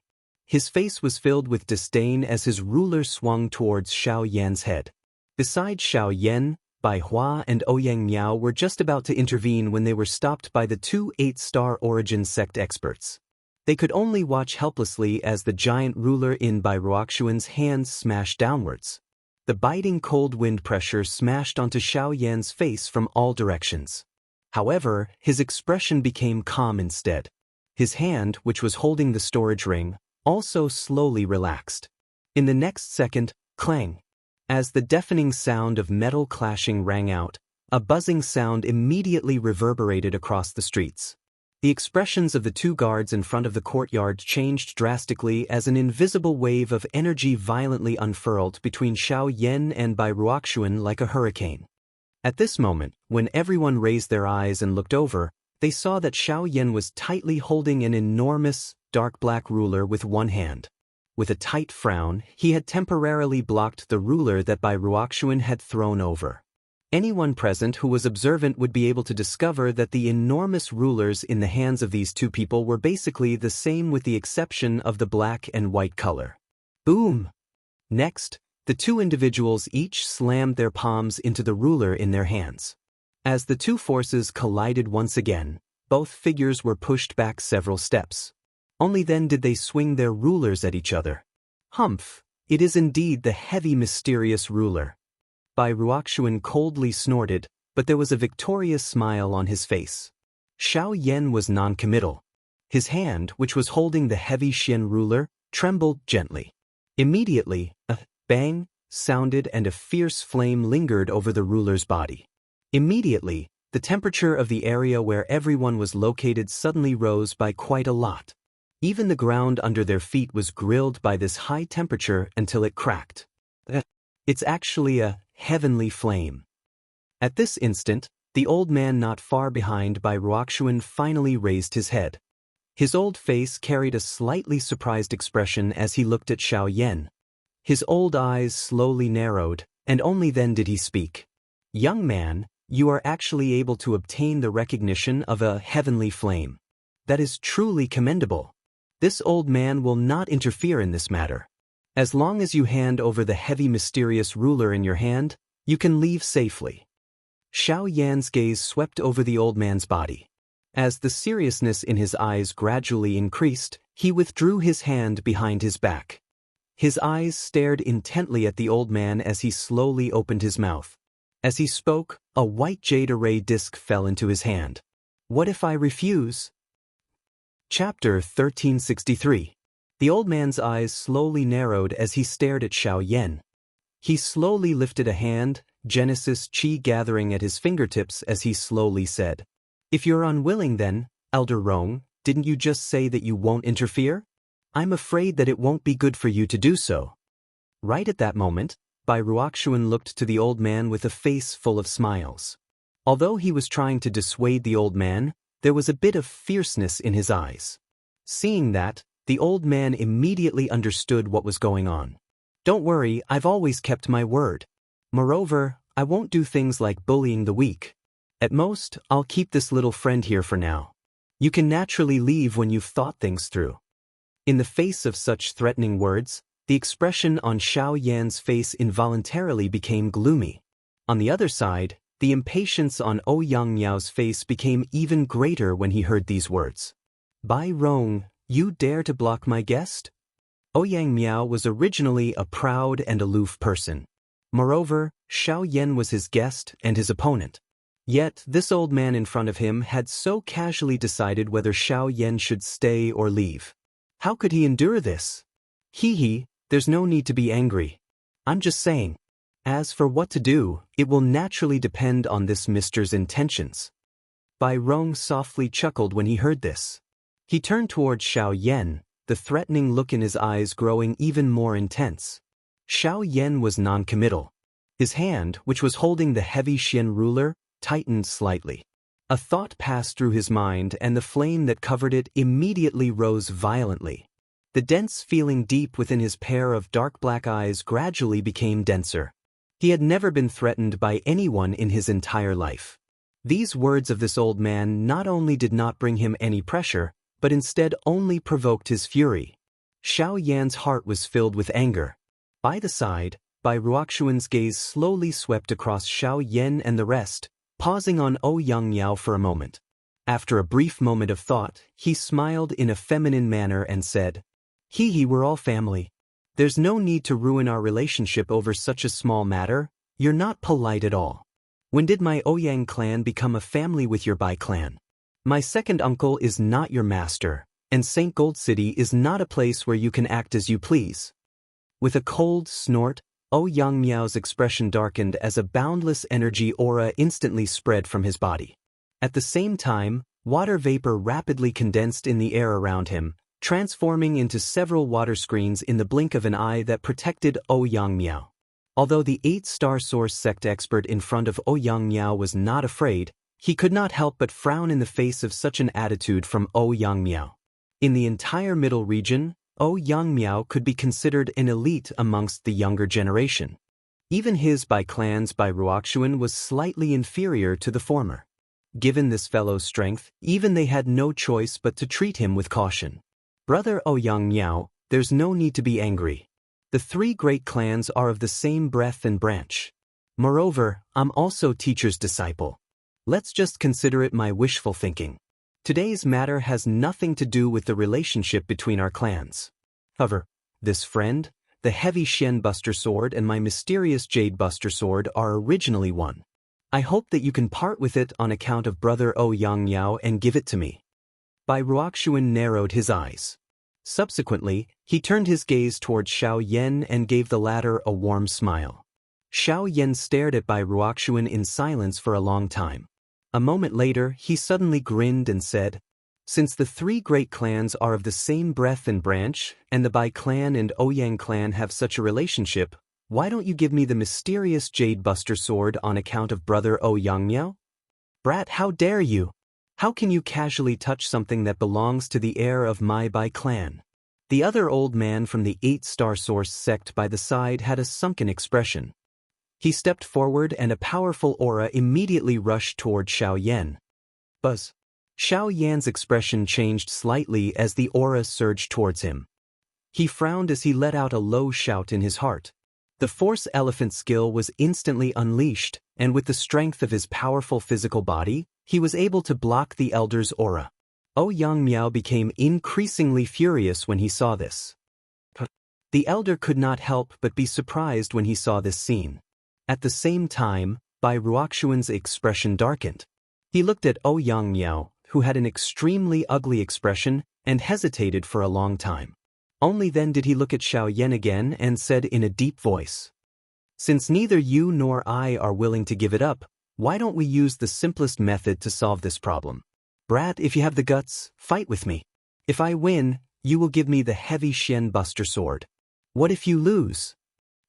His face was filled with disdain as his ruler swung towards Xiao Yan's head. Besides Xiao Yan, Bai Hua and Ouyang Miao were just about to intervene when they were stopped by the two 8-star origin sect experts. They could only watch helplessly as the giant ruler in Bai Ruoxuan's hands smashed downwards. The biting cold wind pressure smashed onto Xiao Yan's face from all directions. However, his expression became calm instead. His hand, which was holding the storage ring, also slowly relaxed. In the next second, clang. As the deafening sound of metal clashing rang out, a buzzing sound immediately reverberated across the streets. The expressions of the two guards in front of the courtyard changed drastically as an invisible wave of energy violently unfurled between Xiao Yan and Bai Ruoxuan like a hurricane. At this moment, when everyone raised their eyes and looked over, they saw that Xiao Yan was tightly holding an enormous, dark black ruler with one hand. With a tight frown, he had temporarily blocked the ruler that Bai Ruoxuan had thrown over. Anyone present who was observant would be able to discover that the enormous rulers in the hands of these two people were basically the same with the exception of the black and white color. Boom! Next, the two individuals each slammed their palms into the ruler in their hands. As the two forces collided once again, both figures were pushed back several steps. Only then did they swing their rulers at each other. Humph! It is indeed the heavy mysterious ruler. Bai Ruoxuan coldly snorted, but there was a victorious smile on his face. Xiao Yan was non-committal. His hand, which was holding the heavy Xian ruler, trembled gently. Immediately, a bang sounded and a fierce flame lingered over the ruler's body. Immediately, the temperature of the area where everyone was located suddenly rose by quite a lot. Even the ground under their feet was grilled by this high temperature until it cracked. It's actually a heavenly flame. At this instant, the old man not far behind Bai Ruoxuan finally raised his head. His old face carried a slightly surprised expression as he looked at Xiao Yan. His old eyes slowly narrowed, and only then did he speak. "Young man, you are actually able to obtain the recognition of a heavenly flame. That is truly commendable. This old man will not interfere in this matter. As long as you hand over the heavy mysterious ruler in your hand, you can leave safely." Xiao Yan's gaze swept over the old man's body. As the seriousness in his eyes gradually increased, he withdrew his hand behind his back. His eyes stared intently at the old man as he slowly opened his mouth. As he spoke, a white jade array disc fell into his hand. "What if I refuse?" Chapter 1363. The old man's eyes slowly narrowed as he stared at Xiao Yan. He slowly lifted a hand, Genesis Chi gathering at his fingertips as he slowly said, "If you're unwilling then, Elder Rong, didn't you just say that you won't interfere? I'm afraid that it won't be good for you to do so." Right at that moment, Bai Ruoxuan looked to the old man with a face full of smiles. Although he was trying to dissuade the old man, there was a bit of fierceness in his eyes. Seeing that, the old man immediately understood what was going on. "Don't worry, I've always kept my word. Moreover, I won't do things like bullying the weak. At most, I'll keep this little friend here for now. You can naturally leave when you've thought things through." In the face of such threatening words, the expression on Xiao Yan's face involuntarily became gloomy. On the other side, the impatience on Ouyang Miao's face became even greater when he heard these words. "Bai Rong, You dare to block my guest? Ouyang Miao was originally a proud and aloof person. Moreover, Xiao Yan was his guest and his opponent. Yet, this old man in front of him had so casually decided whether Xiao Yan should stay or leave. How could he endure this? Hee, there's no need to be angry. I'm just saying. As for what to do, it will naturally depend on this mister's intentions. Bai Rong softly chuckled when he heard this. He turned toward Xiao Yan, the threatening look in his eyes growing even more intense. Xiao Yan was non-committal. His hand, which was holding the heavy Xian ruler, tightened slightly. A thought passed through his mind and the flame that covered it immediately rose violently. The dense feeling deep within his pair of dark black eyes gradually became denser. He had never been threatened by anyone in his entire life. These words of this old man not only did not bring him any pressure, but instead only provoked his fury. Xiao Yan's heart was filled with anger. By the side, Bai Ruoxuan's gaze slowly swept across Xiao Yan and the rest, pausing on Ouyang Miao for a moment. After a brief moment of thought, he smiled in a feminine manner and said, Hee, we're all family. There's no need to ruin our relationship over such a small matter. You're not polite at all. When did my Ouyang clan become a family with your Bai clan? My second uncle is not your master, and St. Gold City is not a place where you can act as you please. With a cold snort, Ouyang Miao's expression darkened as a boundless energy aura instantly spread from his body. At the same time, water vapor rapidly condensed in the air around him, transforming into several water screens in the blink of an eye that protected Ouyang Miao. Although the 8-star source sect expert in front of Ouyang Miao was not afraid, he could not help but frown in the face of such an attitude from Ouyang Miao. In the entire middle region, Ouyang Miao could be considered an elite amongst the younger generation. Even his Bai clan's Bai Ruoxuan was slightly inferior to the former. Given this fellow's strength, even they had no choice but to treat him with caution. Brother Ouyang Miao, there's no need to be angry. The 3 great clans are of the same breadth and branch. Moreover, I'm also teacher's disciple. Let's just consider it my wishful thinking. Today's matter has nothing to do with the relationship between our clans. However, this friend, the heavy Shen Buster Sword and my mysterious Jade Buster Sword are originally one. I hope that you can part with it on account of brother Ouyang Miao and give it to me. Bai Ruoxuan narrowed his eyes. Subsequently, he turned his gaze toward Xiao Yan and gave the latter a warm smile. Xiao Yan stared at Bai Ruoxuan in silence for a long time. A moment later, he suddenly grinned and said, Since the 3 great clans are of the same breadth and branch, and the Bai clan and Ouyang clan have such a relationship, why don't you give me the mysterious Jade Buster Sword on account of brother Ouyang Miao? Brat, how dare you? How can you casually touch something that belongs to the heir of my Bai clan? The other old man from the 8-star source sect by the side had a sunken expression. He stepped forward and a powerful aura immediately rushed toward Xiao Yan. Buzz. Xiao Yan's expression changed slightly as the aura surged towards him. He frowned as he let out a low shout in his heart. The Force Elephant skill was instantly unleashed, and with the strength of his powerful physical body, he was able to block the Elder's aura. Ouyang Miao became increasingly furious when he saw this. The Elder could not help but be surprised when he saw this scene. At the same time, Bai Ruoxuan's expression darkened. He looked at Ouyang Miao, who had an extremely ugly expression, and hesitated for a long time. Only then did he look at Xiao Yan again and said in a deep voice, Since neither you nor I are willing to give it up, why don't we use the simplest method to solve this problem? Brat, if you have the guts, fight with me. If I win, you will give me the heavy Shen Buster Sword. What if you lose?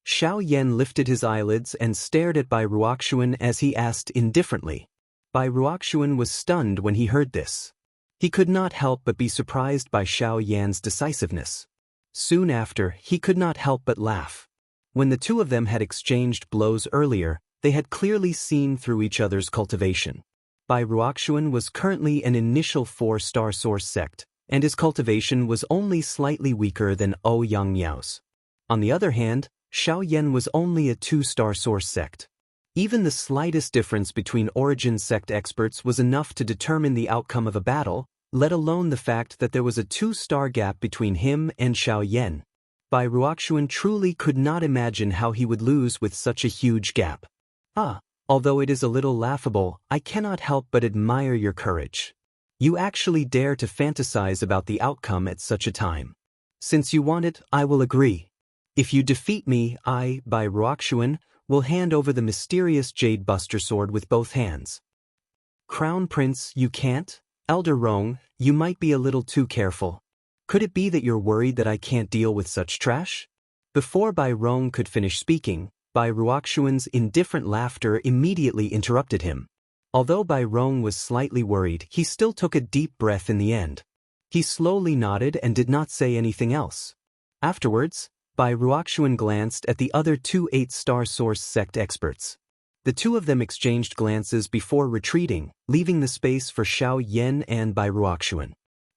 Xiao Yan lifted his eyelids and stared at Bai Ruoxuan as he asked indifferently. Bai Ruoxuan was stunned when he heard this. He could not help but be surprised by Xiao Yan's decisiveness. Soon after, he could not help but laugh. When the 2 of them had exchanged blows earlier, they had clearly seen through each other's cultivation. Bai Ruoxuan was currently an initial 4-star source sect, and his cultivation was only slightly weaker than Ouyang Miao's. On the other hand, Xiao Yan was only a 2-star source sect. Even the slightest difference between origin sect experts was enough to determine the outcome of a battle, let alone the fact that there was a 2-star gap between him and Xiao Yan. Bai Ruoxuan truly could not imagine how he would lose with such a huge gap. Although it is a little laughable, I cannot help but admire your courage. You actually dare to fantasize about the outcome at such a time. Since you want it, I will agree. If you defeat me, I, Bai Ruoxuan, will hand over the mysterious Jade Buster Sword with both hands. Crown Prince, you can't? Elder Rong, you might be a little too careful. Could it be that you're worried that I can't deal with such trash? Before Bai Rong could finish speaking, Bai Ruoxuan's indifferent laughter immediately interrupted him. Although Bai Rong was slightly worried, he still took a deep breath in the end. He slowly nodded and did not say anything else. Afterwards, Bai Ruoxuan glanced at the other 2 8-star source sect experts. The two of them exchanged glances before retreating, leaving the space for Xiao Yan and Bai Ruoxuan.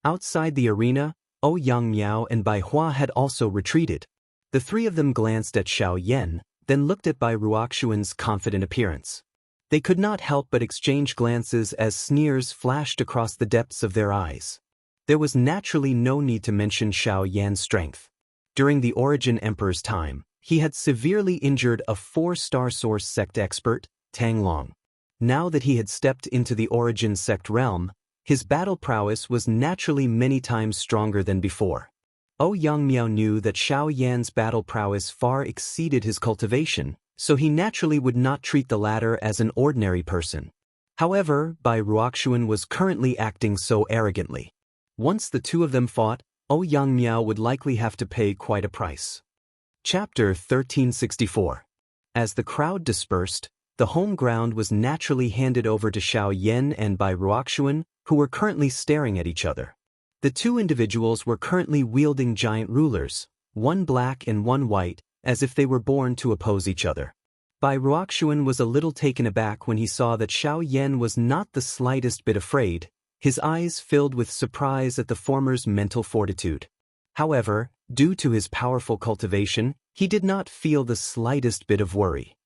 Outside the arena, Yang Miao and Bai Hua had also retreated. The three of them glanced at Xiao Yan, then looked at Bai Ruoxuan's confident appearance. They could not help but exchange glances as sneers flashed across the depths of their eyes. There was naturally no need to mention Xiao Yan's strength. During the Origin Emperor's time, he had severely injured a 4-star source sect expert, Tang Long. Now that he had stepped into the Origin sect realm, his battle prowess was naturally many times stronger than before. Yang Miao knew that Xiao Yan's battle prowess far exceeded his cultivation, so he naturally would not treat the latter as an ordinary person. However, Bai Ruoxuan was currently acting so arrogantly. Once the two of them fought, Yang Miao would likely have to pay quite a price. Chapter 1364. As the crowd dispersed, the home ground was naturally handed over to Xiao Yan and Bai Ruoxuan, who were currently staring at each other. The two individuals were currently wielding giant rulers, one black and one white, as if they were born to oppose each other. Bai Ruoxuan was a little taken aback when he saw that Xiao Yan was not the slightest bit afraid, his eyes filled with surprise at the former's mental fortitude. However, due to his powerful cultivation, he did not feel the slightest bit of worry.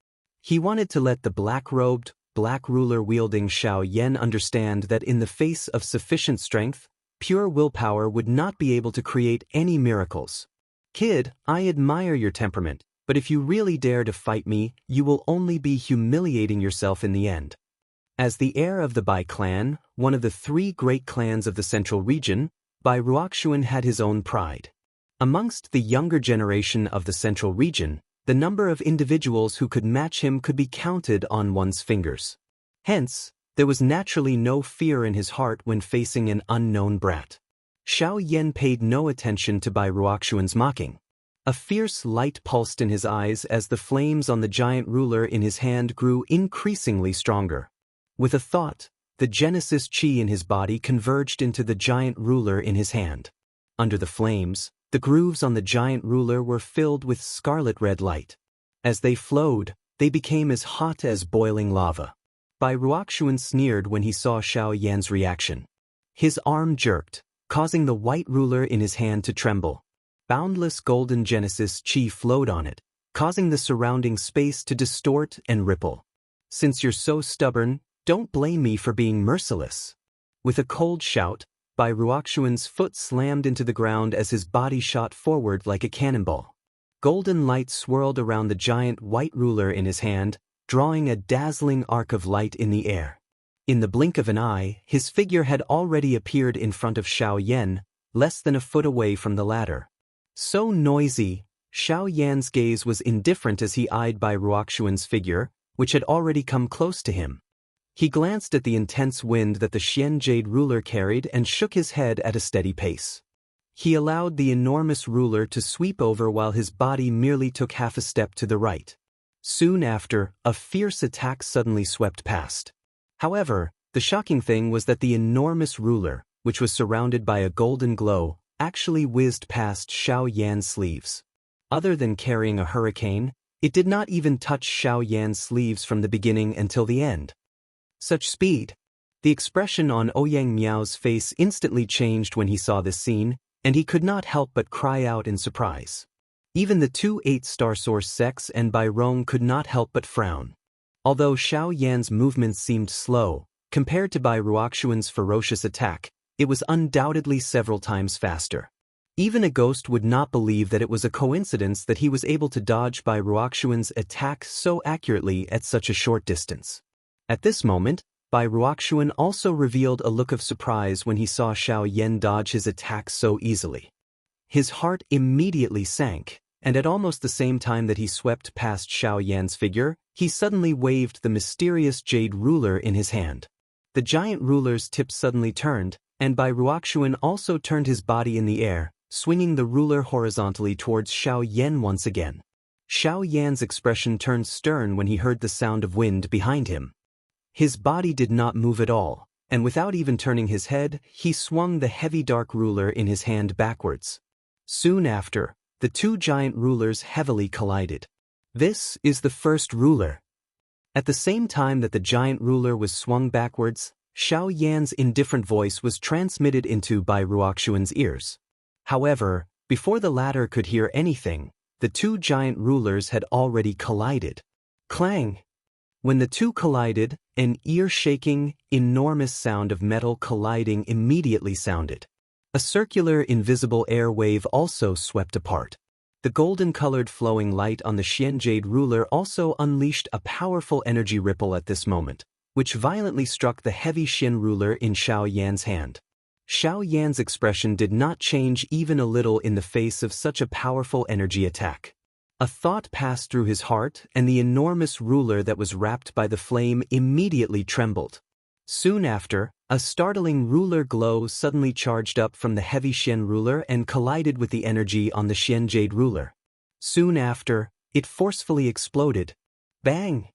He wanted to let the black-robed, black ruler-wielding Xiao Yan understand that in the face of sufficient strength, pure willpower would not be able to create any miracles. Kid, I admire your temperament, but if you really dare to fight me, you will only be humiliating yourself in the end. As the heir of the Bai clan, one of the 3 great clans of the central region, Bai Ruoxuan had his own pride. Amongst the younger generation of the central region, the number of individuals who could match him could be counted on one's fingers. Hence, there was naturally no fear in his heart when facing an unknown brat. Xiao Yan paid no attention to Bai Ruoxuan's mocking. A fierce light pulsed in his eyes as the flames on the giant ruler in his hand grew increasingly stronger. With a thought, the Genesis chi in his body converged into the giant ruler in his hand. Under the flames, the grooves on the giant ruler were filled with scarlet-red light. As they flowed, they became as hot as boiling lava. Bai Ruoxuan sneered when he saw Xiao Yan's reaction. His arm jerked, causing the white ruler in his hand to tremble. Boundless golden Genesis chi flowed on it, causing the surrounding space to distort and ripple. Since you're so stubborn, don't blame me for being merciless. With a cold shout, Bai Ruoxuan's foot slammed into the ground as his body shot forward like a cannonball. Golden light swirled around the giant white ruler in his hand, drawing a dazzling arc of light in the air. In the blink of an eye, his figure had already appeared in front of Xiao Yan, less than a foot away from the latter. So noisy, Xiao Yan's gaze was indifferent as he eyed Bai Ruoxuan's figure, which had already come close to him. He glanced at the intense wind that the Xian Jade ruler carried and shook his head at a steady pace. He allowed the enormous ruler to sweep over while his body merely took half a step to the right. Soon after, a fierce attack suddenly swept past. However, the shocking thing was that the enormous ruler, which was surrounded by a golden glow, actually whizzed past Xiao Yan's sleeves. Other than carrying a hurricane, it did not even touch Xiao Yan's sleeves from the beginning until the end. Such speed! The expression on Yang Miao's face instantly changed when he saw this scene, and he could not help but cry out in surprise. Even the 2 8-star source sects and Bai Rong could not help but frown. Although Xiao Yan's movements seemed slow, compared to Bai Ruoxuan's ferocious attack, it was undoubtedly several times faster. Even a ghost would not believe that it was a coincidence that he was able to dodge Bai Ruoxuan's attack so accurately at such a short distance. At this moment, Bai Ruoxuan also revealed a look of surprise when he saw Xiao Yan dodge his attack so easily. His heart immediately sank, and at almost the same time that he swept past Xiao Yan's figure, he suddenly waved the mysterious jade ruler in his hand. The giant ruler's tip suddenly turned, and Bai Ruoxuan also turned his body in the air, swinging the ruler horizontally towards Xiao Yan once again. Xiao Yan's expression turned stern when he heard the sound of wind behind him. His body did not move at all, and without even turning his head, he swung the heavy dark ruler in his hand backwards. Soon after, the two giant rulers heavily collided. This is the first ruler. At the same time that the giant ruler was swung backwards, Xiao Yan's indifferent voice was transmitted into Bai Ruoxuan's ears. However, before the latter could hear anything, the two giant rulers had already collided. Clang! When the two collided, an ear-shaking, enormous sound of metal colliding immediately sounded. A circular, invisible air wave also swept apart. The golden-colored flowing light on the Xian Jade ruler also unleashed a powerful energy ripple at this moment, which violently struck the heavy Xian ruler in Xiao Yan's hand. Xiao Yan's expression did not change even a little in the face of such a powerful energy attack. A thought passed through his heart, and the enormous ruler that was wrapped by the flame immediately trembled. Soon after, a startling ruler glow suddenly charged up from the heavy Xian ruler and collided with the energy on the Xian Jade ruler. Soon after, it forcefully exploded. Bang!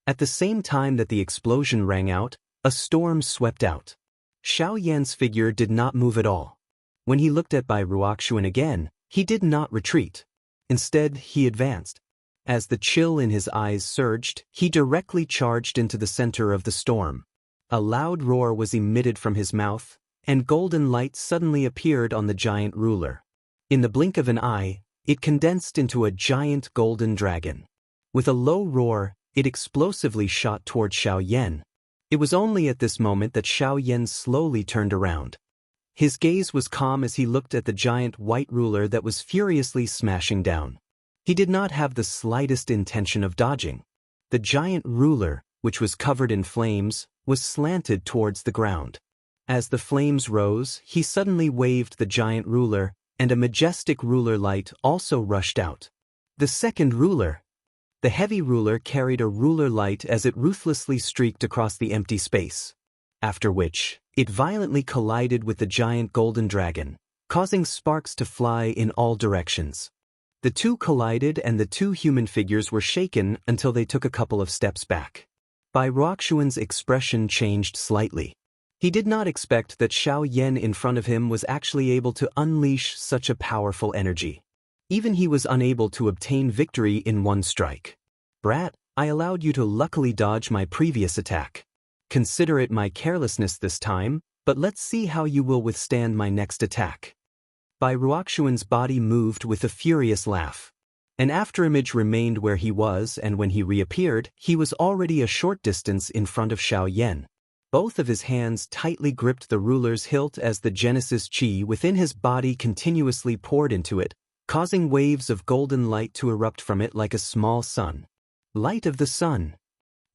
At the same time that the explosion rang out, a storm swept out. Xiao Yan's figure did not move at all. When he looked at Bai Ruoxuan again, he did not retreat. Instead, he advanced. As the chill in his eyes surged, he directly charged into the center of the storm. A loud roar was emitted from his mouth, and golden light suddenly appeared on the giant ruler. In the blink of an eye, it condensed into a giant golden dragon. With a low roar, it explosively shot toward Xiao Yan. It was only at this moment that Xiao Yan slowly turned around. His gaze was calm as he looked at the giant white ruler that was furiously smashing down. He did not have the slightest intention of dodging. The giant ruler, which was covered in flames, was slanted towards the ground. As the flames rose, he suddenly waved the giant ruler, and a majestic ruler light also rushed out. The second ruler. The heavy ruler carried a ruler light as it ruthlessly streaked across the empty space. After which, it violently collided with the giant golden dragon, causing sparks to fly in all directions. The two collided and the two human figures were shaken until they took a couple of steps back. Bai Ruoxuan's expression changed slightly. He did not expect that Xiao Yan in front of him was actually able to unleash such a powerful energy. Even he was unable to obtain victory in one strike. Brat, I allowed you to luckily dodge my previous attack. Consider it my carelessness this time, but let's see how you will withstand my next attack. Bai Ruoxuan's body moved with a furious laugh. An afterimage remained where he was, and when he reappeared, he was already a short distance in front of Xiao Yan. Both of his hands tightly gripped the ruler's hilt as the Genesis Chi within his body continuously poured into it, causing waves of golden light to erupt from it like a small sun. Light of the sun.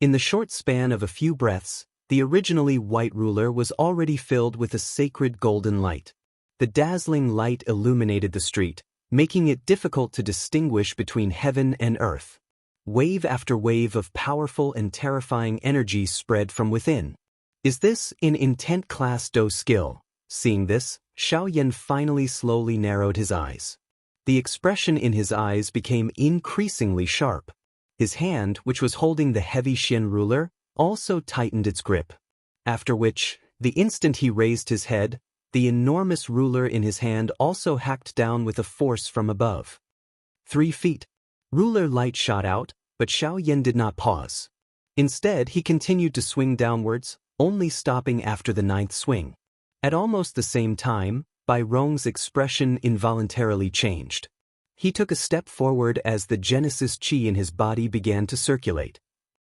In the short span of a few breaths, the originally white ruler was already filled with a sacred golden light. The dazzling light illuminated the street, making it difficult to distinguish between heaven and earth. Wave after wave of powerful and terrifying energy spread from within. Is this an intent class Do skill? Seeing this, Xiao Yan finally slowly narrowed his eyes. The expression in his eyes became increasingly sharp. His hand, which was holding the heavy Xian ruler, also tightened its grip. After which, the instant he raised his head, the enormous ruler in his hand also hacked down with a force from above. 3 feet. Ruler light shot out, but Xiao Yan did not pause. Instead, he continued to swing downwards, only stopping after the 9th swing. At almost the same time, Bai Rong's expression involuntarily changed. He took a step forward as the Genesis Chi in his body began to circulate,